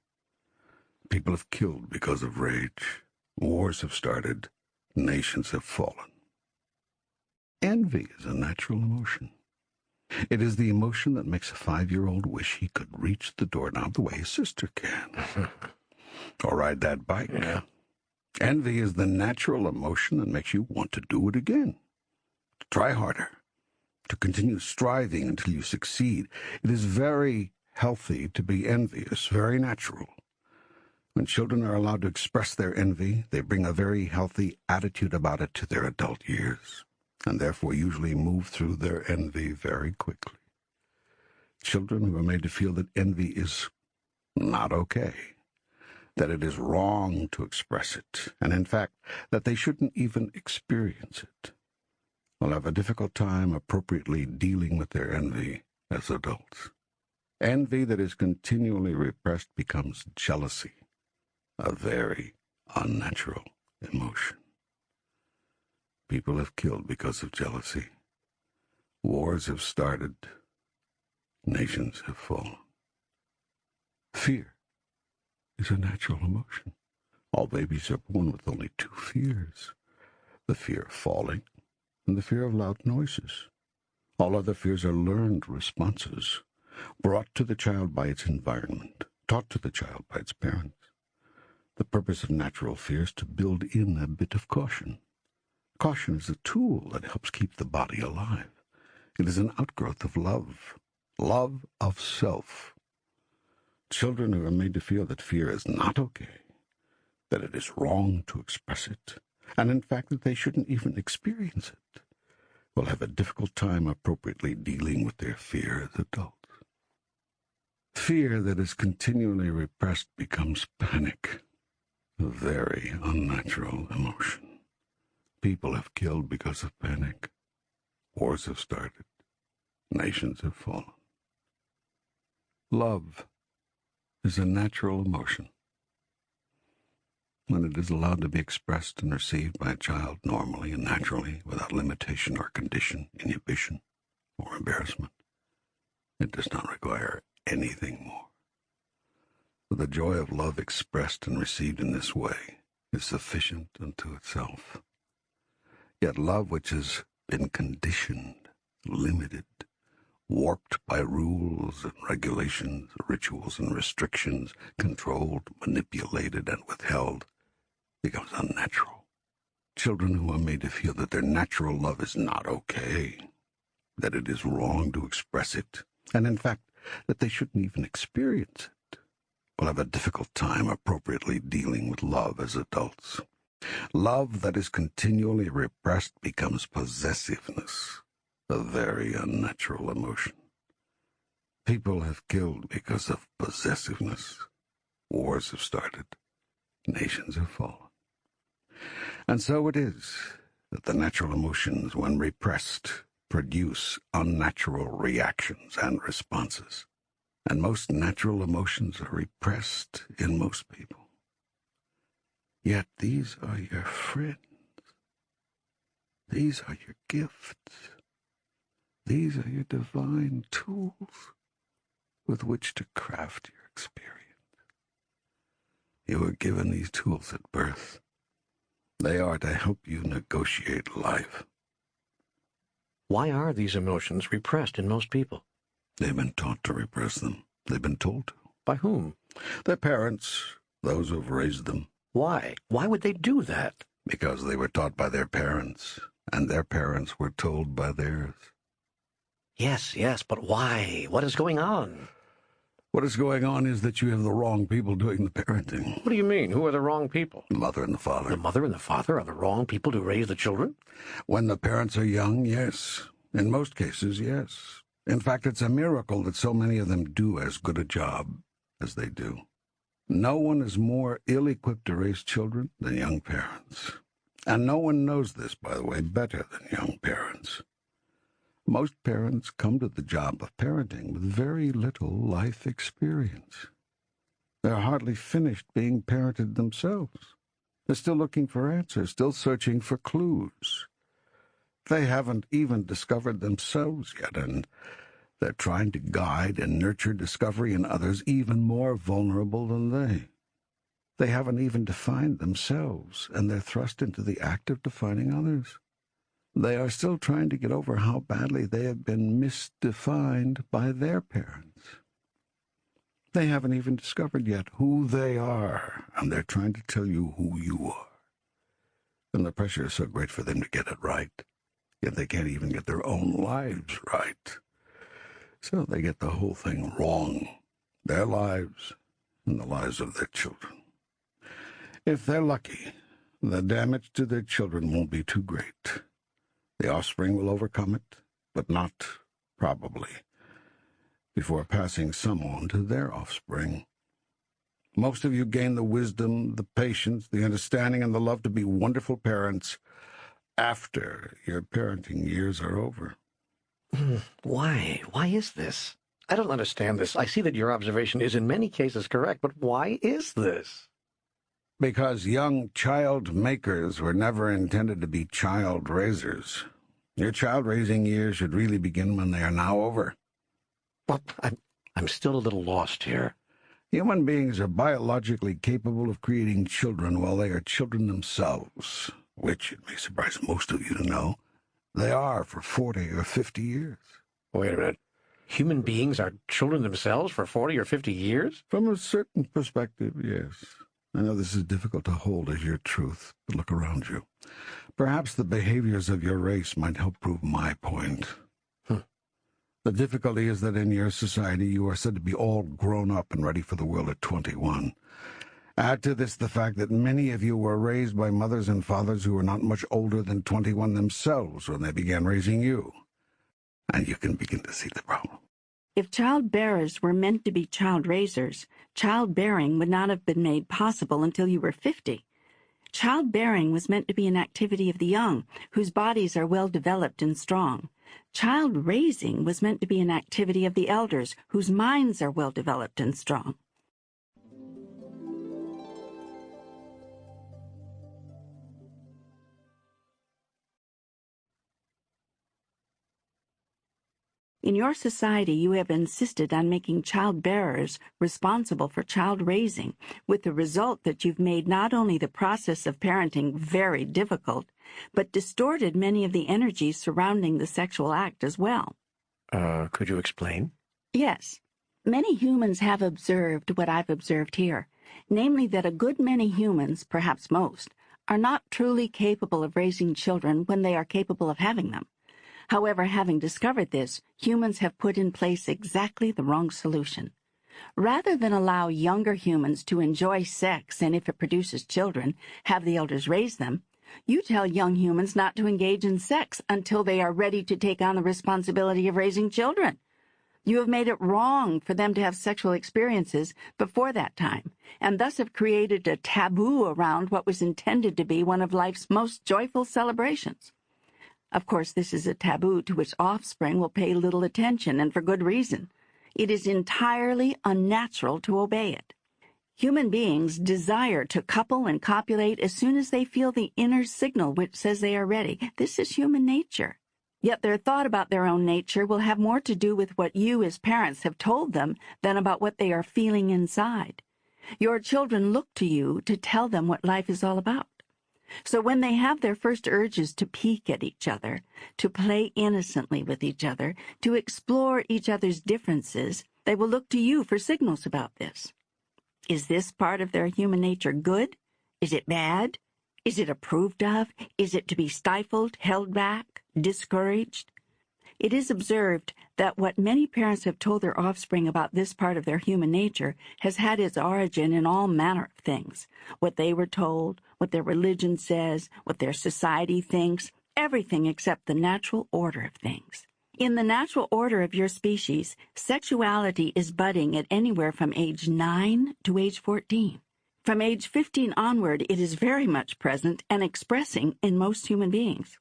People have killed because of rage. Wars have started. Nations have fallen. Envy is a natural emotion. It is the emotion that makes a 5-year-old wish he could reach the doorknob the way his sister can. Or ride that bike. Yeah. Envy is the natural emotion that makes you want to do it again. To try harder. To continue striving until you succeed. It is very healthy to be envious, very natural. When children are allowed to express their envy, they bring a very healthy attitude about it to their adult years, and therefore usually move through their envy very quickly. Children who are made to feel that envy is not okay, that it is wrong to express it, and in fact, that they shouldn't even experience it, will have a difficult time appropriately dealing with their envy as adults. Envy that is continually repressed becomes jealousy, a very unnatural emotion. People have killed because of jealousy. Wars have started. Nations have fallen. Fear is a natural emotion. All babies are born with only 2 fears, the fear of falling and the fear of loud noises. All other fears are learned responses, brought to the child by its environment, taught to the child by its parents. The purpose of natural fear is to build in a bit of caution. Caution is a tool that helps keep the body alive. It is an outgrowth of love of self. Children who are made to feel that fear is not okay, that it is wrong to express it, and in fact that they shouldn't even experience it, will have a difficult time appropriately dealing with their fear as adults. Fear that is continually repressed becomes panic, a very unnatural emotion. People have killed because of panic. Wars have started. Nations have fallen. Love is a natural emotion. When it is allowed to be expressed and received by a child normally and naturally, without limitation or condition, inhibition, or embarrassment, it does not require anything more. For the joy of love expressed and received in this way is sufficient unto itself. Yet love which has been conditioned, limited, warped by rules and regulations, rituals and restrictions, controlled, manipulated, and withheld, becomes unnatural. Children who are made to feel that their natural love is not okay, that it is wrong to express it, and in fact, that they shouldn't even experience it, will have a difficult time appropriately dealing with love as adults. Love that is continually repressed becomes possessiveness, a very unnatural emotion. People have killed because of possessiveness. Wars have started. Nations have fallen. And so it is that the natural emotions, when repressed, produce unnatural reactions and responses. And most natural emotions are repressed in most people. Yet these are your friends. These are your gifts. These are your divine tools with which to craft your experience. You were given these tools at birth. They are to help you negotiate life. Why are these emotions repressed in most people? They've been taught to repress them. They've been told to. By whom? Their parents, those who've raised them. Why? Why would they do that? Because they were taught by their parents, and their parents were told by theirs. Yes, but why? What is going on? What is going on is that you have the wrong people doing the parenting. What do you mean? Who are the wrong people? The mother and the father. The mother and the father are the wrong people to raise the children? When the parents are young, yes. In most cases, yes. In fact, it's a miracle that so many of them do as good a job as they do. No one is more ill-equipped to raise children than young parents. And no one knows this, by the way, better than young parents. Most parents come to the job of parenting with very little life experience. They're hardly finished being parented themselves. They're still looking for answers, still searching for clues. They haven't even discovered themselves yet, and they're trying to guide and nurture discovery in others even more vulnerable than they. They haven't even defined themselves, and they're thrust into the act of defining others. They are still trying to get over how badly they have been misdefined by their parents. They haven't even discovered yet who they are, and they're trying to tell you who you are. And the pressure is so great for them to get it right, yet they can't even get their own lives right. So they get the whole thing wrong, their lives and the lives of their children. If they're lucky, the damage to their children won't be too great. The offspring will overcome it, but not, probably, before passing some on to their offspring. Most of you gain the wisdom, the patience, the understanding, and the love to be wonderful parents after your parenting years are over. Why? Why is this? I don't understand this. I see that your observation is in many cases correct, but why is this? Because young child makers were never intended to be child raisers. Your child-raising years should really begin when they are now over. Well, I'm still a little lost here. Human beings are biologically capable of creating children while they are children themselves, which, it may surprise most of you to know, they are for 40 or 50 years. Wait a minute. Human beings are children themselves for 40 or 50 years? From a certain perspective, yes. I know this is difficult to hold as your truth, but look around you. Perhaps the behaviors of your race might help prove my point. The difficulty is that in your society you are said to be all grown up and ready for the world at 21. Add to this the fact that many of you were raised by mothers and fathers who were not much older than 21 themselves when they began raising you. And you can begin to see the problem. If child bearers were meant to be child raisers, childbearing would not have been made possible until you were 50. Childbearing was meant to be an activity of the young, whose bodies are well developed and strong. Child raising was meant to be an activity of the elders, whose minds are well developed and strong. In your society, you have insisted on making child-bearers responsible for child raising, with the result that you've made not only the process of parenting very difficult, but distorted many of the energies surrounding the sexual act as well. Could you explain? Yes. Many humans have observed what I've observed here, namely that a good many humans, perhaps most, are not truly capable of raising children when they are capable of having them. However, having discovered this, humans have put in place exactly the wrong solution. Rather than allow younger humans to enjoy sex and, if it produces children, have the elders raise them, you tell young humans not to engage in sex until they are ready to take on the responsibility of raising children. You have made it wrong for them to have sexual experiences before that time, and thus have created a taboo around what was intended to be one of life's most joyful celebrations. Of course, this is a taboo to which offspring will pay little attention, and for good reason. It is entirely unnatural to obey it. Human beings desire to couple and copulate as soon as they feel the inner signal which says they are ready. This is human nature. Yet their thought about their own nature will have more to do with what you as parents have told them than about what they are feeling inside. Your children look to you to tell them what life is all about. So when they have their first urges to peek at each other, to play innocently with each other, to explore each other's differences, they will look to you for signals about this. Is this part of their human nature good? Is it bad? Is it approved of? Is it to be stifled, held back, discouraged? It is observed that what many parents have told their offspring about this part of their human nature has had its origin in all manner of things. What they were told, what their religion says, what their society thinks, everything except the natural order of things. In the natural order of your species, sexuality is budding at anywhere from age 9 to age 14. From age 15 onward, it is very much present and expressing in most human beings.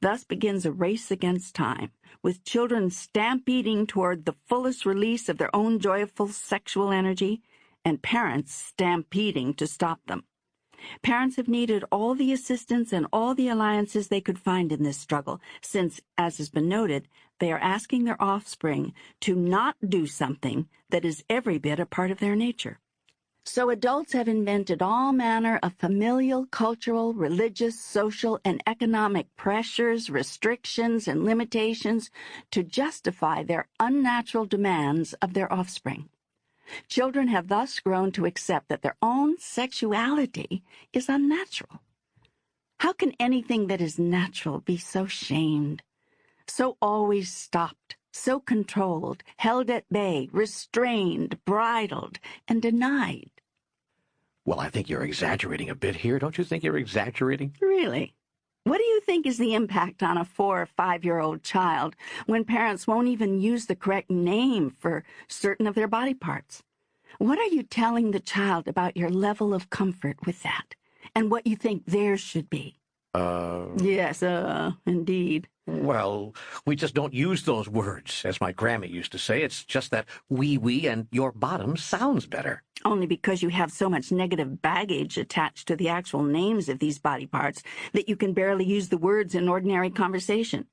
Thus begins a race against time, with children stampeding toward the fullest release of their own joyful sexual energy, and parents stampeding to stop them. Parents have needed all the assistance and all the alliances they could find in this struggle, since, as has been noted, they are asking their offspring to not do something that is every bit a part of their nature. So adults have invented all manner of familial, cultural, religious, social, and economic pressures, restrictions, and limitations to justify their unnatural demands of their offspring. Children have thus grown to accept that their own sexuality is unnatural. How can anything that is natural be so shamed, so always stopped, so controlled, held at bay, restrained, bridled, and denied? Well, I think you're exaggerating a bit here. Don't you think you're exaggerating? Really? What do you think is the impact on a 4 or 5-year-old child when parents won't even use the correct name for certain of their body parts? What are you telling the child about your level of comfort with that and what you think theirs should be? Yes, indeed. Well, we just don't use those words, as my Grammy used to say. It's just that wee and your bottom sounds better. Only because you have so much negative baggage attached to the actual names of these body parts that you can barely use the words in ordinary conversation.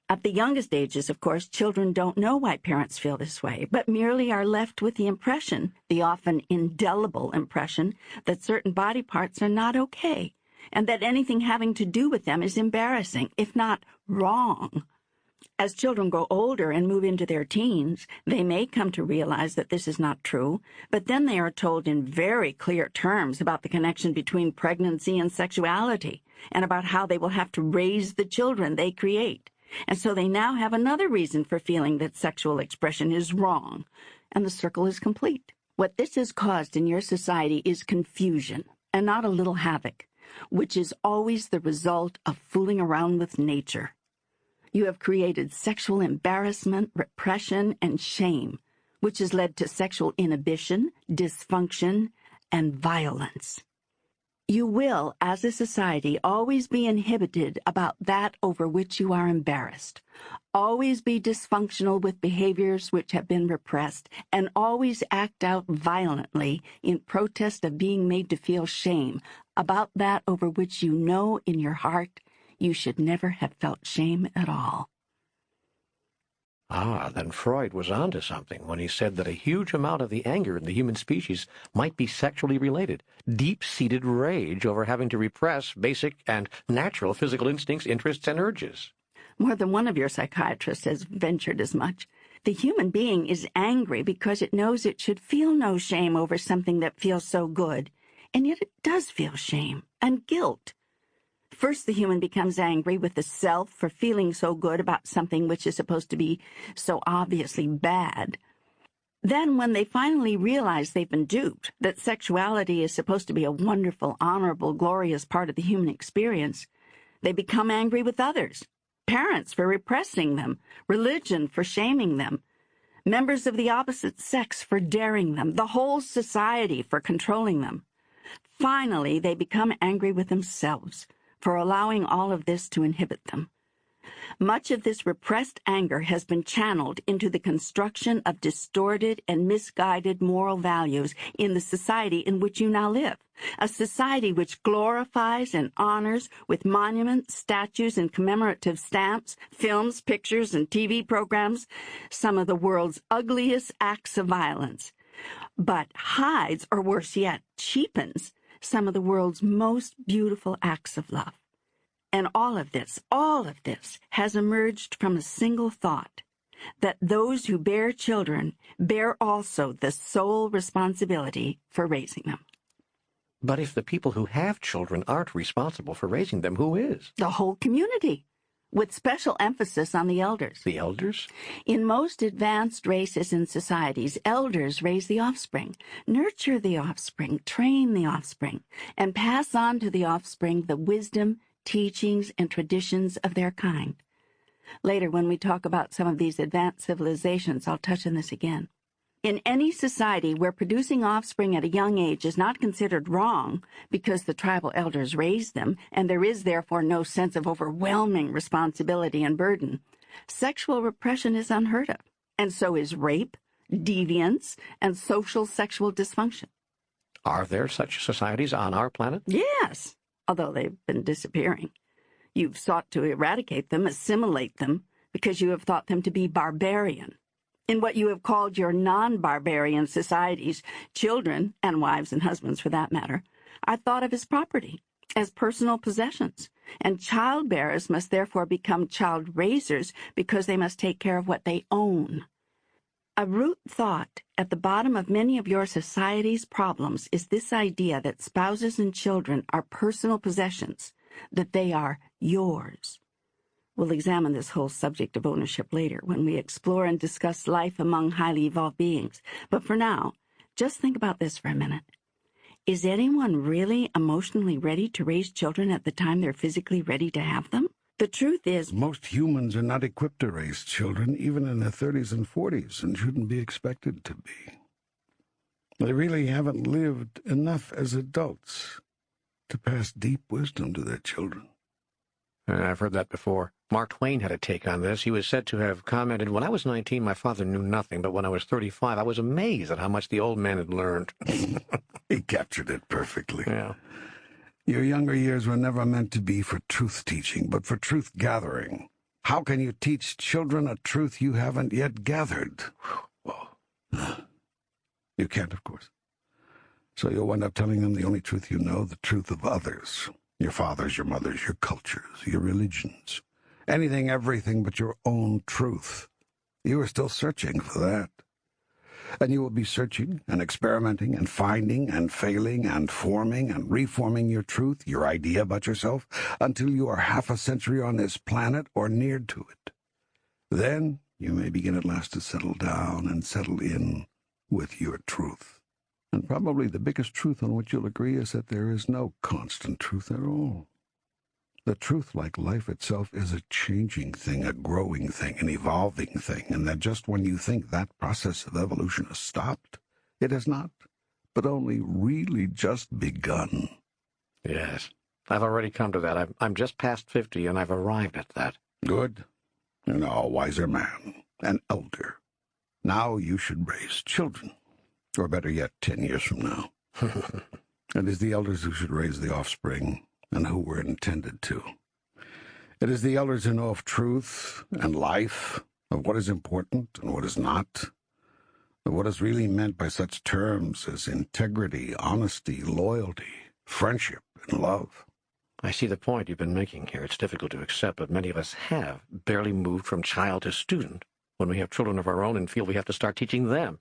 At the youngest ages, of course, children don't know why parents feel this way, but merely are left with the impression, the often indelible impression, that certain body parts are not okay, and that anything having to do with them is embarrassing, if not wrong. As children grow older and move into their teens, they may come to realize that this is not true, but then they are told in very clear terms about the connection between pregnancy and sexuality, and about how they will have to raise the children they create. And so they now have another reason for feeling that sexual expression is wrong, and the circle is complete. What this has caused in your society is confusion, and not a little havoc, which is always the result of fooling around with nature. You have created sexual embarrassment, repression, and shame, which has led to sexual inhibition, dysfunction, and violence. You will, as a society, always be inhibited about that over which you are embarrassed, always be dysfunctional with behaviors which have been repressed, and always act out violently in protest of being made to feel shame about that over which you know in your heart you should never have felt shame at all. Ah, then Freud was onto something when he said that a huge amount of the anger in the human species might be sexually related. Deep-seated rage over having to repress basic and natural physical instincts, interests, and urges. More than one of your psychiatrists has ventured as much. The human being is angry because it knows it should feel no shame over something that feels so good, and yet it does feel shame and guilt. First, the human becomes angry with the self for feeling so good about something which is supposed to be so obviously bad. Then, when they finally realize they've been duped, that sexuality is supposed to be a wonderful, honorable, glorious part of the human experience, they become angry with others. Parents for repressing them, religion for shaming them, members of the opposite sex for daring them, the whole society for controlling them. Finally, they become angry with themselves for allowing all of this to inhibit them. Much of this repressed anger has been channeled into the construction of distorted and misguided moral values in the society in which you now live, a society which glorifies and honors with monuments, statues, and commemorative stamps, films, pictures, and TV programs some of the world's ugliest acts of violence, but hides, or worse yet, cheapens some of the world's most beautiful acts of love. And all of this has emerged from a single thought, that those who bear children bear also the sole responsibility for raising them. But if the people who have children aren't responsible for raising them, who is? The whole community, with special emphasis on the elders. The elders? In most advanced races and societies, elders raise the offspring, nurture the offspring, train the offspring, and pass on to the offspring the wisdom, teachings, and traditions of their kind. Later, when we talk about some of these advanced civilizations, I'll touch on this again. In any society where producing offspring at a young age is not considered wrong because the tribal elders raised them, and there is therefore no sense of overwhelming responsibility and burden, sexual repression is unheard of, and so is rape, deviance, and social sexual dysfunction. Are there such societies on our planet? Yes, although they've been disappearing. You've sought to eradicate them, assimilate them, because you have thought them to be barbarian. In what you have called your non-barbarian societies, children, and wives and husbands for that matter, are thought of as property, as personal possessions, and child-bearers must therefore become child-raisers because they must take care of what they own. A root thought at the bottom of many of your society's problems is this idea that spouses and children are personal possessions, that they are yours. We'll examine this whole subject of ownership later when we explore and discuss life among highly evolved beings. But for now, just think about this for a minute. Is anyone really emotionally ready to raise children at the time they're physically ready to have them? The truth is, most humans are not equipped to raise children, even in their 30s and 40s, and shouldn't be expected to be. They really haven't lived enough as adults to pass deep wisdom to their children. I've heard that before. Mark Twain had a take on this. He was said to have commented, "When I was 19, my father knew nothing, but when I was 35, I was amazed at how much the old man had learned." He captured it perfectly. Yeah. Your younger years were never meant to be for truth-teaching, but for truth-gathering. How can you teach children a truth you haven't yet gathered? Well, you can't, of course. So you'll wind up telling them the only truth you know, the truth of others. Your fathers, your mothers, your cultures, your religions. Anything, everything but your own truth. You are still searching for that. And you will be searching and experimenting and finding and failing and forming and reforming your truth, your idea about yourself, until you are half a century on this planet or near to it. Then you may begin at last to settle down and settle in with your truth. And probably the biggest truth on which you'll agree is that there is no constant truth at all. The truth, like life itself, is a changing thing, a growing thing, an evolving thing, and that just when you think that process of evolution has stopped, it has not, but only really just begun. Yes, I've already come to that. I'm just past 50, and I've arrived at that. Good. You're now a wiser man, an elder. Now you should raise children. Or better yet, 10 years from now. It is the elders who should raise the offspring, and who were intended to. It is the elders who know of truth and life of what is important and what is not, of what is really meant by such terms as integrity, honesty, loyalty, friendship, and love. I see the point you've been making here. It's difficult to accept, but many of us have barely moved from child to student when we have children of our own and feel we have to start teaching them.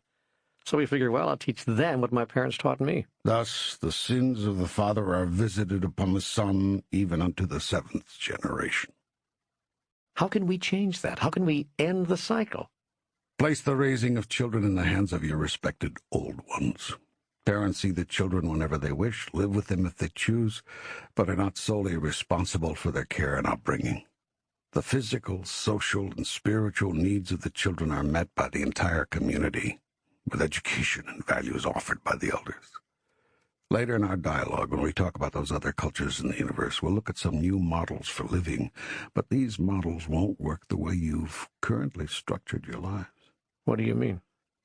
So we figure, well, I'll teach them what my parents taught me. Thus, the sins of the father are visited upon the son, even unto the 7th generation. How can we change that? How can we end the cycle? Place the raising of children in the hands of your respected old ones. Parents see the children whenever they wish, live with them if they choose, but are not solely responsible for their care and upbringing. The physical, social, and spiritual needs of the children are met by the entire community, with education and values offered by the elders. Later in our dialogue, when we talk about those other cultures in the universe, we'll look at some new models for living, but these models won't work the way you've currently structured your lives. What do you mean?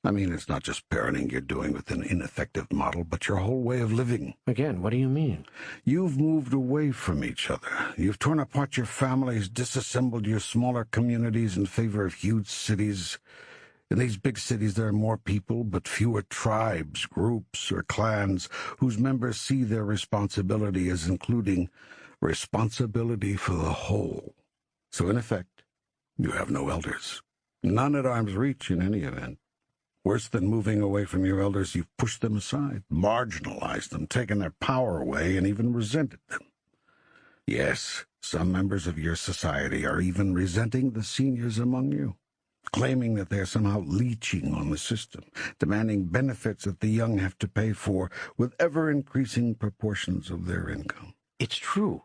I mean, it's not just parenting you're doing with an ineffective model, but your whole way of living. Again, what do you mean? You've moved away from each other. You've torn apart your families, disassembled your smaller communities in favor of huge cities. In these big cities, there are more people, but fewer tribes, groups, or clans whose members see their responsibility as including responsibility for the whole. So, in effect, you have no elders. None at arm's reach in any event. Worse than moving away from your elders, you've pushed them aside, marginalized them, taken their power away, and even resented them. Yes, some members of your society are even resenting the seniors among you, claiming that they're somehow leeching on the system, demanding benefits that the young have to pay for with ever-increasing proportions of their income. It's true.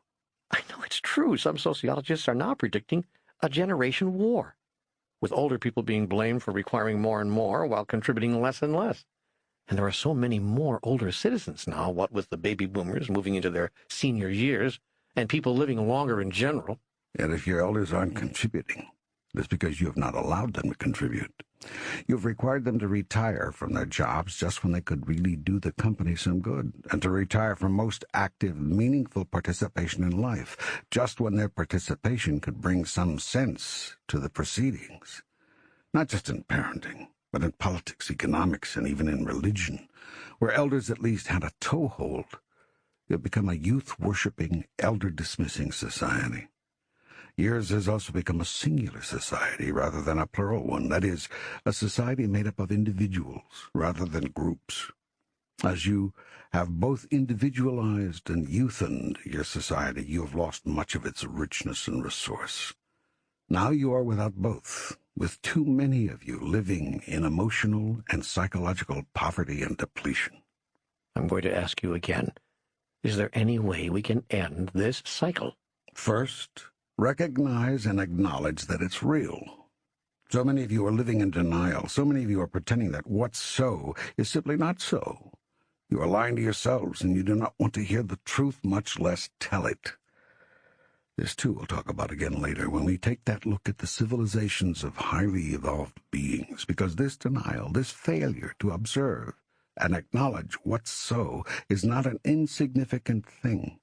I know it's true. Some sociologists are now predicting a generation war, with older people being blamed for requiring more and more while contributing less and less. And there are so many more older citizens now, what with the baby boomers moving into their senior years and people living longer in general. And if your elders aren't contributing, it's because you have not allowed them to contribute. You've required them to retire from their jobs just when they could really do the company some good, and to retire from most active, meaningful participation in life, just when their participation could bring some sense to the proceedings. Not just in parenting, but in politics, economics, and even in religion, where elders at least had a toehold. You've become a youth-worshipping, elder-dismissing society. Yours has also become a singular society rather than a plural one, that is, a society made up of individuals rather than groups. As you have both individualized and youthened your society, you have lost much of its richness and resource. Now you are without both, with too many of you living in emotional and psychological poverty and depletion. I'm going to ask you again, is there any way we can end this cycle? First, recognize and acknowledge that it's real. So many of you are living in denial. So many of you are pretending that what's so is simply not so. You are lying to yourselves, and you do not want to hear the truth, much less tell it. This, too, we'll talk about again later when we take that look at the civilizations of highly evolved beings, because this denial, this failure to observe and acknowledge what's so, is not an insignificant thing.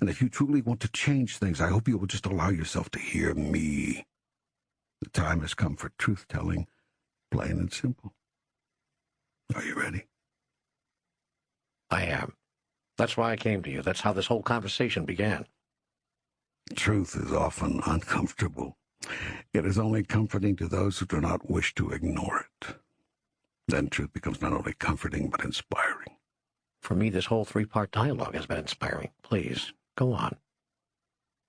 And if you truly want to change things, I hope you will just allow yourself to hear me. The time has come for truth-telling, plain and simple. Are you ready? I am. That's why I came to you. That's how this whole conversation began. Truth is often uncomfortable. It is only comforting to those who do not wish to ignore it. Then truth becomes not only comforting, but inspiring. For me, this whole 3-part dialogue has been inspiring. Please, go on.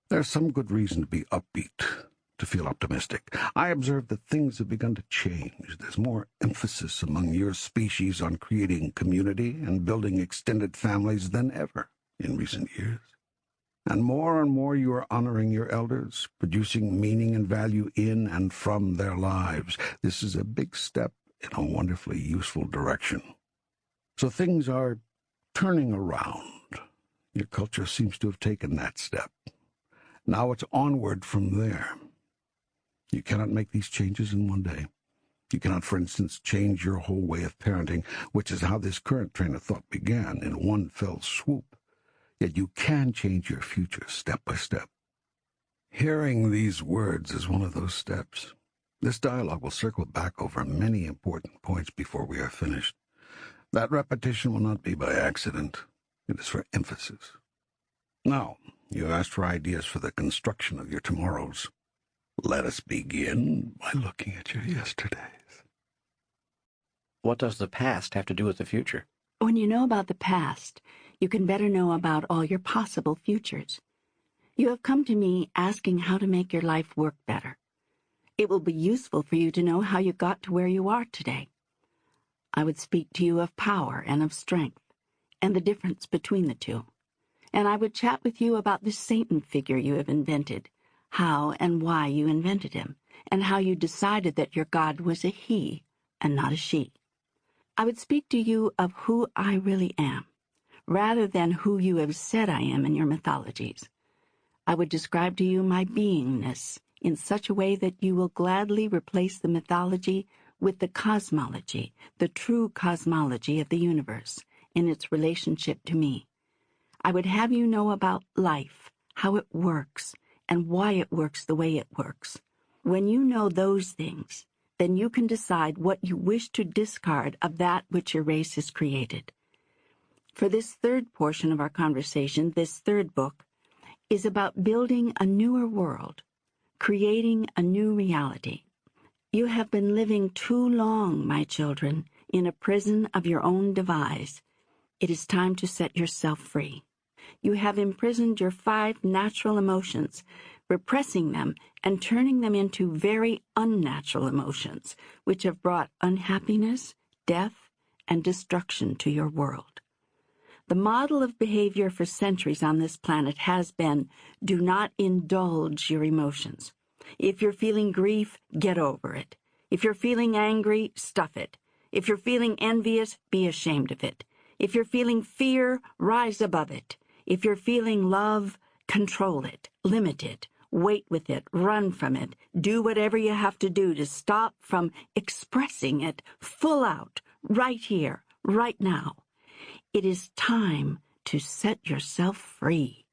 There's some good reason to be upbeat, to feel optimistic. I observe that things have begun to change. There's more emphasis among your species on creating community and building extended families than ever in recent years. And more you are honoring your elders, producing meaning and value in and from their lives. This is a big step in a wonderfully useful direction. So things are turning around. Your culture seems to have taken that step. Now it's onward from there. You cannot make these changes in one day. You cannot, for instance, change your whole way of parenting, which is how this current train of thought began, in one fell swoop. Yet you can change your future step by step. Hearing these words is one of those steps. This dialogue will circle back over many important points before we are finished. That repetition will not be by accident. It is for emphasis. Now, you asked for ideas for the construction of your tomorrows. Let us begin by looking at your yesterdays. What does the past have to do with the future? When you know about the past, you can better know about all your possible futures. You have come to me asking how to make your life work better. It will be useful for you to know how you got to where you are today. I would speak to you of power and of strength, and the difference between the two. And I would chat with you about this Satan figure you have invented, how and why you invented him, and how you decided that your God was a he and not a she. I would speak to you of who I really am, rather than who you have said I am in your mythologies. I would describe to you my beingness in such a way that you will gladly replace the mythology with the cosmology, the true cosmology of the universe, in its relationship to me. I would have you know about life, how it works, and why it works the way it works. When you know those things, then you can decide what you wish to discard of that which your race has created. For this third portion of our conversation, this third book, is about building a newer world, creating a new reality. You have been living too long, my children, in a prison of your own devise. It is time to set yourself free. You have imprisoned your 5 natural emotions, repressing them and turning them into very unnatural emotions, which have brought unhappiness, death, and destruction to your world. The model of behavior for centuries on this planet has been, do not indulge your emotions. If you're feeling grief, get over it. If you're feeling angry, stuff it. If you're feeling envious, be ashamed of it. If you're feeling fear, rise above it. If you're feeling love, control it, limit it, wait with it, run from it, do whatever you have to do to stop from expressing it full out, right here, right now. It is time to set yourself free.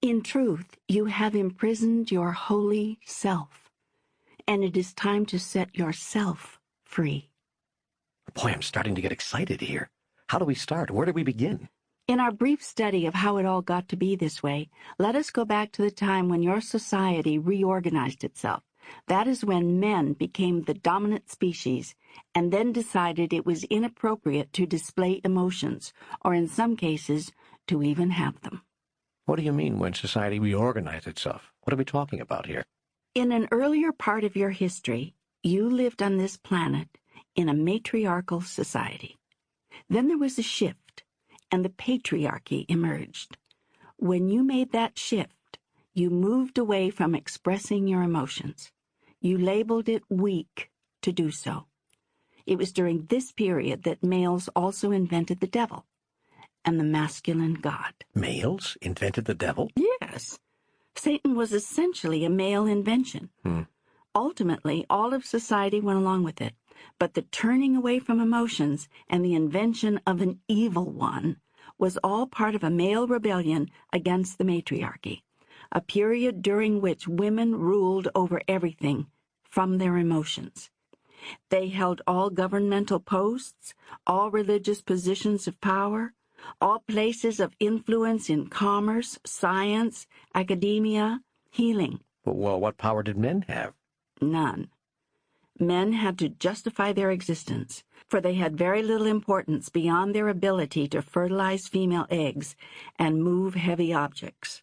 In truth, you have imprisoned your holy self, and it is time to set yourself free. Boy, I'm starting to get excited here. How do we start? Where do we begin? In our brief study of how it all got to be this way, let us go back to the time when your society reorganized itself. That is when men became the dominant species and then decided it was inappropriate to display emotions, or in some cases, to even have them. What do you mean when society reorganized itself? What are we talking about here? In an earlier part of your history, you lived on this planet in a matriarchal society. Then there was a shift, and the patriarchy emerged. When you made that shift, you moved away from expressing your emotions. You labeled it weak to do so. It was during this period that males also invented the devil and the masculine god. Males invented the devil? Yes. Satan was essentially a male invention. Ultimately, all of society went along with it, but the turning away from emotions and the invention of an evil one was all part of a male rebellion against the matriarchy, a period during which women ruled over everything from their emotions. They held all governmental posts, all religious positions of power, all places of influence in commerce, science, academia, healing. Well, what power did men have? None. Men had to justify their existence, for they had very little importance beyond their ability to fertilize female eggs and move heavy objects.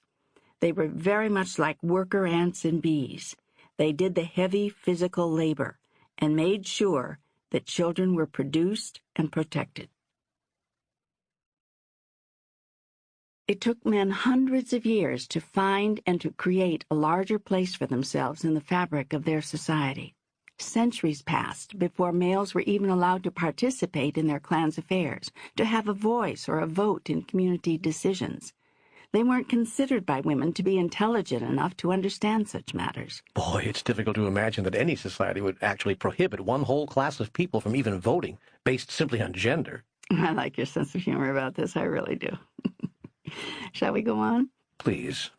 They were very much like worker ants and bees. They did the heavy physical labor and made sure that children were produced and protected. It took men hundreds of years to find and to create a larger place for themselves in the fabric of their society. Centuries passed before males were even allowed to participate in their clan's affairs, to have a voice or a vote in community decisions. They weren't considered by women to be intelligent enough to understand such matters. Boy, it's difficult to imagine that any society would actually prohibit one whole class of people from even voting, based simply on gender. I like your sense of humor about this, I really do. Shall we go on? Please.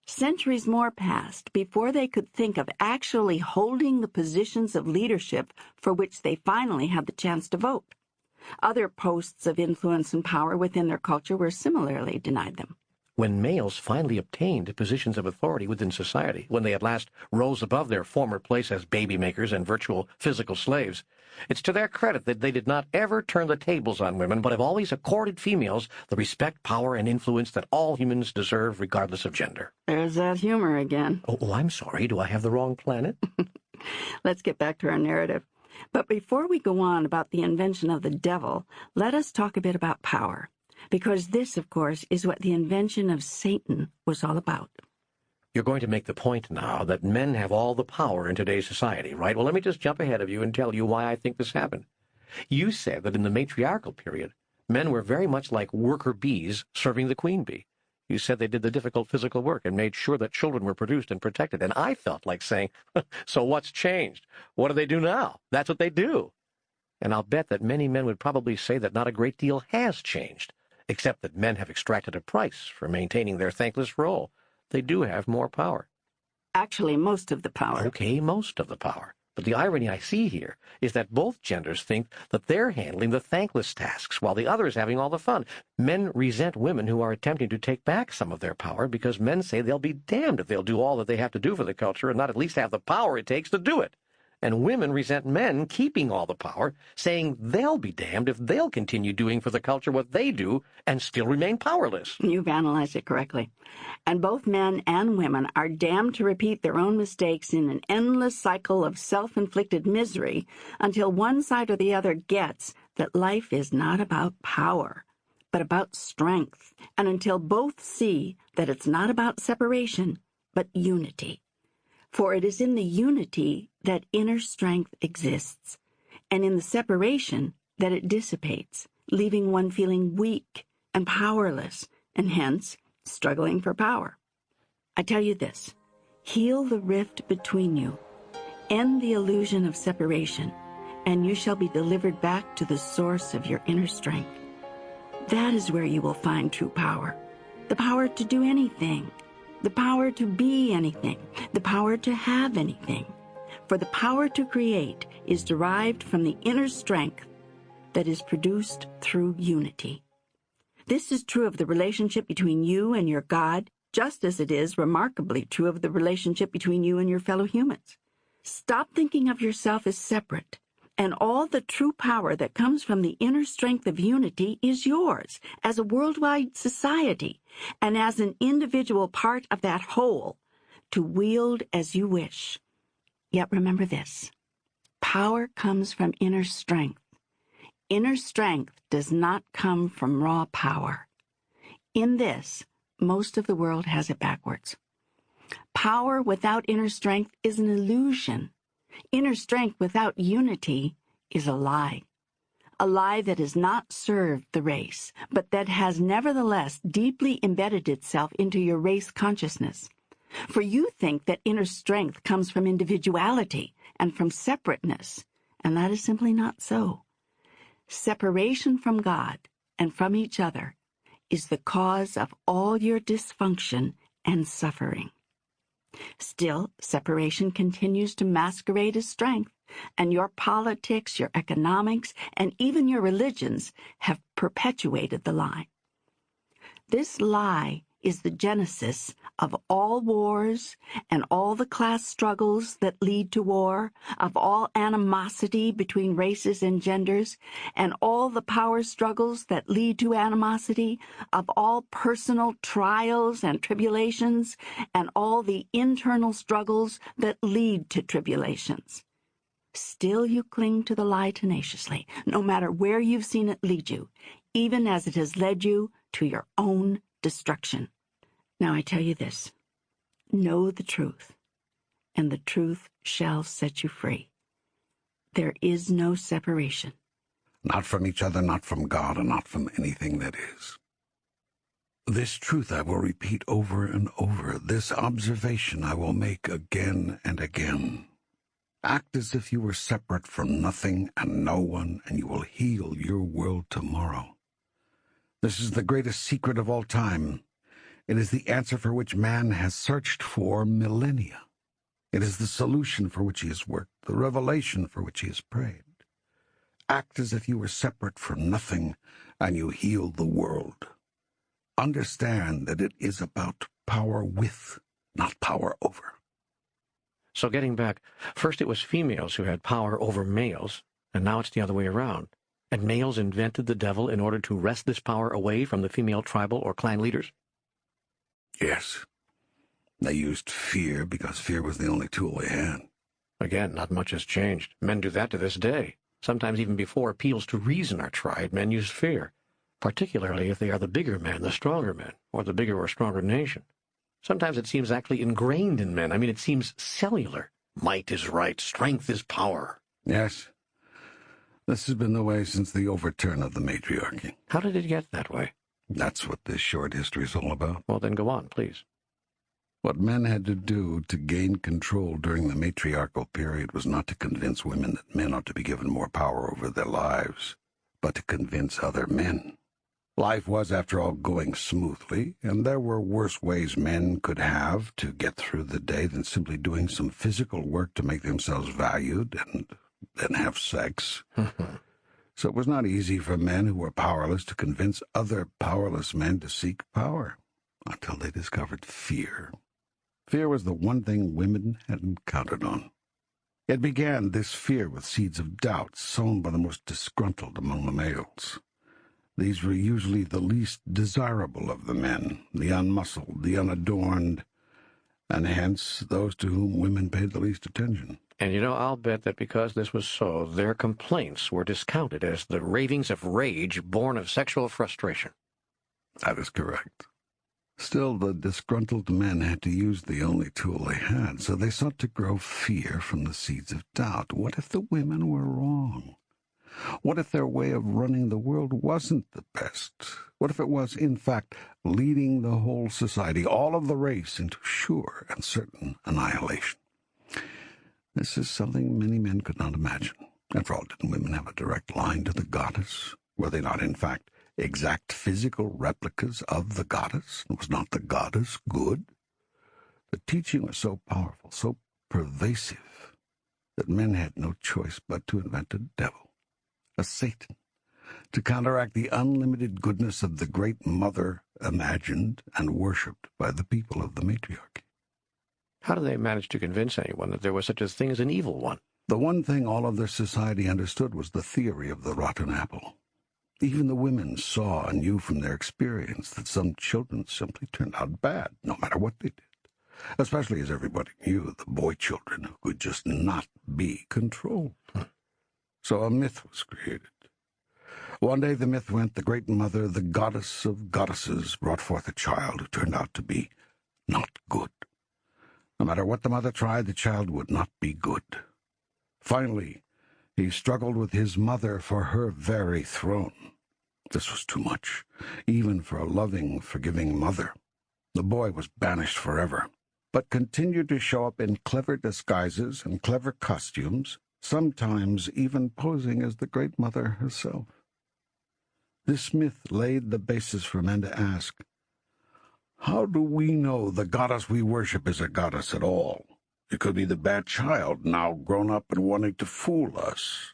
Centuries more passed before they could think of actually holding the positions of leadership for which they finally had the chance to vote. Other posts of influence and power within their culture were similarly denied them. When males finally obtained positions of authority within society, when they at last rose above their former place as baby makers and virtual physical slaves, it's to their credit that they did not ever turn the tables on women, but have always accorded females the respect, power, and influence that all humans deserve regardless of gender. There's that humor again. Oh, I'm sorry. Do I have the wrong planet? Let's get back to our narrative. But before we go on about the invention of the devil, let us talk a bit about power. Because this, of course, is what the invention of Satan was all about. You're going to make the point now that men have all the power in today's society, right? Well, let me just jump ahead of you and tell you why I think this happened. You said that in the matriarchal period, men were very much like worker bees serving the queen bee. You said they did the difficult physical work and made sure that children were produced and protected. And I felt like saying, so what's changed? What do they do now? That's what they do. And I'll bet that many men would probably say that not a great deal has changed, except that men have extracted a price for maintaining their thankless role. They do have more power. Actually, most of the power. Okay, most of the power. But the irony I see here is that both genders think that they're handling the thankless tasks while the other is having all the fun. Men resent women who are attempting to take back some of their power because men say they'll be damned if they'll do all that they have to do for the culture and not at least have the power it takes to do it. And women resent men keeping all the power, saying they'll be damned if they'll continue doing for the culture what they do and still remain powerless. You've analyzed it correctly. And both men and women are damned to repeat their own mistakes in an endless cycle of self-inflicted misery until one side or the other gets that life is not about power, but about strength, and until both see that it's not about separation, but unity. For it is in the unity that inner strength exists, and in the separation that it dissipates, leaving one feeling weak and powerless, and hence struggling for power. I tell you this, heal the rift between you, end the illusion of separation, and you shall be delivered back to the source of your inner strength. That is where you will find true power, the power to do anything, the power to be anything, the power to have anything. For the power to create is derived from the inner strength that is produced through unity. This is true of the relationship between you and your God, just as it is remarkably true of the relationship between you and your fellow humans. Stop thinking of yourself as separate, and all the true power that comes from the inner strength of unity is yours as a worldwide society and as an individual part of that whole to wield as you wish. Yet remember this, power comes from inner strength. Inner strength does not come from raw power. In this, most of the world has it backwards. Power without inner strength is an illusion. Inner strength without unity is a lie that has not served the race, but that has nevertheless deeply embedded itself into your race consciousness. For you think that inner strength comes from individuality and from separateness, and that is simply not so. Separation from God and from each other is the cause of all your dysfunction and suffering. Still, separation continues to masquerade as strength, and your politics, your economics, and even your religions have perpetuated the lie. This lie is the genesis of all wars and all the class struggles that lead to war, of all animosity between races and genders, and all the power struggles that lead to animosity, of all personal trials and tribulations, and all the internal struggles that lead to tribulations. Still you cling to the lie tenaciously, no matter where you've seen it lead you, even as it has led you to your own destruction. Now I tell you this, know the truth, and the truth shall set you free. There is no separation. Not from each other, not from God, and not from anything that is. This truth I will repeat over and over. This observation I will make again and again. Act as if you were separate from nothing and no one, and you will heal your world tomorrow. This is the greatest secret of all time. It is the answer for which man has searched for millennia. It is the solution for which he has worked, the revelation for which he has prayed. Act as if you were separate from nothing, and you heal the world. Understand that it is about power with, not power over. So getting back, first it was females who had power over males, and now it's the other way around. And males invented the devil in order to wrest this power away from the female tribal or clan leaders? Yes. They used fear because fear was the only tool they had. Again, not much has changed. Men do that to this day. Sometimes even before appeals to reason are tried, men use fear, particularly if they are the bigger men, the stronger men, or the bigger or stronger nation. Sometimes it seems actually ingrained in men. I mean, it seems cellular. Might is right. Strength is power. Yes. This has been the way since the overturn of the matriarchy. How did it get that way? That's what this short history is all about. Well, then go on, please. What men had to do to gain control during the matriarchal period was not to convince women that men ought to be given more power over their lives, but to convince other men. Life was, after all, going smoothly, and there were worse ways men could have to get through the day than simply doing some physical work to make themselves valued and then have sex. So it was not easy for men who were powerless to convince other powerless men to seek power, until they discovered fear. Fear was the one thing women hadn't counted on. It began, this fear, with seeds of doubt sown by the most disgruntled among the males. These were usually the least desirable of the men, the unmuscled, the unadorned, and hence those to whom women paid the least attention. And I'll bet that because this was so, their complaints were discounted as the ravings of rage born of sexual frustration. That is correct. Still, the disgruntled men had to use the only tool they had, so they sought to grow fear from the seeds of doubt. What if the women were wrong? What if their way of running the world wasn't the best? What if it was, in fact, leading the whole society, all of the race, into sure and certain annihilation? This is something many men could not imagine. After all, didn't women have a direct line to the goddess? Were they not, in fact, exact physical replicas of the goddess? Was not the goddess good? The teaching was so powerful, so pervasive, that men had no choice but to invent a devil, a Satan, to counteract the unlimited goodness of the great mother imagined and worshipped by the people of the matriarchy. How did they manage to convince anyone that there was such a thing as an evil one? The one thing all of their society understood was the theory of the rotten apple. Even the women saw and knew from their experience that some children simply turned out bad, no matter what they did. Especially as everybody knew the boy children who could just not be controlled. So a myth was created. One day the myth went, the great mother, the goddess of goddesses, brought forth a child who turned out to be not good. No matter what the mother tried, the child would not be good. Finally, he struggled with his mother for her very throne. This was too much, even for a loving, forgiving mother. The boy was banished forever, but continued to show up in clever disguises and clever costumes, sometimes even posing as the great mother herself. This myth laid the basis for men to ask, how do we know the goddess we worship is a goddess at all? It could be the bad child, now grown up and wanting to fool us.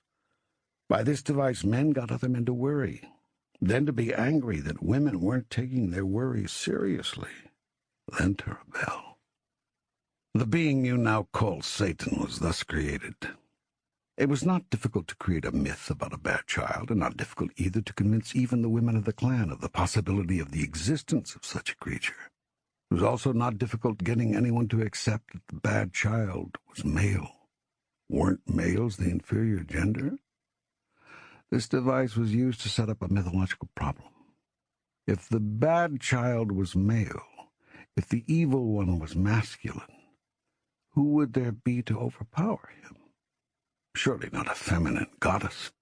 By this device, men got other men to worry, then to be angry that women weren't taking their worries seriously, then to rebel. The being you now call Satan was thus created. It was not difficult to create a myth about a bad child, and not difficult either to convince even the women of the clan of the possibility of the existence of such a creature. It was also not difficult getting anyone to accept that the bad child was male. Weren't males the inferior gender? This device was used to set up a mythological problem. If the bad child was male, if the evil one was masculine, who would there be to overpower him? Surely not a feminine goddess.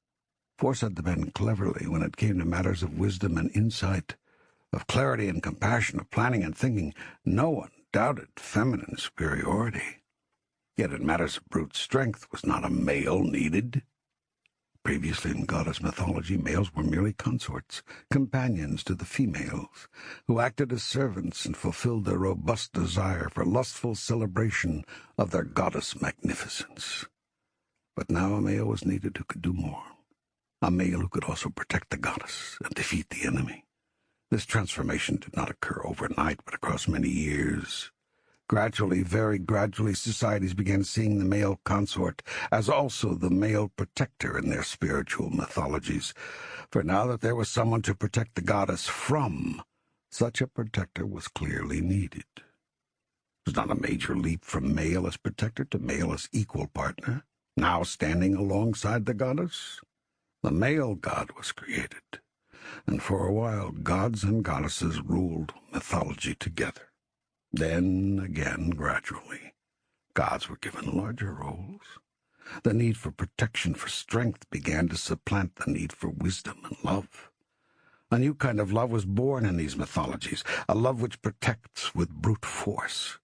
For, said the men cleverly, when it came to matters of wisdom and insight, of clarity and compassion, of planning and thinking, no one doubted feminine superiority. Yet in matters of brute strength was not a male needed. Previously in goddess mythology, males were merely consorts, companions to the females, who acted as servants and fulfilled their robust desire for lustful celebration of their goddess magnificence. But now a male was needed who could do more. A male who could also protect the goddess and defeat the enemy. This transformation did not occur overnight, but across many years. Gradually, very gradually, societies began seeing the male consort as also the male protector in their spiritual mythologies. For now that there was someone to protect the goddess from, such a protector was clearly needed. It was not a major leap from male as protector to male as equal partner, now standing alongside the goddess. The male god was created, and for a while gods and goddesses ruled mythology together. Then, again, gradually, gods were given larger roles. The need for protection, for strength, began to supplant the need for wisdom and love. A new kind of love was born in these mythologies, a love which protects with brute force.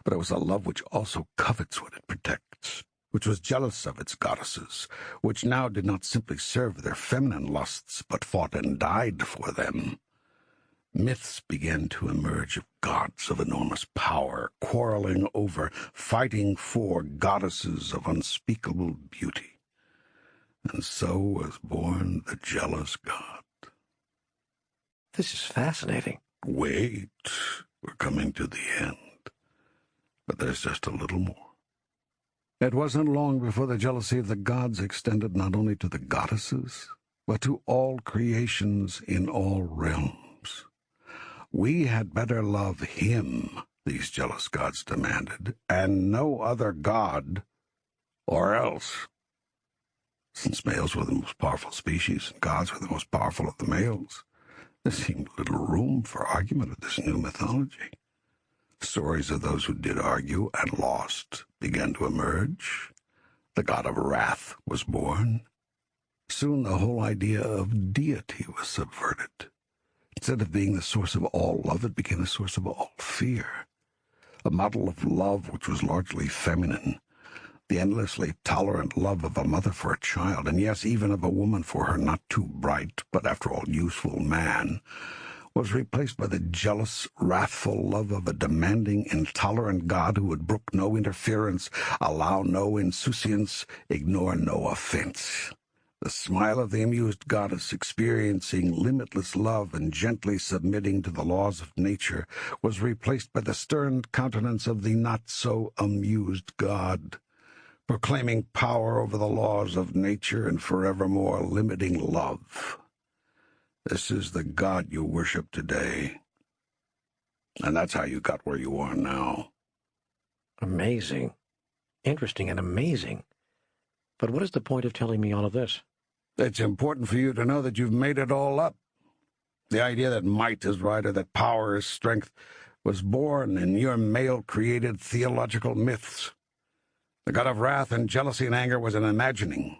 But it was a love which also covets what it protects, which was jealous of its goddesses, which now did not simply serve their feminine lusts, but fought and died for them. Myths began to emerge of gods of enormous power, quarreling over, fighting for goddesses of unspeakable beauty. And so was born the jealous god. This is fascinating. Wait, we're coming to the end. But there's just a little more. It wasn't long before the jealousy of the gods extended not only to the goddesses, but to all creations in all realms. We had better love him, these jealous gods demanded, and no other god, or else. Since males were the most powerful species and gods were the most powerful of the males, there seemed little room for argument of this new mythology. Stories of those who did argue and lost began to emerge. The god of wrath was born. Soon the whole idea of deity was subverted. Instead of being the source of all love, it became the source of all fear. A model of love which was largely feminine, the endlessly tolerant love of a mother for a child, and yes, even of a woman for her not too bright, but after all useful man, was replaced by the jealous, wrathful love of a demanding, intolerant God who would brook no interference, allow no insouciance, ignore no offense. The smile of the amused goddess, experiencing limitless love and gently submitting to the laws of nature, was replaced by the stern countenance of the not-so-amused god, proclaiming power over the laws of nature and forevermore limiting love. This is the God you worship today, and that's how you got where you are now. Amazing. Interesting and amazing. But what is the point of telling me all of this? It's important for you to know that you've made it all up. The idea that might is right or that power is strength was born in your male-created theological myths. The god of wrath and jealousy and anger was an imagining.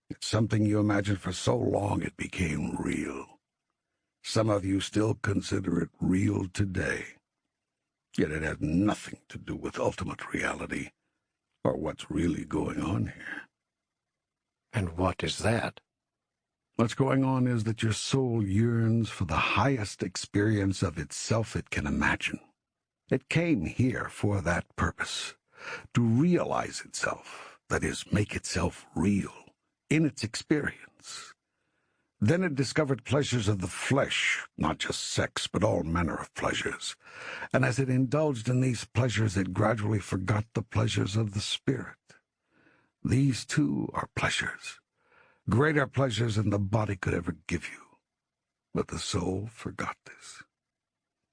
It's something you imagined for so long it became real. Some of you still consider it real today. Yet it has nothing to do with ultimate reality or what's really going on here. And what is that? What's going on is that your soul yearns for the highest experience of itself it can imagine. It came here for that purpose, to realize itself, that is, make itself real, in its experience. Then it discovered pleasures of the flesh, not just sex, but all manner of pleasures. And as it indulged in these pleasures, it gradually forgot the pleasures of the spirit. These, too, are pleasures, greater pleasures than the body could ever give you. But the soul forgot this.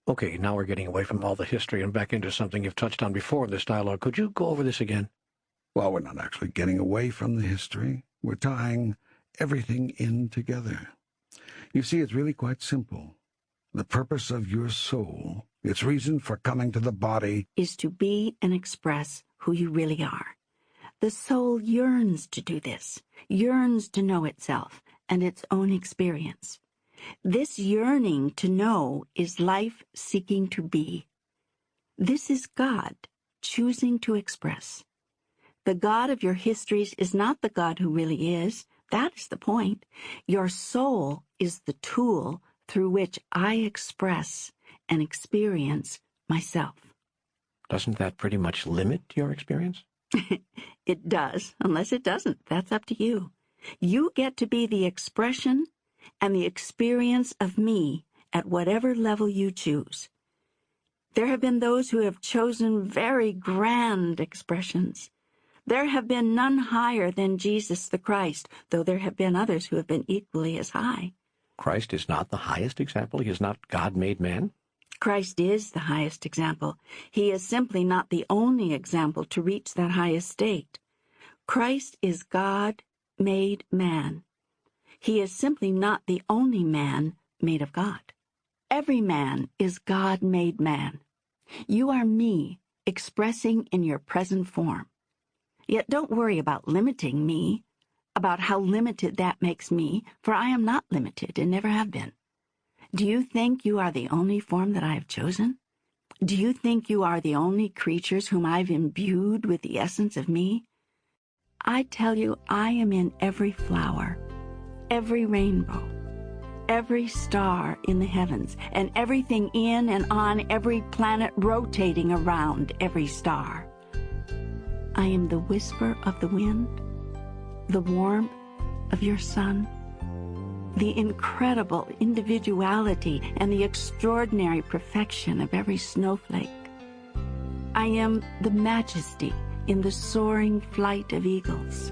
Okay, now we're getting away from all the history and back into something you've touched on before in this dialogue. Could you go over this again? Well, we're not actually getting away from the history. We're tying everything in together. You see, it's really quite simple. The purpose of your soul, its reason for coming to the body, is to be and express who you really are. The soul yearns to do this, yearns to know itself and its own experience. This yearning to know is life seeking to be. This is God choosing to express. The God of your histories is not the God who really is, That is the point. Your soul is the tool through which I express and experience myself. Doesn't that pretty much limit your experience? It does, unless it doesn't. That's up to you. You get to be the expression and the experience of me at whatever level you choose. There have been those who have chosen very grand expressions. There have been none higher than Jesus the Christ, though there have been others who have been equally as high. Christ is not the highest example. He is not God-made man. Christ is the highest example. He is simply not the only example to reach that highest state. Christ is God made man. He is simply not the only man made of God. Every man is God made man. You are me expressing in your present form. Yet don't worry about limiting me, about how limited that makes me, for I am not limited and never have been. Do you think you are the only form that I have chosen? Do you think you are the only creatures whom I've imbued with the essence of me? I tell you, I am in every flower, every rainbow, every star in the heavens, and everything in and on every planet rotating around every star. I am the whisper of the wind, the warmth of your sun, the incredible individuality and the extraordinary perfection of every snowflake. I am the majesty in the soaring flight of eagles,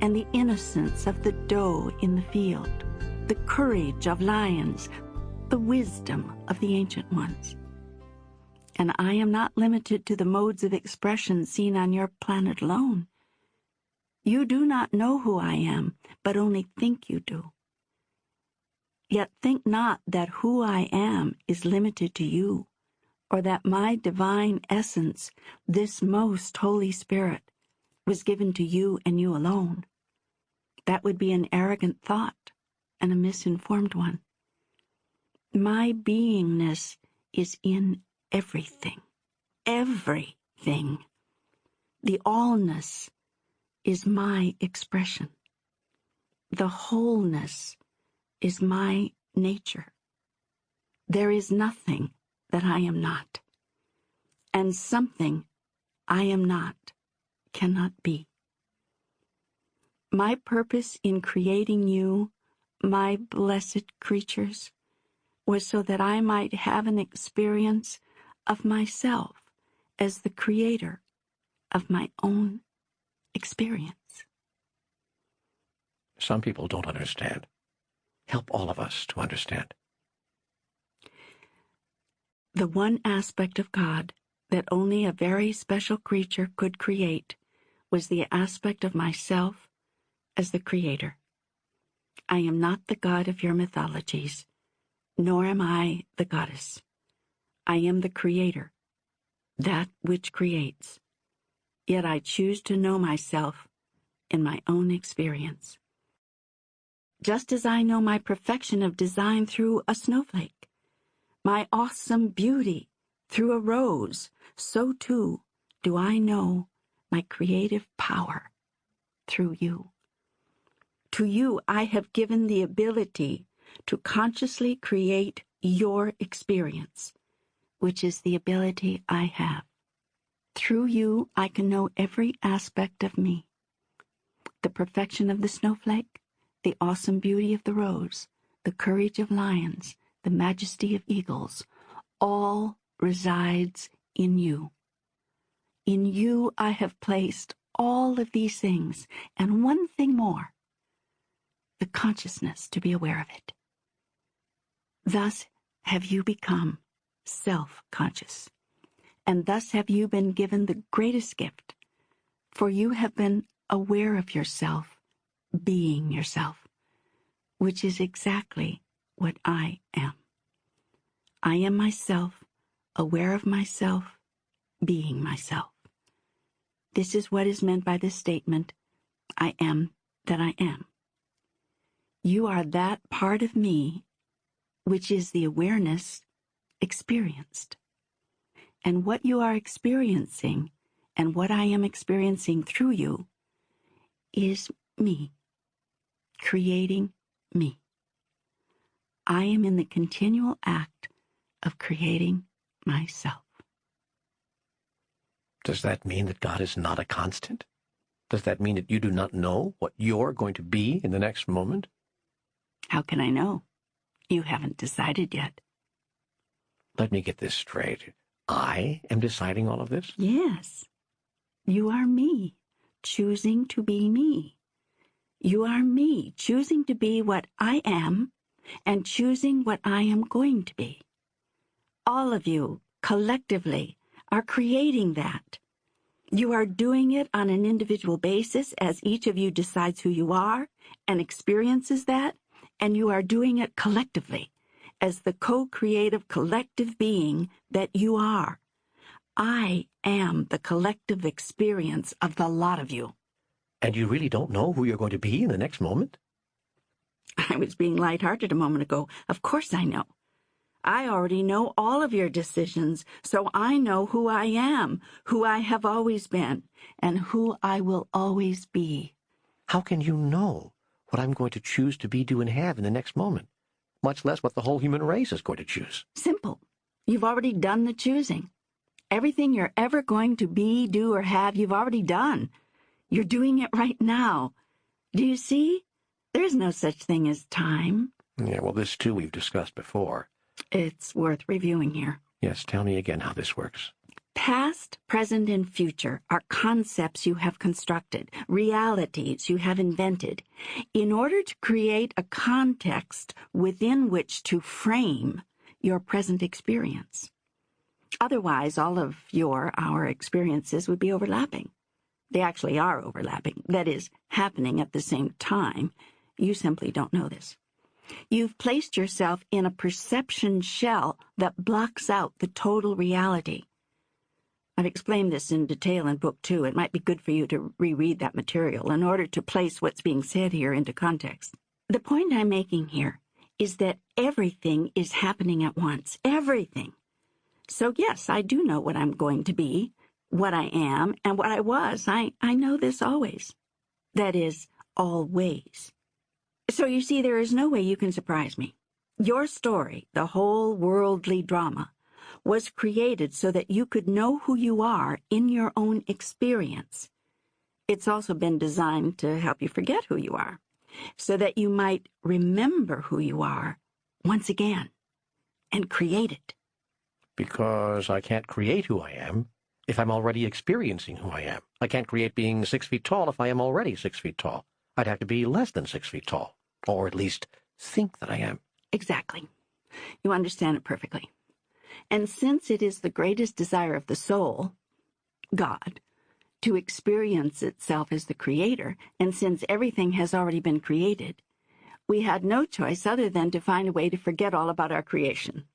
and the innocence of the doe in the field, the courage of lions, the wisdom of the ancient ones. And I am not limited to the modes of expression seen on your planet alone. You do not know who I am, but only think you do. Yet think not that who I am is limited to you, or that my divine essence, this most Holy Spirit, was given to you and you alone. That would be an arrogant thought and a misinformed one. My beingness is in everything, everything. The allness is my expression. The wholeness is my nature. There is nothing that I am not, and something I am not cannot be. My purpose in creating you, my blessed creatures, was so that I might have an experience of myself as the creator of my own experience. Some people don't understand. Help all of us to understand. The one aspect of God that only a very special creature could create was the aspect of myself as the creator. I am not the god of your mythologies, nor am I the goddess. I am the creator, that which creates. Yet I choose to know myself in my own experience. Just as I know my perfection of design through a snowflake, my awesome beauty through a rose, so too do I know my creative power through you. To you I have given the ability to consciously create your experience, which is the ability I have. Through you I can know every aspect of me. The perfection of the snowflake, the awesome beauty of the rose, the courage of lions, the majesty of eagles, all resides in you. In you I have placed all of these things, and one thing more, the consciousness to be aware of it. Thus have you become self-conscious, and thus have you been given the greatest gift, for you have been aware of yourself, being yourself, which is exactly what I am. I am myself, aware of myself, being myself. This is what is meant by the statement, I am that I am. You are that part of me which is the awareness experienced. And what you are experiencing and what I am experiencing through you is me. creating me. I am in the continual act of creating myself. Does that mean that God is not a constant? Does that mean that you do not know what you're going to be in the next moment? How can I know? You haven't decided yet. Let me get this straight. I am deciding all of this? Yes. You are me, choosing to be me. You are me, choosing to be what I am and choosing what I am going to be. All of you, collectively, are creating that. You are doing it on an individual basis as each of you decides who you are and experiences that, and you are doing it collectively as the co-creative collective being that you are. I am the collective experience of the lot of you. And you really don't know who you're going to be in the next moment? I was being lighthearted a moment ago. Of course I know. I already know all of your decisions, so I know who I am, who I have always been, and who I will always be. How can you know what I'm going to choose to be, do, and have in the next moment, much less what the whole human race is going to choose? Simple. You've already done the choosing. Everything you're ever going to be, do, or have, you've already done. You're doing it right now. Do you see? There's no such thing as time. Yeah, well, this too we've discussed before. It's worth reviewing here. Yes, tell me again how this works. Past, present, and future are concepts you have constructed, realities you have invented, in order to create a context within which to frame your present experience. Otherwise, all of our experiences would be overlapping. They actually are overlapping, that is, happening at the same time. You simply don't know this. You've placed yourself in a perception shell that blocks out the total reality. I've explained this in detail in Book 2. It might be good for you to reread that material in order to place what's being said here into context. The point I'm making here is that everything is happening at once. Everything. So yes, I do know what I'm going to be, what I am, and what I was. I know this always. That is, always. So you see, there is no way you can surprise me. Your story, the whole worldly drama, was created so that you could know who you are in your own experience. It's also been designed to help you forget who you are, so that you might remember who you are once again and create it. Because I can't create who I am if I'm already experiencing who I am. I can't create being 6 feet tall if I am already 6 feet tall. I'd have to be less than 6 feet tall, or at least think that I am. Exactly. You understand it perfectly. And since it is the greatest desire of the soul, God, to experience itself as the creator, and since everything has already been created, we had no choice other than to find a way to forget all about our creation.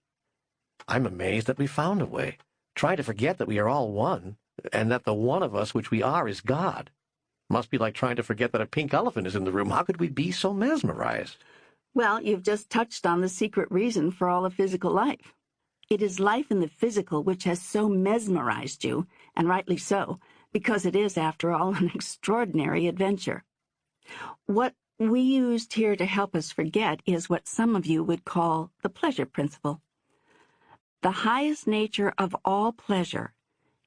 I'm amazed that we found a way. Trying to forget that we are all one, and that the one of us which we are is God. Must be like trying to forget that a pink elephant is in the room. How could we be so mesmerized? Well, you've just touched on the secret reason for all of physical life. It is life in the physical which has so mesmerized you, and rightly so, because it is, after all, an extraordinary adventure. What we used here to help us forget is what some of you would call the pleasure principle. The highest nature of all pleasure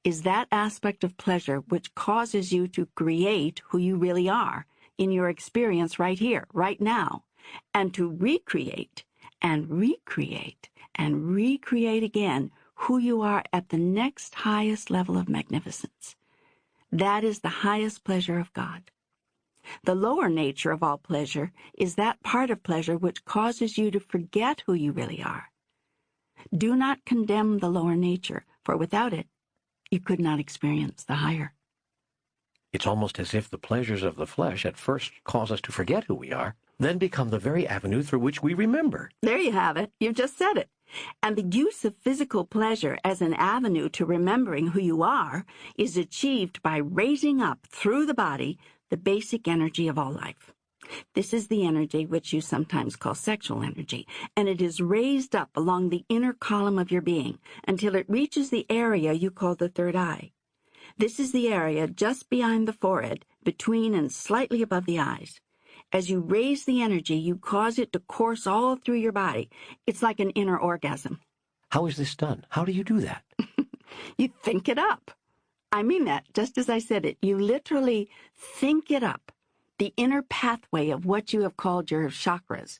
is that aspect of pleasure which causes you to create who you really are in your experience right here, right now, and to recreate and recreate and recreate again who you are at the next highest level of magnificence. That is the highest pleasure of God. The lower nature of all pleasure is that part of pleasure which causes you to forget who you really are. Do not condemn the lower nature, for without it, you could not experience the higher. It's almost as if the pleasures of the flesh at first cause us to forget who we are, then become the very avenue through which we remember. There you have it. You've just said it. And the use of physical pleasure as an avenue to remembering who you are is achieved by raising up through the body the basic energy of all life. This is the energy which you sometimes call sexual energy, and it is raised up along the inner column of your being until it reaches the area you call the third eye. This is the area just behind the forehead, between and slightly above the eyes. As you raise the energy, you cause it to course all through your body. It's like an inner orgasm. How is this done? How do you do that? You think it up. I mean that, just as I said it. You literally think it up, the inner pathway of what you have called your chakras.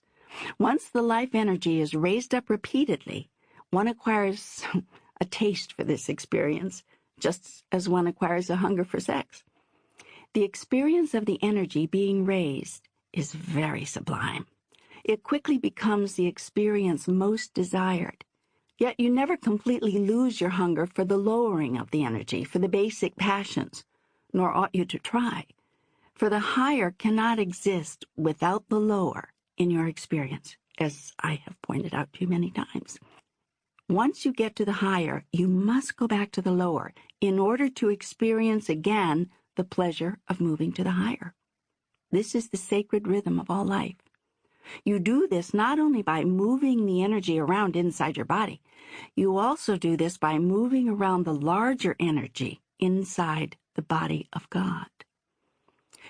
Once the life energy is raised up repeatedly, one acquires a taste for this experience, just as one acquires a hunger for sex. The experience of the energy being raised is very sublime. It quickly becomes the experience most desired. Yet you never completely lose your hunger for the lowering of the energy, for the basic passions, nor ought you to try. For the higher cannot exist without the lower in your experience, as I have pointed out to you many times. Once you get to the higher, you must go back to the lower in order to experience again the pleasure of moving to the higher. This is the sacred rhythm of all life. You do this not only by moving the energy around inside your body, you also do this by moving around the larger energy inside the body of God.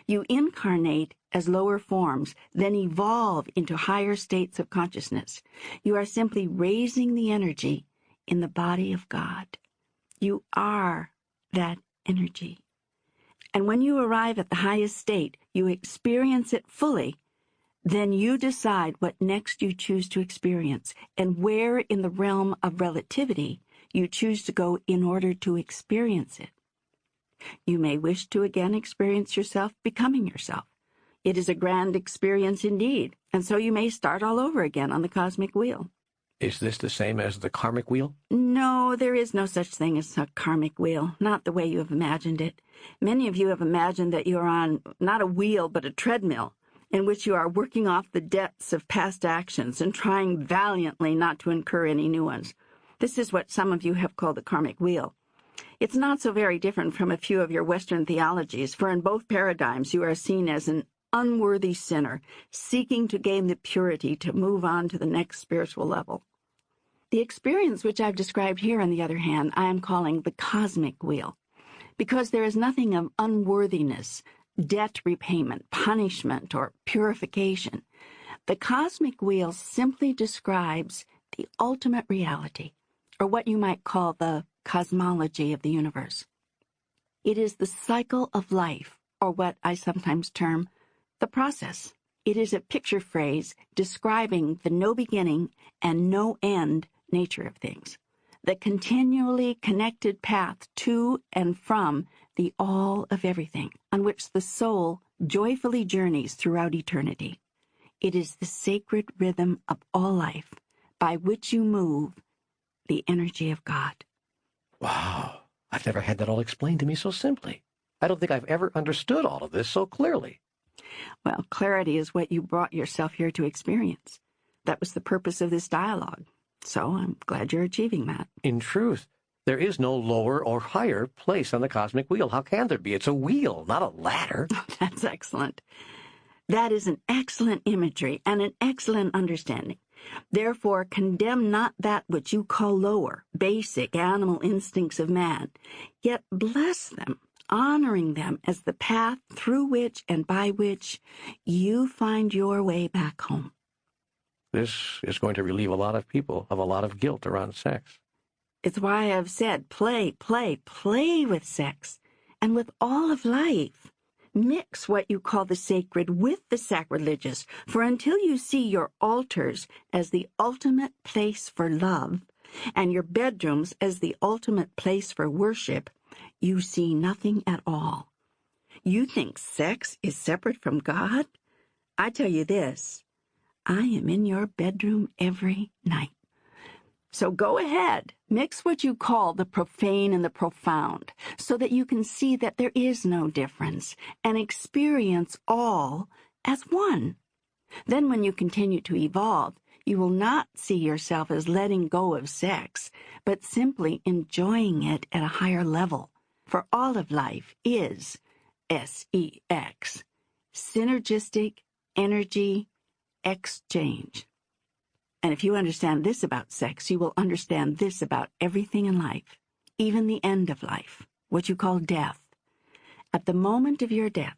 You incarnate as lower forms, then evolve into higher states of consciousness. You are simply raising the energy in the body of God. You are that energy. And when you arrive at the highest state, you experience it fully. Then you decide what next you choose to experience and where in the realm of relativity you choose to go in order to experience it. You may wish to again experience yourself becoming yourself. It is a grand experience indeed, and so you may start all over again on the cosmic wheel. Is this the same as the karmic wheel? No, there is no such thing as a karmic wheel, not the way you have imagined it. Many of you have imagined that you are on not a wheel but a treadmill, in which you are working off the debts of past actions and trying valiantly not to incur any new ones. This is what some of you have called the karmic wheel. It's not so very different from a few of your Western theologies, for in both paradigms you are seen as an unworthy sinner, seeking to gain the purity to move on to the next spiritual level. The experience which I've described here, on the other hand, I am calling the cosmic wheel, because there is nothing of unworthiness, debt repayment, punishment, or purification. The cosmic wheel simply describes the ultimate reality, or what you might call the cosmology of the universe. It is the cycle of life, or what I sometimes term the process. It is a picture phrase describing the no beginning and no end nature of things, the continually connected path to and from the all of everything, on which the soul joyfully journeys throughout eternity. It is the sacred rhythm of all life, by which you move the energy of God. Wow, I've never had that all explained to me so simply. I don't think I've ever understood all of this so clearly. Well, clarity is what you brought yourself here to experience. That was the purpose of this dialogue. So I'm glad you're achieving that. In truth, there is no lower or higher place on the cosmic wheel. How can there be? It's a wheel, not a ladder. That's excellent. That is an excellent imagery and an excellent understanding. Therefore, condemn not that which you call lower, basic animal instincts of man, yet bless them, honoring them as the path through which and by which you find your way back home. This is going to relieve a lot of people of a lot of guilt around sex. It's why I've said play, play, play with sex and with all of life. Mix what you call the sacred with the sacrilegious, for until you see your altars as the ultimate place for love and your bedrooms as the ultimate place for worship, you see nothing at all. You think sex is separate from God? I tell you this, I am in your bedroom every night. So go ahead, mix what you call the profane and the profound, so that you can see that there is no difference, and experience all as one. Then when you continue to evolve, you will not see yourself as letting go of sex, but simply enjoying it at a higher level. For all of life is SEX, synergistic energy exchange. And if you understand this about sex, you will understand this about everything in life, even the end of life, what you call death. At the moment of your death,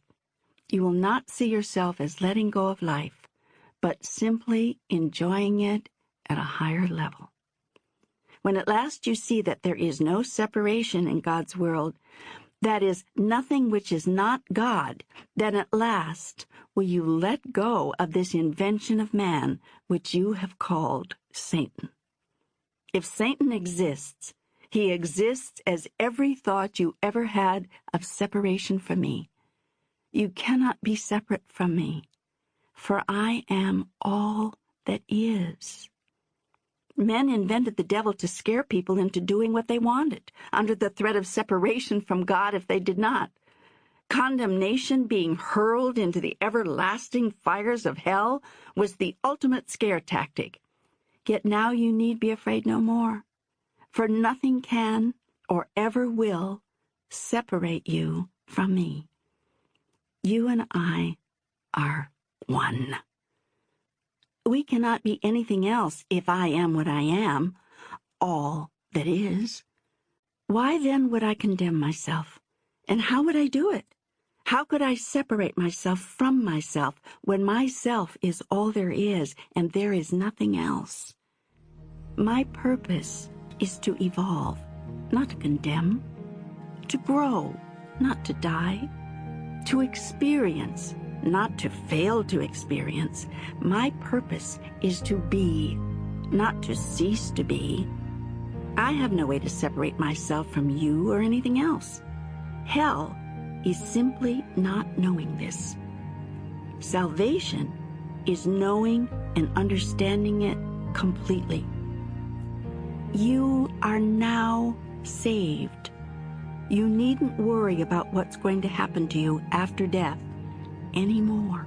You will not see yourself as letting go of life, but simply enjoying it at a higher level. When at last you see that there is no separation in God's world, that is, nothing which is not God, then at last will you let go of this invention of man which you have called Satan. If Satan exists, he exists as every thought you ever had of separation from me. You cannot be separate from me, for I am all that is. Men invented the devil to scare people into doing what they wanted, under the threat of separation from God if they did not. Condemnation, being hurled into the everlasting fires of hell, was the ultimate scare tactic. Yet now you need be afraid no more, for nothing can or ever will separate you from me. You and I are one. We cannot be anything else if I am what I am, all that is. Why then would I condemn myself? And how would I do it? How could I separate myself from myself when myself is all there is and there is nothing else? My purpose is to evolve, not to condemn, to grow, not to die, to experience, not to fail to experience. My purpose is to be, not to cease to be. I have no way to separate myself from you or anything else. Hell is simply not knowing this. Salvation is knowing and understanding it completely. You are now saved. You needn't worry about what's going to happen to you after death anymore.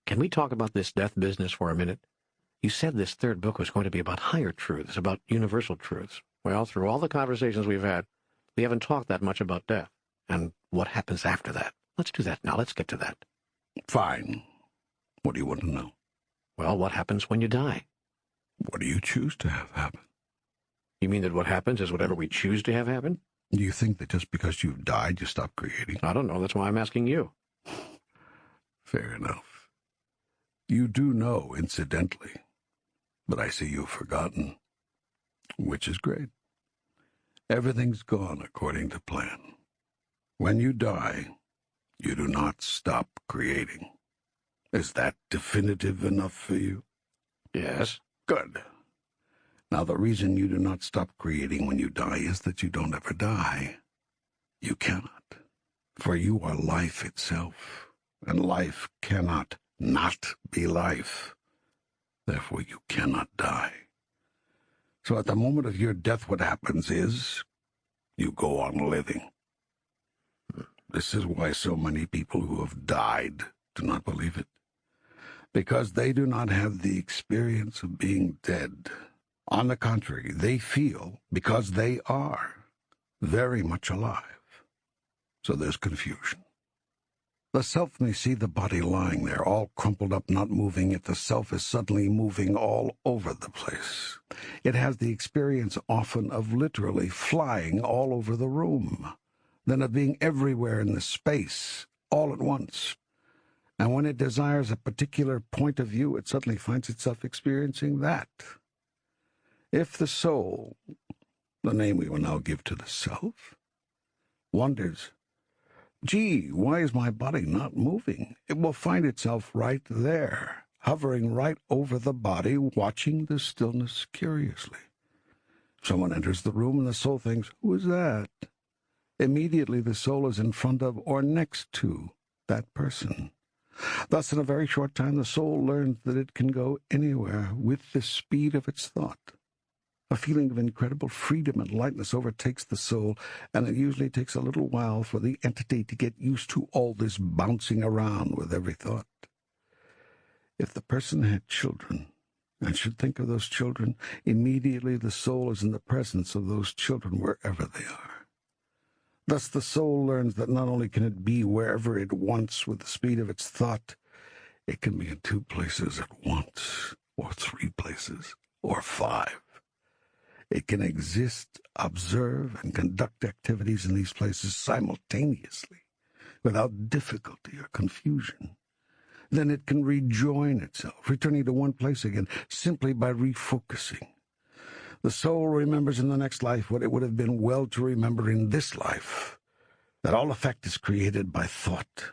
Can we talk about this death business for a minute? You said this third book was going to be about higher truths, about universal truths. Well, through all the conversations we've had, we haven't talked that much about death and what happens after that. Let's do that now. Let's get to that. Fine. What do you want to know? Well, what happens when you die? What do you choose to have happen? You mean that what happens is whatever we choose to have happen? Do you think that just because you've died, you stop creating? I don't know. That's why I'm asking you. Fair enough. You do know, incidentally, but I see you've forgotten, which is great. Everything's gone according to plan. When you die, you do not stop creating. Is that definitive enough for you? Yes. Good. Now, the reason you do not stop creating when you die is that you don't ever die. You cannot. For you are life itself, and life cannot not be life. Therefore, you cannot die. So at the moment of your death, what happens is you go on living. This is why so many people who have died do not believe it, because they do not have the experience of being dead. On the contrary, they feel, because they are, very much alive. So there's confusion. The self may see the body lying there, all crumpled up, not moving, yet the self is suddenly moving all over the place. It has the experience often of literally flying all over the room, then of being everywhere in the space, all at once. And when it desires a particular point of view, it suddenly finds itself experiencing that. If the soul, the name we will now give to the self, wonders, gee, why is my body not moving? It will find itself right there, hovering right over the body, watching the stillness curiously. Someone enters the room and the soul thinks, who is that? Immediately the soul is in front of or next to that person. Thus, in a very short time, the soul learns that it can go anywhere with the speed of its thought. A feeling of incredible freedom and lightness overtakes the soul, and it usually takes a little while for the entity to get used to all this bouncing around with every thought. If the person had children, and should think of those children, immediately the soul is in the presence of those children wherever they are. Thus the soul learns that not only can it be wherever it wants with the speed of its thought, it can be in 2 places at once, or 3 places. places, or 5. It can exist, observe, and conduct activities in these places simultaneously, without difficulty or confusion. Then it can rejoin itself, returning to one place again, simply by refocusing. The soul remembers in the next life what it would have been well to remember in this life, that all effect is created by thought,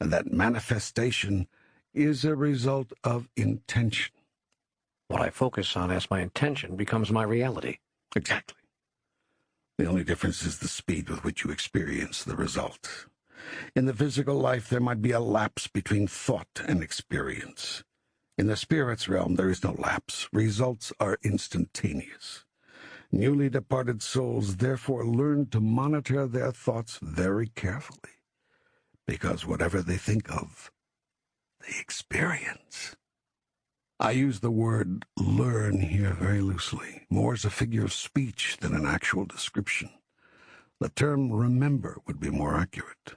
and that manifestation is a result of intention. What I focus on as my intention becomes my reality. Exactly. The only difference is the speed with which you experience the result. In the physical life, there might be a lapse between thought and experience. In the spirit's realm, there is no lapse. Results are instantaneous. Newly departed souls therefore learn to monitor their thoughts very carefully, because whatever they think of, they experience. I use the word learn here very loosely, more as a figure of speech than an actual description. The term remember would be more accurate.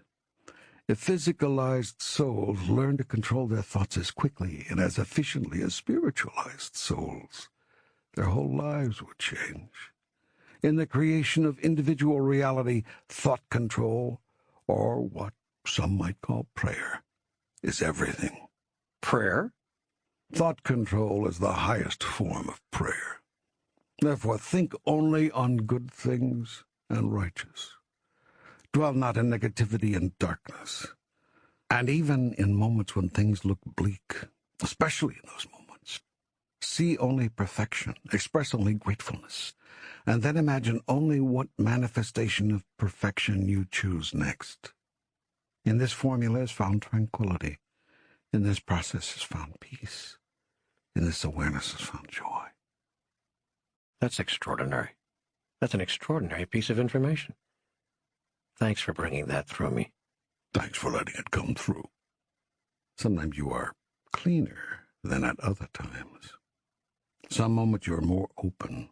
If physicalized souls learn to control their thoughts as quickly and as efficiently as spiritualized souls, their whole lives would change. In the creation of individual reality, thought control, or what some might call prayer, is everything. Prayer? Thought control is the highest form of prayer. Therefore, think only on good things and righteous. Dwell not in negativity and darkness. And even in moments when things look bleak, especially in those moments, see only perfection, express only gratefulness, and then imagine only what manifestation of perfection you choose next. In this formula is found tranquility. In this process is found peace. In this awareness is found joy. That's extraordinary. That's an extraordinary piece of information. Thanks for bringing that through me. Thanks for letting it come through. Sometimes you are cleaner than at other times. Some moments you are more open,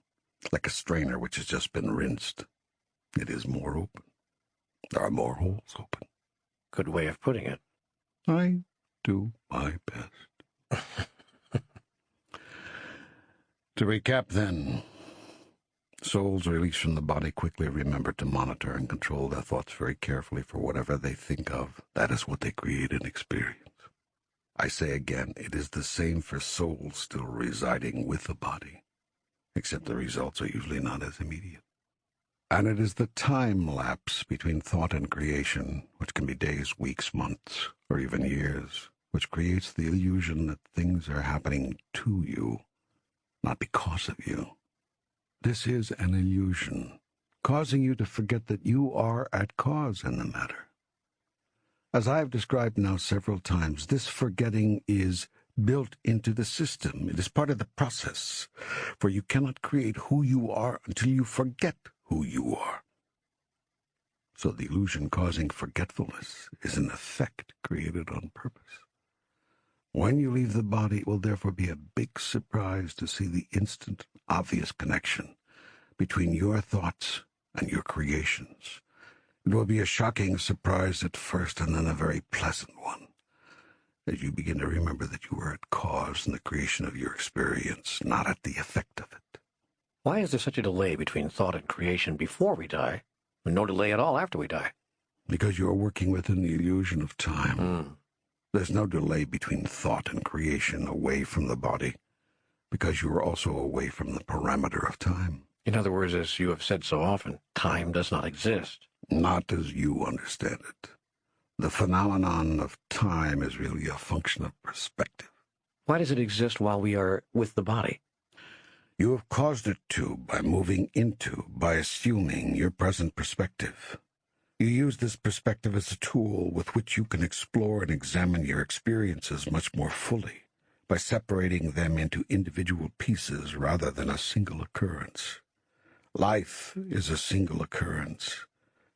like a strainer which has just been rinsed. It is more open. There are more holes open. Good way of putting it. I do my best. To recap then, souls released from the body quickly remember to monitor and control their thoughts very carefully, for whatever they think of, that is what they create and experience. I say again, it is the same for souls still residing with the body, except the results are usually not as immediate. And it is the time lapse between thought and creation, which can be days, weeks, months, or even years, which creates the illusion that things are happening to you, not because of you. This is an illusion, causing you to forget that you are at cause in the matter. As I have described now several times, this forgetting is built into the system. It is part of the process, for you cannot create who you are until you forget who you are. So the illusion causing forgetfulness is an effect created on purpose. When you leave the body, it will therefore be a big surprise to see the instant, obvious connection between your thoughts and your creations. It will be a shocking surprise at first, and then a very pleasant one, as you begin to remember that you were at cause in the creation of your experience, not at the effect of it. Why is there such a delay between thought and creation before we die, and no delay at all after we die? Because you are working within the illusion of time. There's no delay between thought and creation away from the body, because you are also away from the parameter of time. In other words, as you have said so often, time does not exist. Not as you understand it. The phenomenon of time is really a function of perspective. Why does it exist while we are with the body? You have caused it to by moving into, by assuming your present perspective. You use this perspective as a tool with which you can explore and examine your experiences much more fully, by separating them into individual pieces rather than a single occurrence. Life is a single occurrence,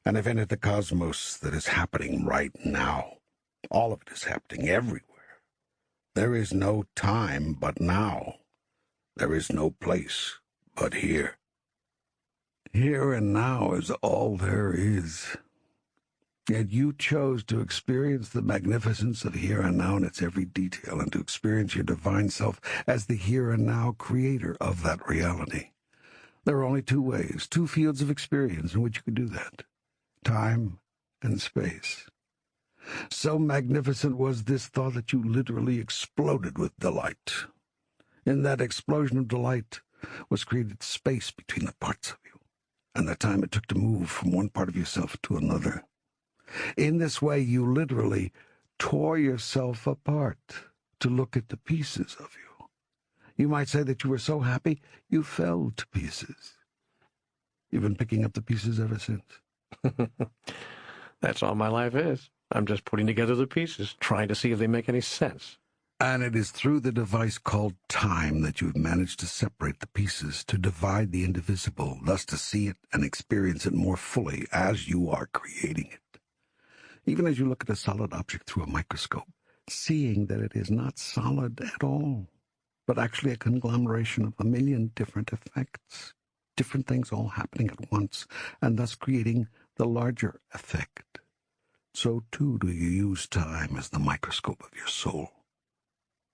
an event of the cosmos that is happening right now. All of it is happening everywhere. There is no time but now. There is no place but here. Here and now is all there is. Yet you chose to experience the magnificence of here and now in its every detail, and to experience your divine self as the here and now creator of that reality. There are only two ways, two fields of experience in which you could do that: time and space. So magnificent was this thought that you literally exploded with delight. In that explosion of delight was created space between the parts of you, and the time it took to move from one part of yourself to another. In this way, you literally tore yourself apart to look at the pieces of you. You might say that you were so happy you fell to pieces. You've been picking up the pieces ever since. That's all my life is. I'm just putting together the pieces, trying to see if they make any sense. And it is through the device called time that you've managed to separate the pieces, to divide the indivisible, thus to see it and experience it more fully as you are creating it. Even as you look at a solid object through a microscope, seeing that it is not solid at all, but actually a conglomeration of a million different effects, different things all happening at once, and thus creating the larger effect. So too do you use time as the microscope of your soul.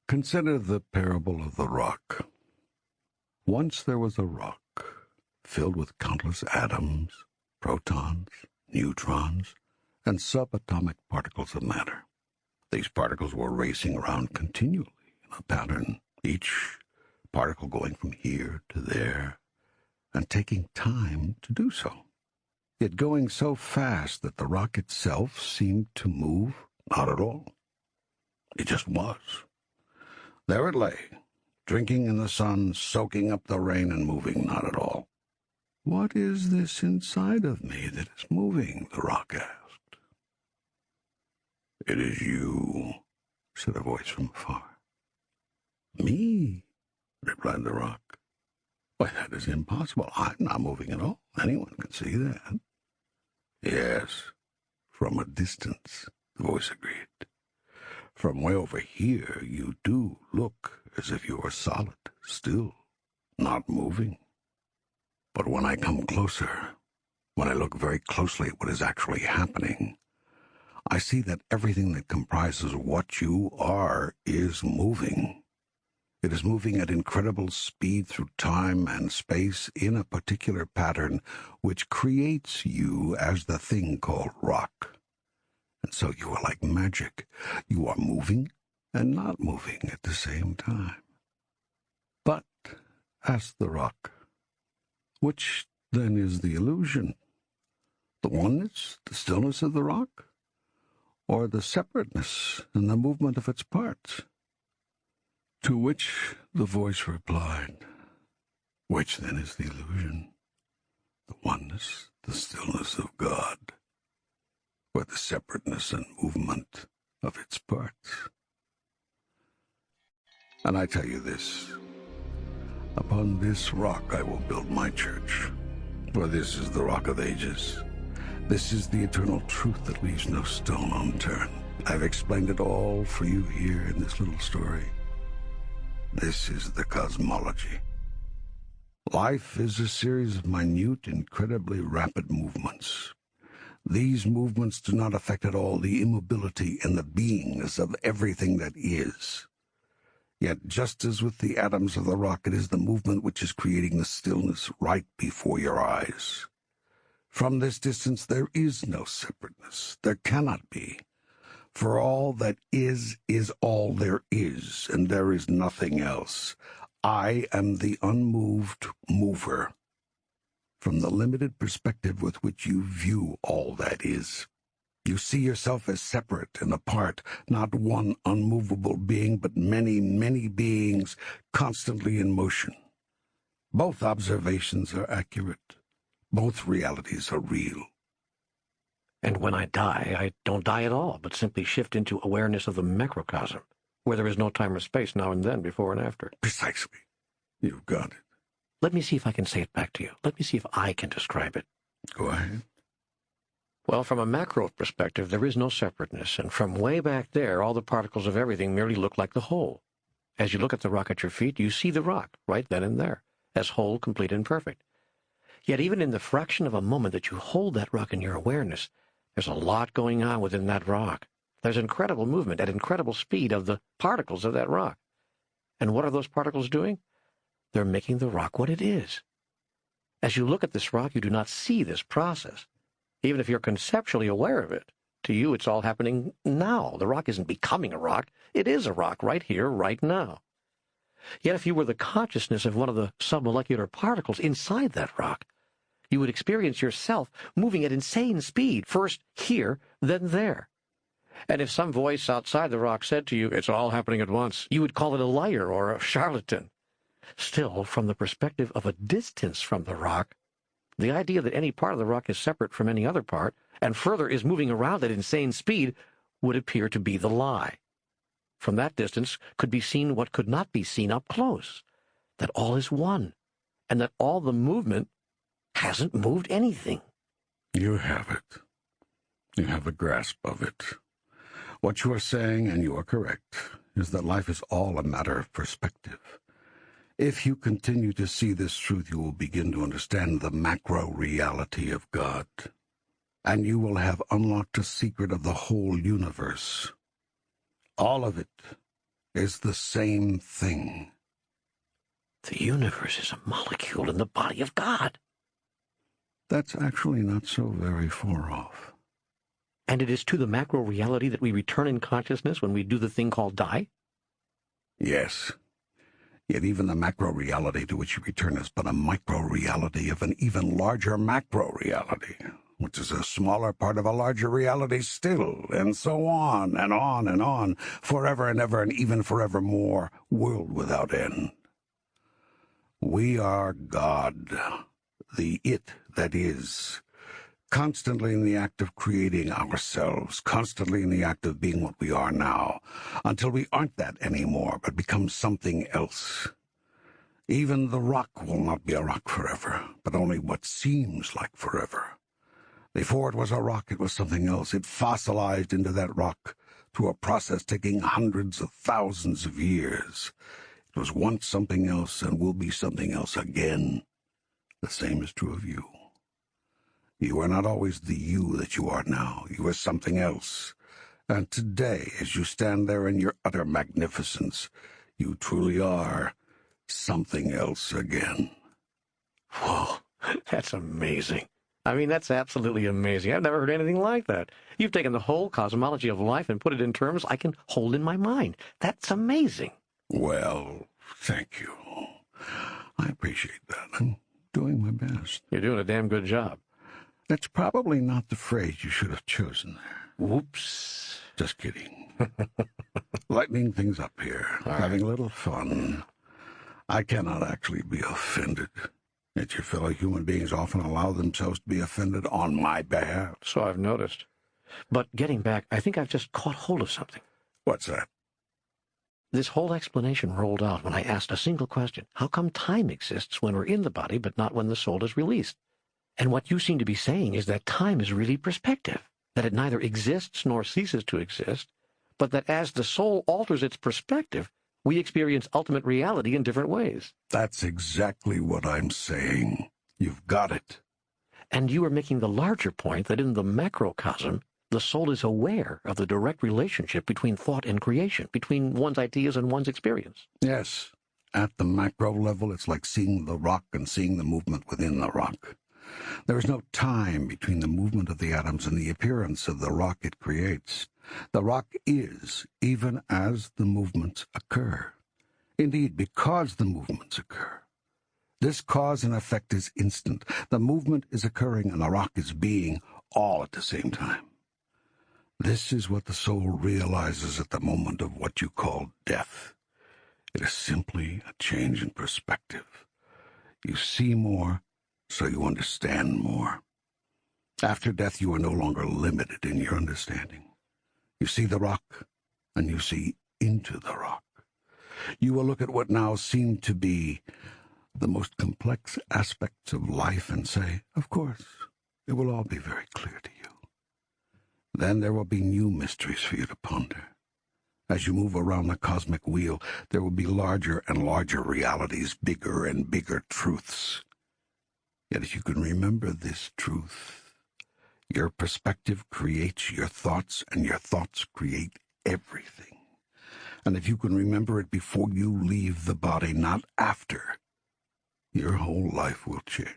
Consider the parable of the rock. Once there was a rock filled with countless atoms, protons, neutrons, and subatomic particles of matter. These particles were racing around continually in a pattern, each particle going from here to there, and taking time to do so. Yet going so fast that the rock itself seemed to move not at all. It just was. There it lay, drinking in the sun, soaking up the rain, and moving not at all. "What is this inside of me that is moving?" the rock asked. "It is you," said a voice from afar. "Me?" replied the rock. "Why, that is impossible. I'm not moving at all. Anyone can see that." "Yes, from a distance," the voice agreed. "From way over here, you do look as if you were solid, still, not moving. But when I come closer, when I look very closely at what is actually happening, I see that everything that comprises what you are is moving. It is moving at incredible speed through time and space in a particular pattern which creates you as the thing called rock. And so you are like magic. You are moving and not moving at the same time." "But," asked the rock, "which then is the illusion? The oneness, the stillness of the rock? Or the separateness and the movement of its parts?" To which the voice replied, "Which then is the illusion? The oneness, the stillness of God, or the separateness and movement of its parts?" And I tell you this, upon this rock I will build my church, for this is the rock of ages. This is the eternal truth that leaves no stone unturned. I've explained it all for you here in this little story. This is the cosmology. Life is a series of minute, incredibly rapid movements. These movements do not affect at all the immobility and the beingness of everything that is. Yet, just as with the atoms of the rock, it is the movement which is creating the stillness right before your eyes. From this distance there is no separateness. There cannot be. For all that is all there is, and there is nothing else. I am the unmoved mover, from the limited perspective with which you view all that is. You see yourself as separate and apart, not one unmovable being, but many, many beings constantly in motion. Both observations are accurate. Both realities are real. And when I die, I don't die at all, but simply shift into awareness of the macrocosm, where there is no time or space now and then, before and after. Precisely. You've got it. Let me see if I can say it back to you. Let me see if I can describe it. Go ahead. Well, from a macro perspective, there is no separateness, and from way back there, all the particles of everything merely look like the whole. As you look at the rock at your feet, you see the rock, right then and there, as whole, complete, and perfect. Yet even in the fraction of a moment that you hold that rock in your awareness, There's a lot going on within that rock. There's incredible movement at incredible speed of the particles of that rock. And what are those particles doing? They're making the rock what it is. As you look at this rock, you do not see this process, even if you're conceptually aware of it. To you, it's all happening now. The rock isn't becoming a rock. It is a rock right here, right now. Yet if you were the consciousness of one of the submolecular particles inside that rock, you would experience yourself moving at insane speed, first here, then there. And if some voice outside the rock said to you, it's all happening at once, you would call it a liar or a charlatan. Still, from the perspective of a distance from the rock, the idea that any part of the rock is separate from any other part, and further is moving around at insane speed, would appear to be the lie. From that distance could be seen what could not be seen up close, that all is one, and that all the movement hasn't moved anything. You have it. You have a grasp of it. What you are saying, and you are correct, is that life is all a matter of perspective. If you continue to see this truth, you will begin to understand the macro-reality of God, and you will have unlocked a secret of the whole universe. All of it is the same thing. The universe is a molecule in the body of God. That's actually not so very far off. And it is to the macro-reality that we return in consciousness when we do the thing called die? Yes. Yet even the macro-reality to which you return is but a micro-reality of an even larger macro-reality, which is a smaller part of a larger reality still, and so on, and on, and on, forever and ever, and even forevermore, world without end. We are God, the it that is, constantly in the act of creating ourselves, constantly in the act of being what we are now, until we aren't that anymore, but become something else. Even the rock will not be a rock forever, but only what seems like forever. Before it was a rock, it was something else. It fossilized into that rock through a process taking hundreds of thousands of years. It was once something else and will be something else again. The same is true of you. You are not always the you that you are now. You are something else. And today, as you stand there in your utter magnificence, you truly are something else again. Whoa, that's amazing. I mean, that's absolutely amazing. I've never heard anything like that. You've taken the whole cosmology of life and put it in terms I can hold in my mind. That's amazing. Well, thank you. I appreciate that. I'm doing my best. You're doing a damn good job. That's probably not the phrase you should have chosen there. Whoops. Just kidding. Lightening things up here. Having a little fun. I cannot actually be offended. Yet your fellow human beings often allow themselves to be offended on my behalf. So I've noticed. But getting back, I think I've just caught hold of something. What's that? This whole explanation rolled out when I asked a single question. How come time exists when we're in the body, but not when the soul is released? And what you seem to be saying is that time is really perspective, that it neither exists nor ceases to exist, but that as the soul alters its perspective, we experience ultimate reality in different ways. That's exactly what I'm saying. You've got it. And you are making the larger point that in the macrocosm, the soul is aware of the direct relationship between thought and creation, between one's ideas and one's experience. Yes. At the macro level, it's like seeing the rock and seeing the movement within the rock. There is no time between the movement of the atoms and the appearance of the rock it creates. The rock is, even as the movements occur. Indeed, because the movements occur. This cause and effect is instant. The movement is occurring and the rock is being, all at the same time. This is what the soul realizes at the moment of what you call death. It is simply a change in perspective. You see more, so you understand more. After death, you are no longer limited in your understanding. You see the rock, and you see into the rock. You will look at what now seem to be the most complex aspects of life and say, of course, it will all be very clear to you. Then there will be new mysteries for you to ponder. As you move around the cosmic wheel, there will be larger and larger realities, bigger and bigger truths. Yet if you can remember this truth, Your perspective creates your thoughts, and your thoughts create everything. And if you can remember it before you leave the body, not after, your whole life will change.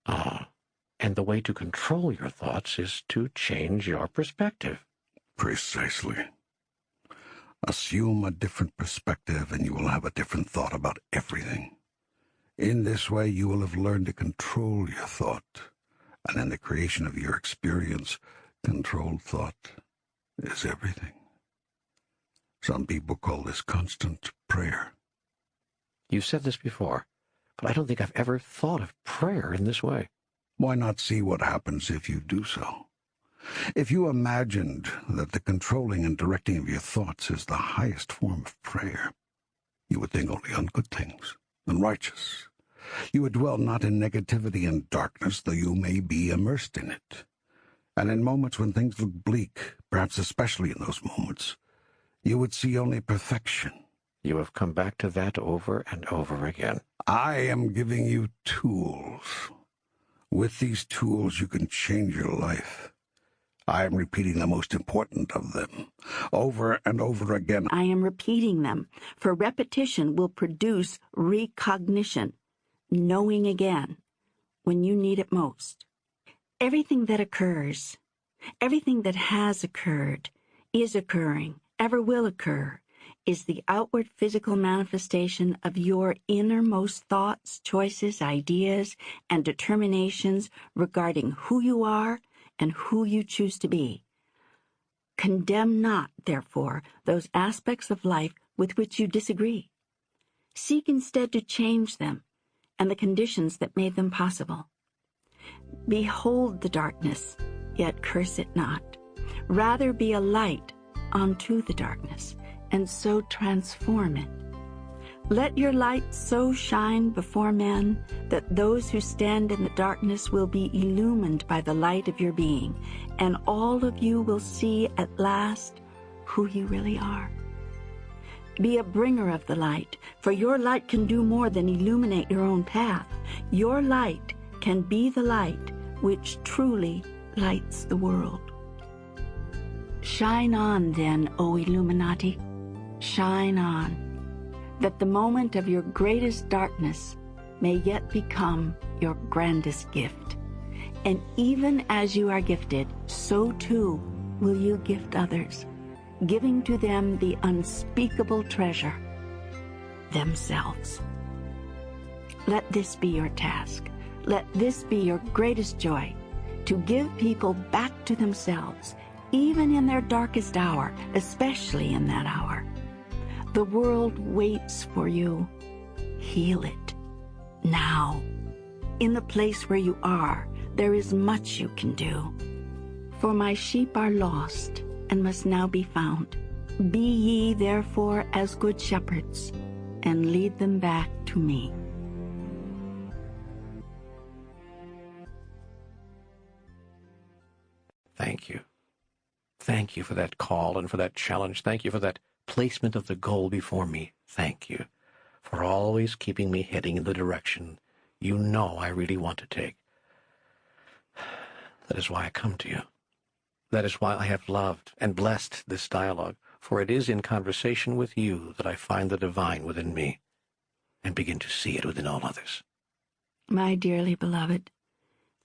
Ah, and the way to control your thoughts is to change your perspective. Precisely. Assume a different perspective, and you will have a different thought about everything. In this way, you will have learned to control your thought, and in the creation of your experience, controlled thought is everything. Some people call this constant prayer. You said this before, but I don't think I've ever thought of prayer in this way. Why not see what happens if you do so? If you imagined that the controlling and directing of your thoughts is the highest form of prayer, you would think only on good things and righteous. You would dwell not in negativity and darkness, though you may be immersed in it. And in moments when things look bleak, perhaps especially in those moments, you would see only perfection. You have come back to that over and over again. I am giving you tools. With these tools, you can change your life. I am repeating the most important of them, over and over again. I am repeating them, for repetition will produce recognition, knowing again, when you need it most. Everything that occurs, everything that has occurred, is occurring, ever will occur, is the outward physical manifestation of your innermost thoughts, choices, ideas, and determinations regarding who you are and who you choose to be. Condemn not, therefore, those aspects of life with which you disagree. Seek instead to change them and the conditions that made them possible. Behold the darkness, yet curse it not. Rather be a light unto the darkness, and so transform it. Let your light so shine before men that those who stand in the darkness will be illumined by the light of your being, and all of you will see at last who you really are. Be a bringer of the light, for your light can do more than illuminate your own path. Your light can be the light which truly lights the world. Shine on, then, O Illuminati, shine on, that the moment of your greatest darkness may yet become your grandest gift. And even as you are gifted, so too will you gift others, giving to them the unspeakable treasure, themselves. Let this be your task. Let this be your greatest joy, to give people back to themselves, even in their darkest hour, especially in that hour. The world waits for you. Heal it. Now. In the place where you are, there is much you can do. For my sheep are lost and must now be found. Be ye therefore as good shepherds, and lead them back to me. Thank you. Thank you for that call and for that challenge. Thank you for that placement of the goal before me. Thank you for always keeping me heading in the direction you know I really want to take. That is why I come to you. That is why I have loved and blessed this dialogue, for it is in conversation with you that I find the divine within me and begin to see it within all others. My dearly beloved,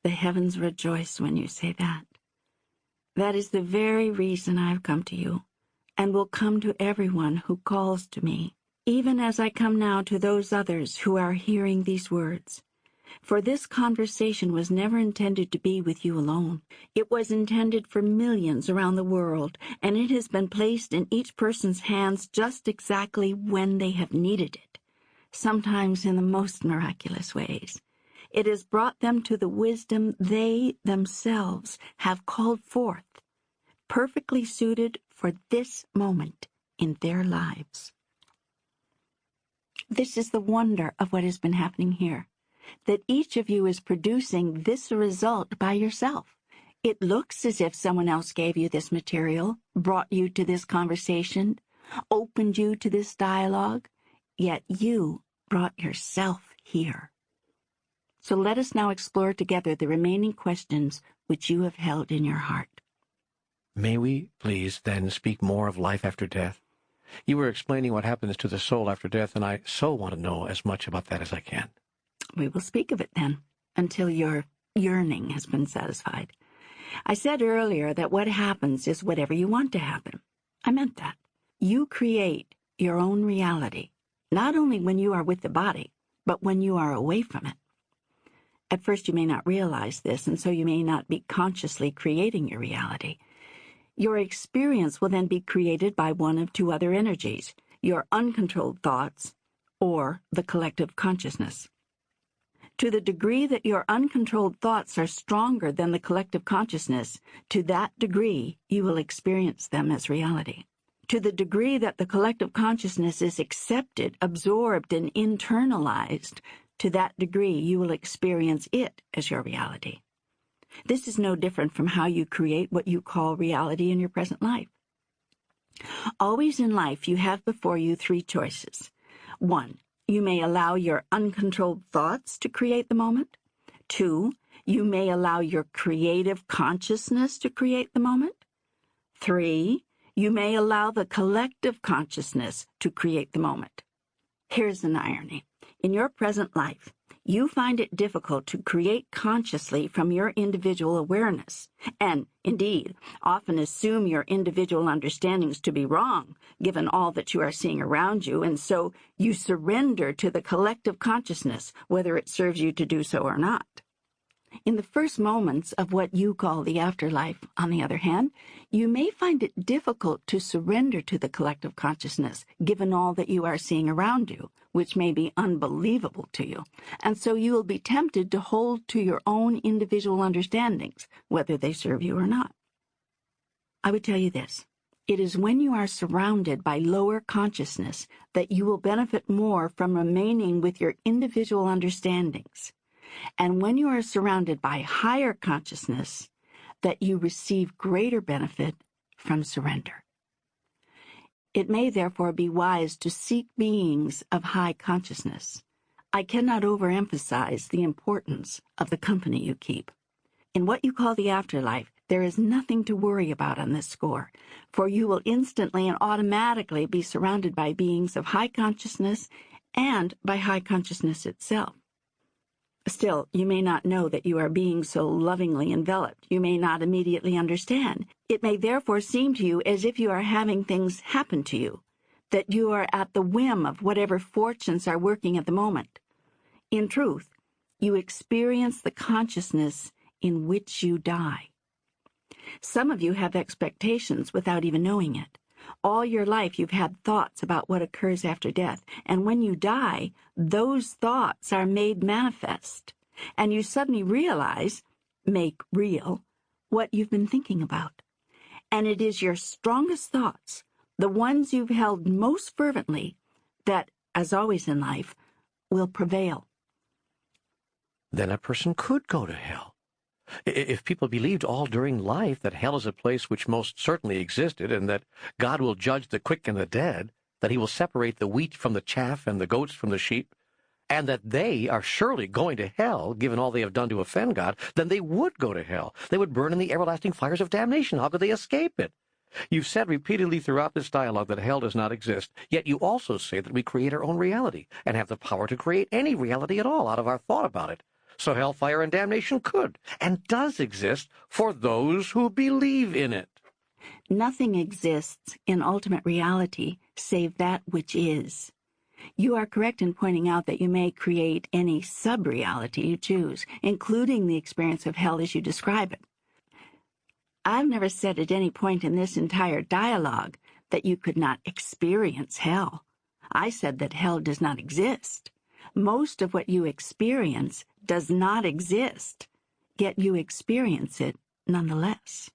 the heavens rejoice when you say that. That is the very reason I have come to you, and will come to everyone who calls to me, even as I come now to those others who are hearing these words. For this conversation was never intended to be with you alone. It was intended for millions around the world, and it has been placed in each person's hands just exactly when they have needed it, sometimes in the most miraculous ways. It has brought them to the wisdom they themselves have called forth, perfectly suited for this moment in their lives. This is the wonder of what has been happening here, that each of you is producing this result by yourself. It looks as if someone else gave you this material, brought you to this conversation, opened you to this dialogue, yet you brought yourself here. So let us now explore together the remaining questions which you have held in your heart. May we, please, then speak more of life after death? You were explaining what happens to the soul after death, and I so want to know as much about that as I can. We will speak of it then, until your yearning has been satisfied. I said earlier that what happens is whatever you want to happen. I meant that. You create your own reality, not only when you are with the body, but when you are away from it. At first you may not realize this, and so you may not be consciously creating your reality. Your experience will then be created by one of two other energies, your uncontrolled thoughts or the collective consciousness. To the degree that your uncontrolled thoughts are stronger than the collective consciousness, to that degree you will experience them as reality. To the degree that the collective consciousness is accepted, absorbed, and internalized, to that degree you will experience it as your reality. This is no different from how you create what you call reality in your present life. Always in life you have before you three choices. 1. You may allow your uncontrolled thoughts to create the moment. 2. You may allow your creative consciousness to create the moment. 3. You may allow the collective consciousness to create the moment. Here's an irony. In your present life, you find it difficult to create consciously from your individual awareness, and, indeed, often assume your individual understandings to be wrong, given all that you are seeing around you, and so you surrender to the collective consciousness, whether it serves you to do so or not. In the first moments of what you call the afterlife, on the other hand, you may find it difficult to surrender to the collective consciousness, given all that you are seeing around you, which may be unbelievable to you, and so you will be tempted to hold to your own individual understandings, whether they serve you or not. I would tell you this. It is when you are surrounded by lower consciousness that you will benefit more from remaining with your individual understandings, and when you are surrounded by higher consciousness, that you receive greater benefit from surrender. It may therefore be wise to seek beings of high consciousness. I cannot overemphasize the importance of the company you keep. In what you call the afterlife, there is nothing to worry about on this score, for you will instantly and automatically be surrounded by beings of high consciousness and by high consciousness itself. Still, you may not know that you are being so lovingly enveloped. You may not immediately understand. It may therefore seem to you as if you are having things happen to you, that you are at the whim of whatever fortunes are working at the moment. In truth, you experience the consciousness in which you die. Some of you have expectations without even knowing it. All your life you've had thoughts about what occurs after death, and when you die, those thoughts are made manifest, and you suddenly realize, make real, what you've been thinking about. And it is your strongest thoughts, the ones you've held most fervently, that, as always in life, will prevail. Then a person could go to hell. If people believed all during life that hell is a place which most certainly existed and that God will judge the quick and the dead, that he will separate the wheat from the chaff and the goats from the sheep, and that they are surely going to hell, given all they have done to offend God, then they would go to hell. They would burn in the everlasting fires of damnation. How could they escape it? You've said repeatedly throughout this dialogue that hell does not exist, yet you also say that we create our own reality and have the power to create any reality at all out of our thought about it. So hellfire and damnation could and does exist for those who believe in it. Nothing exists in ultimate reality save that which is. You are correct in pointing out that you may create any sub-reality you choose, including the experience of hell as you describe it. I've never said at any point in this entire dialogue that you could not experience hell. I said that hell does not exist. Most of what you experience does not exist, yet you experience it nonetheless.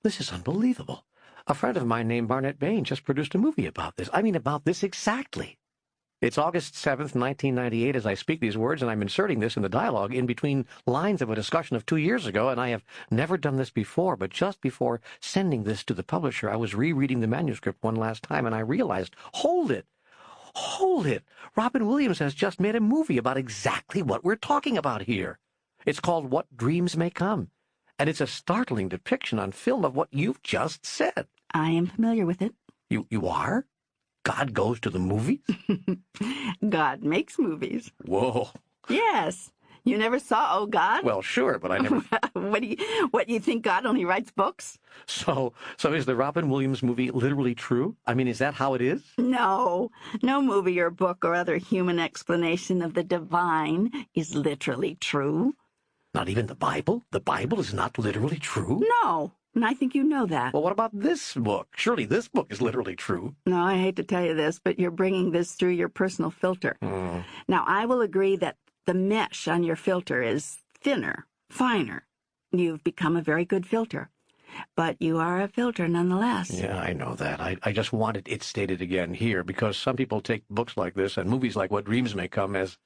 This is unbelievable. A friend of mine named Barnett Bain just produced a movie about this. I mean, about this exactly. It's August 7th, 1998, as I speak these words, and I'm inserting this in the dialogue in between lines of a discussion of 2 years ago, and I have never done this before, but just before sending this to the publisher, I was rereading the manuscript one last time, and I realized, hold it! Robin Williams has just made a movie about exactly what we're talking about here. It's called What Dreams May Come. And it's a startling depiction on film of what you've just said. I am familiar with it. You are? God goes to the movies? God makes movies. Whoa. Yes. You never saw Oh God? Well, sure, but I never... What do you think God only writes books? So is the Robin Williams movie literally true? I mean, is that how it is? No. No movie or book or other human explanation of the divine is literally true. Not even the Bible? The Bible is not literally true? No. And I think you know that. Well, what about this book? Surely this book is literally true. No, I hate to tell you this, but you're bringing this through your personal filter. Now, I will agree that the mesh on your filter is thinner, finer. You've become a very good filter. But you are a filter nonetheless. Yeah, I know that. I just wanted it stated again here, because some people take books like this and movies like What Dreams May Come as,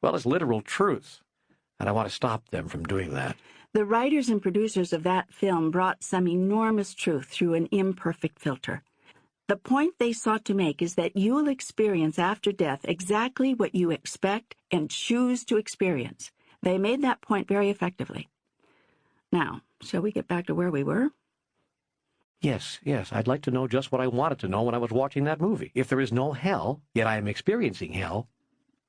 well, as literal truth. And I want to stop them from doing that. The writers and producers of that film brought some enormous truth through an imperfect filter. The point they sought to make is that you will experience after death exactly what you expect and choose to experience. They made that point very effectively. Now, shall we get back to where we were? Yes, I'd like to know just what I wanted to know when I was watching that movie. If there is no hell, yet I am experiencing hell,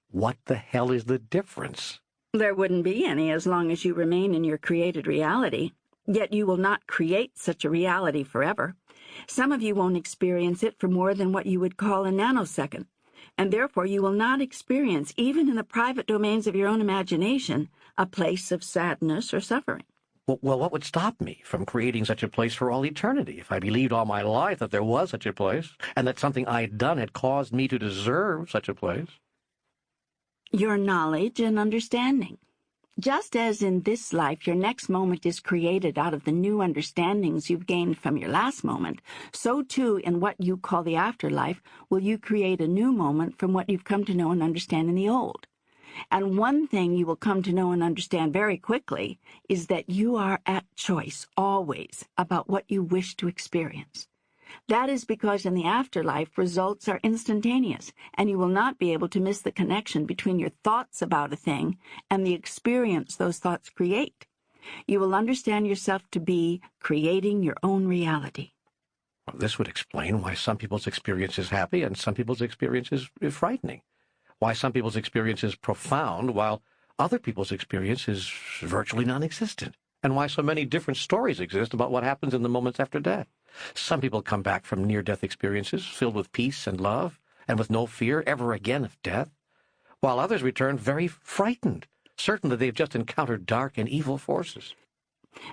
what the hell is the difference? There wouldn't be any as long as you remain in your created reality. Yet you will not create such a reality forever. Some of you won't experience it for more than what you would call a nanosecond, and therefore you will not experience, even in the private domains of your own imagination, a place of sadness or suffering. Well, what would stop me from creating such a place for all eternity if I believed all my life that there was such a place, and that something I had done had caused me to deserve such a place? Your knowledge and understanding. Just as in this life your next moment is created out of the new understandings you've gained from your last moment, so too in what you call the afterlife will you create a new moment from what you've come to know and understand in the old. And one thing you will come to know and understand very quickly is that you are at choice always about what you wish to experience. That is because in the afterlife, results are instantaneous, and you will not be able to miss the connection between your thoughts about a thing and the experience those thoughts create. You will understand yourself to be creating your own reality. Well, this would explain why some people's experience is happy and some people's experience is frightening. Why some people's experience is profound while other people's experience is virtually non-existent. And why so many different stories exist about what happens in the moments after death. Some people come back from near-death experiences filled with peace and love, and with no fear ever again of death, while others return very frightened, certain that they've just encountered dark and evil forces.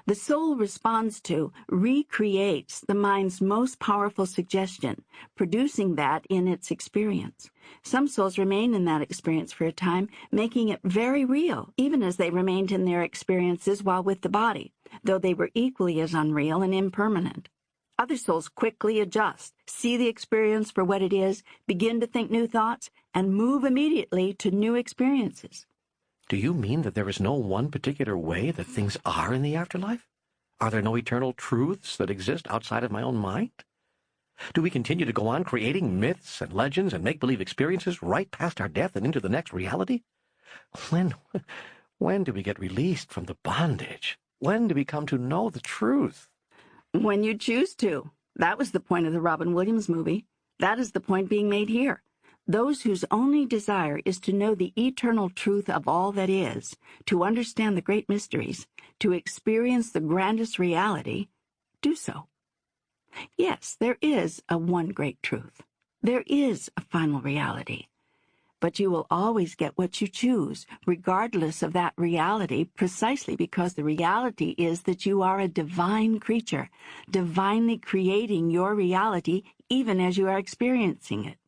The soul responds to, recreates the mind's most powerful suggestion, producing that in its experience. Some souls remain in that experience for a time, making it very real, even as they remained in their experiences while with the body, though they were equally as unreal and impermanent. Other souls quickly adjust, see the experience for what it is, begin to think new thoughts, and move immediately to new experiences. Do you mean that there is no one particular way that things are in the afterlife? Are there no eternal truths that exist outside of my own mind? Do we continue to go on creating myths and legends and make-believe experiences right past our death and into the next reality? When do we get released from the bondage? When do we come to know the truth? When you choose to. That was the point of the Robin Williams movie. That is the point being made here. Those whose only desire is to know the eternal truth of all that is, to understand the great mysteries, to experience the grandest reality, do so. Yes, there is a one great truth. There is a final reality. But you will always get what you choose, regardless of that reality, precisely because the reality is that you are a divine creature, divinely creating your reality even as you are experiencing it.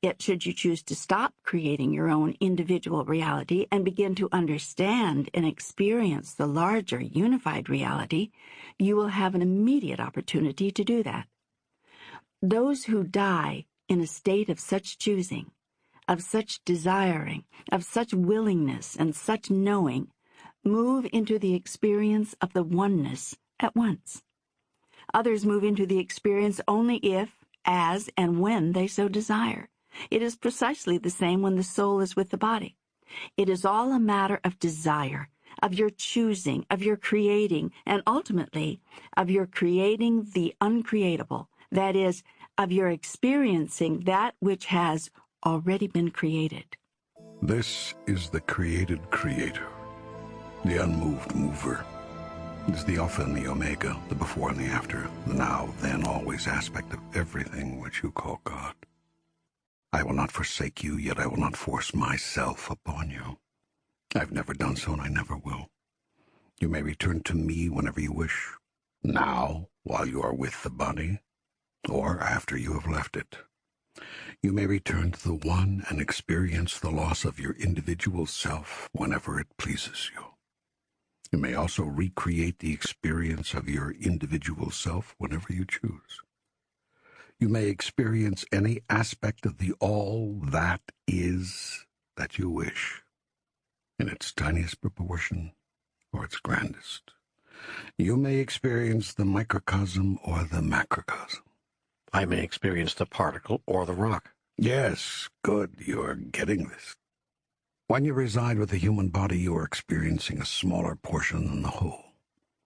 Yet should you choose to stop creating your own individual reality and begin to understand and experience the larger unified reality, you will have an immediate opportunity to do that. Those who die in a state of such choosing, of such desiring, of such willingness and such knowing, move into the experience of the oneness at once. Others move into the experience only if, as, and when they so desire. It is precisely the same when the soul is with the body. It is all a matter of desire, of your choosing, of your creating, and ultimately of your creating the uncreatable. That is, of your experiencing that which has already been created. This is the created creator, the unmoved mover. It is the Alpha and the Omega, the before and the after, the now, then, always aspect of everything which you call God. I will not forsake you, yet I will not force myself upon you. I've never done so, and I never will. You may return to me whenever you wish, now, while you are with the body, or after you have left it. You may return to the one and experience the loss of your individual self whenever it pleases you. You may also recreate the experience of your individual self whenever you choose. You may experience any aspect of the all that is that you wish, in its tiniest proportion or its grandest. You may experience the microcosm or the macrocosm. I may experience the particle or the rock. Yes, good, you're getting this. When you reside with the human body, you are experiencing a smaller portion than the whole.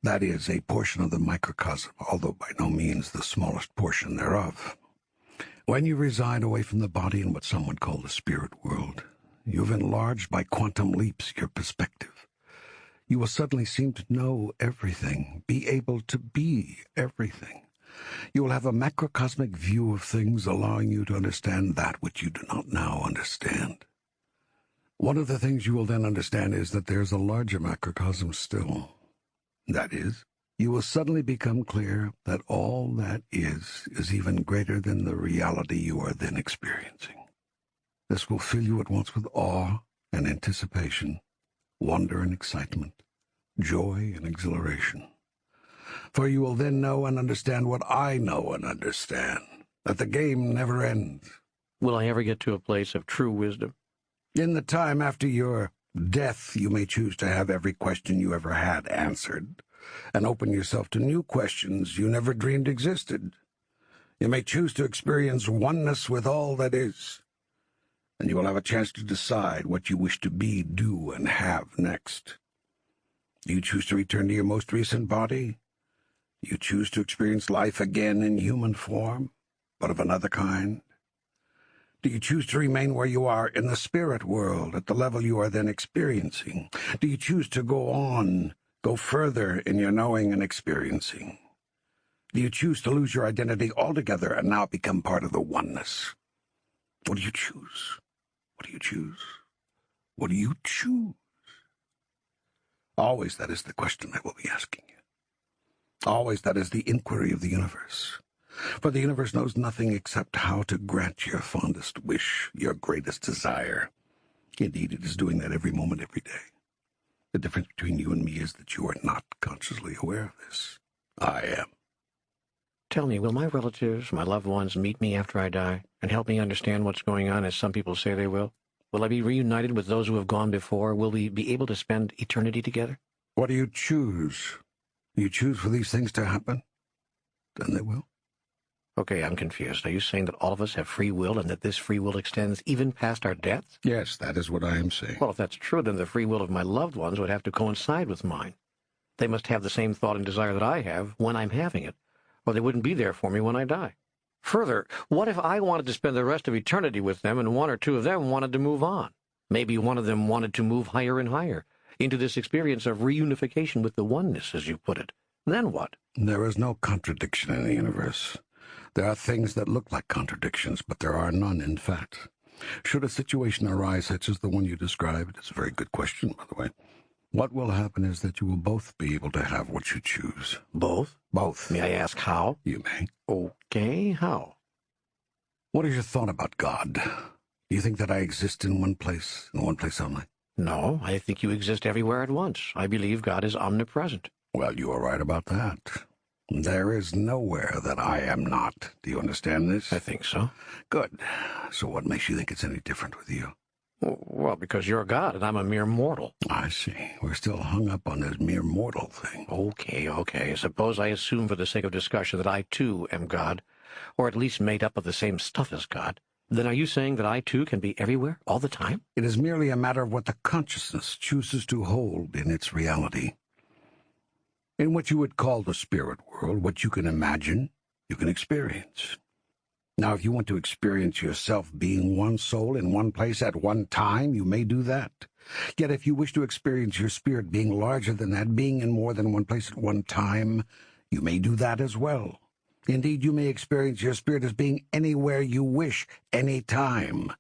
That is, a portion of the microcosm, although by no means the smallest portion thereof. When you reside away from the body in what some would call the spirit world, you've enlarged by quantum leaps your perspective. You will suddenly seem to know everything, be able to be everything. You will have a macrocosmic view of things, allowing you to understand that which you do not now understand. One of the things you will then understand is that there's a larger macrocosm still. That is, you will suddenly become clear that all that is even greater than the reality you are then experiencing. This will fill you at once with awe and anticipation, wonder and excitement, joy and exhilaration. For you will then know and understand what I know and understand, that the game never ends. Will I ever get to a place of true wisdom? In the time after your death, you may choose to have every question you ever had answered, and open yourself to new questions you never dreamed existed. You may choose to experience oneness with all that is, and you will have a chance to decide what you wish to be, do, and have next. Do you choose to return to your most recent body? Do you choose to experience life again in human form, but of another kind? Do you choose to remain where you are in the spirit world, at the level you are then experiencing? Do you choose to go on, go further in your knowing and experiencing? Do you choose to lose your identity altogether and now become part of the oneness? What do you choose? What do you choose? What do you choose? Always that is the question I will be asking you. Always that is the inquiry of the universe. For the universe knows nothing except how to grant your fondest wish, your greatest desire. Indeed, it is doing that every moment, every day. The difference between you and me is that you are not consciously aware of this. I am. Tell me, will my relatives, my loved ones, meet me after I die and help me understand what's going on, as some people say they will? Will I be reunited with those who have gone before? Will we be able to spend eternity together? What do you choose? You choose for these things to happen? Then they will. Okay, I'm confused. Are you saying that all of us have free will and that this free will extends even past our deaths? Yes, that is what I am saying. Well, if that's true, then the free will of my loved ones would have to coincide with mine. They must have the same thought and desire that I have when I'm having it, or they wouldn't be there for me when I die. Further, what if I wanted to spend the rest of eternity with them and one or two of them wanted to move on? Maybe one of them wanted to move higher and higher into this experience of reunification with the oneness, as you put it. Then what? There is no contradiction in the universe. There are things that look like contradictions, but there are none in fact. Should a situation arise such as the one you described, it's a very good question, by the way, what will happen is that you will both be able to have what you choose. Both? Both. May I ask how? You may. Okay, how? What is your thought about God? Do you think that I exist in one place only? No, I think you exist everywhere at once. I believe God is omnipresent. Well, you are right about that. There is nowhere that I am not. Do you understand this? I think so. Good. So what makes you think it's any different with you? Well, because you're God and I'm a mere mortal. I see. We're still hung up on this mere mortal thing. Okay. Suppose I assume for the sake of discussion that I, too, am God, or at least made up of the same stuff as God. Then are you saying that I, too, can be everywhere all the time? It is merely a matter of what the consciousness chooses to hold in its reality. In what you would call the spirit world, what you can imagine, you can experience. Now, if you want to experience yourself being one soul in one place at one time, you may do that. Yet if you wish to experience your spirit being larger than that, being in more than one place at one time, you may do that as well. Indeed, you may experience your spirit as being anywhere you wish, any time.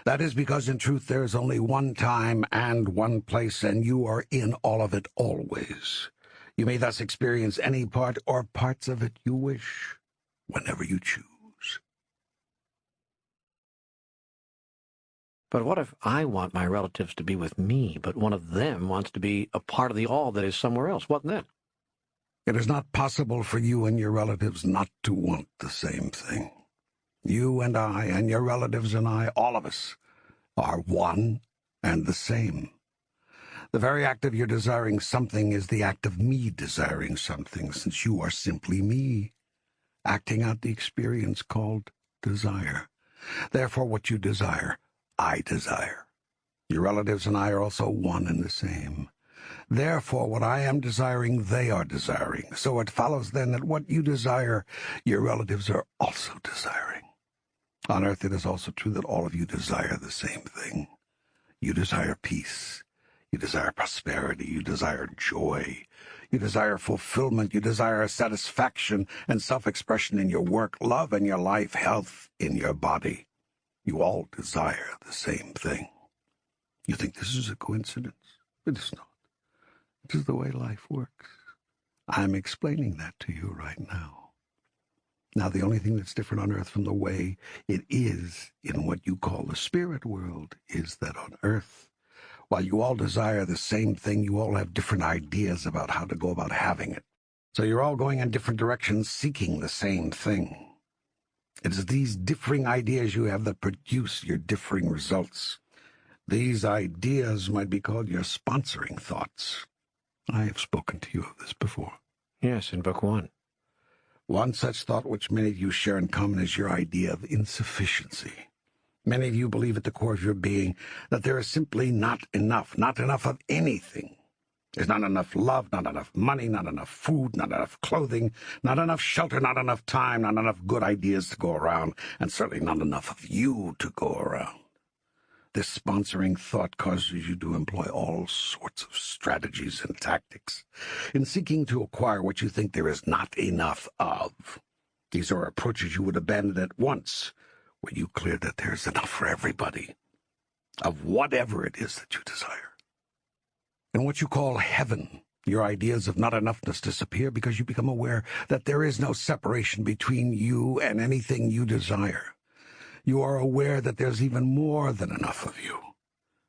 That is because, in truth, there is only one time and one place, and you are in all of it always. You may thus experience any part or parts of it you wish, whenever you choose. But what if I want my relatives to be with me, but one of them wants to be a part of the all that is somewhere else? What then? It is not possible for you and your relatives not to want the same thing. You and I and your relatives and I, all of us, are one and the same. The very act of your desiring something is the act of me desiring something, since you are simply me, acting out the experience called desire. Therefore, what you desire, I desire. Your relatives and I are also one and the same. Therefore, what I am desiring, they are desiring. So it follows then that what you desire, your relatives are also desiring. On earth, it is also true that all of you desire the same thing. You desire peace. You desire prosperity. You desire joy. You desire fulfillment. You desire satisfaction and self-expression in your work, love in your life, health in your body. You all desire the same thing. You think this is a coincidence? It is not. It is the way life works. I'm explaining that to you right now. Now, the only thing that's different on earth from the way it is in what you call the spirit world is that on earth, while you all desire the same thing, you all have different ideas about how to go about having it. So you're all going in different directions, seeking the same thing. It is these differing ideas you have that produce your differing results. These ideas might be called your sponsoring thoughts. I have spoken to you of this before. Yes, in Book 1. One such thought which many of you share in common is your idea of insufficiency. Many of you believe at the core of your being that there is simply not enough of anything. There's not enough love, not enough money, not enough food, not enough clothing, not enough shelter, not enough time, not enough good ideas to go around, and certainly not enough of you to go around. This sponsoring thought causes you to employ all sorts of strategies and tactics in seeking to acquire what you think there is not enough of. These are approaches you would abandon at once when you clear that there is enough for everybody, of whatever it is that you desire. In what you call heaven, your ideas of not enoughness disappear because you become aware that there is no separation between you and anything you desire. You are aware that there's even more than enough of you.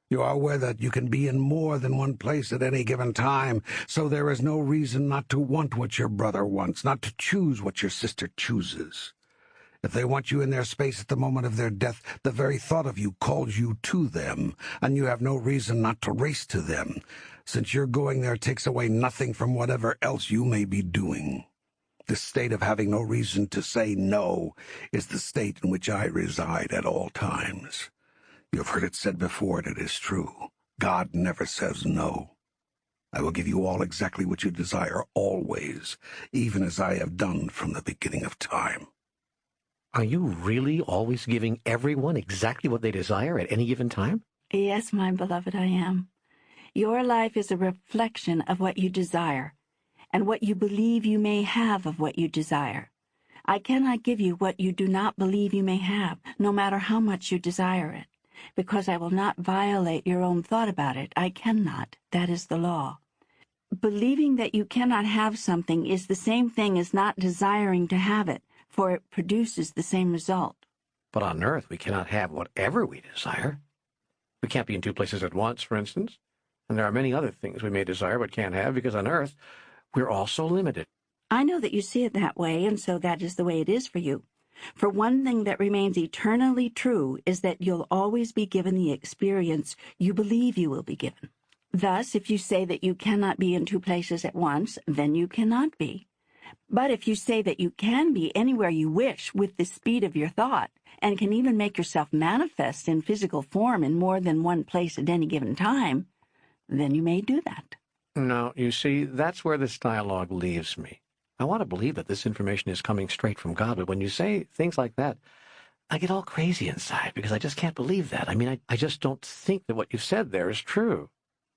You are aware that you can be in more than one place at any given time, so there is no reason not to want what your brother wants, not to choose what your sister chooses. If they want you in their space at the moment of their death, the very thought of you calls you to them, and you have no reason not to race to them, since your going there takes away nothing from whatever else you may be doing. This state of having no reason to say no is the state in which I reside at all times. You have heard it said before, and it is true. God never says no. I will give you all exactly what you desire always, even as I have done from the beginning of time. Are you really always giving everyone exactly what they desire at any given time? Yes, my beloved, I am. Your life is a reflection of what you desire, and what you believe you may have of what you desire. I cannot give you what you do not believe you may have, no matter how much you desire it, because I will not violate your own thought about it. I cannot. That is the law. Believing that you cannot have something is the same thing as not desiring to have it, for it produces the same result. But on earth, we cannot have whatever we desire. We can't be in two places at once, for instance. And there are many other things we may desire but can't have, because on earth, we're also limited. I know that you see it that way, and so that is the way it is for you. For one thing that remains eternally true is that you'll always be given the experience you believe you will be given. Thus, if you say that you cannot be in two places at once, then you cannot be. But if you say that you can be anywhere you wish with the speed of your thought, and can even make yourself manifest in physical form in more than one place at any given time, then you may do that. No, you see, that's where this dialogue leaves me. I want to believe that this information is coming straight from God, but when you say things like that, I get all crazy inside because I just can't believe that. I mean, I just don't think that what you said there is true.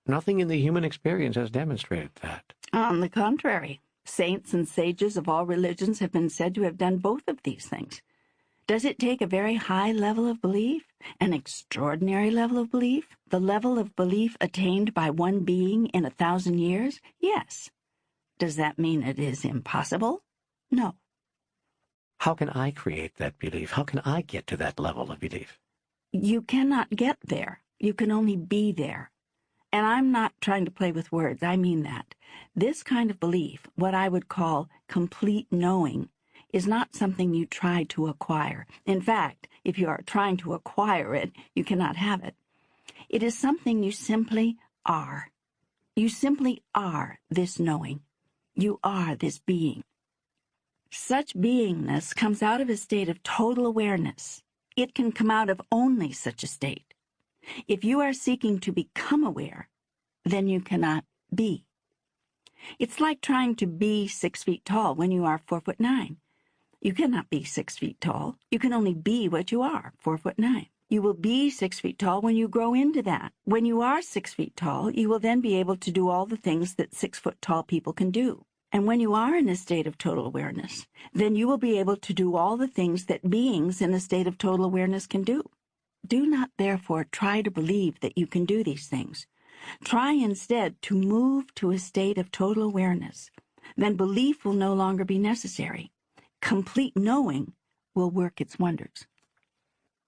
Nothing in the human experience has demonstrated that. On the contrary, saints and sages of all religions have been said to have done both of these things. Does it take a very high level of belief, an extraordinary level of belief, the level of belief attained by one being in 1,000 years? Yes. Does that mean it is impossible? No. How can I create that belief? How can I get to that level of belief? You cannot get there. You can only be there. And I'm not trying to play with words. I mean that. This kind of belief, what I would call complete knowing, is not something you try to acquire. In fact, if you are trying to acquire it, you cannot have it. It is something you simply are. You simply are this knowing. You are this being. Such beingness comes out of a state of total awareness. It can come out of only such a state. If you are seeking to become aware, then you cannot be. It's like trying to be 6 feet tall when you are 4'9". You cannot be 6 feet tall. You can only be what you are, 4'9". You will be 6 feet tall when you grow into that. When you are 6 feet tall, you will then be able to do all the things that 6-foot-tall people can do. And when you are in a state of total awareness, then you will be able to do all the things that beings in a state of total awareness can do. Do not, therefore, try to believe that you can do these things. Try instead to move to a state of total awareness. Then belief will no longer be necessary. Complete knowing will work its wonders.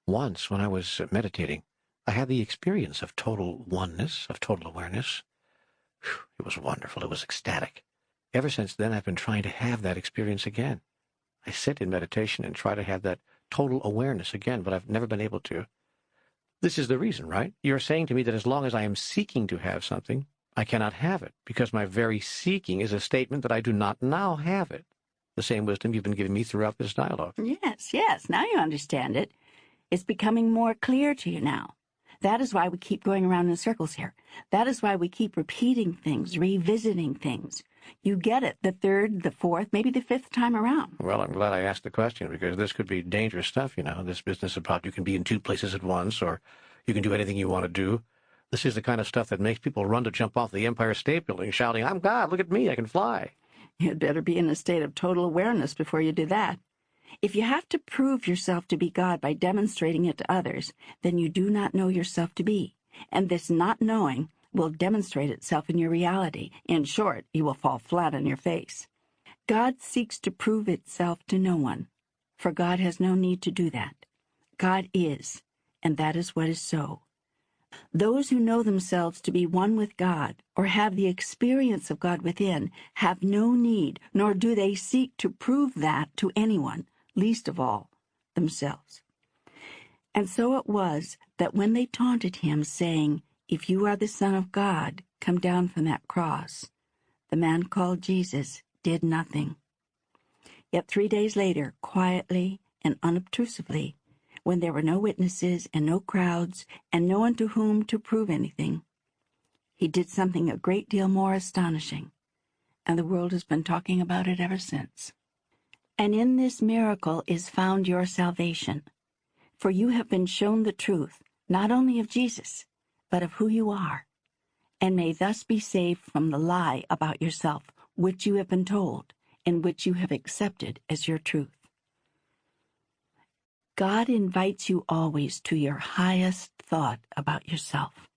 Once, when I was meditating, I had the experience of total oneness, of total awareness. It was wonderful. It was ecstatic. Ever since then, I've been trying to have that experience again. I sit in meditation and try to have that total awareness again, but I've never been able to. This is the reason, right? You're saying to me that as long as I am seeking to have something, I cannot have it, because my very seeking is a statement that I do not now have it. The same wisdom you've been giving me throughout this dialogue. Yes, now you understand it. It's becoming more clear to you now. That is why we keep going around in circles here. That is why we keep repeating things, revisiting things. You get it the third, the fourth, maybe the fifth time around. Well, I'm glad I asked the question, because this could be dangerous stuff, this business about you can be in 2 places at once, or you can do anything you want to do. This is the kind of stuff that makes people run to jump off the Empire State Building shouting, "I'm God, look at me, I can fly." You'd better be in a state of total awareness before you do that. If you have to prove yourself to be God by demonstrating it to others, then you do not know yourself to be. And this not knowing will demonstrate itself in your reality. In short, you will fall flat on your face. God seeks to prove itself to no one, for God has no need to do that. God is, and that is what is so. Those who know themselves to be one with God, or have the experience of God within, have no need, nor do they seek to prove that to anyone, least of all themselves. And so it was that when they taunted him, saying, "If you are the Son of God, come down from that cross," the man called Jesus did nothing. Yet 3 days later, quietly and unobtrusively, when there were no witnesses and no crowds and no one to whom to prove anything, he did something a great deal more astonishing, and the world has been talking about it ever since. And in this miracle is found your salvation, for you have been shown the truth, not only of Jesus, but of who you are, and may thus be saved from the lie about yourself, which you have been told, and which you have accepted as your truth. God invites you always to your highest thought about yourself.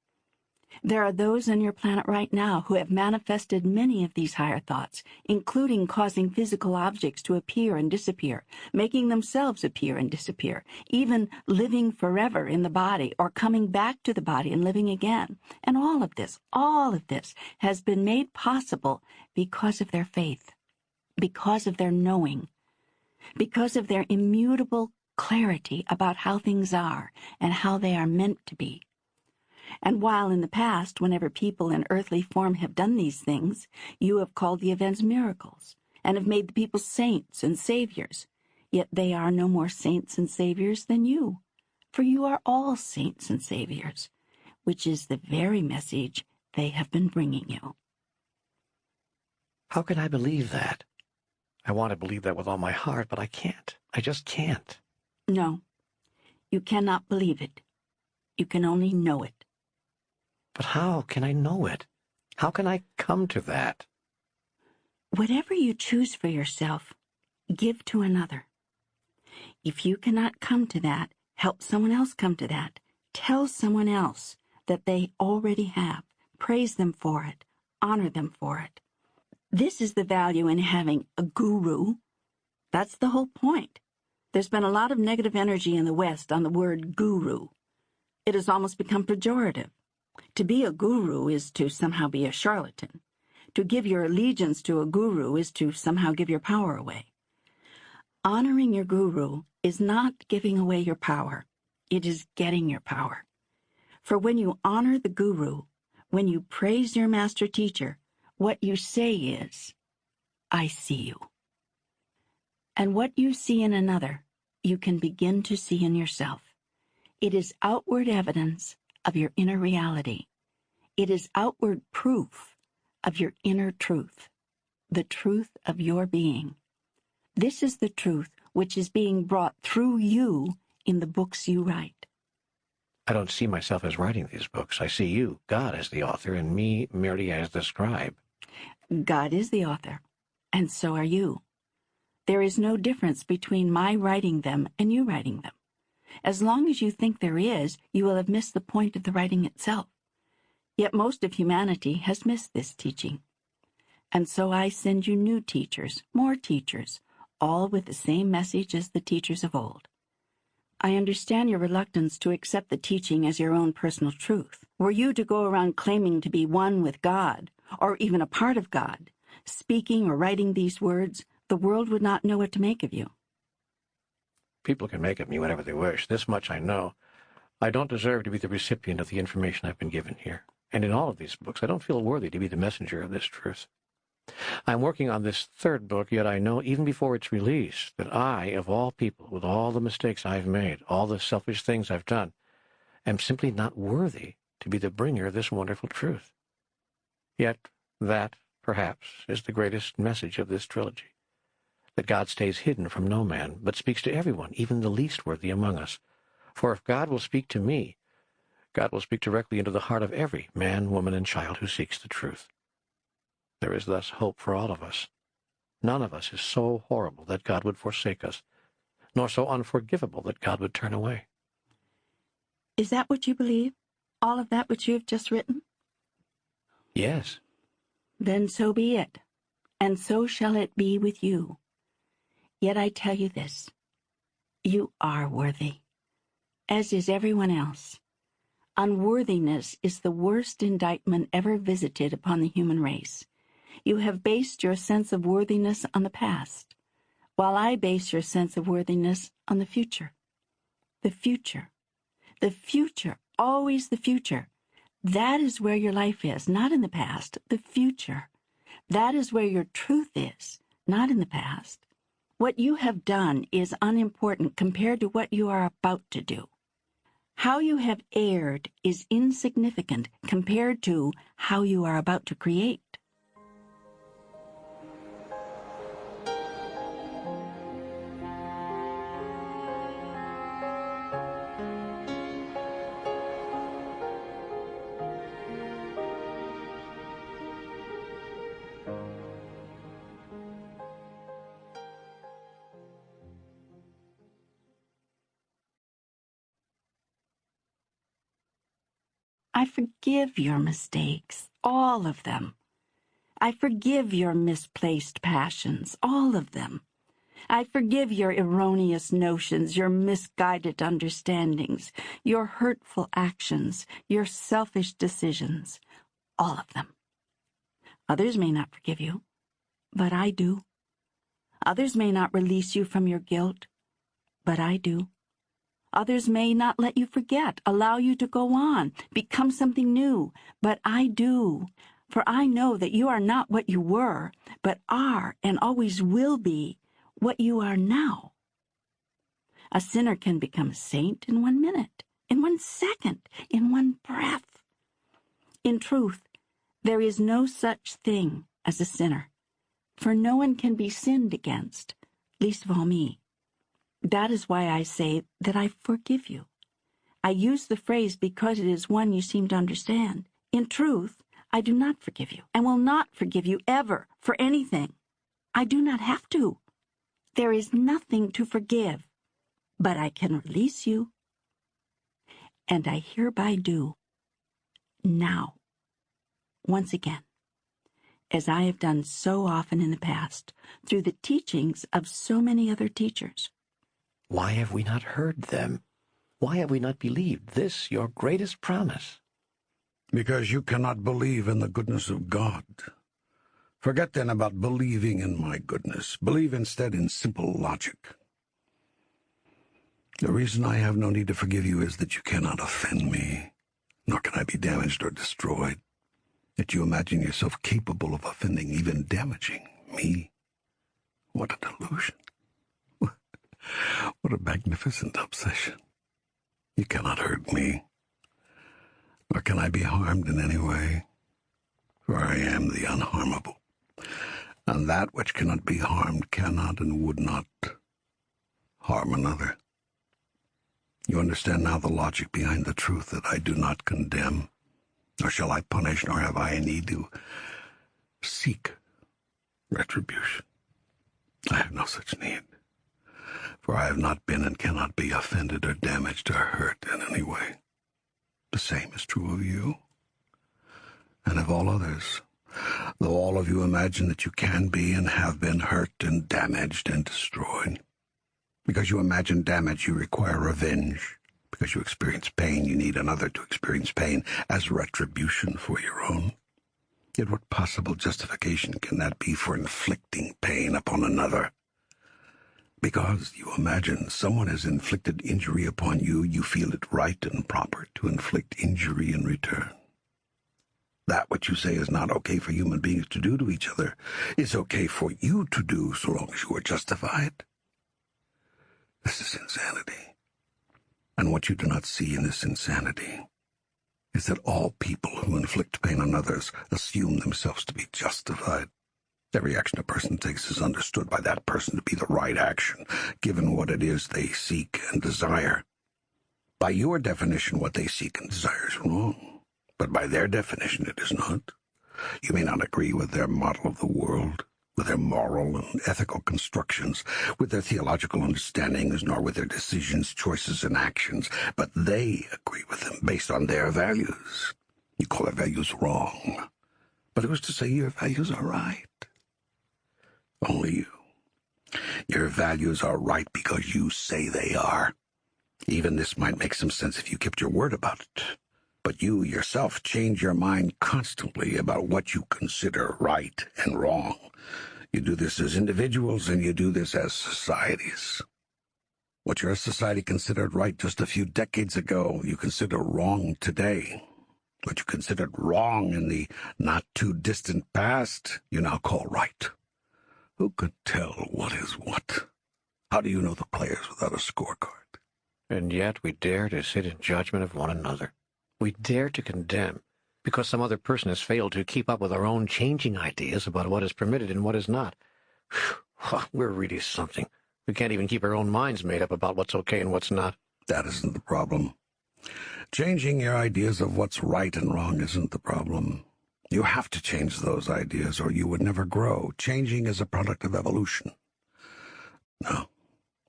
There are those on your planet right now who have manifested many of these higher thoughts, including causing physical objects to appear and disappear, making themselves appear and disappear, even living forever in the body or coming back to the body and living again. And all of this has been made possible because of their faith, because of their knowing, because of their immutable clarity about how things are and how they are meant to be. And while in the past, whenever people in earthly form have done these things, you have called the events miracles, and have made the people saints and saviors. Yet they are no more saints and saviors than you, for you are all saints and saviors, which is the very message they have been bringing you. How can I believe that? I want to believe that with all my heart, but I can't. I just can't. No, you cannot believe it. You can only know it. But how can I know it? How can I come to that? Whatever you choose for yourself, give to another. If you cannot come to that, help someone else come to that. Tell someone else that they already have. Praise them for it. Honor them for it. This is the value in having a guru. That's the whole point. There's been a lot of negative energy in the West on the word guru. It has almost become pejorative. To be a guru is to somehow be a charlatan. To give your allegiance to a guru is to somehow give your power away. Honoring your guru is not giving away your power. It is getting your power. For when you honor the guru, when you praise your master teacher, what you say is, I see you. And what you see in another, you can begin to see in yourself. It is outward evidence of your inner reality. It is outward proof of your inner truth, the truth of your being. This is the truth which is being brought through you in the books you write. I don't see myself as writing these books. I see you, God, as the author, and me merely as the scribe. God is the author, and so are you. There is no difference between my writing them and you writing them. As long as you think there is, you will have missed the point of the writing itself. Yet most of humanity has missed this teaching. And so I send you new teachers, more teachers, all with the same message as the teachers of old. I understand your reluctance to accept the teaching as your own personal truth. Were you to go around claiming to be one with God, or even a part of God, speaking or writing these words, the world would not know what to make of you. People can make of me whatever they wish. This much I know. I don't deserve to be the recipient of the information I've been given here. And in all of these books, I don't feel worthy to be the messenger of this truth. I'm working on this third book, yet I know even before its release that I, of all people, with all the mistakes I've made, all the selfish things I've done, am simply not worthy to be the bringer of this wonderful truth. Yet that, perhaps, is the greatest message of this trilogy. That God stays hidden from no man, but speaks to everyone, even the least worthy among us. For if God will speak to me, God will speak directly into the heart of every man, woman, and child who seeks the truth. There is thus hope for all of us. None of us is so horrible that God would forsake us, nor so unforgivable that God would turn away. Is that what you believe? All of that which you have just written? Yes. Then so be it, and so shall it be with you. Yet I tell you this, you are worthy, as is everyone else. Unworthiness is the worst indictment ever visited upon the human race. You have based your sense of worthiness on the past, while I base your sense of worthiness on the future. The future. The future. Always the future. That is where your life is, not in the past. The future. That is where your truth is, not in the past. What you have done is unimportant compared to what you are about to do. How you have erred is insignificant compared to how you are about to create. I forgive your mistakes, all of them. I forgive your misplaced passions, all of them. I forgive your erroneous notions, your misguided understandings, your hurtful actions, your selfish decisions, all of them. Others may not forgive you, but I do. Others may not release you from your guilt, but I do. Others may not let you forget, allow you to go on, become something new, but I do. For I know that you are not what you were, but are and always will be what you are now. A sinner can become a saint in 1 minute, in 1 second, in 1 breath. In truth, there is no such thing as a sinner, for no one can be sinned against, least of all me. That is why I say that I forgive you. I use the phrase because it is one you seem to understand. In truth, I do not forgive you, and will not forgive you ever for anything. I do not have to. There is nothing to forgive, but I can release you, and I hereby do. Now, once again, as I have done so often in the past, through the teachings of so many other teachers. Why have we not heard them? Why have we not believed this, your greatest promise? Because you cannot believe in the goodness of God. Forget then about believing in my goodness. Believe instead in simple logic. The reason I have no need to forgive you is that you cannot offend me, nor can I be damaged or destroyed. That you imagine yourself capable of offending, even damaging me. What a delusion. What a magnificent obsession. You cannot hurt me, nor can I be harmed in any way, for I am the unharmable, and that which cannot be harmed cannot and would not harm another. You understand now the logic behind the truth that I do not condemn, nor shall I punish, nor have I a need to seek retribution. I have no such need, for I have not been and cannot be offended or damaged or hurt in any way. The same is true of you, and of all others, though all of you imagine that you can be and have been hurt and damaged and destroyed. Because you imagine damage, you require revenge. Because you experience pain, you need another to experience pain as retribution for your own. Yet what possible justification can that be for inflicting pain upon another? Because you imagine someone has inflicted injury upon you, you feel it right and proper to inflict injury in return. That which you say is not okay for human beings to do to each other is okay for you to do so long as you are justified. This is insanity. And what you do not see in this insanity is that all people who inflict pain on others assume themselves to be justified. Every action a person takes is understood by that person to be the right action, given what it is they seek and desire. By your definition, what they seek and desire is wrong, but by their definition, it is not. You may not agree with their model of the world, with their moral and ethical constructions, with their theological understandings, nor with their decisions, choices, and actions, but they agree with them based on their values. You call their values wrong, but who's to say your values are right? Only you. Your values are right because you say they are. Even this might make some sense if you kept your word about it. But you yourself change your mind constantly about what you consider right and wrong. You do this as individuals, and you do this as societies. What your society considered right just a few decades ago, you consider wrong today. What you considered wrong in the not-too-distant past, you now call right. Who could tell what is what? How do you know the players without a scorecard? And yet we dare to sit in judgment of one another. We dare to condemn because some other person has failed to keep up with our own changing ideas about what is permitted and what is not. We're really something. We can't even keep our own minds made up about what's okay and what's not. That isn't the problem. Changing your ideas of what's right and wrong isn't the problem. You have to change those ideas or you would never grow. Changing is a product of evolution. No,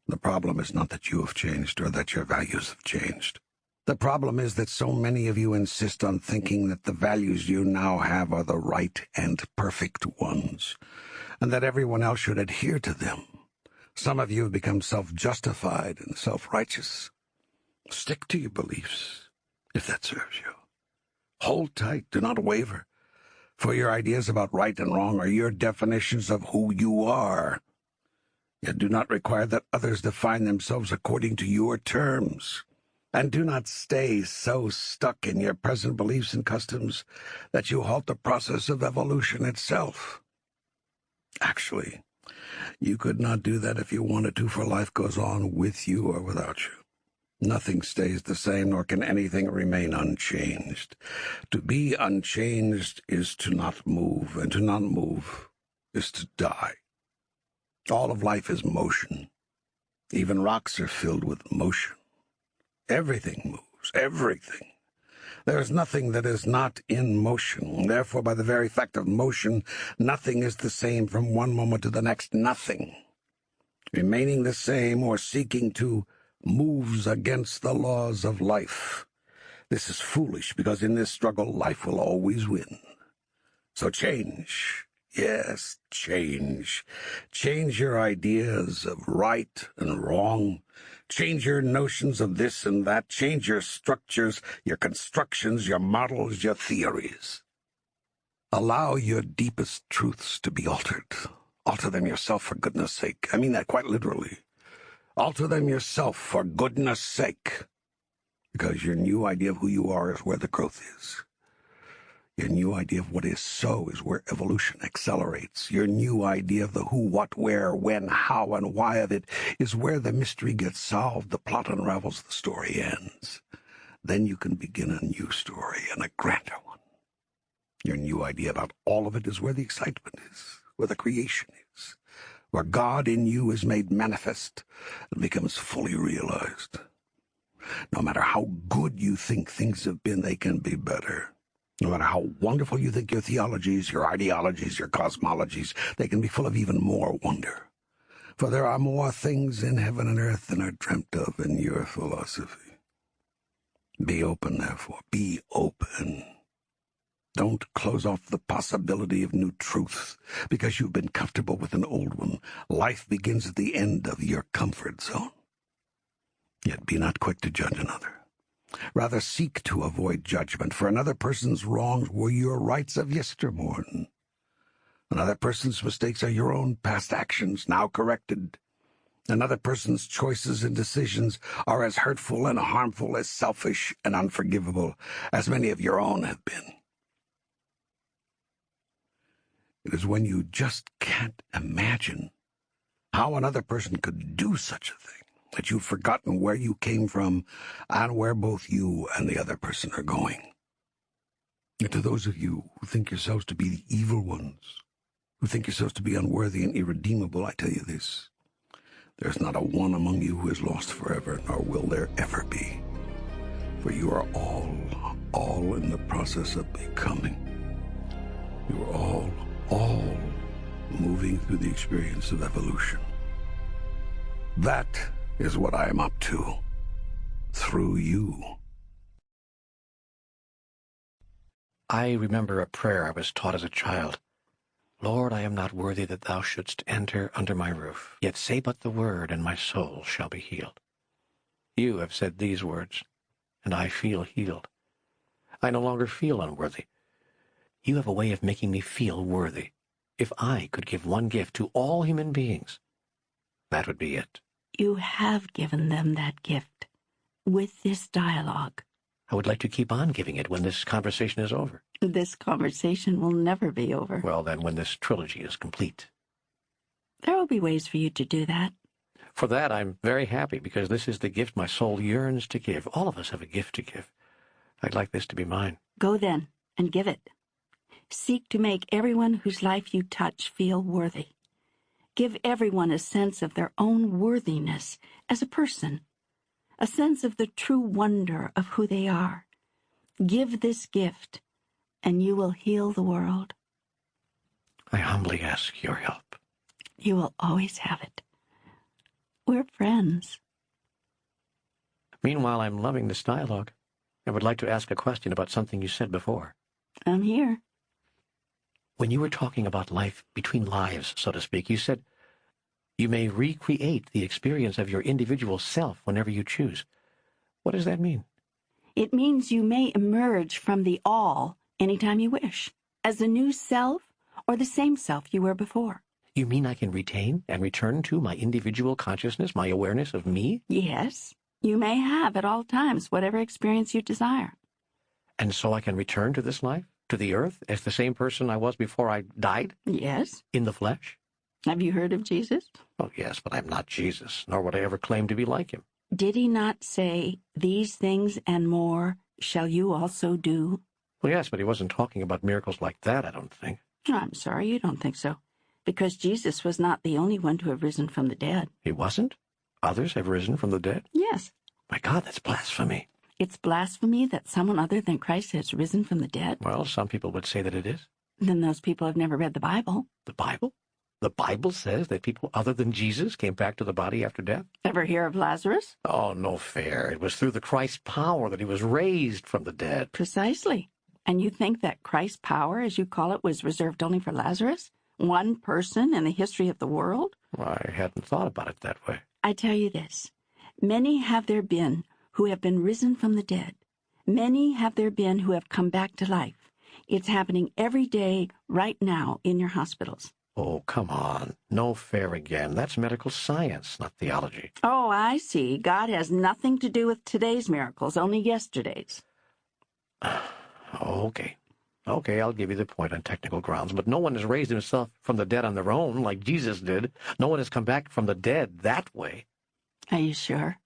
the problem is not that you have changed or that your values have changed. The problem is that so many of you insist on thinking that the values you now have are the right and perfect ones, and that everyone else should adhere to them. Some of you have become self-justified and self-righteous. Stick to your beliefs, if that serves you. Hold tight, do not waver, for your ideas about right and wrong are your definitions of who you are. Yet do not require that others define themselves according to your terms. And do not stay so stuck in your present beliefs and customs that you halt the process of evolution itself. Actually, you could not do that if you wanted to, for life goes on with you or without you. Nothing stays the same, nor can anything remain unchanged. To be unchanged is to not move, and to not move is to die. All of life is motion. Even rocks are filled with motion. Everything moves, everything. There is nothing that is not in motion. Therefore, by the very fact of motion, nothing is the same from one moment to the next. Nothing. Remaining the same or seeking to moves against the laws of life. This is foolish, because in this struggle, life will always win. So change. Yes, change. Change your ideas of right and wrong. Change your notions of this and that. Change your structures, your constructions, your models, your theories. Allow your deepest truths to be altered. Alter them yourself, for goodness sake. I mean that quite literally. Alter them yourself, for goodness sake. Because your new idea of who you are is where the growth is. Your new idea of what is so is where evolution accelerates. Your new idea of the who, what, where, when, how, and why of it is where the mystery gets solved, the plot unravels, the story ends. Then you can begin a new story, and a grander one. Your new idea about all of it is where the excitement is, where the creation is, where God in you is made manifest and becomes fully realized. No matter how good you think things have been, they can be better. No matter how wonderful you think your theologies, your ideologies, your cosmologies, they can be full of even more wonder. For there are more things in heaven and earth than are dreamt of in your philosophy. Be open, therefore. Be open. Don't close off the possibility of new truths because you've been comfortable with an old one. Life begins at the end of your comfort zone. Yet be not quick to judge another. Rather seek to avoid judgment, for another person's wrongs were your rights of yestermorn. Another person's mistakes are your own past actions, now corrected. Another person's choices and decisions are as hurtful and harmful, as selfish and unforgivable, as many of your own have been. It is when you just can't imagine how another person could do such a thing that you've forgotten where you came from and where both you and the other person are going. And to those of you who think yourselves to be the evil ones, who think yourselves to be unworthy and irredeemable, I tell you this: there's not a one among you who is lost forever, nor will there ever be. For you are all in the process of becoming. You are all moving through the experience of evolution. That is what I am up to, through you. I remember a prayer I was taught as a child. Lord, I am not worthy that thou shouldst enter under my roof, yet say but the word, and my soul shall be healed. You have said these words, and I feel healed. I no longer feel unworthy. You have a way of making me feel worthy. If I could give one gift to all human beings, that would be it. You have given them that gift with this dialogue. I would like to keep on giving it when this conversation is over. This conversation will never be over. Well, then, when this trilogy is complete. There will be ways for you to do that. For that, I'm very happy, because this is the gift my soul yearns to give. All of us have a gift to give. I'd like this to be mine. Go then, and give it. Seek to make everyone whose life you touch feel worthy. Give everyone a sense of their own worthiness as a person, a sense of the true wonder of who they are. Give this gift, and you will heal the world. I humbly ask your help. You will always have it. We're friends. Meanwhile, I'm loving this dialogue. I would like to ask a question about something you said before. I'm here. When you were talking about life between lives, so to speak, you said you may recreate the experience of your individual self whenever you choose. What does that mean? It means you may emerge from the all anytime you wish, as a new self or the same self you were before. You mean I can retain and return to my individual consciousness, my awareness of me? Yes, You may have at all times whatever experience you desire. And so I can return to this life, to the earth, as the same person I was before I died? Yes. In the flesh? Have you heard of Jesus? Oh, yes, but I'm not Jesus, nor would I ever claim to be like him. Did he not say, "These things and more shall you also do"? Well, yes, but he wasn't talking about miracles like that, I don't think. I'm sorry you don't think so, because Jesus was not the only one to have risen from the dead. He wasn't? Others have risen from the dead? Yes. My God, that's blasphemy. It's blasphemy that someone other than Christ has risen from the dead? Well, some people would say that it is. Then those people have never read the Bible. The Bible? The Bible says that people other than Jesus came back to the body after death? Ever hear of Lazarus? Oh, no fair. It was through the Christ's power that he was raised from the dead. Precisely. And you think that Christ's power, as you call it, was reserved only for Lazarus? One person in the history of the world? I hadn't thought about it that way. I tell you this. Many have there been who have been risen from the dead. Many have there been who have come back to life. It's happening every day, right now, in your hospitals. Oh, come on. No fair again. That's medical science, not theology. Oh, I see. God has nothing to do with today's miracles, only yesterday's. Okay. Okay, I'll give you the point on technical grounds, but no one has raised himself from the dead on their own like Jesus did. No one has come back from the dead that way. Are you sure?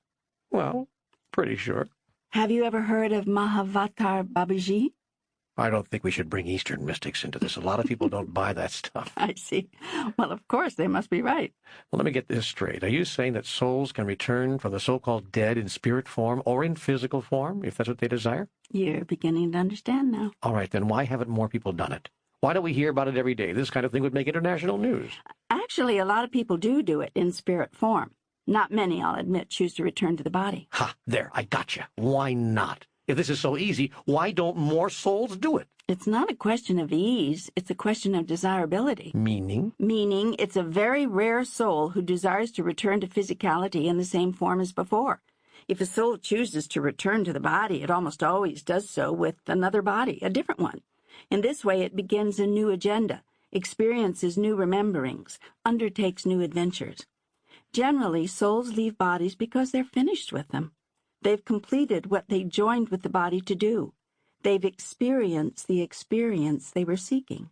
Well, pretty sure. Have you ever heard of Mahavatar Babaji? I don't think we should bring Eastern mystics into this. A lot of people don't buy that stuff. I see. Well, of course, they must be right. Well, let me get this straight. Are you saying that souls can return from the so-called dead in spirit form or in physical form, if that's what they desire? You're beginning to understand now. All right, then why haven't more people done it? Why don't we hear about it every day? This kind of thing would make international news. Actually, a lot of people do it in spirit form. Not many, I'll admit, choose to return to the body. Ha, there, I gotcha. Why not? If this is so easy, why don't more souls do it? It's not a question of ease. It's a question of desirability. Meaning? Meaning it's a very rare soul who desires to return to physicality in the same form as before. If a soul chooses to return to the body, it almost always does so with another body, a different one. In this way, it begins a new agenda, experiences new rememberings, undertakes new adventures. Generally, souls leave bodies because they're finished with them. They've completed what they joined with the body to do. They've experienced the experience they were seeking.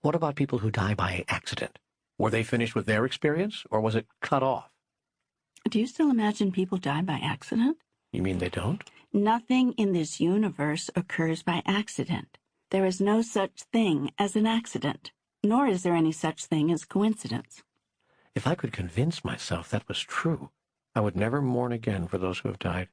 What about people who die by accident? Were they finished with their experience, or was it cut off? Do you still imagine people die by accident? You mean they don't? Nothing in this universe occurs by accident. There is no such thing as an accident, nor is there any such thing as coincidence. If I could convince myself that was true, I would never mourn again for those who have died.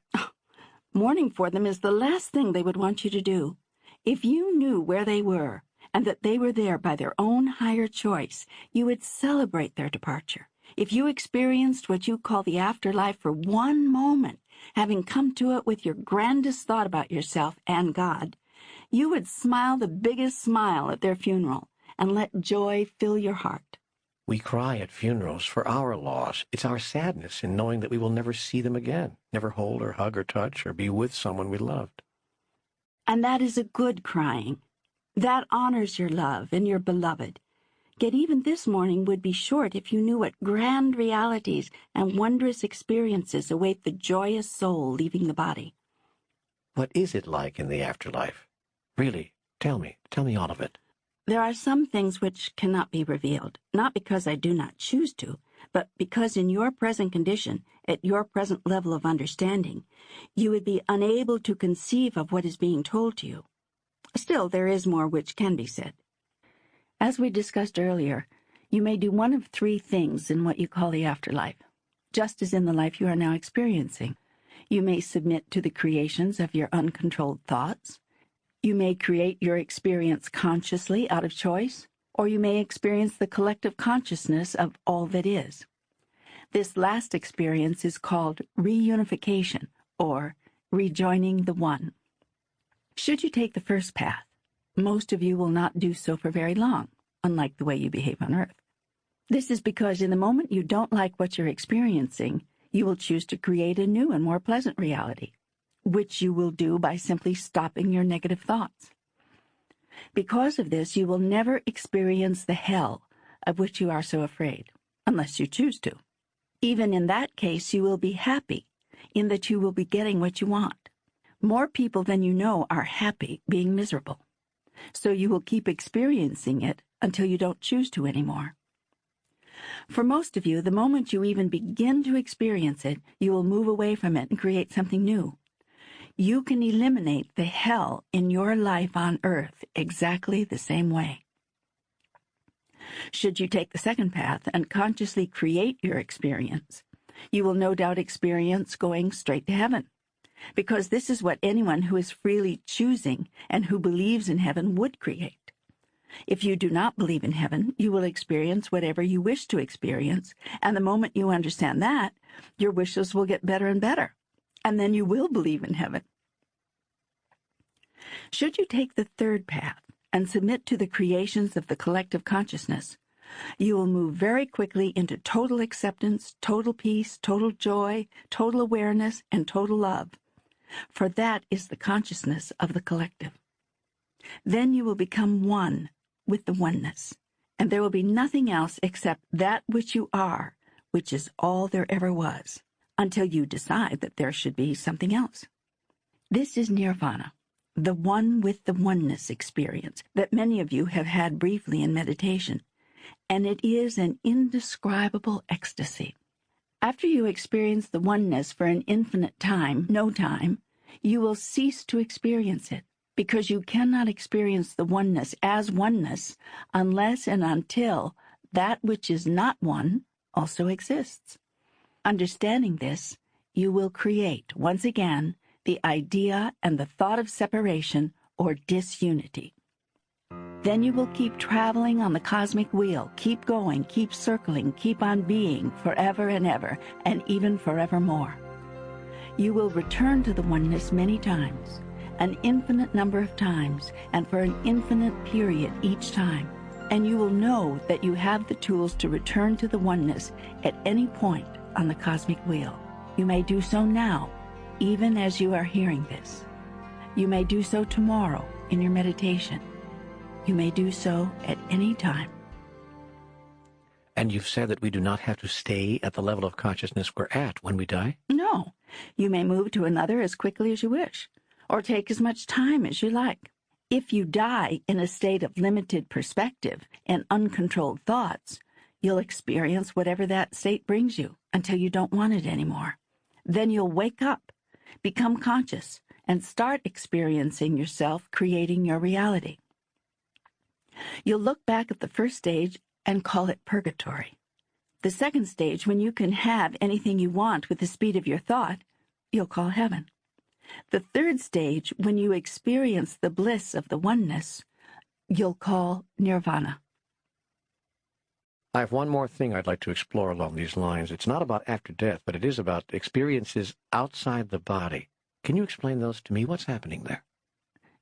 Mourning for them is the last thing they would want you to do. If you knew where they were, and that they were there by their own higher choice, you would celebrate their departure. If you experienced what you call the afterlife for one moment, having come to it with your grandest thought about yourself and God, you would smile the biggest smile at their funeral and let joy fill your heart. We cry at funerals for our loss. It's our sadness in knowing that we will never see them again, never hold or hug or touch or be with someone we loved. And that is a good crying. That honors your love and your beloved. Yet even this mourning would be short if you knew what grand realities and wondrous experiences await the joyous soul leaving the body. What is it like in the afterlife? Really, tell me all of it. There are some things which cannot be revealed, not because I do not choose to, but because in your present condition, at your present level of understanding, you would be unable to conceive of what is being told to you. Still, there is more which can be said. As we discussed earlier, you may do one of three things in what you call the afterlife, just as in the life you are now experiencing. You may submit to the creations of your uncontrolled thoughts. You may create your experience consciously out of choice, or you may experience the collective consciousness of all that is. This last experience is called reunification, or rejoining the One. Should you take the first path, most of you will not do so for very long, unlike the way you behave on Earth. This is because in the moment you don't like what you're experiencing, you will choose to create a new and more pleasant reality, which you will do by simply stopping your negative thoughts. Because of this, you will never experience the hell of which you are so afraid, unless you choose to. Even in that case, you will be happy. in that you will be getting what you want. More people than you know are happy being miserable. So you will keep experiencing it until you don't choose to anymore. For most of you, the moment you even begin to experience it, you will move away from it and create something new. You can eliminate the hell in your life on earth exactly the same way. Should you take the second path and consciously create your experience, you will no doubt experience going straight to heaven, because this is what anyone who is freely choosing and who believes in heaven would create. If you do not believe in heaven, you will experience whatever you wish to experience, and the moment you understand that, your wishes will get better and better, and then you will believe in heaven. Should you take the third path and submit to the creations of the collective consciousness, you will move very quickly into total acceptance, total peace, total joy, total awareness, and total love, for that is the consciousness of the collective. Then you will become one with the oneness, and there will be nothing else except that which you are, which is all there ever was, until you decide that there should be something else. This is nirvana, the one with the oneness experience that many of you have had briefly in meditation, and it is an indescribable ecstasy. After you experience the oneness for an infinite time, no time, you will cease to experience it, because you cannot experience the oneness as oneness unless and until that which is not one also exists. Understanding this, you will create, once again, the idea and the thought of separation or disunity. Then you will keep traveling on the cosmic wheel, keep going, keep circling, keep on being forever and ever, and even forevermore. You will return to the oneness many times, an infinite number of times, and for an infinite period each time. And you will know that you have the tools to return to the oneness at any point on the cosmic wheel. You may do so now, even as you are hearing this. You may do so tomorrow in your meditation. You may do so at any time. And you've said that we do not have to stay at the level of consciousness we're at when we die? No. You may move to another as quickly as you wish, or take as much time as you like. If you die in a state of limited perspective and uncontrolled thoughts, you'll experience whatever that state brings you until you don't want it anymore. Then you'll wake up, become conscious, and start experiencing yourself creating your reality. You'll look back at the first stage and call it purgatory. The second stage, when you can have anything you want with the speed of your thought, you'll call heaven. The third stage, when you experience the bliss of the oneness, you'll call nirvana. I have one more thing I'd like to explore along these lines. It's not about after death, but it is about experiences outside the body. Can you explain those to me? What's happening there?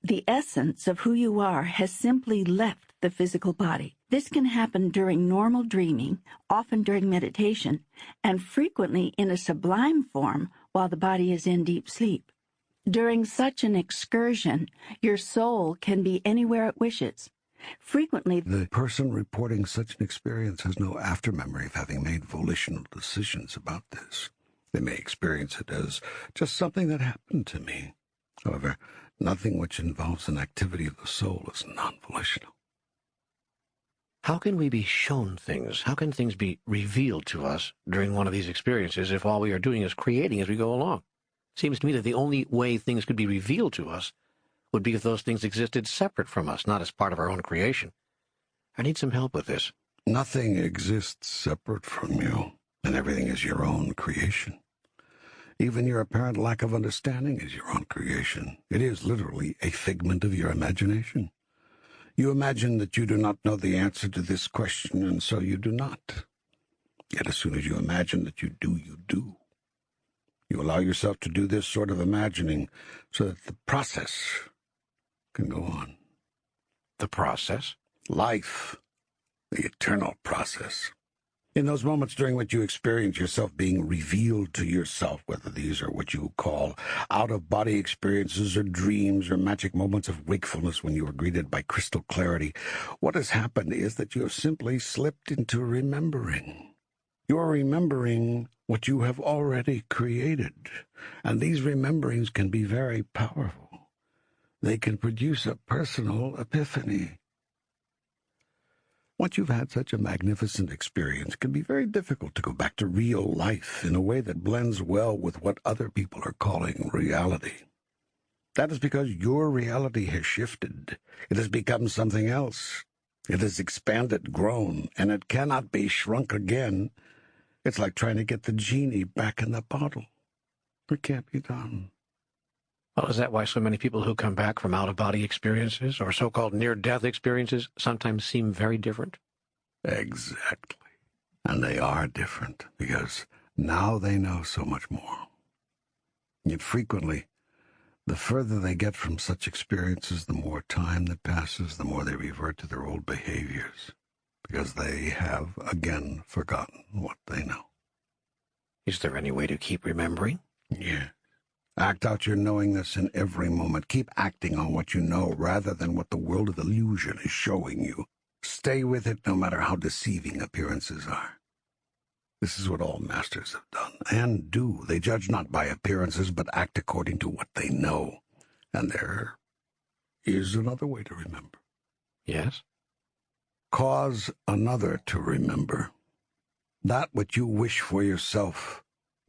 The essence of who you are has simply left the physical body. This can happen during normal dreaming, often during meditation, and frequently in a sublime form while the body is in deep sleep. During such an excursion, your soul can be anywhere it wishes. Frequently, the person reporting such an experience has no aftermemory of having made volitional decisions about this. They may experience it as just something that happened to me. However, nothing which involves an activity of the soul is non-volitional. How can we be shown things? How can things be revealed to us during one of these experiences if all we are doing is creating as we go along? It seems to me that the only way things could be revealed to us would be if those things existed separate from us, not as part of our own creation. I need some help with this. Nothing exists separate from you, and everything is your own creation. Even your apparent lack of understanding is your own creation. It is literally a figment of your imagination. You imagine that you do not know the answer to this question, and so you do not. Yet as soon as you imagine that you do, you do. You allow yourself to do this sort of imagining so that the process can go on. The process? Life, the eternal process. In those moments during which you experience yourself being revealed to yourself, whether these are what you call out-of-body experiences or dreams or magic moments of wakefulness when you are greeted by crystal clarity, what has happened is that you have simply slipped into remembering. You're remembering what you have already created, and these rememberings can be very powerful. They can produce a personal epiphany. Once you've had such a magnificent experience, it can be very difficult to go back to real life in a way that blends well with what other people are calling reality. That is because your reality has shifted. It has become something else. It has expanded, grown, and it cannot be shrunk again. It's like trying to get the genie back in the bottle. It can't be done. Well, is that why so many people who come back from out-of-body experiences or so-called near-death experiences sometimes seem very different? Exactly. And they are different because now they know so much more. Yet frequently, the further they get from such experiences, the more time that passes, the more they revert to their old behaviors, because they have again forgotten what they know. Is there any way to keep remembering? Yeah. Act out your knowingness in every moment. Keep acting on what you know rather than what the world of illusion is showing you. Stay with it no matter how deceiving appearances are. This is what all masters have done and do. They judge not by appearances, but act according to what they know. And there is another way to remember. Yes? Cause another to remember. That which you wish for yourself,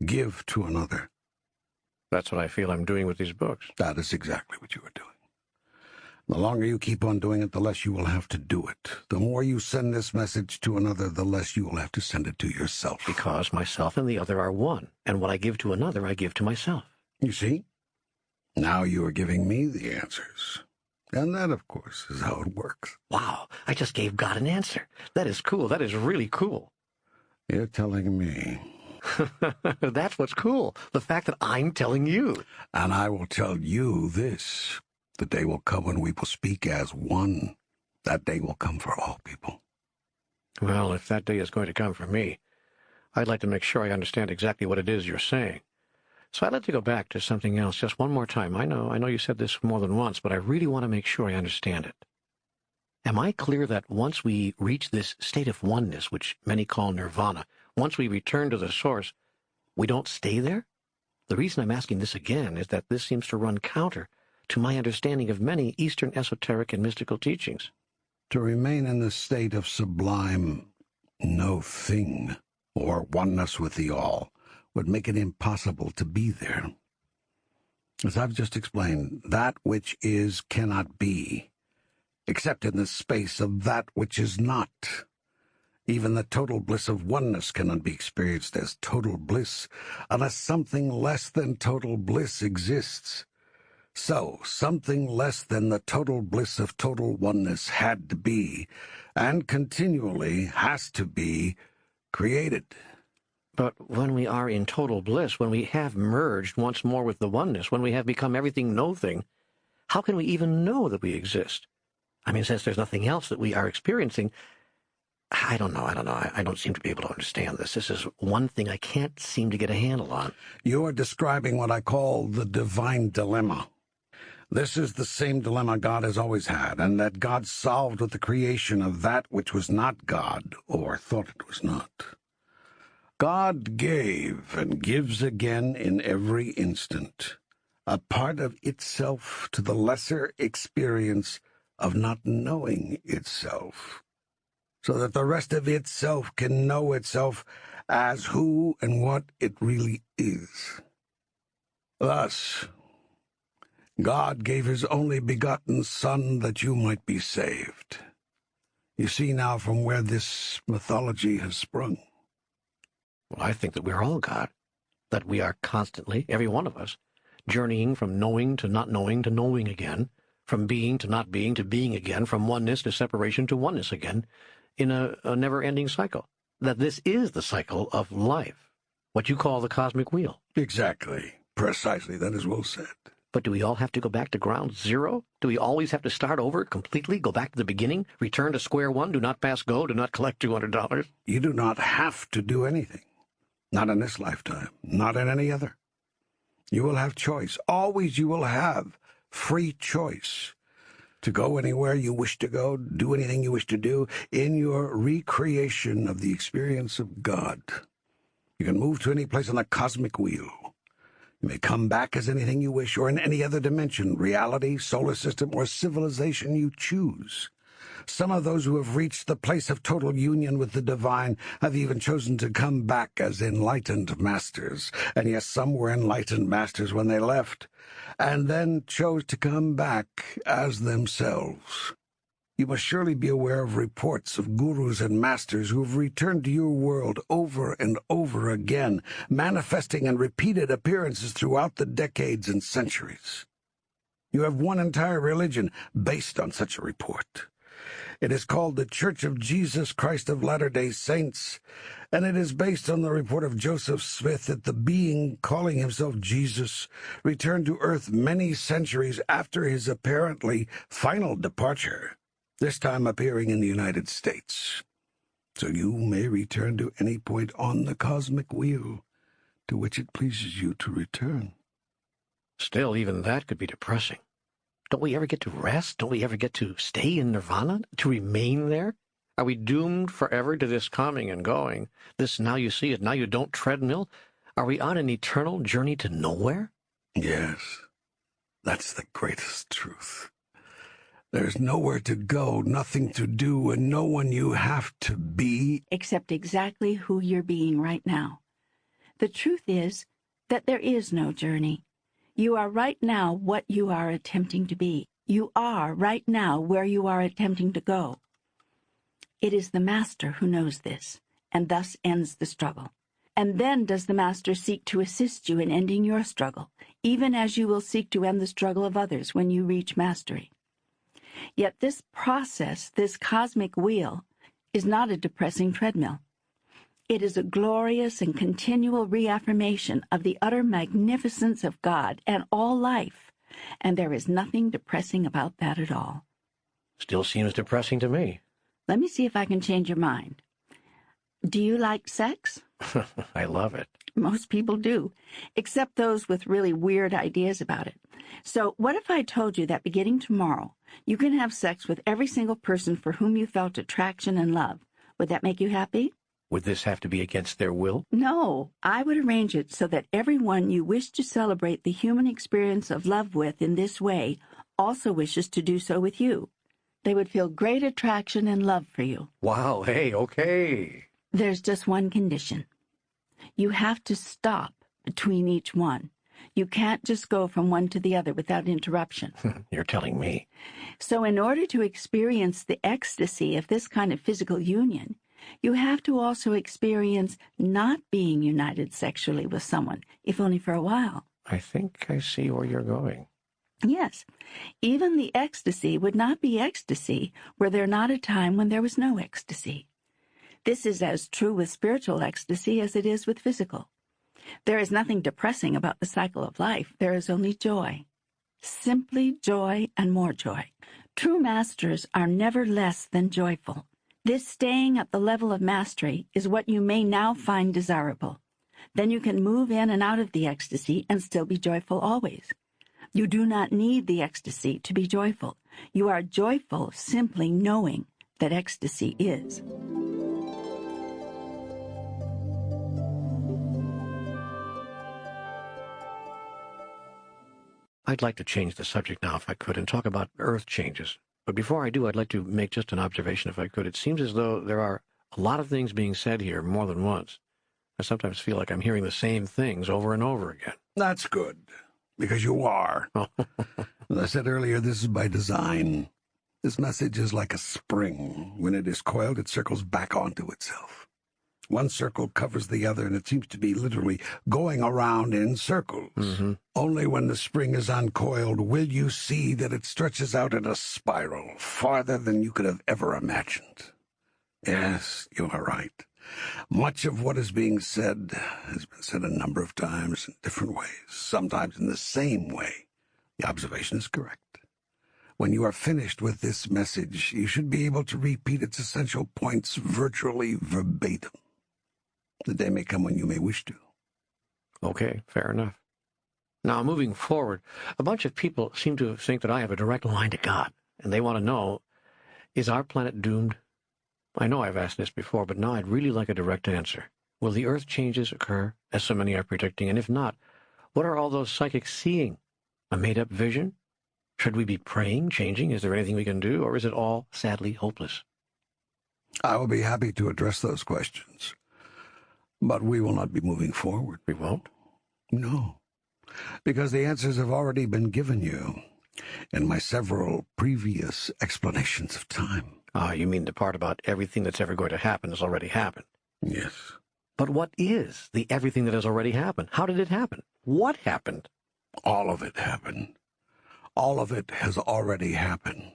give to another. That's what I feel I'm doing with these books. That is exactly what you are doing. The longer you keep on doing it, the less you will have to do it. The more you send this message to another, the less you will have to send it to yourself. Because myself and the other are one, and what I give to another, I give to myself. You see? Now you are giving me the answers. And that, of course, is how it works. Wow, I just gave God an answer. That is cool. That is really cool. You're telling me. That's what's cool. The fact that I'm telling you. And I will tell you this. The day will come when we will speak as one. That day will come for all people. Well, if that day is going to come for me, I'd like to make sure I understand exactly what it is you're saying. So I'd like to go back to something else just one more time. I know you said this more than once, but I really want to make sure I understand it. Am I clear that once we reach this state of oneness, which many call nirvana, once we return to the source, we don't stay there? The reason I'm asking this again is that this seems to run counter to my understanding of many Eastern esoteric and mystical teachings. To remain in the state of sublime no thing, or oneness with the all, would make it impossible to be there. As I've just explained, that which is cannot be, except in the space of that which is not. Even the total bliss of oneness cannot be experienced as total bliss unless something less than total bliss exists. So, something less than the total bliss of total oneness had to be, and continually has to be, created. But when we are in total bliss, when we have merged once more with the oneness, when we have become everything no-thing, how can we even know that we exist? I mean, since there's nothing else that we are experiencing, I don't know. I don't seem to be able to understand this. This is one thing I can't seem to get a handle on. You are describing what I call the divine dilemma. This is the same dilemma God has always had, and that God solved with the creation of that which was not God, or thought it was not. God gave and gives again in every instant, a part of itself to the lesser experience of not knowing itself, so that the rest of itself can know itself as who and what it really is. Thus, God gave his only begotten Son that you might be saved. You see now from where this mythology has sprung. Well, I think that we're all God, that we are constantly, every one of us, journeying from knowing to not knowing to knowing again, from being to not being to being again, from oneness to separation to oneness again, in a never-ending cycle. That this is the cycle of life, what you call the cosmic wheel. Exactly. Precisely. That is well said. But do we all have to go back to ground zero? Do we always have to start over completely, go back to the beginning, return to square one, do not pass go, do not collect $200? You do not have to do anything. Not in this lifetime, not in any other. You will have choice. Always you will have free choice. to go anywhere you wish to go, do anything you wish to do, in your recreation of the experience of God. You can move to any place on the cosmic wheel. You may come back as anything you wish, or in any other dimension, reality, solar system, or civilization you choose. Some of those who have reached the place of total union with the divine have even chosen to come back as enlightened masters. And yes, some were enlightened masters when they left, and then chose to come back as themselves. You must surely be aware of reports of gurus and masters who have returned to your world over and over again, manifesting in repeated appearances throughout the decades and centuries. You have one entire religion based on such a report. It is called the Church of Jesus Christ of Latter-day Saints, and it is based on the report of Joseph Smith that the being calling himself Jesus returned to Earth many centuries after his apparently final departure, this time appearing in the United States. So you may return to any point on the cosmic wheel to which it pleases you to return. Still, even that could be depressing. Don't we ever get to rest? Don't we ever get to stay in nirvana? To remain there? Are we doomed forever to this coming and going? This now you see it, now you don't treadmill? Are we on an eternal journey to nowhere? Yes, that's the greatest truth. There's nowhere to go, nothing to do, and no one you have to be. Except exactly who you're being right now. The truth is that there is no journey. You are right now what you are attempting to be. You are right now where you are attempting to go. It is the master who knows this, and thus ends the struggle. And then does the master seek to assist you in ending your struggle, even as you will seek to end the struggle of others when you reach mastery. Yet this process, this cosmic wheel, is not a depressing treadmill. It is a glorious and continual reaffirmation of the utter magnificence of God and all life, and there is nothing depressing about that at all. Still seems depressing to me. Let me see if I can change your mind. Do you like sex? I love it. Most people do, except those with really weird ideas about it. So what if I told you that beginning tomorrow, you can have sex with every single person for whom you felt attraction and love? Would that make you happy? Would this have to be against their will? No, I would arrange it so that everyone you wish to celebrate the human experience of love with in this way also wishes to do so with you. They would feel great attraction and love for you. Wow, hey, okay. There's just one condition. You have to stop between each one. You can't just go from one to the other without interruption. You're telling me. So in order to experience the ecstasy of this kind of physical union, you have to also experience not being united sexually with someone, if only for a while. I think I see where you're going. Yes, even the ecstasy would not be ecstasy were there not a time when there was no ecstasy. This is as true with spiritual ecstasy as it is with physical. There is nothing depressing about the cycle of life. There is only joy. Simply joy and more joy. True masters are never less than joyful. This staying at the level of mastery is what you may now find desirable. Then you can move in and out of the ecstasy and still be joyful always. You do not need the ecstasy to be joyful. You are joyful simply knowing that ecstasy is. I'd like to change the subject now, if I could, and talk about Earth changes. But before I do, I'd like to make just an observation, if I could. It seems as though there are a lot of things being said here more than once. I sometimes feel like I'm hearing the same things over and over again. That's good, because you are. As I said earlier, this is by design. This message is like a spring. When it is coiled, it circles back onto itself. One circle covers the other, and it seems to be literally going around in circles. Mm-hmm. Only when the spring is uncoiled will you see that it stretches out in a spiral, farther than you could have ever imagined. Yes, you are right. Much of what is being said has been said a number of times in different ways, sometimes in the same way. The observation is correct. When you are finished with this message, you should be able to repeat its essential points virtually verbatim. The day may come when you may wish to. Okay, fair enough. Now, moving forward, a bunch of people seem to think that I have a direct line to God. and they want to know, is our planet doomed? I know I've asked this before, but now I'd really like a direct answer. Will the Earth changes occur, as so many are predicting? And if not, what are all those psychics seeing? A made-up vision? Should we be praying, changing? Is there anything we can do, or is it all sadly hopeless? I will be happy to address those questions, but we will not be moving forward. We won't? No, because the answers have already been given you in my several previous explanations of time. Ah, you mean the part about everything that's ever going to happen has already happened? Yes. But what is the everything that has already happened? How did it happen? What happened? All of it happened. All of it has already happened.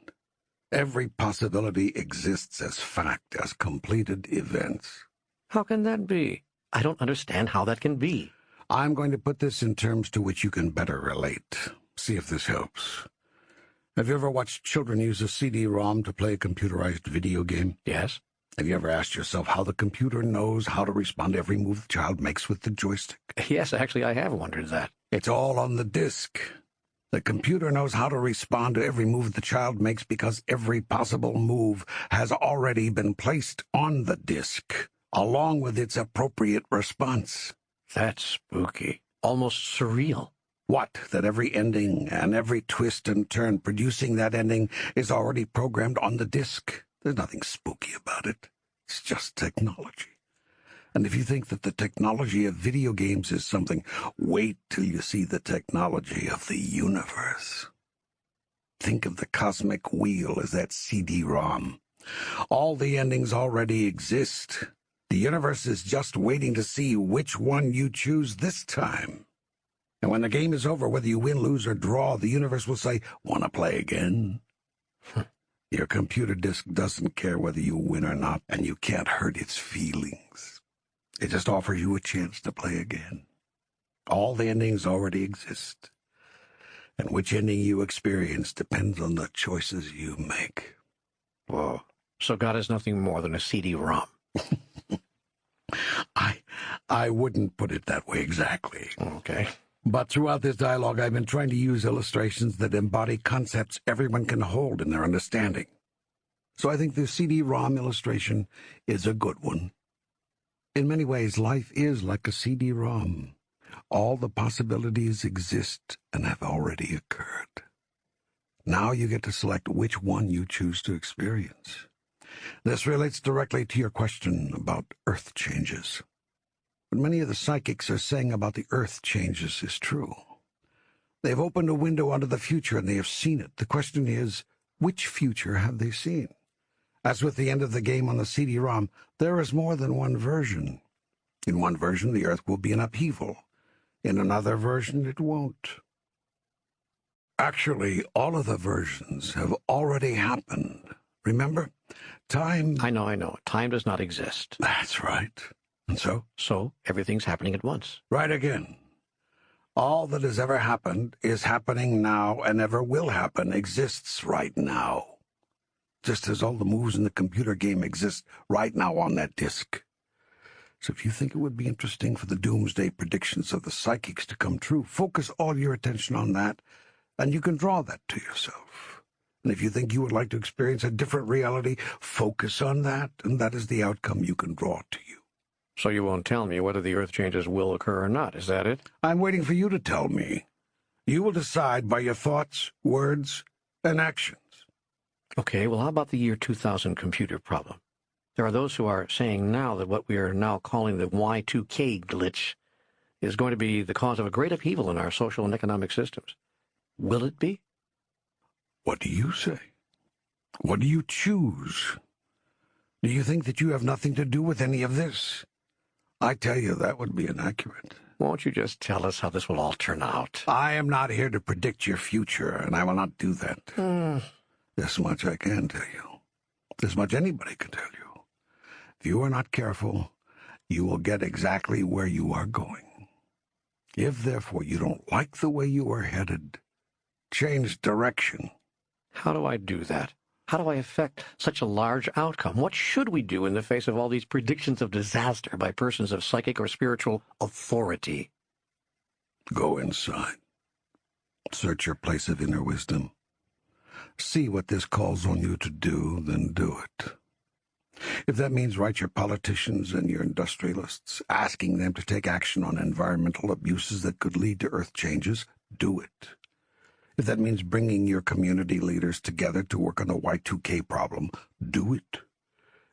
Every possibility exists as fact, as completed events. How can that be? I don't understand how that can be. I'm going to put this in terms to which you can better relate. See if this helps. Have you ever watched children use a CD-ROM to play a computerized video game? Yes. Have you ever asked yourself how the computer knows how to respond to every move the child makes with the joystick? Yes, actually, I have wondered that. It's all on the disk. The computer knows how to respond to every move the child makes because every possible move has already been placed on the disk, along with its appropriate response. That's spooky. Almost surreal. What? That every ending and every twist and turn producing that ending is already programmed on the disk? There's nothing spooky about it. It's just technology. And if you think that the technology of video games is something, wait till you see the technology of the universe. Think of the cosmic wheel as that CD-ROM. All the endings already exist. The universe is just waiting to see which one you choose this time. And when the game is over, whether you win, lose, or draw, the universe will say, "Want to play again?" Your computer disk doesn't care whether you win or not, and you can't hurt its feelings. It just offers you a chance to play again. All the endings already exist, and which ending you experience depends on the choices you make. Whoa. So God is nothing more than a CD-ROM. I wouldn't put it that way exactly. Okay. But throughout this dialogue, I've been trying to use illustrations that embody concepts everyone can hold in their understanding. So I think the CD-ROM illustration is a good one. In many ways, life is like a CD-ROM. All the possibilities exist and have already occurred. Now you get to select which one you choose to experience. This relates directly to your question about Earth changes. What many of the psychics are saying about the Earth changes is true. They've opened a window onto the future and they have seen it. The question is, which future have they seen? As with the end of the game on the CD-ROM, there is more than one version. In one version, the Earth will be in upheaval. In another version, it won't. Actually, all of the versions have already happened. Remember? Time... I know. Time does not exist. That's right. And so? So, everything's happening at once. Right again. All that has ever happened is happening now and ever will happen exists right now. Just as all the moves in the computer game exist right now on that disk. So if you think it would be interesting for the doomsday predictions of the psychics to come true, focus all your attention on that, and you can draw that to yourself. And if you think you would like to experience a different reality, focus on that, and that is the outcome you can draw to you. So you won't tell me whether the Earth changes will occur or not, is that it? I'm waiting for you to tell me. You will decide by your thoughts, words, and actions. Okay, well, how about the year 2000 computer problem? There are those who are saying now that what we are now calling the Y2K glitch is going to be the cause of a great upheaval in our social and economic systems. Will it be? What do you say? What do you choose? Do you think that you have nothing to do with any of this? I tell you, that would be inaccurate. Won't you just tell us how this will all turn out? I am not here to predict your future, and I will not do that. This much I can tell you. This much anybody can tell you. If you are not careful, you will get exactly where you are going. If, therefore, you don't like the way you are headed, change direction. How do I do that? How do I affect such a large outcome? What should we do in the face of all these predictions of disaster by persons of psychic or spiritual authority? Go inside. Search your place of inner wisdom. See what this calls on you to do, then do it. If that means write your politicians and your industrialists, asking them to take action on environmental abuses that could lead to earth changes, do it. If that means bringing your community leaders together to work on the Y2K problem, do it.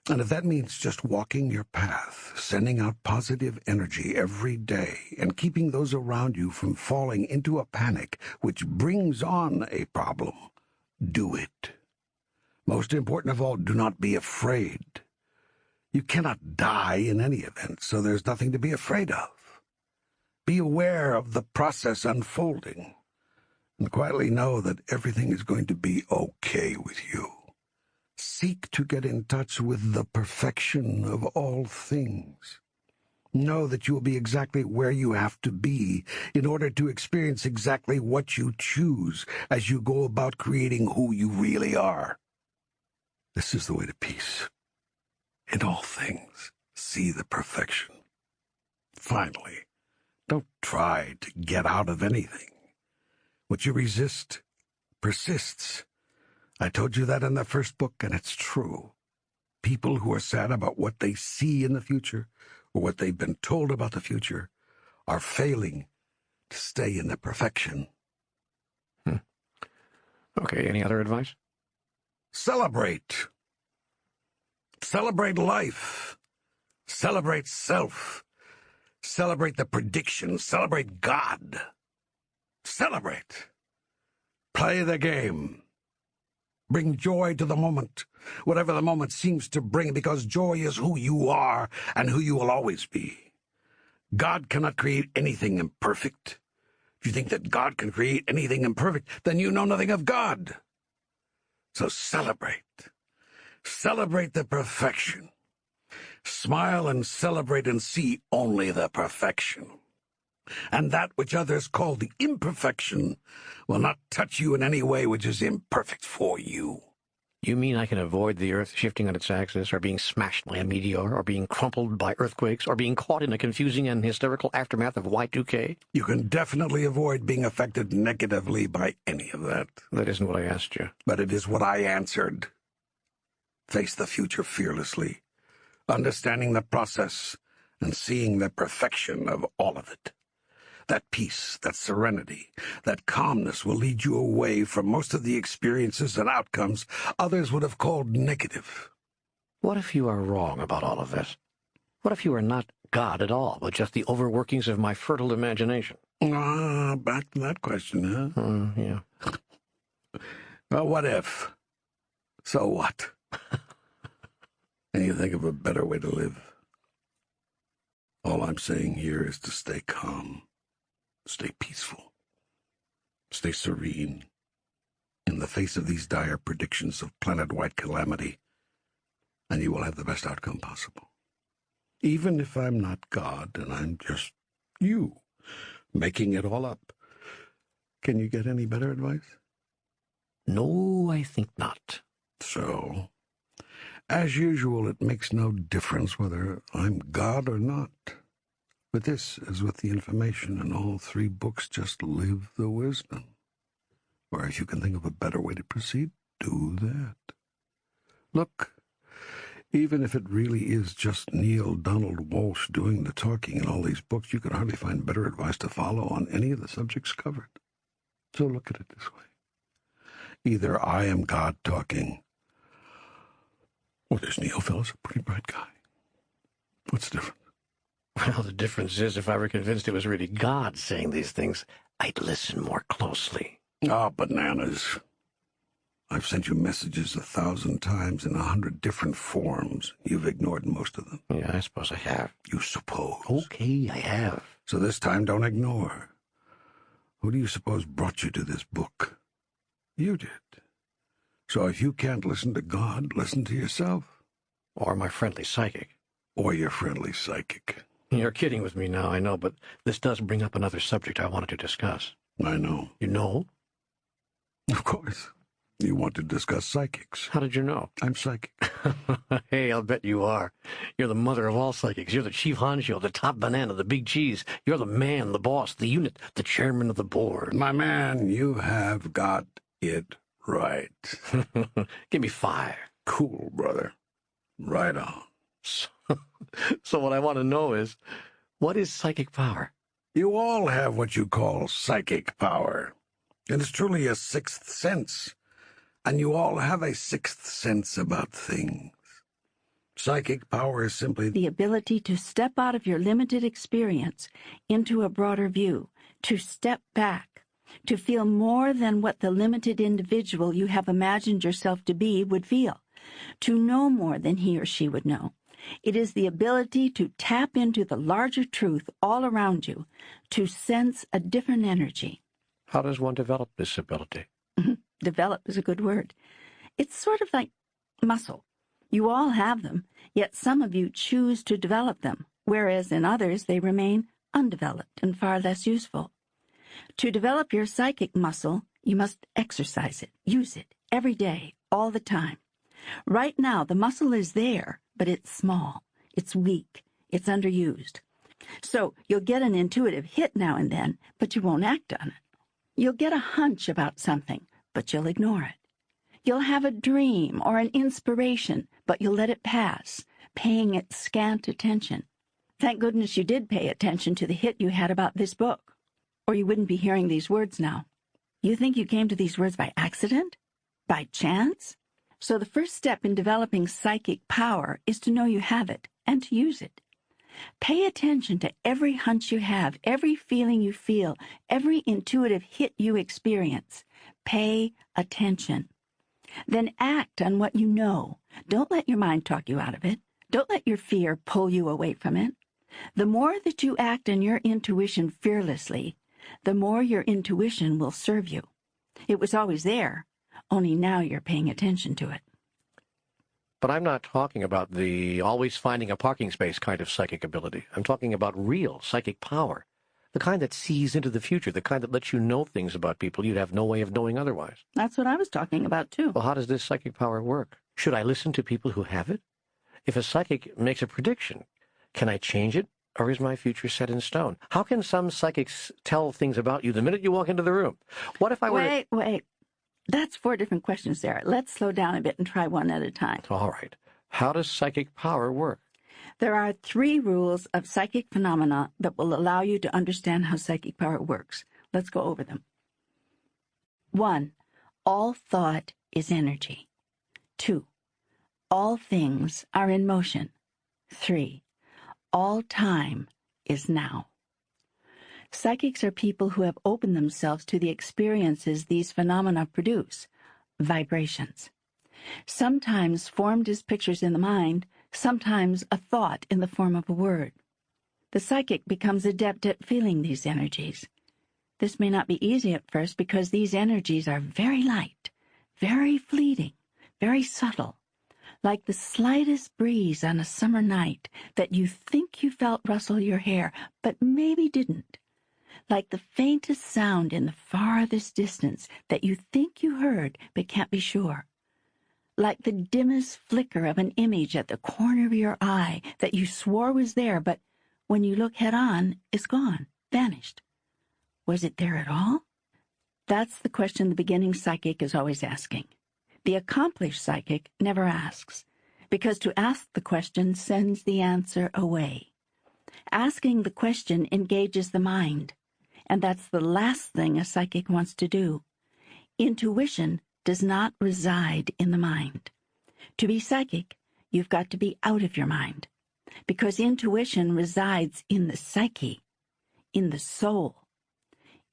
And if that means just walking your path, sending out positive energy every day, and keeping those around you from falling into a panic which brings on a problem, do it. Most important of all, do not be afraid. You cannot die in any event, so there's nothing to be afraid of. Be aware of the process unfolding, and quietly know that everything is going to be okay with you. Seek to get in touch with the perfection of all things. Know that you will be exactly where you have to be in order to experience exactly what you choose as you go about creating who you really are. This is the way to peace. In all things, see the perfection. Finally, don't try to get out of anything. What you resist persists. I told you that in the first book, and it's true. People who are sad about what they see in the future, or what they've been told about the future, are failing to stay in the perfection. Okay, any other advice? Celebrate. Celebrate life. Celebrate self. Celebrate the prediction. Celebrate God. Celebrate. Play the game. Bring joy to the moment, whatever the moment seems to bring, because joy is who you are and who you will always be. God cannot create anything imperfect. If you think that God can create anything imperfect, then you know nothing of God. So celebrate. Celebrate the perfection. Smile and celebrate and see only the perfection. And that which others call the imperfection will not touch you in any way which is imperfect for you. You mean I can avoid the Earth shifting on its axis, or being smashed by a meteor, or being crumpled by earthquakes, or being caught in a confusing and hysterical aftermath of Y2K? You can definitely avoid being affected negatively by any of that. That isn't what I asked you. But it is what I answered. Face the future fearlessly, understanding the process and seeing the perfection of all of it. That peace, that serenity, that calmness will lead you away from most of the experiences and outcomes others would have called negative. What if you are wrong about all of this? What if you are not God at all, but just the overworkings of my fertile imagination? Back to that question, huh? Yeah. Well, what if? So what? Can you think of a better way to live? All I'm saying here is to stay calm, stay peaceful, stay serene in the face of these dire predictions of planet-wide calamity, and you will have the best outcome possible. Even if I'm not God and I'm just you, making it all up. Can you get any better advice? No, I think not. So, as usual, it makes no difference whether I'm God or not. With this, as with the information in all three books, just live the wisdom. Or if you can think of a better way to proceed, do that. Look, even if it really is just Neil Donald Walsh doing the talking in all these books, you can hardly find better advice to follow on any of the subjects covered. So look at it this way. Either I am God talking, or this Neil fellow's a pretty bright guy. What's the difference? Well, the difference is if I were convinced it was really God saying these things, I'd listen more closely. Bananas. I've sent you messages 1,000 times in 100 different forms. You've ignored most of them. Yeah, I suppose I have. You suppose. Okay, I have. So this time, don't ignore. Who do you suppose brought you to this book? You did. So if you can't listen to God, listen to yourself. Or my friendly psychic. Or your friendly psychic. You're kidding with me now, I know, but this does bring up another subject I wanted to discuss. I know. You know? Of course. You want to discuss psychics. How did you know? I'm psychic. Hey, I'll bet you are. You're the mother of all psychics. You're the chief honcho, the top banana, the big cheese. You're the man, the boss, the unit, the chairman of the board. My man, you have got it Right. Give me 5. Cool, brother. Right on. So what I want to know is, what is psychic power? You all have what you call psychic power. And it's truly a sixth sense. And you all have a sixth sense about things. Psychic power is simply the ability to step out of your limited experience into a broader view, to step back, to feel more than what the limited individual you have imagined yourself to be would feel, to know more than he or she would know. It is the ability to tap into the larger truth all around you, to sense a different energy. How does one develop this ability? Develop is a good word. It's sort of like muscle. You all have them, yet some of you choose to develop them, whereas in others they remain undeveloped and far less useful. To develop your psychic muscle, you must exercise it, use it, every day, all the time. Right now, the muscle is there, but it's small, it's weak, it's underused. So you'll get an intuitive hit now and then, but you won't act on it. You'll get a hunch about something, but you'll ignore it. You'll have a dream or an inspiration, but you'll let it pass, paying it scant attention. Thank goodness you did pay attention to the hit you had about this book, or you wouldn't be hearing these words now. You think you came to these words by accident? By chance? So the first step in developing psychic power is to know you have it and to use it. Pay attention to every hunch you have, every feeling you feel, every intuitive hit you experience. Pay attention. Then act on what you know. Don't let your mind talk you out of it. Don't let your fear pull you away from it. The more that you act on your intuition fearlessly, the more your intuition will serve you. It was always there, only now you're paying attention to it. But I'm not talking about the always finding a parking space kind of psychic ability. I'm talking about real psychic power. The kind that sees into the future, the kind that lets you know things about people you'd have no way of knowing otherwise. That's what I was talking about, too. Well, how does this psychic power work? Should I listen to people who have it? If a psychic makes a prediction, can I change it, or is my future set in stone? How can some psychics tell things about you the minute you walk into the room? What if I were Wait. That's 4 different questions there. Let's slow down a bit and try one at a time. All right. How does psychic power work? There are 3 rules of psychic phenomena that will allow you to understand how psychic power works. Let's go over them. 1. All thought is energy. 2. All things are in motion. 3. All time is now. Psychics are people who have opened themselves to the experiences these phenomena produce, vibrations. Sometimes formed as pictures in the mind, sometimes a thought in the form of a word. The psychic becomes adept at feeling these energies. This may not be easy at first because these energies are very light, very fleeting, very subtle, like the slightest breeze on a summer night that you think you felt rustle your hair, but maybe didn't. Like the faintest sound in the farthest distance that you think you heard but can't be sure. Like the dimmest flicker of an image at the corner of your eye that you swore was there, but when you look head-on, is gone, vanished. Was it there at all? That's the question the beginning psychic is always asking. The accomplished psychic never asks, because to ask the question sends the answer away. Asking the question engages the mind, and that's the last thing a psychic wants to do. Intuition does not reside in the mind. To be psychic, you've got to be out of your mind, because intuition resides in the psyche, in the soul.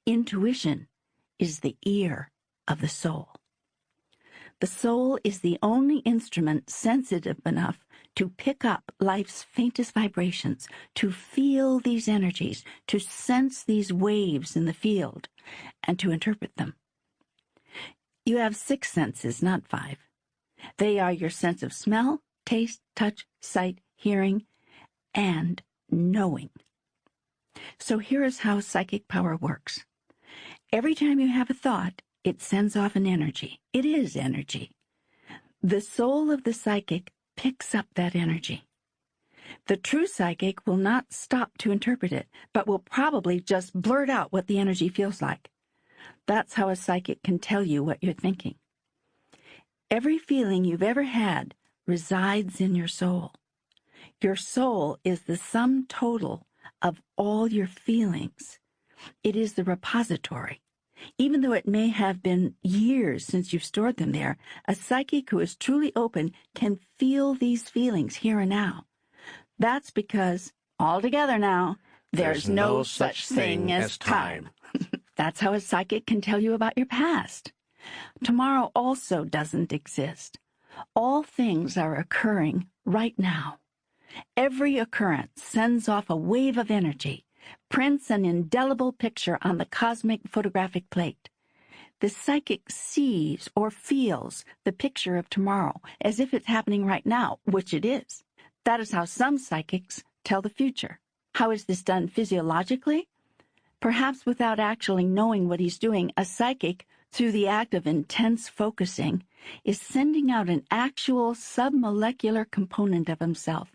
Intuition is the ear of the soul. The soul is the only instrument sensitive enough to pick up life's faintest vibrations, to feel these energies, to sense these waves in the field, and to interpret them. You have 6 senses, not 5. They are your sense of smell, taste, touch, sight, hearing, and knowing. So here is how psychic power works. Every time you have a thought, it sends off an energy. It is energy. The soul of the psychic picks up that energy. The true psychic will not stop to interpret it, but will probably just blurt out what the energy feels like. That's how a psychic can tell you what you're thinking. Every feeling you've ever had resides in your soul. Your soul is the sum total of all your feelings. It is the repository. Even though it may have been years since you've stored them there, a psychic who is truly open can feel these feelings here and now. That's because, all together now, there's no such thing as time. That's how a psychic can tell you about your past. Tomorrow also doesn't exist. All things are occurring right now. Every occurrence sends off a wave of energy, prints an indelible picture on the cosmic photographic plate. The psychic sees or feels the picture of tomorrow as if it's happening right now, which it is. That is how some psychics tell the future. How is this done physiologically? Perhaps without actually knowing what he's doing, a psychic, through the act of intense focusing, is sending out an actual submolecular component of himself.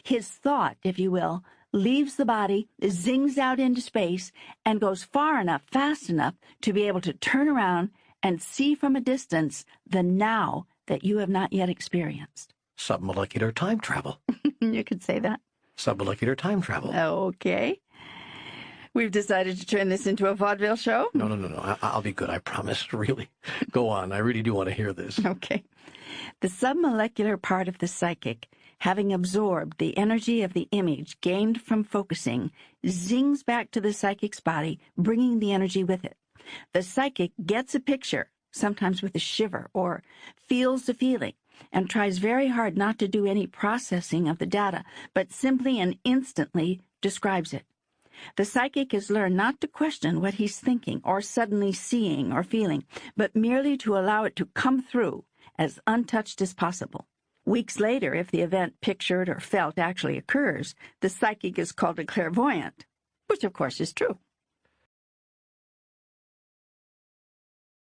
His thought, if you will, leaves the body, zings out into space, and goes far enough, fast enough, to be able to turn around and see from a distance the now that you have not yet experienced. Submolecular time travel. You could say that. Submolecular time travel. Okay. We've decided to turn this into a vaudeville show? No. I'll be good, I promise. Really. Go on. I really do want to hear this. Okay. The submolecular part of the psychic, having absorbed the energy of the image gained from focusing, zings back to the psychic's body, bringing the energy with it. The psychic gets a picture, sometimes with a shiver, or feels the feeling, and tries very hard not to do any processing of the data, but simply and instantly describes it. The psychic has learned not to question what he's thinking or suddenly seeing or feeling, but merely to allow it to come through as untouched as possible. Weeks later, if the event pictured or felt actually occurs, the psychic is called a clairvoyant, which of course is true.